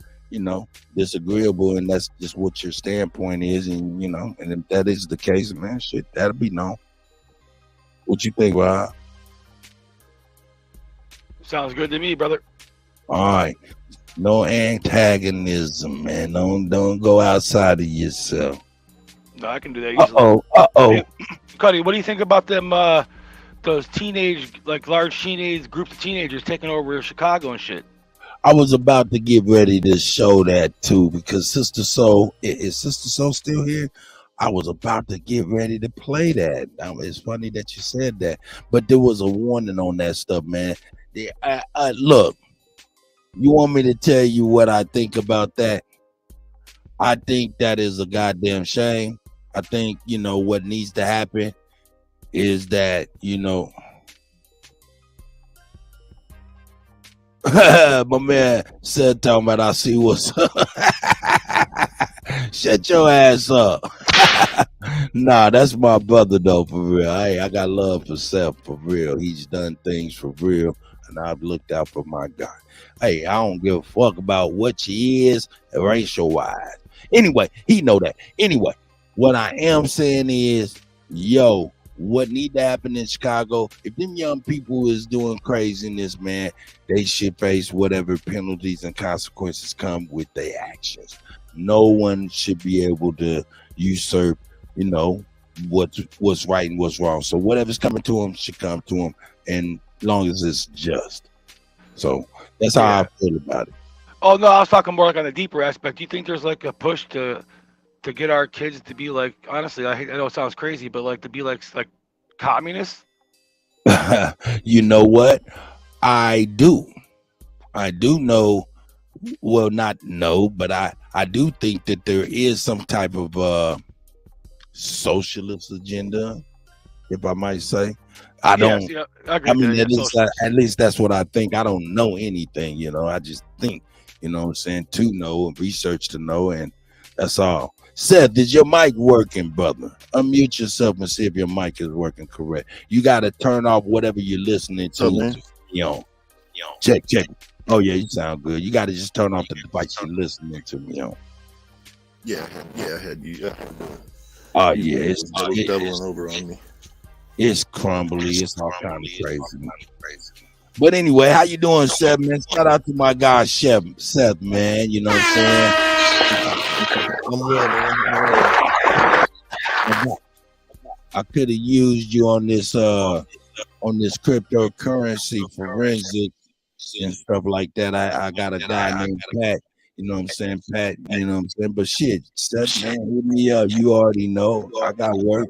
disagreeable, and that's just what your standpoint is. And, and if that is the case, man, shit, that'll be known. What you think, Rob? Sounds good to me, brother. All right. No antagonism, man. Don't go outside of yourself. No, I can do that easily. Uh-oh. Kutty, what do you think about them, those large groups of teenagers taking over Chicago and shit? I was about to get ready to show that too because Sister Soul is Sister Soul still here? I was about to get ready to play that. Now, it's funny that you said that, but there was a warning on that stuff, man. Look, you want me to tell you what I think about that? I think that is a goddamn shame. I think, what needs to happen is that, my man said talking about I see what's up. Shut your ass up. Nah, that's my brother though, for real. Hey, I got love for Seth, for real. He's done things for real, and I've looked out for my guy. Hey, I don't give a fuck about what she is racial wise. Anyway, he know that. Anyway, what I am saying is, yo, what need to happen in Chicago, if them young people is doing craziness, man, they should face whatever penalties and consequences come with their actions. No one should be able to usurp, what's right and what's wrong. So whatever's coming to them should come to them, and long as it's just. So that's how I feel about it. Oh no, I was talking more like on a deeper aspect. Do you think there's like a push to get our kids to be like, honestly, I know it sounds crazy, but like to be like communists? You know what? I do know. Well, not know, but I do think that there is some type of socialist agenda, if I might say. I don't. Yeah, I mean, at least that's what I think. I don't know anything, I just think, what I'm saying, to know and research to know, and that's all. Seth, is your mic working, brother? Unmute yourself and see if your mic is working correct. You got to turn off whatever you're listening to. Check. Oh yeah, you sound good. You got to just turn off the device you're listening to. Yeah, I had you. Oh yeah, it's doubling over on me. It's crumbly. It's all kind of crazy. But anyway, how you doing, Seth, man? Shout out to my guy, Seth, man. You know what I'm saying? I'm well, man. I could have used you on this cryptocurrency forensic and stuff like that. I got a guy named Pat. You know what I'm saying, Pat? You know what I'm saying? But shit, Seth, man, hit me up. You already know. I got work.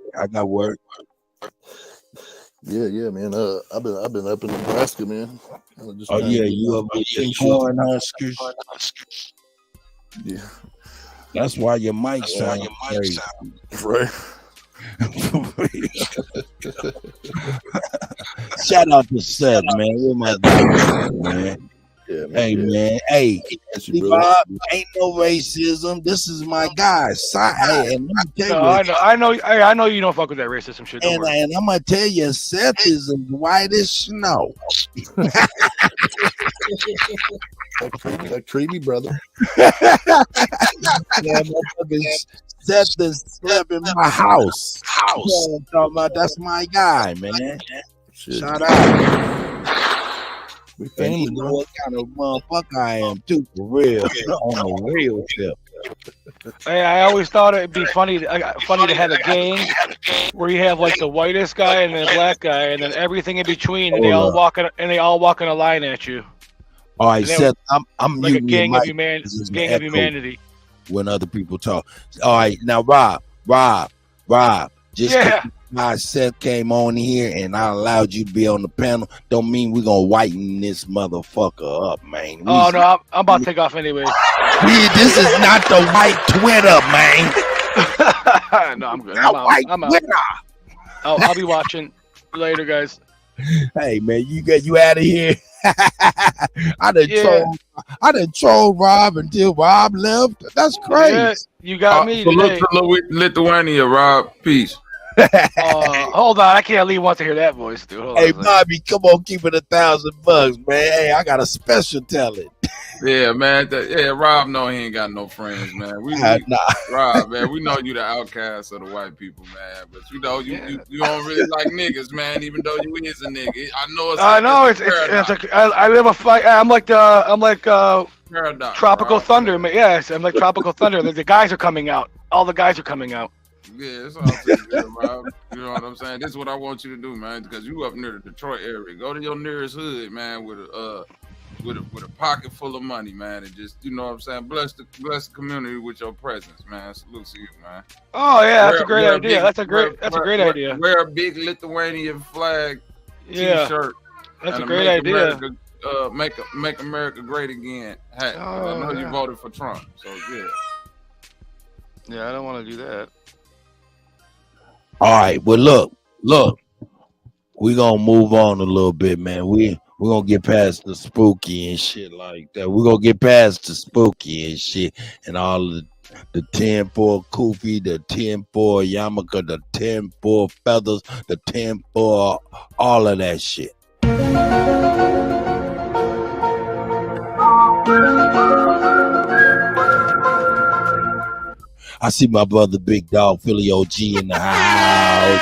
Yeah, man. I've been up in Nebraska, man. You up with the corn huskers? Yeah. That's why your mic sounds crazy. Right. Shout out to Seth, man. You're my guy, man. Yeah, man. Hey, man. Hey, Bob, ain't no racism. This is my guy. Hey, and let me tell you, I know you don't fuck with that racism shit. And I'm gonna tell you, Seth is as white as snow. That creamy brother. Yeah, Seth is Seth in my house. You know what I'm talking about? That's my guy, man. Shout out. We family, you know what kind of motherfucker I am too, for real. On a real tip. Hey, I always thought it'd be funny to have a gang where you have like the whitest guy and then the black guy and then everything in between, and they all walk in a line at you. All right, Seth, I'm like a gang of humanity. When other people talk. All right, now Rob, just because Seth came on here and I allowed you to be on the panel, don't mean we're gonna whiten this motherfucker up, man. No, I'm about to take off anyway. This is not the white Twitter, man. No, I'm good. I'm out. I'll be watching later, guys. Hey, man, you out of here. I done trolled Rob until Rob left. That's crazy. Yeah, you got me. Salute to Lithuania, Rob. Peace. Hold on, I can't leave. Want to hear that voice, dude. Hold Hey, on Bobby, come on, keep it $1,000, man. Hey, I got a special talent. Yeah, man. Rob know he ain't got no friends, man. Rob, man, we know you the outcast of the white people, man. But you know, you don't really like niggas, man. Even though you is a nigga, I know it's I live a fight. I'm like paradox, Tropical Rob. Thunder. Yes, I'm like Tropical Thunder. The guys are coming out. All the guys are coming out. Yeah, it's all good, Rob. You know what I'm saying? This is what I want you to do, man, because you up near the Detroit area. Go to your nearest hood, man, with with a pocket full of money, man, and just, you know what I'm saying, bless the community with your presence, man. Salute to you, man. Oh yeah, that's a great idea. That's a great idea. Wear a big Lithuanian flag Yeah, T-shirt. that's a and great Make idea. America, make America great again hat. 'Cause I know you yeah. voted for Trump, so yeah. Yeah, I don't want to do that. All right, well, look, we gonna move on a little bit, man. We're gonna get past the spooky and shit like that. We're gonna get past the spooky and shit and all the 10-4 Kufi, the 10-4 Yarmulke, the 10-4 feathers, the 10-4 all of that shit. I see my brother Big Dog Philly OG in the house.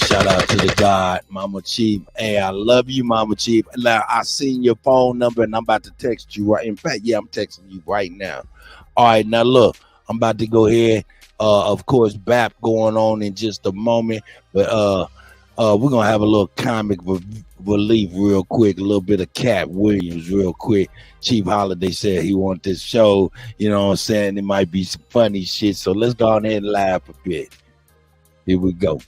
Shout out to the God, Mama Chief. Hey, I love you, Mama Chief. Now, I seen your phone number and I'm about to text you right. In fact, yeah, I'm texting you right now. All right, now look, I'm about to go ahead. Of course, BAP going on in just a moment, but we're gonna have a little comic relief real quick, a little bit of Cat Williams real quick. Chief Holiday said he want this show, you know what I'm saying? It might be some funny shit, so let's go ahead and laugh a bit. Here we go.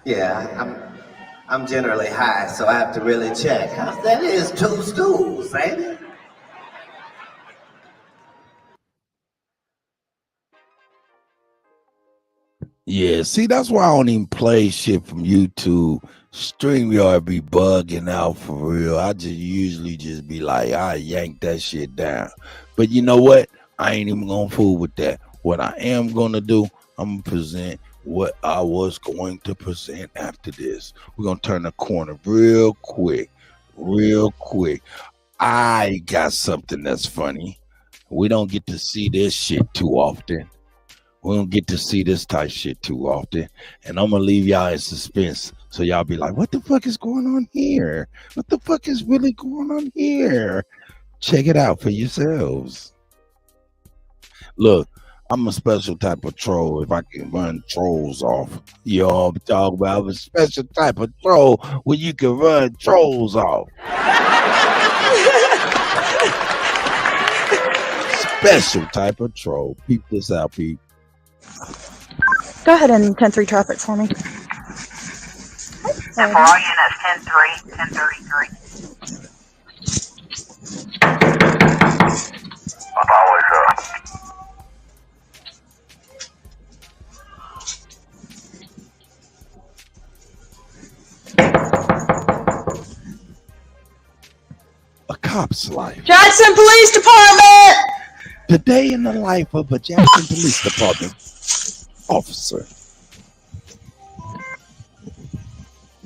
Yeah, I'm generally high, so I have to really check. That is 2 stools, ain't it? Yeah, see, that's why I don't even play shit from YouTube. StreamYard be bugging out for real. I just usually just be like, I yank that shit down. But you know what? I ain't even gonna fool with that. What I am gonna do, I'm gonna present what I was going to present after this. We're gonna turn the corner real quick. I got something that's funny. We don't get to see this shit too often. We don't get to see this type shit too often. And I'm going to leave y'all in suspense. So y'all be like, what the fuck is going on here? What the fuck is really going on here? Check it out for yourselves. Look, I'm a special type of troll if I can run trolls off. You know what I'm talking about? I'm a special type of troll where you can run trolls off. Special type of troll. Peep this out, peep. Go ahead and 10-3 traffic for me. And for all units, 10-3, 10-33. I'm always up. A cop's life. Jackson Police Department! Today in the life of a Jackson Police Department officer.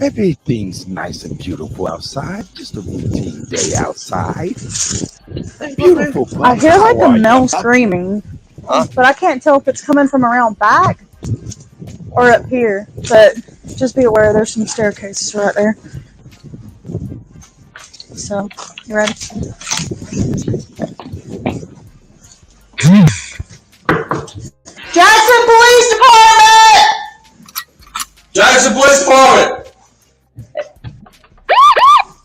Everything's nice and beautiful outside. Just a routine day outside. Beautiful place. I hear like How a are male you? screaming, but I can't tell if it's coming from around back or up here. But just be aware, there's some staircases right there. So, you ready? Jackson Police Department! Jackson Police Department!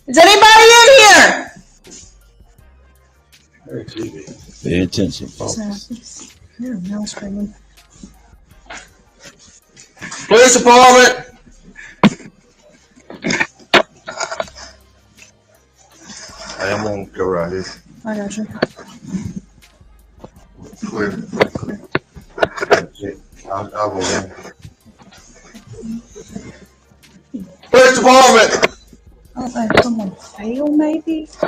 Is anybody in here? Pay attention, folks. You're a male screaming. Police Department! I'm gonna go right here. I got you. Clear. That's it. I'll go in. Police Department! I don't know if someone failed, maybe? I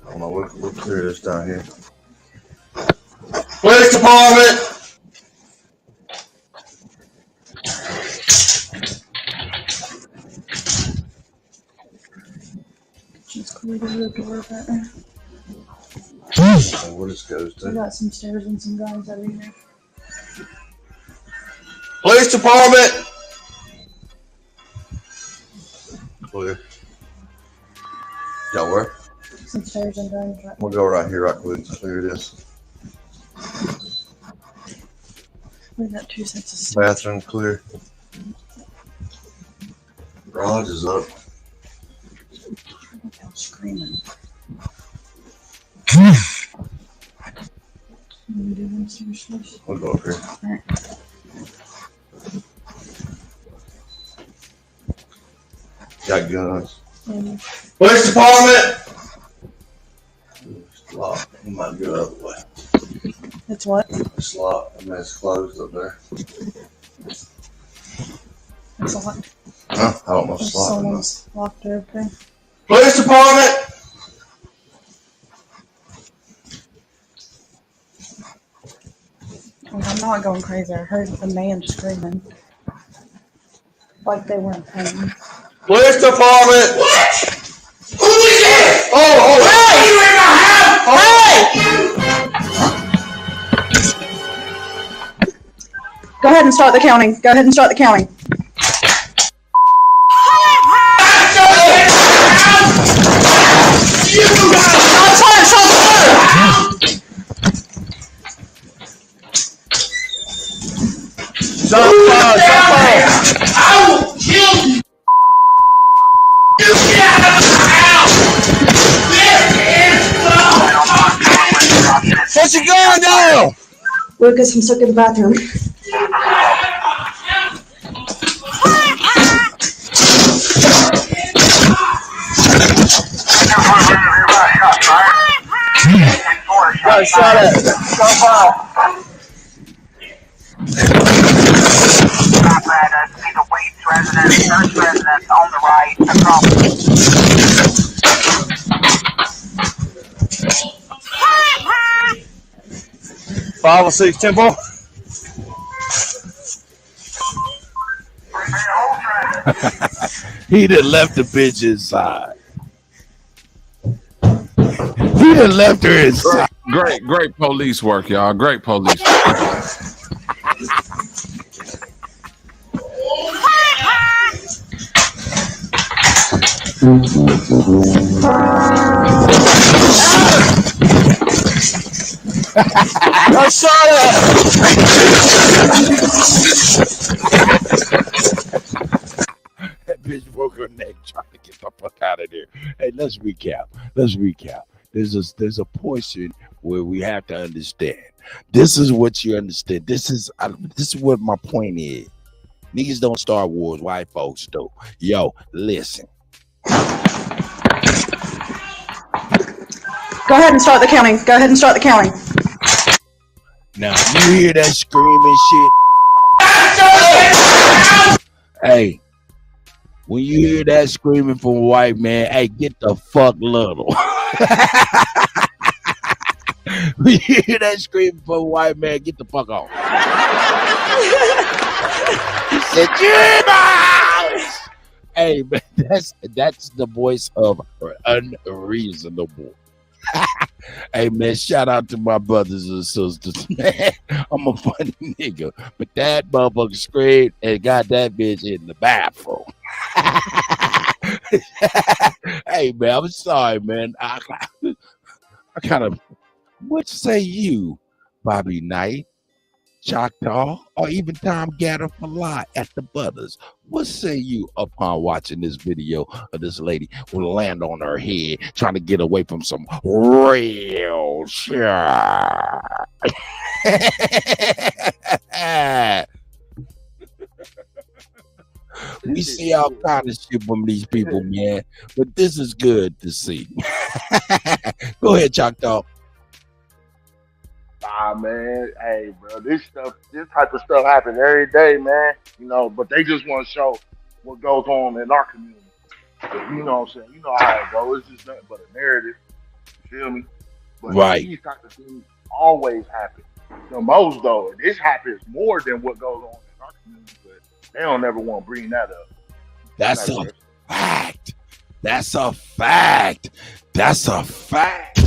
don't know. We'll clear this down here. Police Department! Just clear the door right there. I don't know where this goes We to. got some stairs and some guys over here. Police Department! Clear. Y'all where? Some stairs and guys right We'll go right here, right quick, and clear this. We got 2 sets of stairs. Bathroom clear. Garage is up. Look how screaming. We do them stairs first. We'll go up here. Alright. Got guns. Police department! It's locked. You might go the other way. It's what? It's locked. I mean, it's closed up there. It's locked. Huh? I don't know if There's it's locked or not. someone's locked open. Police department! I'm not going crazy. I heard the man screaming. Like they were in pain. Police department! What? Who is it? Oh, hey! You in my house? Hey! Go ahead and start the counting. Go ahead and start the counting. I will kill you! You get out of my house! This is Put your gun down! Lucas, I'm stuck in the bathroom. Got shot at. So far. See the Waits residence, first residence on the right, across. 506 Temple. He done left the bitch inside. He done left her inside. Great police work, y'all. Great police work. I shot That bitch broke her neck trying to get the fuck out of there. Hey, let's recap. There's a portion where we have to understand. This is what you understand. This is what my point is. Niggas don't start wars, white folks do. Yo, listen. Go ahead and start the counting. Go ahead and start the counting. Now you hear that screaming shit? Hey, when you hear that screaming from a white man, hey, get the fuck little. When you hear that screaming from a white man, get the fuck off. He said, "You're in my house." Hey, man, that's the voice of unreasonable. Hey, man, shout out to my brothers and sisters, man. I'm a funny nigga, but that motherfucker screamed and got that bitch in the bathroom. Hey, man, I'm sorry, man. I kind of, what say you, Bobby Knight, Choctaw, or even Tom Gatter for lie at the Butters? What say you upon watching this video of this lady with land on her head trying to get away from some real shit? We see all kind of shit from these people, man, but this is good to see. Go ahead, Choctaw. Nah, man. Hey, bro, this type of stuff happen every day, man. You know, but they just want to show what goes on in our community. You know what I'm saying? You know how it goes. It's just nothing but a narrative. You feel me? But right. These type of things always happen. The most, though, this happens more than what goes on in our community, but they don't ever want to bring that up. That's a fact. That's a fact. That's a fact.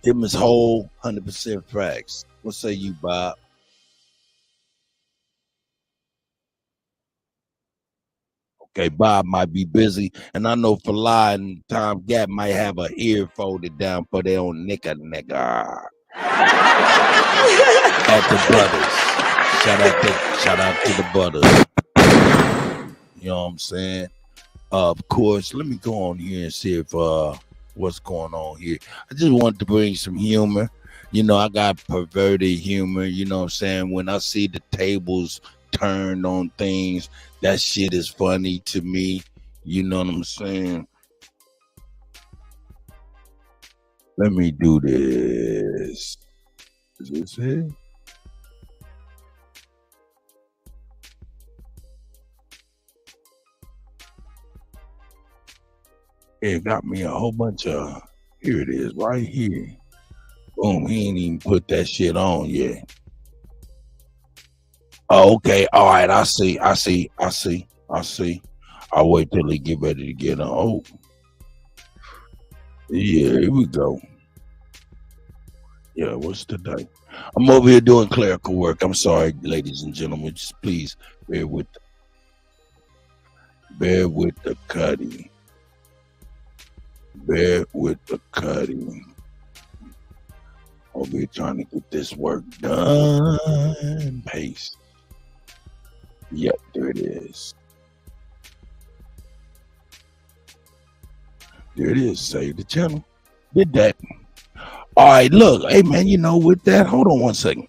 Them is whole 100% facts. What say you, Bob? Okay, Bob might be busy, and I know Fly and Tom Gap might have an ear folded down for their own nigga. At the brothers. Shout out to the brothers. You know what I'm saying? Of course, let me go on here and see if what's going on here. I just wanted to bring some humor. You know, I got perverted humor. You know what I'm saying? When I see the tables turned on things, that shit is funny to me. You know what I'm saying? Let me do this. Is this it? It got me a whole bunch of, here it is, right here. Boom, he ain't even put that shit on yet. Oh, okay, all right, I see. I'll wait till he get ready to get on. Oh, yeah, here we go. Yeah, what's the day? I'm over here doing clerical work. I'm sorry, ladies and gentlemen. Just please bear with the Kutty. Bear with the Kutty. Over here trying to get this work done. Paste. Yep, there it is. There it is. Save the channel. Did that. All right, look. Hey, man, you know, with that, hold on one second.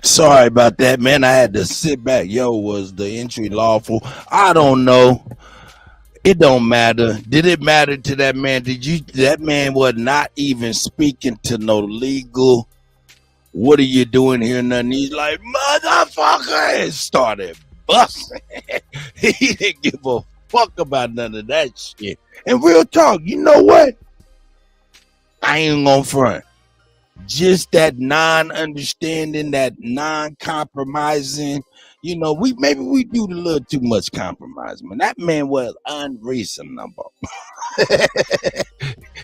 Sorry about that, man. I had to sit back. Yo, was the entry lawful? I don't know. It don't matter. Did it matter to that man? That man was not even speaking to no legal. What are you doing here? Nothing. He's like, motherfucker, and started busting. He didn't give a fuck about none of that shit. And real talk, you know what? I ain't gonna front. Just that non-understanding, that non-compromising, you know, maybe we do a little too much compromise, man. That man was unreasonable.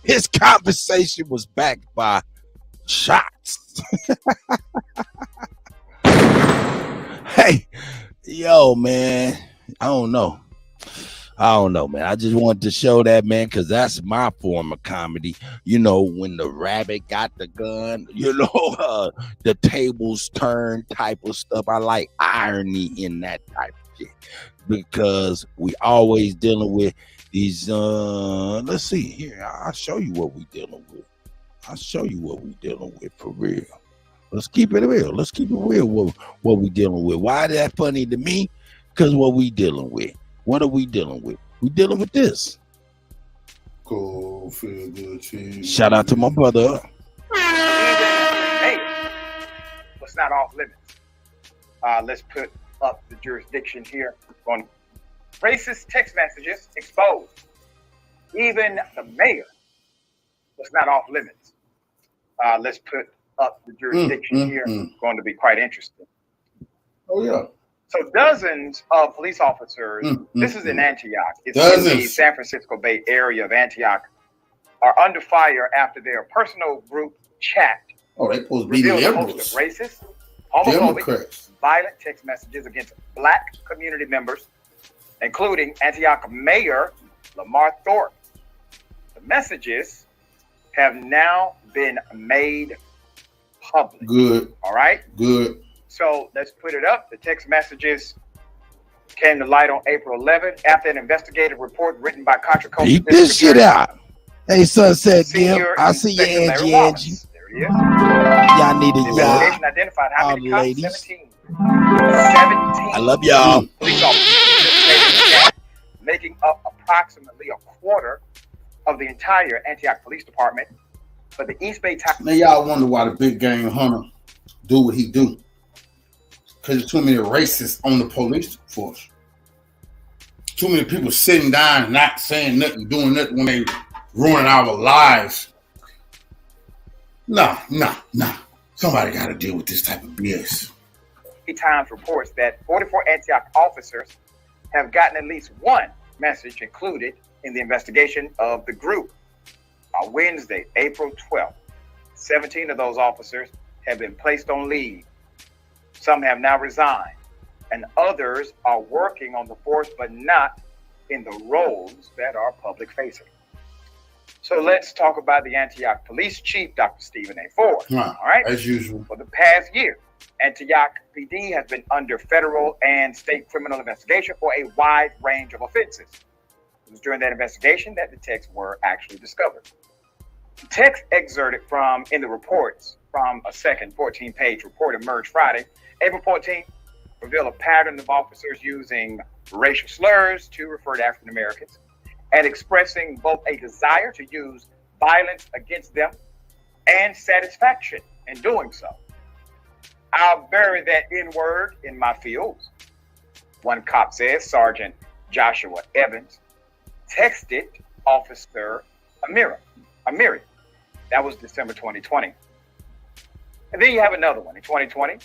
His conversation was backed by shots. Hey, yo, man, I don't know, man. I just wanted to show that, man, because that's my form of comedy. You know, when the rabbit got the gun, you know, the tables turn type of stuff. I like irony in that type of shit because we always dealing with these. Let's see here. I'll show you what we dealing with. For real. Let's keep it real. What we dealing with. Why is that funny to me? Because what we dealing with. What are we dealing with? We dealing with this. Go feel good, cheese. Shout out to my brother. Hey, what's not off limits? Let's put up the jurisdiction here on racist text messages exposed. Even the mayor was not off limits. Let's put up the jurisdiction here. Going to be quite interesting. Oh yeah. So dozens of police officers, this is in Antioch, it's in the San Francisco Bay area of Antioch, are under fire after their personal group chat revealed a host of racist, homophobic, violent text messages against Black community members, including Antioch Mayor Lamar Thorpe. The messages have now been made public. Good. All right? Good. So let's put it up. The text messages came to light on April 11th after an investigative report written by Contra Costa. Keep this shit out. Hey, Sunset Gim. I see you, Angie. There he is. Y'all need a investigation identified how many cops? ladies. 17. I love y'all. Police officers participated in that, making up approximately a quarter of the entire Antioch Police Department. But the East Bay Times. Now y'all wonder why the big game hunter do what he do. Because there's too many racists on the police force. Too many people sitting down, not saying nothing, doing nothing when they ruining our lives. No. Somebody got to deal with this type of BS. Times reports that 44 Antioch officers have gotten at least one message included in the investigation of the group. On Wednesday, April 12th, 17 of those officers have been placed on leave. Some have now resigned, and others are working on the force, but not in the roles that are public facing. So let's talk about the Antioch Police Chief, Dr. Stephen A. Ford. All right. As usual. For the past year, Antioch PD has been under federal and state criminal investigation for a wide range of offenses. It was during that investigation that the texts were actually discovered. The text excerpted from in the reports from a second 14-page report emerged Friday, April 14th, revealed a pattern of officers using racial slurs to refer to African Americans and expressing both a desire to use violence against them and satisfaction in doing so. I'll bury that N-word in my fields. One cop says Sergeant Joshua Evans texted Officer Amiri. That was December 2020. And then you have another one in 2020.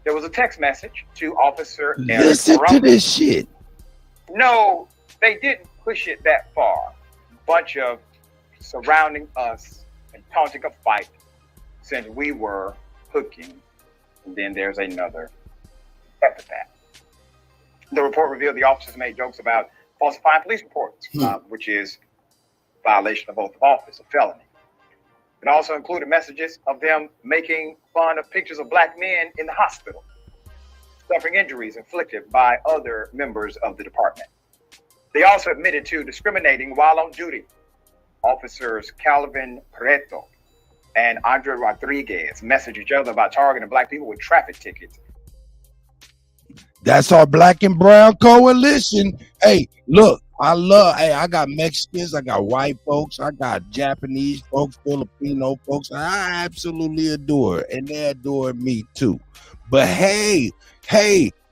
There was a text message to Officer Eric Listen to this shit. No, they didn't push it that far. Bunch of surrounding us and taunting a fight since we were hooking. And then there's another epithet. The report revealed the officers made jokes about falsifying police reports, which is violation of oath of office, a felony. It also included messages of them making fun of pictures of black men in the hospital, suffering injuries inflicted by other members of the department. They also admitted to discriminating while on duty. Officers Calvin Preto and Andre Rodriguez messaged each other about targeting black people with traffic tickets. That's our Black and Brown Coalition. Hey, look, I got Mexicans, I got white folks, I got Japanese folks, Filipino folks. I absolutely adore it, and they adore me too. But hey,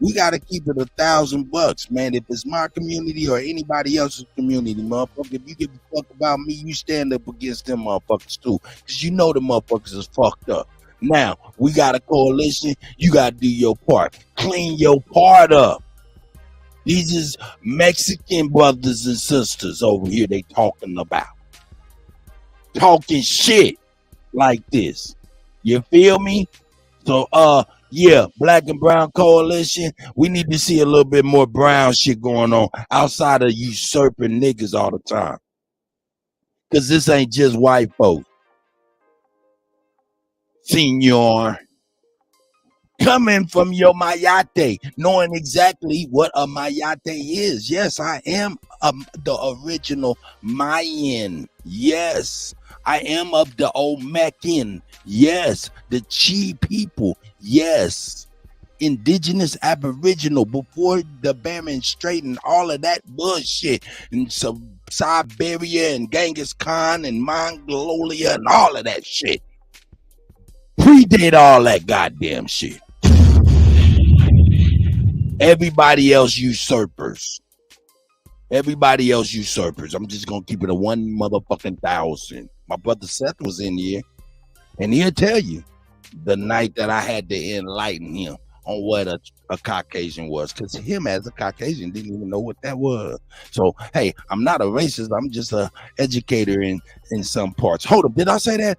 we got to keep it $1,000, man. If it's my community or anybody else's community, motherfucker, if you give a fuck about me, you stand up against them motherfuckers too, because you know the motherfuckers is fucked up. Now, we got a coalition. You got to do your part. Clean your part up. These is Mexican brothers and sisters over here they talking about. Talking shit like this. You feel me? So, yeah, Black and Brown Coalition, we need to see a little bit more brown shit going on outside of usurping niggas all the time. Because this ain't just white folks. Senor, coming from your mayate, knowing exactly what a mayate is. Yes, I am the original Mayan. Yes, I am of the Olmecan. Yes, the Chi people. Yes, indigenous aboriginal before the Bama Strait and all of that bullshit and some Siberia and Genghis Khan and Mongolia and all of that shit. Predate all that goddamn shit. Everybody else usurpers. I'm just gonna keep it a 1,000. My brother Seth was in here, and he'll tell you the night that I had to enlighten him on what a Caucasian was, because him as a Caucasian didn't even know what that was. So hey, I'm not a racist. I'm just a educator in some parts. Hold up, did I say that?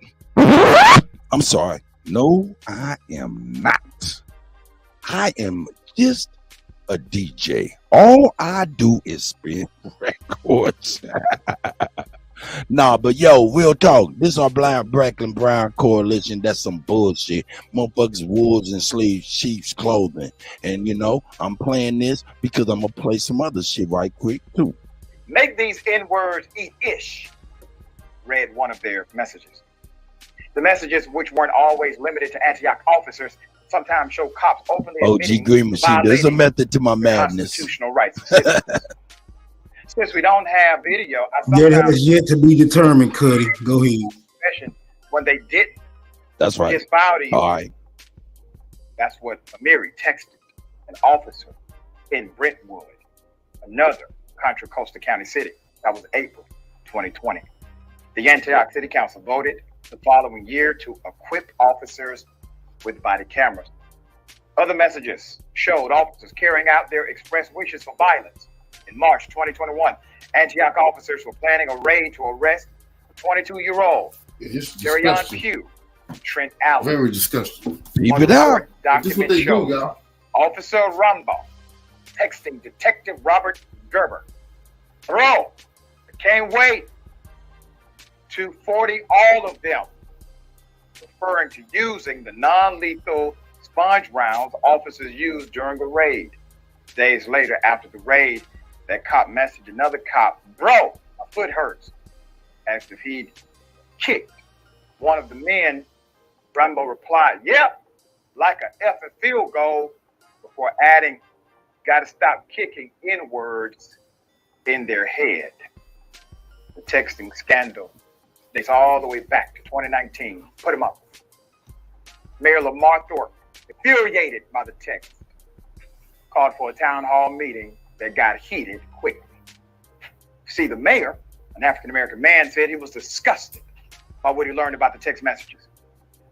I'm sorry. No, I am not. I am just a DJ. All I do is spin records. Nah, but yo, real talk. This is our Black and Brown Coalition. That's some bullshit. Motherfuckers, wolves and sleeves, sheep's clothing. And you know, I'm playing this because I'm gonna play some other shit right quick too. Make these N-words eat ish, read one of their messages. The messages, which weren't always limited to Antioch officers, sometimes show cops openly OG Green Machine. There's a method to my madness. Constitutional rights of citizens. Since we don't have video, That has yet to be determined, Kutty. Go ahead. When they did That's right. disavow to you, all right. That's what Amiri texted an officer in Brentwood, another Contra Costa County city. That was April 2020. The Antioch City Council voted the following year to equip officers with body cameras. Other messages showed officers carrying out their expressed wishes for violence. In March 2021, Antioch officers were planning a raid to arrest a 22-year-old Jerryon Pugh, Trent Allen. Very disgusting. Keep it out. This is what they do, y'all. Officer Rumbaugh texting Detective Robert Gerber, "Bro, I can't wait to 40 all of them," referring to using the non-lethal sponge rounds officers used during the raid. Days later, after the raid, that cop messaged another cop, "Bro, my foot hurts," asked if he'd kicked one of the men. Rambo replied, "Yep, like a effing field goal," before adding, "Gotta stop kicking N-words in their head." The texting scandal dates all the way back to 2019. Put him up. Mayor Lamar Thorpe, infuriated by the text, called for a town hall meeting that got heated quickly. See, the mayor, an African-American man, said he was disgusted by what he learned about the text messages.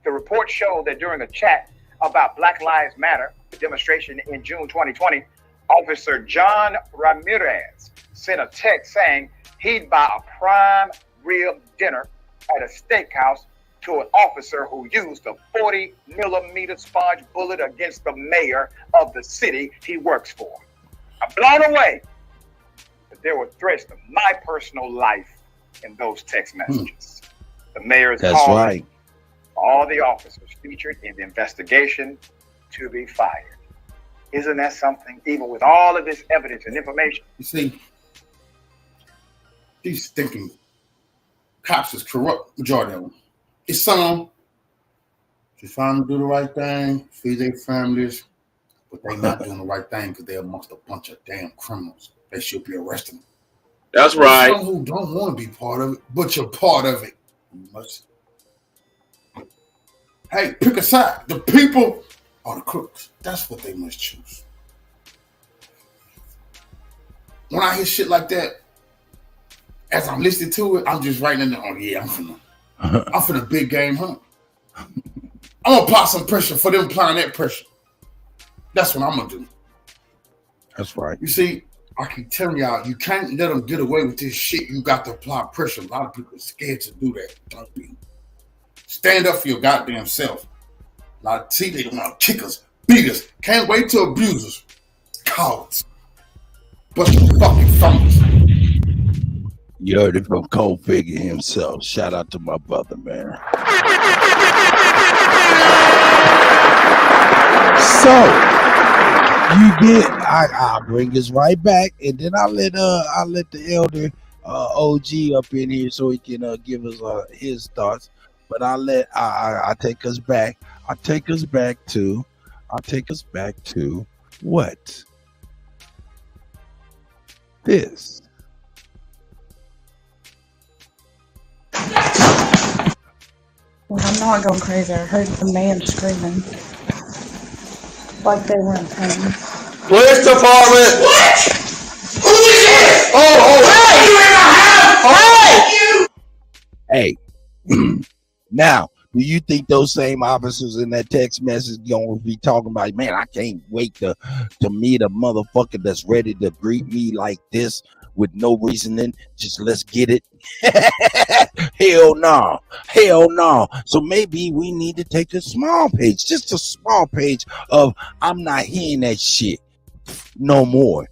The report showed that during a chat about Black Lives Matter, the demonstration in June 2020, Officer John Ramirez sent a text saying he'd buy a prime rib dinner at a steakhouse to an officer who used a 40mm sponge bullet against the mayor of the city he works for. I'm blown away that there were threats to my personal life in those text messages. The mayor is calling right. all the officers featured in the investigation to be fired. Isn't that something? Even with all of this evidence and information. You see, these thinking cops is corrupt, majority of them. It's some just trying to do the right thing, feed their families, but they're not doing the right thing because they're amongst a bunch of damn criminals. They should be arresting them. That's There's right. some who don't want to be part of it, but you're part of it. You must. Hey, pick a side. The people are the crooks. That's what they must choose. When I hear shit like that, as I'm listening to it, I'm just writing in there, "Oh yeah, I'm finna big game hunt. I'm gonna apply some pressure for them applying that pressure." That's what I'm gonna do. That's right. You see, I keep telling y'all, you can't let them get away with this shit. You got to apply pressure. A lot of people are scared to do that. Don't be. Stand up for your goddamn self. A lot of they don't want to kick us, beat us. Can't wait to abuse us. Cowards. Bust your fucking thumbs. You heard it from Cole Figure himself. Shout out to my brother, man. So you get, I'll bring this right back, and then I'll let the elder OG up in here so he can give us his thoughts. But I take us back. I take us back to what? This. Well, I'm not going crazy. I heard the man screaming like they were in pain. Police department. What? Who is it? Hey, now, do you think those same officers in that text message gonna be talking about, "Man, I can't wait to meet a motherfucker that's ready to greet me like this with no reasoning, just let's get it"? Hell no. Hell no. So maybe we need to take a small page, just a small page of "I'm not hearing that shit no more"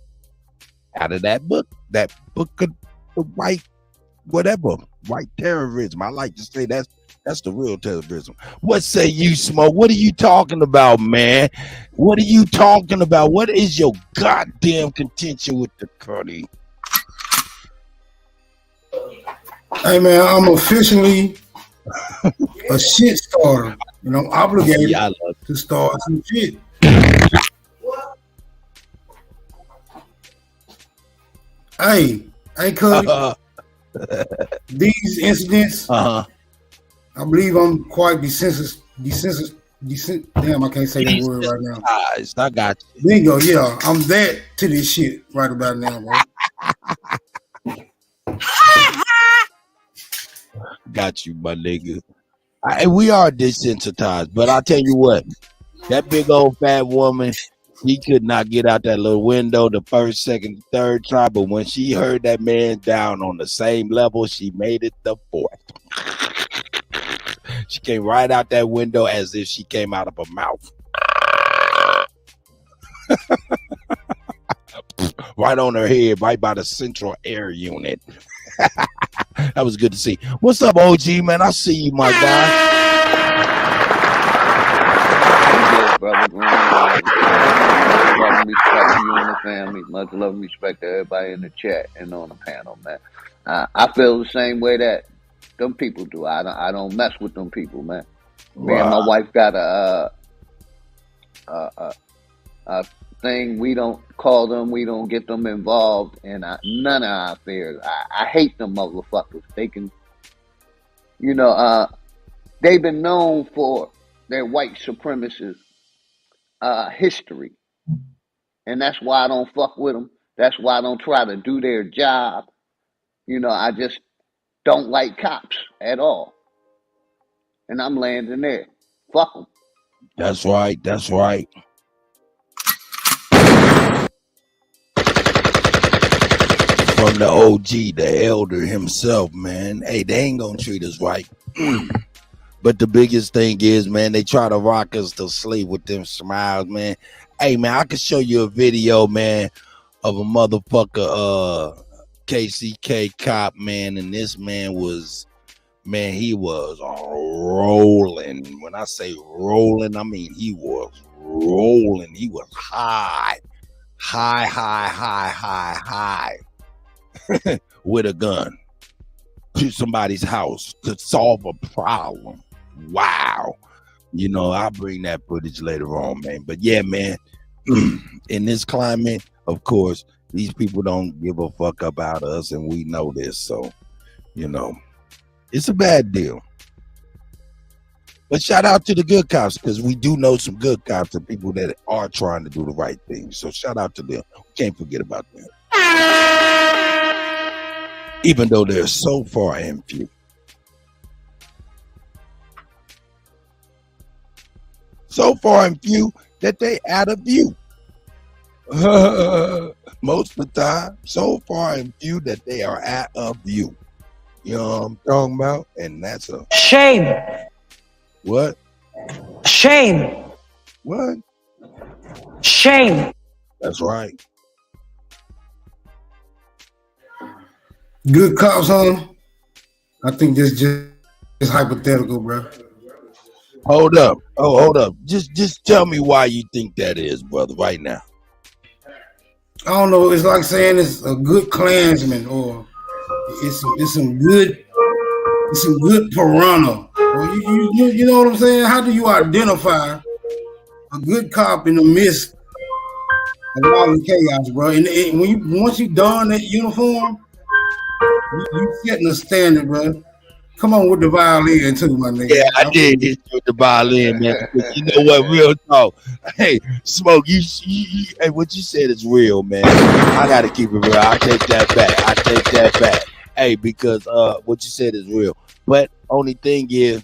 out of that book of the white terrorism. I like to say that's the real terrorism. What say you, Smoke? What are you talking about, man? What are you talking about? What is your goddamn contention with the Kutty? Hey man, I'm officially a shit starter, and I'm obligated to start some shit. Hey, Kutty. These incidents, I believe I'm quite desensitized Damn, I can't say that word right now. I got you. Bingo, yeah. I'm that to this shit right about now, bro. Got you, my nigga. We are desensitized, but I tell you what, that big old fat woman, she could not get out that little window the first, second, third try, but when she heard that man down on the same level, she made it the fourth. She came right out that window as if she came out of her mouth. Right on her head, right by the central air unit. That was good to see. What's up, OG, man? I see you, my guy. Brother, much love and respect to you and the family. Much love and respect to everybody in the chat and on the panel, man. I feel the same way that them people do. I don't mess with them people, man. Me and my wife got a thing. We don't call them. We don't get them involved in none of our affairs. I hate them motherfuckers. They can, they've been known for their white supremacist history, and that's why I don't fuck with them. That's why I don't try to do their job. I just don't like cops at all, and I'm landing there. Fuck them. That's right. That's right. From the OG, the elder himself, man. Hey, they ain't gonna treat us right. But the biggest thing is, man, they try to rock us to sleep with them smiles, man. Hey, man, I can show you a video, man, of a motherfucker, KCK cop, man, and this man was, man, he was rolling. When I say rolling, I mean he was rolling. He was high with a gun to somebody's house to solve a problem. Wow. I'll bring that footage later on, man. But yeah, man, in this climate, of course, these people don't give a fuck about us, and we know this. So, it's a bad deal. But shout out to the good cops, because we do know some good cops and people that are trying to do the right thing. So shout out to them. We can't forget about them. Even though they're so far and few. So far and few that they out of view. Most of the time, so far and few that they are out of view. You know what I'm talking about? And that's a shame. What? Shame. What? Shame. That's right. Good cops, huh? I think this just hypothetical, bro. Hold up. Hold up. Just tell me why you think that is, brother, right now. I don't know. It's like saying it's a good Klansman, or it's some good piranha. Or you know what I'm saying? How do you identify a good cop in the midst of all the chaos, bro? And once you don that uniform, you setting a standard, bro. Come on with the violin too, my nigga. Yeah, I did hit you with the violin, man. You know what? Real talk. Hey, Smoke, you hey, what you said is real, man. I gotta keep it real. I take that back. Hey, because what you said is real. But only thing is,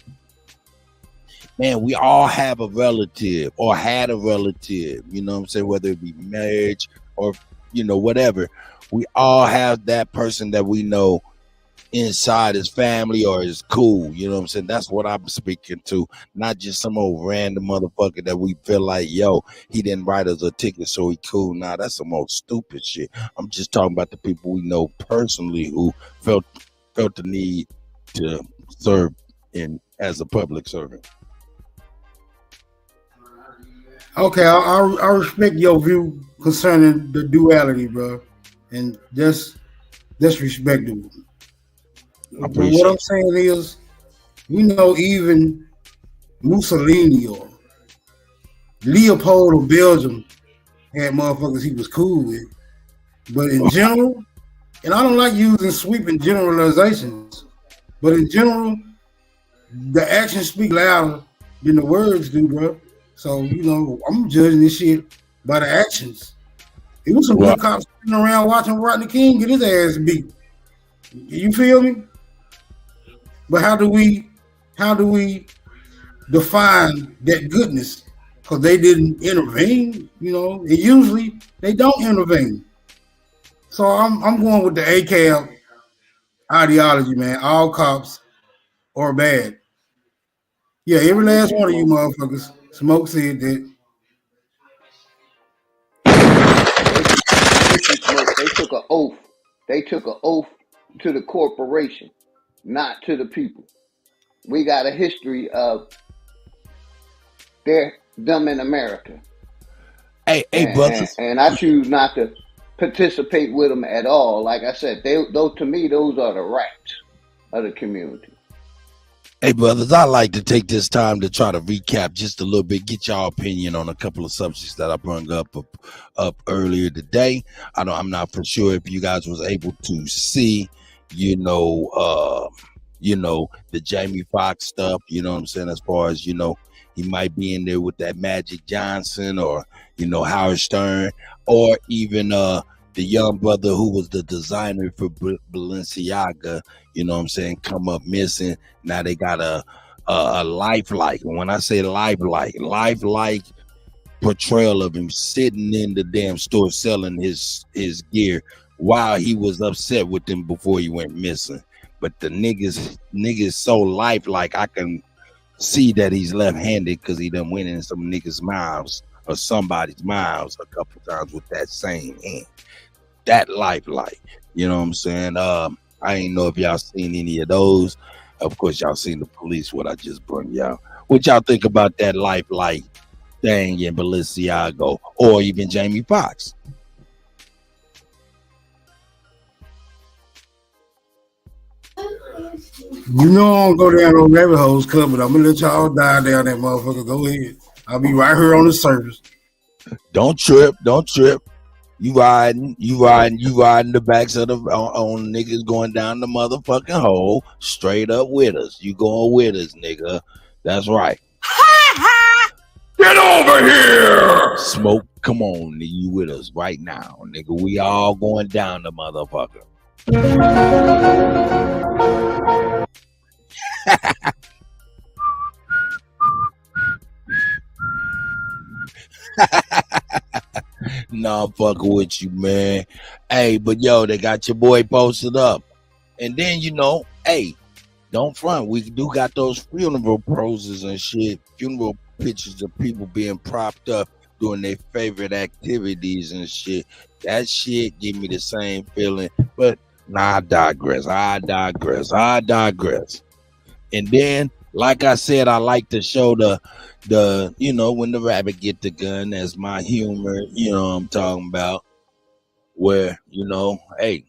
man, we all have a relative or had a relative, you know what I'm saying? Whether it be marriage or, whatever. We all have that person that we know inside his family or his cool, you know what I'm saying? That's what I'm speaking to, not just some old random motherfucker that we feel like, yo, he didn't write us a ticket, so he cool. Nah, that's some old stupid shit. I'm just talking about the people we know personally who felt the need to serve as a public servant. Okay, I respect your view concerning the duality, bro, and that's respectable. But what I'm saying is, even Mussolini or Leopold of Belgium had motherfuckers he was cool with. But in general, and I don't like using sweeping generalizations, but in general, the actions speak louder than the words do, bro. So, you know, I'm judging this shit by the actions. It was some good cops sitting around watching Rodney King get his ass beat. You feel me? But how do we define that goodness? Because they didn't intervene, you know, and usually they don't intervene. So I'm going with the ACAB ideology, man. All cops are bad. Yeah, every last one of you motherfuckers. Smoke said that. They took an oath. They took an oath to the corporation, not to the people. We got a history of them in America. Hey, brothers. And I choose not to participate with them at all. Like I said, to me, those are the rats of the community. Hey, brothers, I like to take this time to try to recap just a little bit, get y'all opinion on a couple of subjects that I brought up earlier today. I'm not for sure if you guys was able to see, the Jamie Foxx stuff, you know what I'm saying, as far as, he might be in there with that Magic Johnson or, Howard Stern, or even the young brother who was the designer for Balenciaga, you know what I'm saying, come up missing. Now they got a lifelike. And when I say lifelike portrayal of him sitting in the damn store selling his gear while he was upset with them before he went missing. But the niggas so lifelike, I can see that he's left-handed because he done went in some niggas' mouths or somebody's mouths a couple times with that same hand. That lifelike, you know what I'm saying? I ain't know if y'all seen any of those. Of course, y'all seen the police, what I just brought y'all. What y'all think about that lifelike thing in Balenciaga or even Jamie Foxx? You know I don't go down on rabbit holes, but I'm gonna let y'all dive down that motherfucker. Go ahead. I'll be right here on the surface. Don't trip. You riding the backs of the on niggas going down the motherfucking hole straight up with us. You going with us, nigga. That's right. Get over here. Smoke, come on, nigga. You with us right now, nigga. We all going down the motherfucker. Nah, I'm fucking with you, man. Hey, but yo, they got your boy posted up. And then, hey, don't front. We do got those funeral poses and shit, funeral pictures of people being propped up doing their favorite activities and shit. That shit give me the same feeling. But nah, I digress. And then, like I said, I like to show the when the rabbit get the gun as my humor, you know what I'm talking about, where, hey,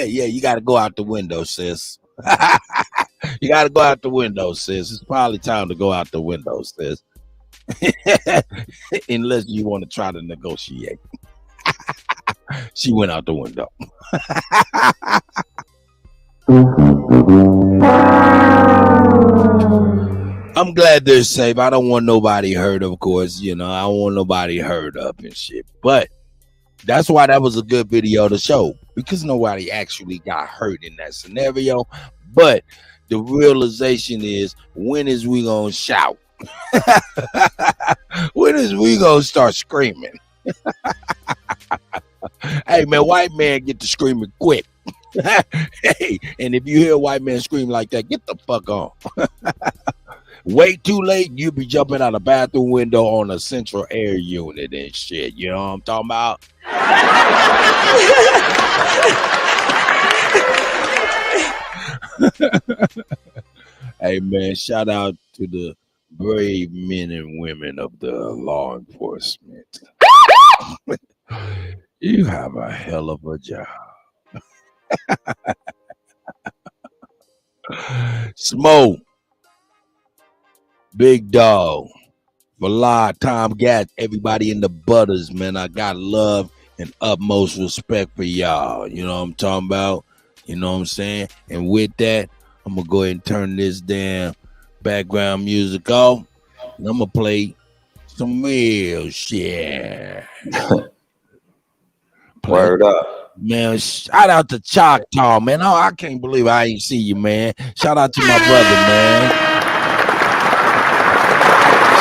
yeah, you got to go out the window, sis. You got to go out the window, sis. It's probably time to go out the window, sis. Unless you want to try to negotiate. She went out the window. I'm glad they're safe. I don't want nobody hurt, of course. I don't want nobody hurt up and shit. But that's why that was a good video to show, because nobody actually got hurt in that scenario. But the realization is, when is we gonna shout? When is we gonna start screaming? Hey man, white man get to screaming quick. Hey, and if you hear a white man scream like that, get the fuck on. Wait too late, you be jumping out a bathroom window on a central air unit and shit. You know what I'm talking about? Hey man, shout out to the brave men and women of the law enforcement. You have a hell of a job. Smoke, Big Dog, Malai, Tom Gat, everybody in the butters, man. I got love and utmost respect for y'all. You know what I'm talking about? You know what I'm saying? And with that, I'm gonna go ahead and turn this damn background music off. And I'm gonna play some real shit. Word up. Man, shout out to Choctaw, man. Oh, I can't believe I ain't see you, man. Shout out to my brother, man.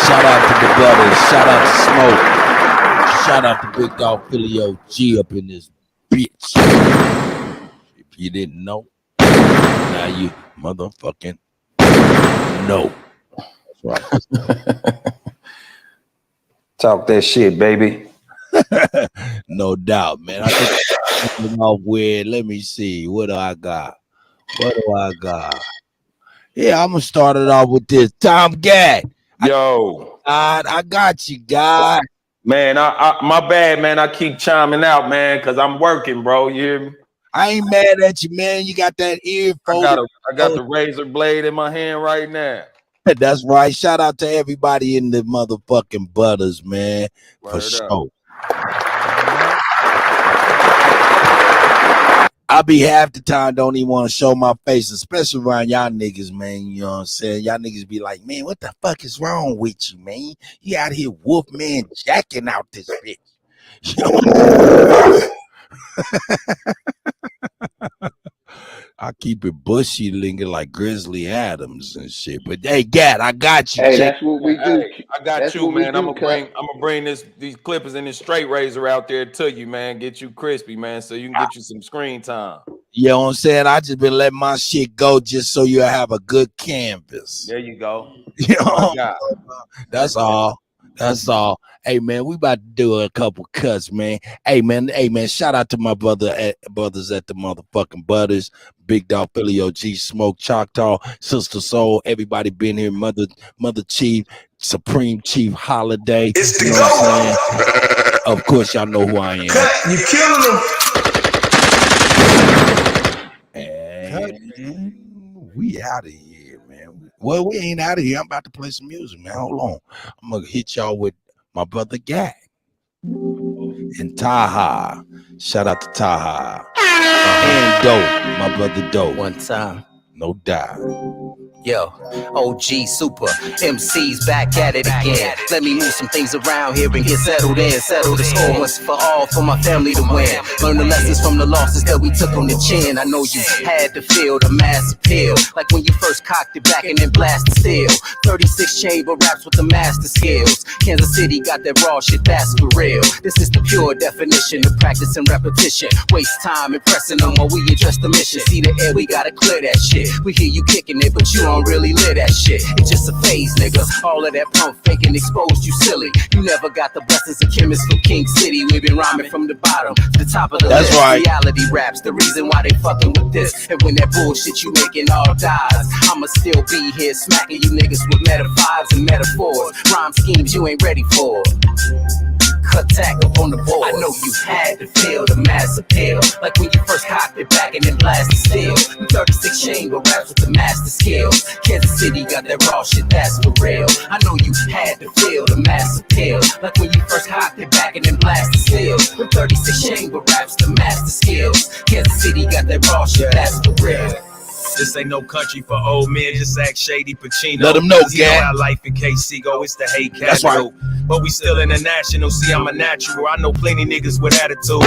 Shout out to the brothers. Shout out to Smoke. Shout out to Big Dog Philly OG up in this bitch. If you didn't know, now you motherfucking know. That's right. Talk that shit, baby. No doubt, man. I think I'm off with, let me see. What do I got? Yeah, I'm gonna start it off with this. Tom Gad. Yo. I got you, God. Man, I my bad, man. I keep chiming out, man, because I'm working, bro. You hear me? I ain't mad at you, man. You got that ear folded. I got the razor blade in my hand right now. That's right. Shout out to everybody in the motherfucking butters, man. For sure. I be half the time don't even want to show my face, especially around y'all niggas, man. You know what I'm saying? Y'all niggas be like, man, what the fuck is wrong with you, man? You out here wolf man jacking out this bitch. You know I keep it bushy lingering like Grizzly Adams and shit. But hey, Gat, I got you. Hey, that's what we do. Hey, I got that's you, man. I'm gonna bring these clippers and this straight razor out there to you, man. Get you crispy, man, so you can get you some screen time. You know what I'm saying? I just been letting my shit go just so you have a good canvas. There you go. You know? That's all. That's all. Hey man, we about to do a couple cuts, man. Hey man, shout out to my brothers at the motherfucking Butters, Big Dog Philly OG, Smoke, Choctaw, Sister Soul, everybody been here, Mother Chief, Supreme Chief Holiday. It's the you know what I'm saying? Of course, y'all know who I am. You killing them. And we out of here, man. Well, we ain't out of here. I'm about to play some music, man. Hold on. I'm gonna hit y'all with my brother Gag and Taha. Shout out to Taha. And Dope, my brother Dope. One time. No doubt. Yo, OG Super MC's back at it again. Let me move some things around here and get settled in. Settle the score once for all for my family to win. Learn the lessons from the losses that we took on the chin. I know you had to feel the mass appeal, like when you first cocked it back and then blasted steel. 36 chamber raps with the master skills. Kansas City got that raw shit, that's for real. This is the pure definition of practice and repetition. Waste time impressing them while we address the mission. See the air, we gotta clear that shit. We hear you kicking it, but you don't really live that shit. It's just a phase, nigga. All of that pump faking exposed you silly. You never got the blessings of chemists from King City. We've been rhyming from the bottom to the top of the list. Right. Reality raps, the reason why they fucking with this. And when that bullshit you making all dies, I'ma still be here smacking you niggas with metaphors and metaphors. Rhyme schemes you ain't ready for. Attack up on the board. I know you had to feel the mass appeal, like when you first cocked it back and then blasted steel. 36 chamber raps with the master skills. Kansas City got that raw shit, that's for real. I know you had to feel the mass appeal, like when you first cocked it back and then blasted steel. 36 chamber raps, the master skills. Kansas City got that raw shit, that's for real. This ain't no country for old men, just act shady Pacino. Let them know, Gang. Our life in KC go, it's the hate capital. Right. But we still international, see I'm a natural. I know plenty niggas with attitude.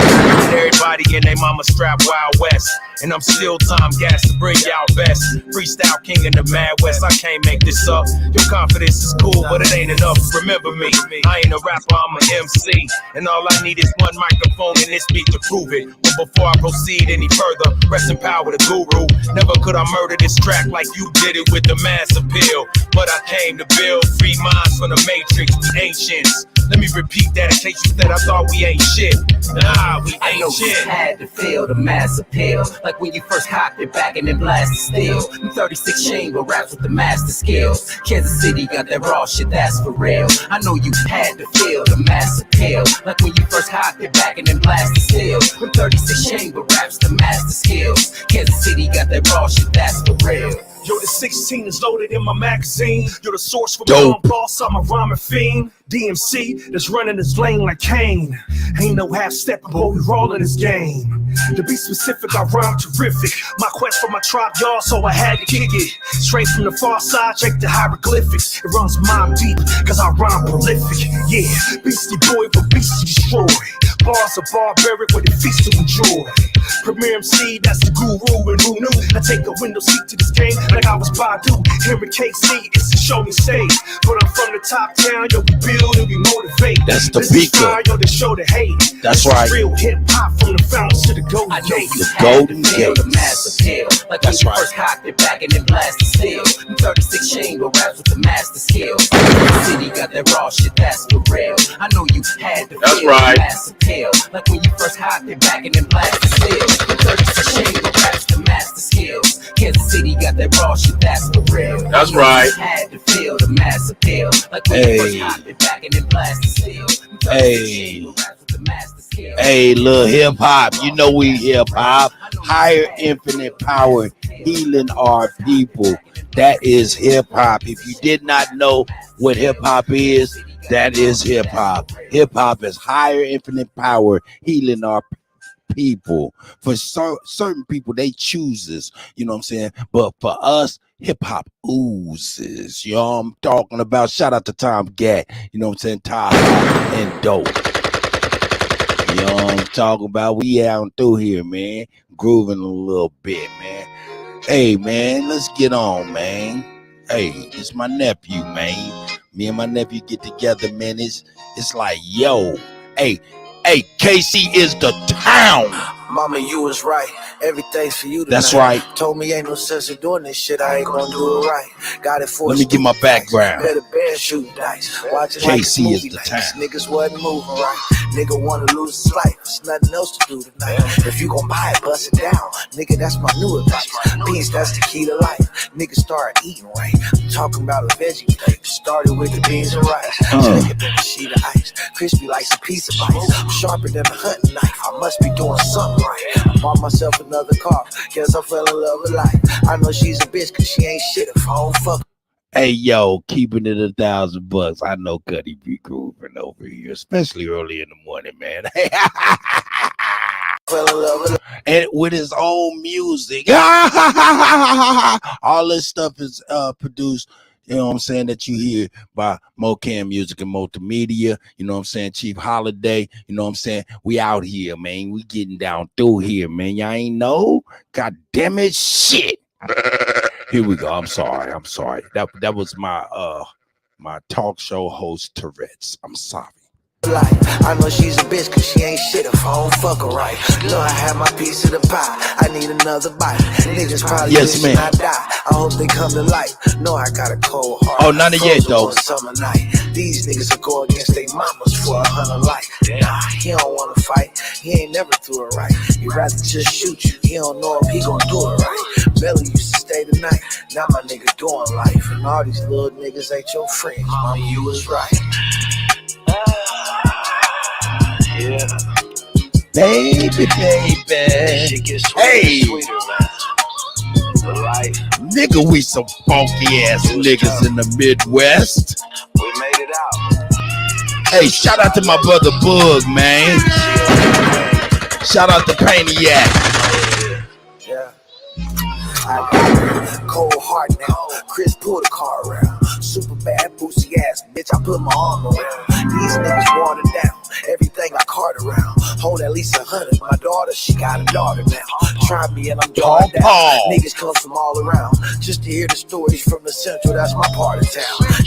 Everybody in they mama strap Wild West. And I'm still Tom Gas to bring y'all best. Freestyle king in the Mad West, I can't make this up. Your confidence is cool, but it ain't enough. Remember me, I ain't a rapper, I'm an MC. And all I need is one microphone and this beat to prove it. But before I proceed any further, rest in power the guru. Never could I murder this track like you did it with the mass appeal. But I came to build free minds from the matrix, we ancients. Let me repeat that in case you said I thought we ain't shit. Nah, we I know ain't shit. You had to feel the mass appeal, like when you first cocked it back and then blasted steel. 36 chamber raps with the master skills. Kansas City got that raw shit, that's for real. I know you had to feel the mass appeal, like when you first cocked it back and then blasted steel. 36 chamber raps, the master skills. Kansas City got that raw shit, that's for real. Yo, the 16 is loaded in my magazine. You're the source for Dope. my boss, I'm a rhyming fiend. DMC that's running his lane like Kane. Ain't no half-stepping, boy, we rollin' this game. To be specific, I rhyme terrific. My quest for my tribe, y'all, so I had to kick it. Straight from the far side, check the hieroglyphics. It runs mob deep, cause I rhyme prolific. Yeah, Beastie Boy for Beastie Destroy. Bars are barbaric with a feast to enjoy. Premier MC, that's the guru, and who knew? I take a window seat to this game like I was Badu. Here in KC, it's a show me stage. But I'm from the top town, yo, we build and we motivate. That's the this beat, is fire, yo, the show to hate. That's this right. Is real hip hop from the fountains to the Golden Gate. The Golden Gate. The master skill. Like That's when you right. first cocked it back and then blasted steel. 36 chain with raps with the master skills. The city got that raw shit, that's for real. I know you had to That's feel right. the master tail. Like when you first cocked it back and then blasted steel. 36 chain with raps the master skills. Kansas City got that raw shit, that's for real. That's right. You had to feel the master tail. Like when you first cocked it back and then blasted steel. Hey. Hey, little hip hop. You know we hip hop. Higher infinite power, healing our people. That is hip hop. If you did not know what hip hop is, that is hip hop. Hip hop is higher infinite power, healing our people. For certain people, they chooses, you know what I'm saying? But for us, hip hop oozes. You know what I'm talking about? Shout out to Tom Gat, you know what I'm saying? Ty and Dope. You know what I'm talking about? We out through here, man. Grooving a little bit, man. Hey, man, let's get on, man. Hey, it's my nephew, man. Me and my nephew get together, man. It's like, yo, hey, KC is the town. Mama, you was right. Everything's for you tonight. That's right. Told me ain't no sense in doing this shit. I ain't gonna do it right. Got it for Let me get my background. Better bear shooting dice. Watching KC like is the town. Niggas wasn't moving right. Nigga wanna lose his life. There's nothing else to do tonight. If you gon' buy it, bust it down. Nigga, that's my new advice. Peace, that's the key to life. Niggas start eating right. I'm talking about a veggie plate. Started with the beans and rice. Nigga been a sheet of ice. Crispy like a piece of ice. Sharper than a hunting knife. I must be doing something right. I bought myself another car. Guess I fell in love with life. I know she's a bitch cause she ain't shit if I don't fuck. Hey, yo, keeping it $1,000. I know Kutty be grooving over here, especially early in the morning, man. And with his own music. All this stuff is produced, you know what I'm saying, that you hear by Mocam Music and Multimedia, you know what I'm saying, Chief Holiday, you know what I'm saying, we out here, man, we getting down through here, man, y'all ain't know, god damn it, shit. Here we go, I'm sorry, that was my my talk show host Tourette's, I'm sorry. I know she's a bitch cause she ain't shit if I don't fuck her right. Know I have my piece of the pie. I need another bite. Niggas probably wishing I die. I hope they come to life. Know I got a cold heart. Oh, none of yet though. Summer night. These niggas will go against their mamas for 100 life. Nah, he don't wanna fight. He ain't never threw it right. He'd rather just shoot you. He don't know if he gon' do it right. Belly used to stay the night. Now my nigga doing life. And all these little niggas ain't your friends. Mama, you was right. Yeah. Baby. Hey. Nigga, we some funky ass niggas in the Midwest. We made it out. Hey, shout out to my brother Bug, man. Shout out to Painiac. Yeah. I got a cold heart now. Chris pulled the car around. Super bad, boozy ass bitch. I put my arm around. These niggas watered down. Everything I cart around. Hold at least 100. My daughter, she got a daughter now. Try me and I'm drawing down. Niggas come from all around. Just to hear the stories from the central, that's my part of town.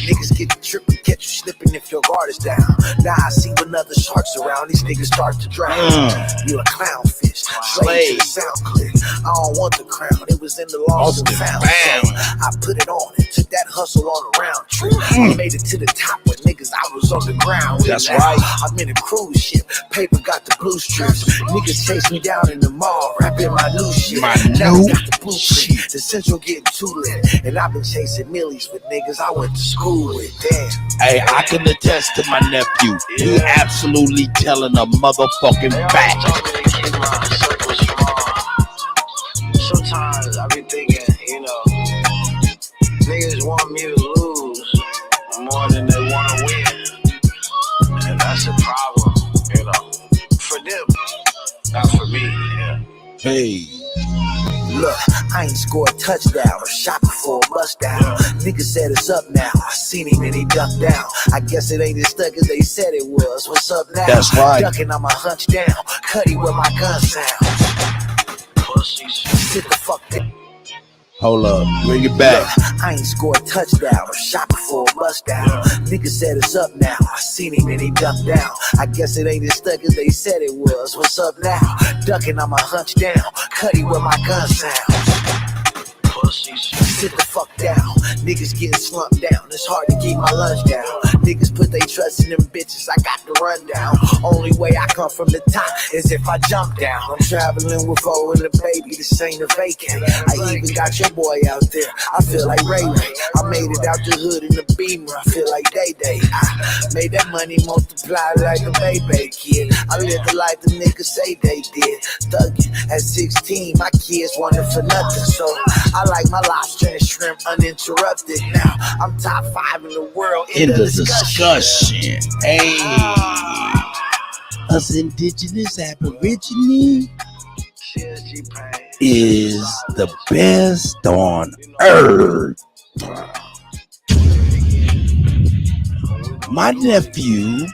Niggas get the trip and catch you slipping if your guard is down. Now I see when other sharks around, these niggas start to drown. You a clownfish, slave to the sound clear. I don't want the crown, it was in the lost and found. So I put it on and took that hustle on a round trip. I made it to the top with niggas, I was on the ground. That's right. I'm in a cruise ship, paper got the blue strips. Niggas chase me down in the mall, rapping my new shit. My now new I got the blueprint. The central getting too lit. And I've been chasing millies with niggas I went to school with. Damn. Hey, I can attest to my nephew. He absolutely telling a motherfucking fact. Sometimes I be thinking, you know, niggas want me to lose more than they want to win. And that's a problem, you know, for them, not for me, yeah. Hey. Look, I ain't scored a touchdown or shot before a bust down. Nigga said it's up now. I seen him and he ducked down. I guess it ain't as stuck as they said it was. What's up now? That's right. Ducking, I'm a hunch down. Kutty where my gun sound. Sit the fuck down. Hold up, bring it back. Look, I ain't scored a touchdown or shot before a bust down. Nigga said it's up now. I seen him and he ducked down. I guess it ain't as stuck as they said it was. What's up now? Ducking, I'm a hunch down. Kutty where my gun sound. Sit the fuck down. Niggas getting slumped down. It's hard to keep my lunch down. Niggas put they trust in them bitches. I got the rundown. Only way I come from the top is if I jump down. I'm traveling with Bo and the baby. This ain't a vacay. I even got your boy out there. I feel like Ray Ray. I made it out the hood in the Beamer. I feel like Day Day. I made that money multiply like a baby kid. I live the life the niggas say they did. Thuggin' at 16, my kids wanted for nothing. So I like my lobster and shrimp uninterrupted. Now I'm top 5 in the world in the discussion. Hey, us indigenous aborigine is the best on earth. My nephew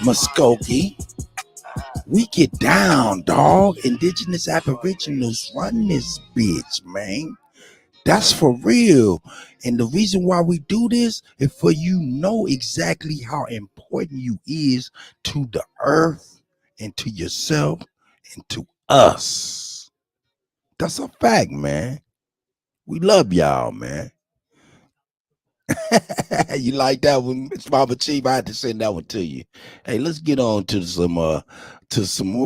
Muskogee, we get down, dog. Indigenous aboriginals run this bitch, man. That's for real. And the reason why we do this is for you know exactly how important you is to the earth and to yourself and to us. That's a fact, man. We love y'all, man. You like that one, Mama Chief? I had to send that one to you. Hey, let's get on to some more.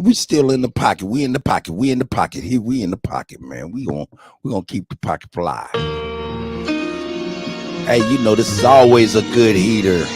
We still in the pocket. We in the pocket. We in the pocket. Here we in the pocket, man. We gonna keep the pocket fly. Hey, you know this is always a good heater.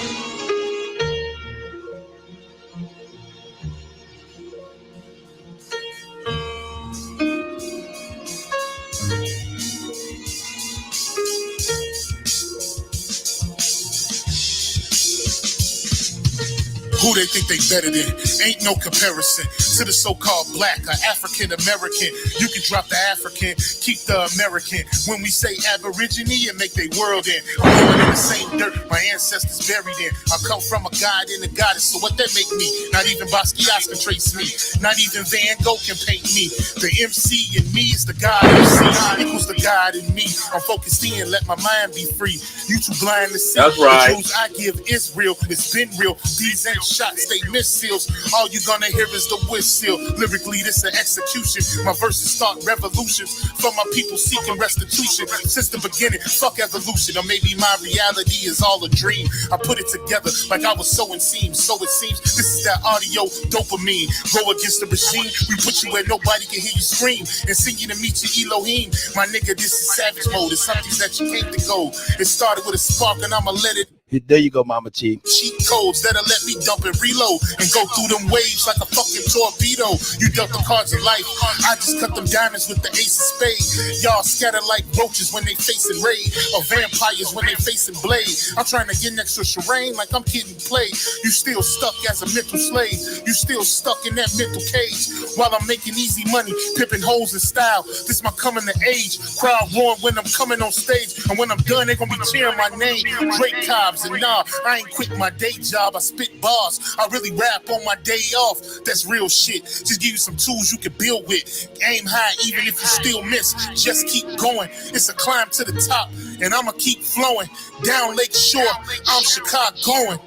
Who they think they better than? Ain't no comparison to the so-called black or African American. You can drop the African, keep the American. When we say aborigine, and make they world in. I'm born in the same dirt my ancestors buried in. I come from a god and a goddess, so what that make me? Not even Basquiat can trace me. Not even Van Gogh can paint me. The MC in me is the God MC equals the God in me. I'm focused in, let my mind be free. You too blind to see. That's right. The truths I give is real. It's been real. These ain't shots, they missiles. All you gonna hear is the whistle. Lyrically, this an execution. My verses start revolutions for my people seeking restitution. Since the beginning, fuck evolution. Or maybe my reality is all a dream. I put it together like I was sowing seams. So it seems this is that audio dopamine. Go against the machine. We put you where nobody can hear you scream. And sing you to meet your Elohim. My nigga, this is savage mode. It's something that you came to go. It started with a spark and I'ma let it. There you go, Mama Chief. Cheat codes that'll let me dump and reload and go through them waves like a fucking torpedo. You dealt the cards of life. I just cut them diamonds with the ace of spades. Y'all scatter like roaches when they facing raid, or vampires when they facing blade. I'm trying to get next to Shireen like I'm kidding play. You still stuck as a mental slave. You still stuck in that mental cage while I'm making easy money, pipping holes in style. This my coming to age. Crowd roaring when I'm coming on stage, and when I'm done, they gonna be cheering my name. Drake Cobbs. And nah, I ain't quit my day job. I spit bars. I really rap on my day off. That's real shit. Just give you some tools you can build with. Aim high even if you still miss. Just keep going. It's a climb to the top, and I'ma keep flowing. Down Lake Shore, I'm Chicagoan.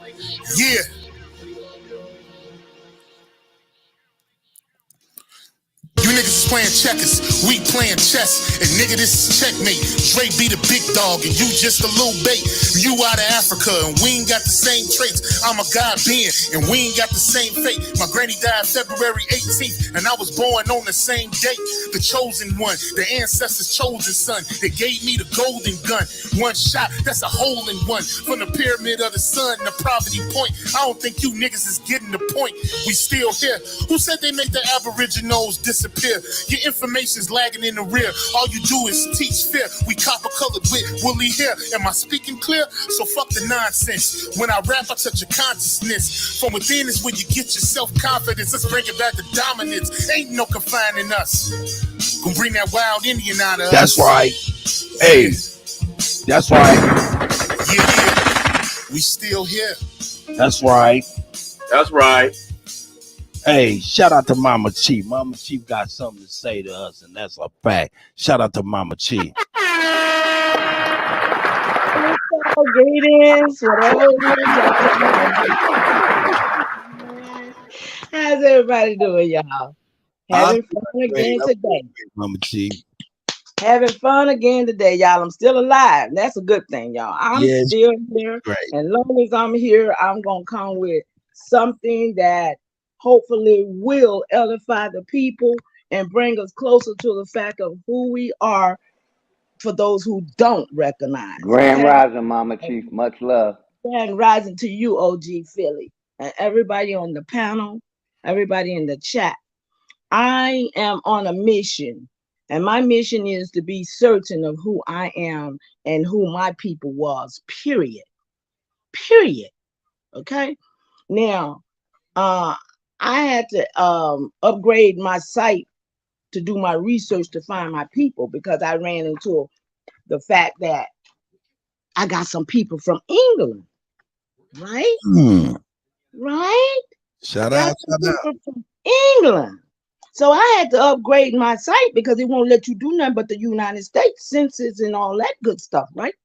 Yeah. You niggas is playing checkers, we playing chess, and nigga, this is checkmate. Dre be the big dog, and you just a little bait. You out of Africa, and we ain't got the same traits. I'm a God being, and we ain't got the same fate. My granny died February 18th, and I was born on the same date. The chosen one, the ancestors' chosen son. They gave me the golden gun. One shot, that's a hole in one. From the pyramid of the sun, the poverty point. I don't think you niggas is getting the point. We still here. Who said they make the aboriginals disappear? here. Your information's lagging in the rear. All you do is teach fear. We copper colored with woolly hair. Am I speaking clear? So fuck the nonsense. When I rap, I touch your consciousness. From within is where you get your self-confidence. Let's bring it back to dominance. Ain't no confining us. Gonna bring that wild Indian out of us. That's right. Hey, that's right. Yeah. We still here. That's right. That's right. Hey, shout out to Mama Chief. Mama Chief got something to say to us, and that's a fact. Shout out to Mama Chief. Greetings, whatever it is. How's everybody doing, y'all? Having fun again today. Mama Chief. Having fun again today, y'all. I'm still alive. That's a good thing, y'all. I'm still here. Right. And long as I'm here, I'm going to come with something that hopefully will edify the people and bring us closer to the fact of who we are for those who don't recognize. Grand Rising, Mama Chief. Much love. Grand Rising to you, OG Philly, and everybody on the panel, everybody in the chat. I am on a mission. And my mission is to be certain of who I am and who my people was, period. Period. Okay? Now, I had to upgrade my site to do my research to find my people because I ran into the fact that I got some people from England, right? Right? Shout out. From England. So I had to upgrade my site because it won't let you do nothing but the United States census and all that good stuff, right?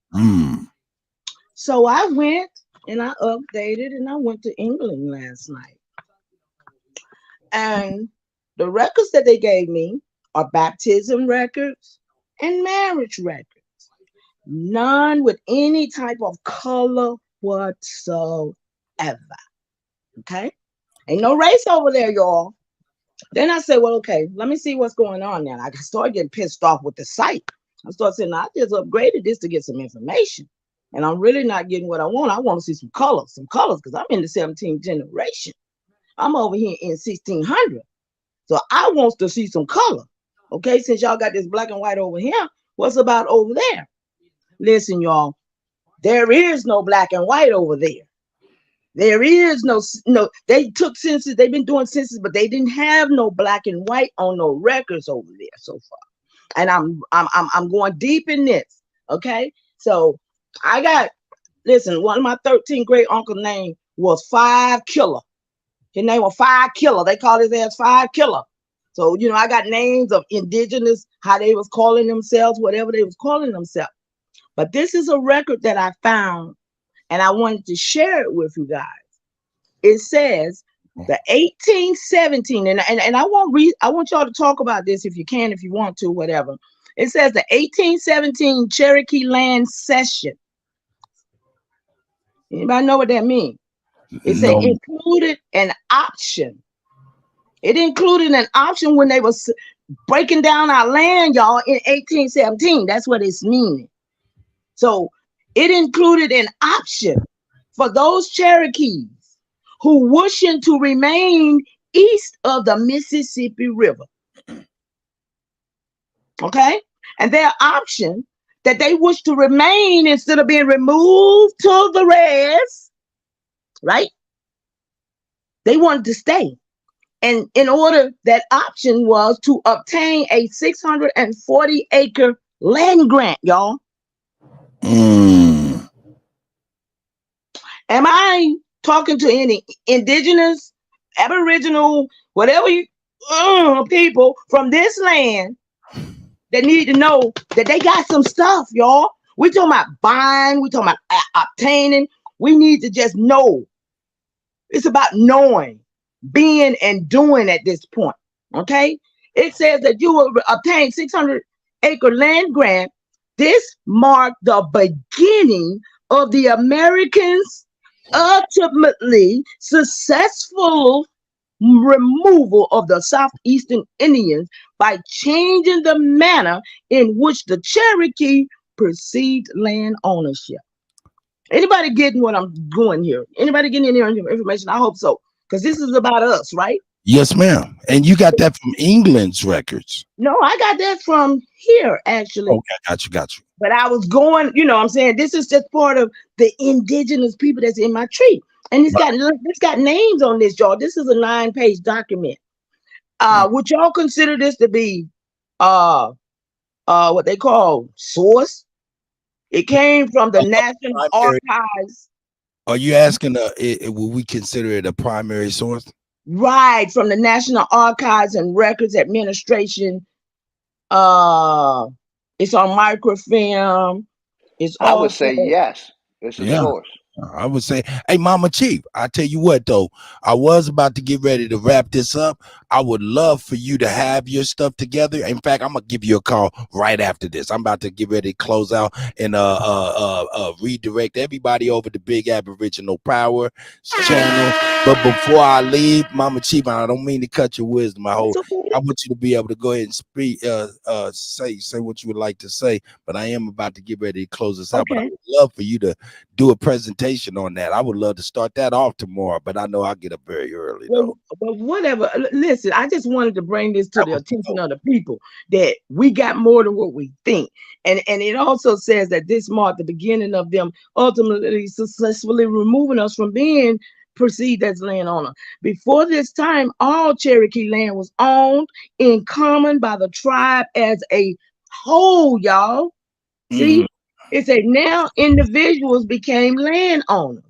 So I went and I updated and I went to England last night. And the records that they gave me are baptism records and marriage records. None with any type of color whatsoever. Okay? Ain't no race over there, y'all. Then I said, well, okay, let me see what's going on now. I started getting pissed off with the site. I started saying, I just upgraded this to get some information. And I'm really not getting what I want. I want to see some colors, because I'm in the 17th generation. I'm over here in 1600. So I want to see some color. Okay, since y'all got this black and white over here, what's about over there? Listen, y'all, there is no black and white over there. There is no, they took census, they've been doing census, but they didn't have no black and white on no records over there so far. And I'm going deep in this, okay? So I got, listen, one of my 13th great uncle name was 5 Killer. His name was 5 Killer. They called his ass 5 Killer. So, you know, I got names of indigenous, how they was calling themselves, whatever they was calling themselves. But this is a record that I found, and I wanted to share it with you guys. It says the 1817, and I want y'all to talk about this if you can, if you want to, whatever. It says the 1817 Cherokee Land Cession. Anybody know what that means? It said included an option. It included an option when they was breaking down our land, y'all, in 1817. That's what it's meaning. So it included an option for those Cherokees who wishing to remain east of the Mississippi River. Okay? And their option that they wish to remain instead of being removed to the rest, right? They wanted to stay. And in order, that option was to obtain a 640-acre land grant, y'all. Am I talking to any indigenous, aboriginal, whatever you people from this land that need to know that they got some stuff, y'all? We talking about buying, we talking about obtaining. We need to just know. It's about knowing, being and doing at this point. Okay? It says that you will obtain 600-acre land grant. This marked the beginning of the Americans' ultimately successful removal of the Southeastern Indians by changing the manner in which the Cherokee perceived land ownership. Anybody getting what I'm going here? Anybody getting any information? I hope so, because this is about us, right? Yes, ma'am. And you got that from England's records. No, I got that from here, actually. Okay, got you. But I was going, you know what I'm saying? This is just part of the indigenous people that's in my tree. And it's got names on this, y'all. This is a 9-page document. Would y'all consider this to be what they call source? It came from the National Archives. Are you asking will we consider it a primary source? Right, from the National Archives and Records Administration. It's on microfilm. I would say yes. It's a source. I would say, hey, Mama Chief, I tell you what, though, I was about to get ready to wrap this up. I would love for you to have your stuff together. In fact, I'm gonna give you a call right after this. I'm about to get ready to close out and redirect everybody over to Big Aboriginal Power channel. But before I leave, Mama Chief, I don't mean to cut your wisdom. I want you to be able to go ahead and speak, say what you would like to say. But I am about to get ready to close this out. But I would love for you to do a presentation on that. I would love to start that off tomorrow, but I know I'll get up very early though. But whatever. Listen, I just wanted to bring this to the attention of the people that we got more than what we think. And it also says that this marked the beginning of them ultimately successfully removing us from being perceived as landowner. Before this time, all Cherokee land was owned in common by the tribe as a whole, y'all. See? It said now individuals became landowners.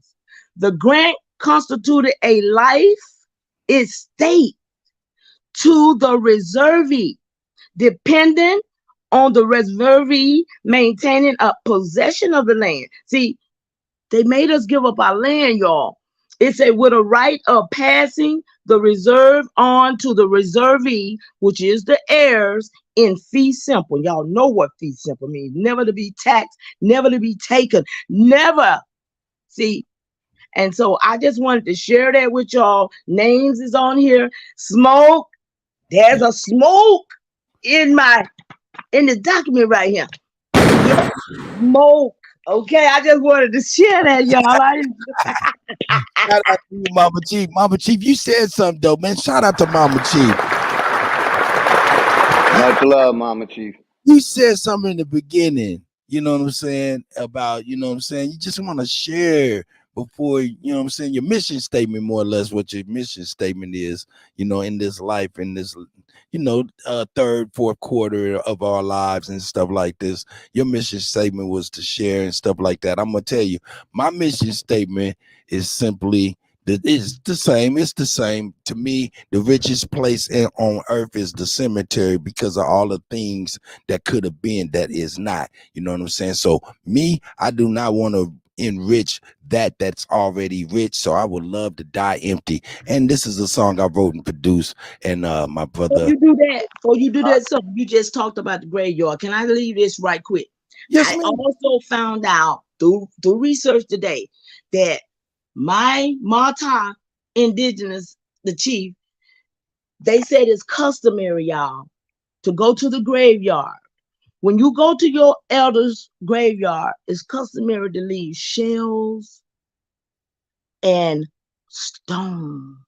The grant constituted a life estate to the reservee, dependent on the reservee maintaining a possession of the land. See, they made us give up our land, y'all. It said with a right of passing the reserve on to the reservee, which is the heirs, in fee simple. Y'all know what fee simple means. Never to be taxed, never to be taken, never. See, and so I just wanted to share that with y'all. Names is on here. Smoke. There's a smoke in the document right here. Yeah, smoke. Okay, I just wanted to share that, y'all. Shout out to you, Mama Chief. Mama Chief, you said something though, man. Shout out to Mama Chief. Much love, Mama Chief. You said something in the beginning, you know what I'm saying, about, you know what I'm saying, you just want to share before, you know what I'm saying, your mission statement, more or less what your mission statement is, you know, in this life, in this, you know, third, fourth quarter of our lives and stuff like this. Your mission statement was to share and stuff like that. I'm going to tell you, my mission statement is simply, it's the same. It's the same to me. The richest place on earth is the cemetery because of all the things that could have been that is not. You know what I'm saying? So me, I do not want to enrich that's already rich. So I would love to die empty. And this is a song I wrote and produced. And my brother. Before you do that, something you just talked about the graveyard. Can I leave this right quick? Yes, I also found out through research today that my Mata indigenous, the chief, they said it's customary, y'all, to go to the graveyard. When you go to your elder's graveyard, it's customary to leave shells and stones.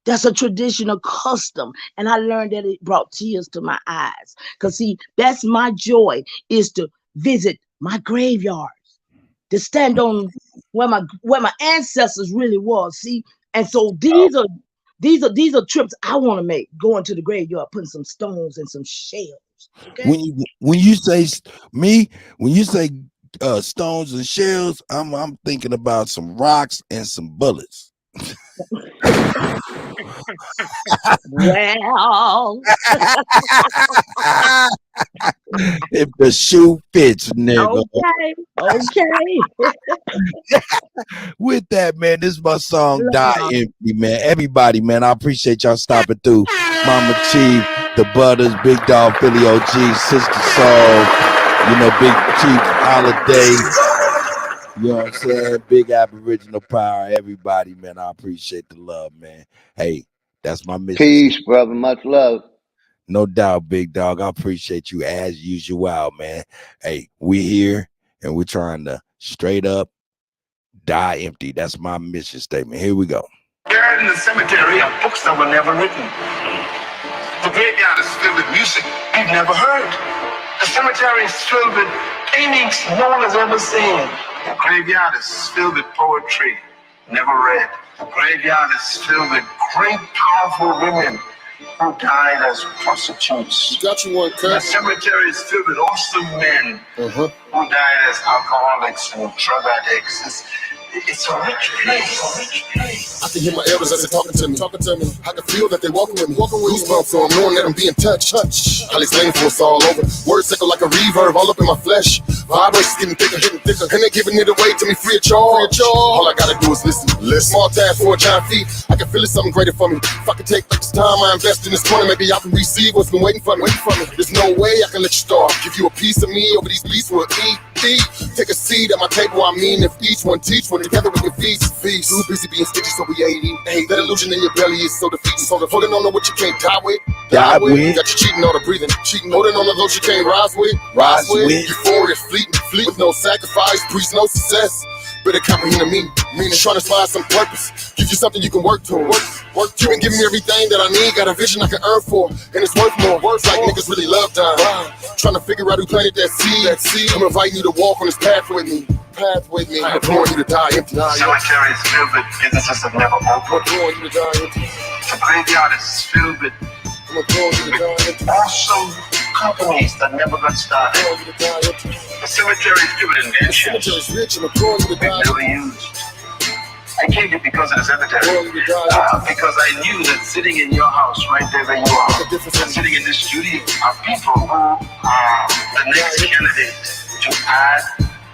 That's a traditional custom. And I learned that it brought tears to my eyes. Because see, that's my joy, is to visit my graveyard, to stand on where my ancestors really was. See, and so these are trips I want to make, going to the graveyard, putting some stones and some shells. Okay? When you say stones and shells, I'm thinking about some rocks and some bullets. Well, if the shoe fits, nigga. Okay. With that, man, this is my song Die Empty, man. Everybody, man, I appreciate y'all stopping through. Mama Chief, the Butters, Big Dog, Philly OG, Sister Soul, you know, Big Chief Holiday. You know what I'm saying? Big Aboriginal Power, everybody, man. I appreciate the love, man. Hey, that's my mission. Peace, brother. Much love. No doubt, Big Dog. I appreciate you as usual, man. Hey, we here and we're trying to straight up die empty. That's my mission statement. Here we go. Buried in the cemetery of books that were never written. The graveyard is filled with music we've never heard. The cemetery is filled with paintings no one has ever seen. The graveyard is filled with poetry never read. The graveyard is filled with great, powerful women who died as prostitutes. Got you one, The cemetery is filled with awesome men who died as alcoholics and drug addicts. It's a rich place. I can hear my elders as they're talking to me. I can feel that they're walking with me. Goosebumps on knowing that I'm being touched. I'll explain for us all over. Words echo like a reverb all up in my flesh. Vibrations getting thicker, and they're giving it away to me free of charge. All I gotta do is listen. Small task for a giant feat. I can feel it's something greater for me. If I can take this time I invest in this corner, maybe I can receive what's been waiting for me. There's no way I can let you starve. Give you a piece of me over these beats will eat. Take a seat at my table. I mean, if each one teach one, together we can feast. Too busy being stitchy, so we ain't. That illusion in your belly is so defeating. So holding on to what you can't die with. Got you cheating on the breathing. Holding on to those you can't rise with. Euphoria fleet with no sacrifice, breeds no success. Better comprehend the meaning trying to find some purpose. Give you something you can work towards. You been giving me everything that I need. Got a vision I can earn for, and it's worth more. Words like niggas really love dying. Trying to figure out who planted that seed. I'm inviting you to walk on this path with me. I'm imploring you to die empty. The cemetery is filled with businesses that never open. I'm imploring you to die empty. The graveyard is filled with awesome companies that never got started. The cemetery is filled with inventions we've never used. I came here because of the cemetery. Because I knew that sitting in your house, right there where you are, and sitting in this studio, are people who are the next candidate to add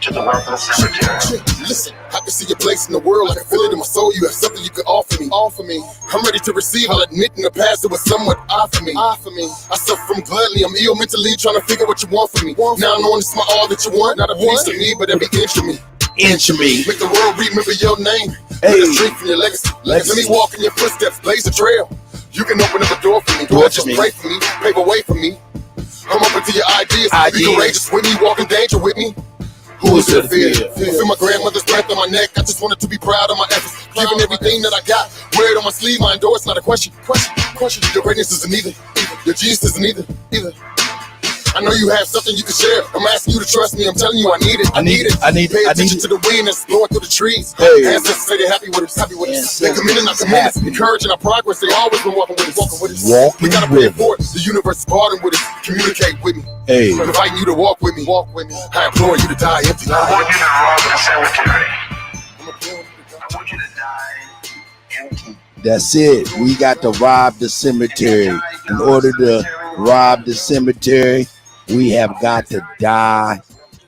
to the wealth of the cemetery. Listen, I can see your place in the world. I can feel it in my soul. You have something you can offer me. I'm ready to receive. I'll admit in the past it was somewhat off for me. I suffer from gluttony. I'm ill mentally, trying to figure what you want from me. Now knowing it's my all that you want, not a piece of me, but every inch of me. Make the world remember your name. Let us drink from your legacy. Let me walk in your footsteps, blaze a trail. You can open up a door for me. Just pray for me, pave a way for me. I'm open to your ideas. Be courageous with me, walk in danger with me. Who is to fear? Feel my grandmother's breath on my neck. I just wanted to be proud of my efforts. Giving everything that I got. Wear it on my sleeve, my endorse, not a question. Your greatness isn't either. Your genius isn't either. I know you have something you can share. I'm asking you to trust me. I'm telling you I need it. Pay attention to the wind that's blowing through the trees. Ancestors say they're happy with us. They commend and I commend us. Encouraging our progress. They always been walking with us. We gotta pay it forward. The universe is parting with us. Communicate with me. I'm inviting you to walk with me. I implore you to die empty. I want you to rob the cemetery. I want you to die empty. That's it. We got to rob the cemetery. In order to rob the cemetery, we have got to die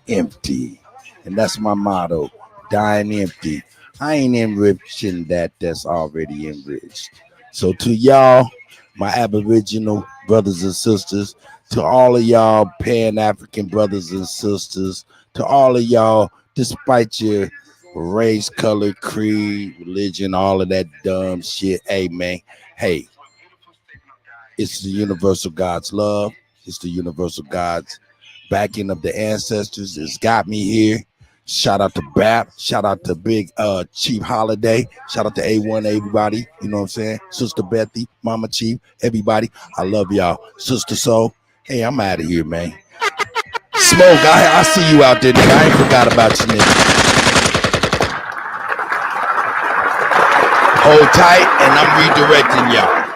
empty. And that's my motto, dying empty. I ain't enriching that's already enriched. So to y'all, my Aboriginal brothers and sisters, to all of y'all Pan-African brothers and sisters, to all of y'all, despite your race, color, creed, religion, all of that dumb shit, hey man, hey, it's the universal God's love. It's the universal God's backing of the ancestors. It's got me here. Shout out to BAP. Shout out to Big Chief Holiday. Shout out to A1, everybody. You know what I'm saying? Sister Bethy, Mama Chief, everybody. I love y'all. Sister Soul. Hey, I'm out of here, man. Smoke, I see you out there, nigga. I ain't forgot about you, nigga. Hold tight, and I'm redirecting y'all.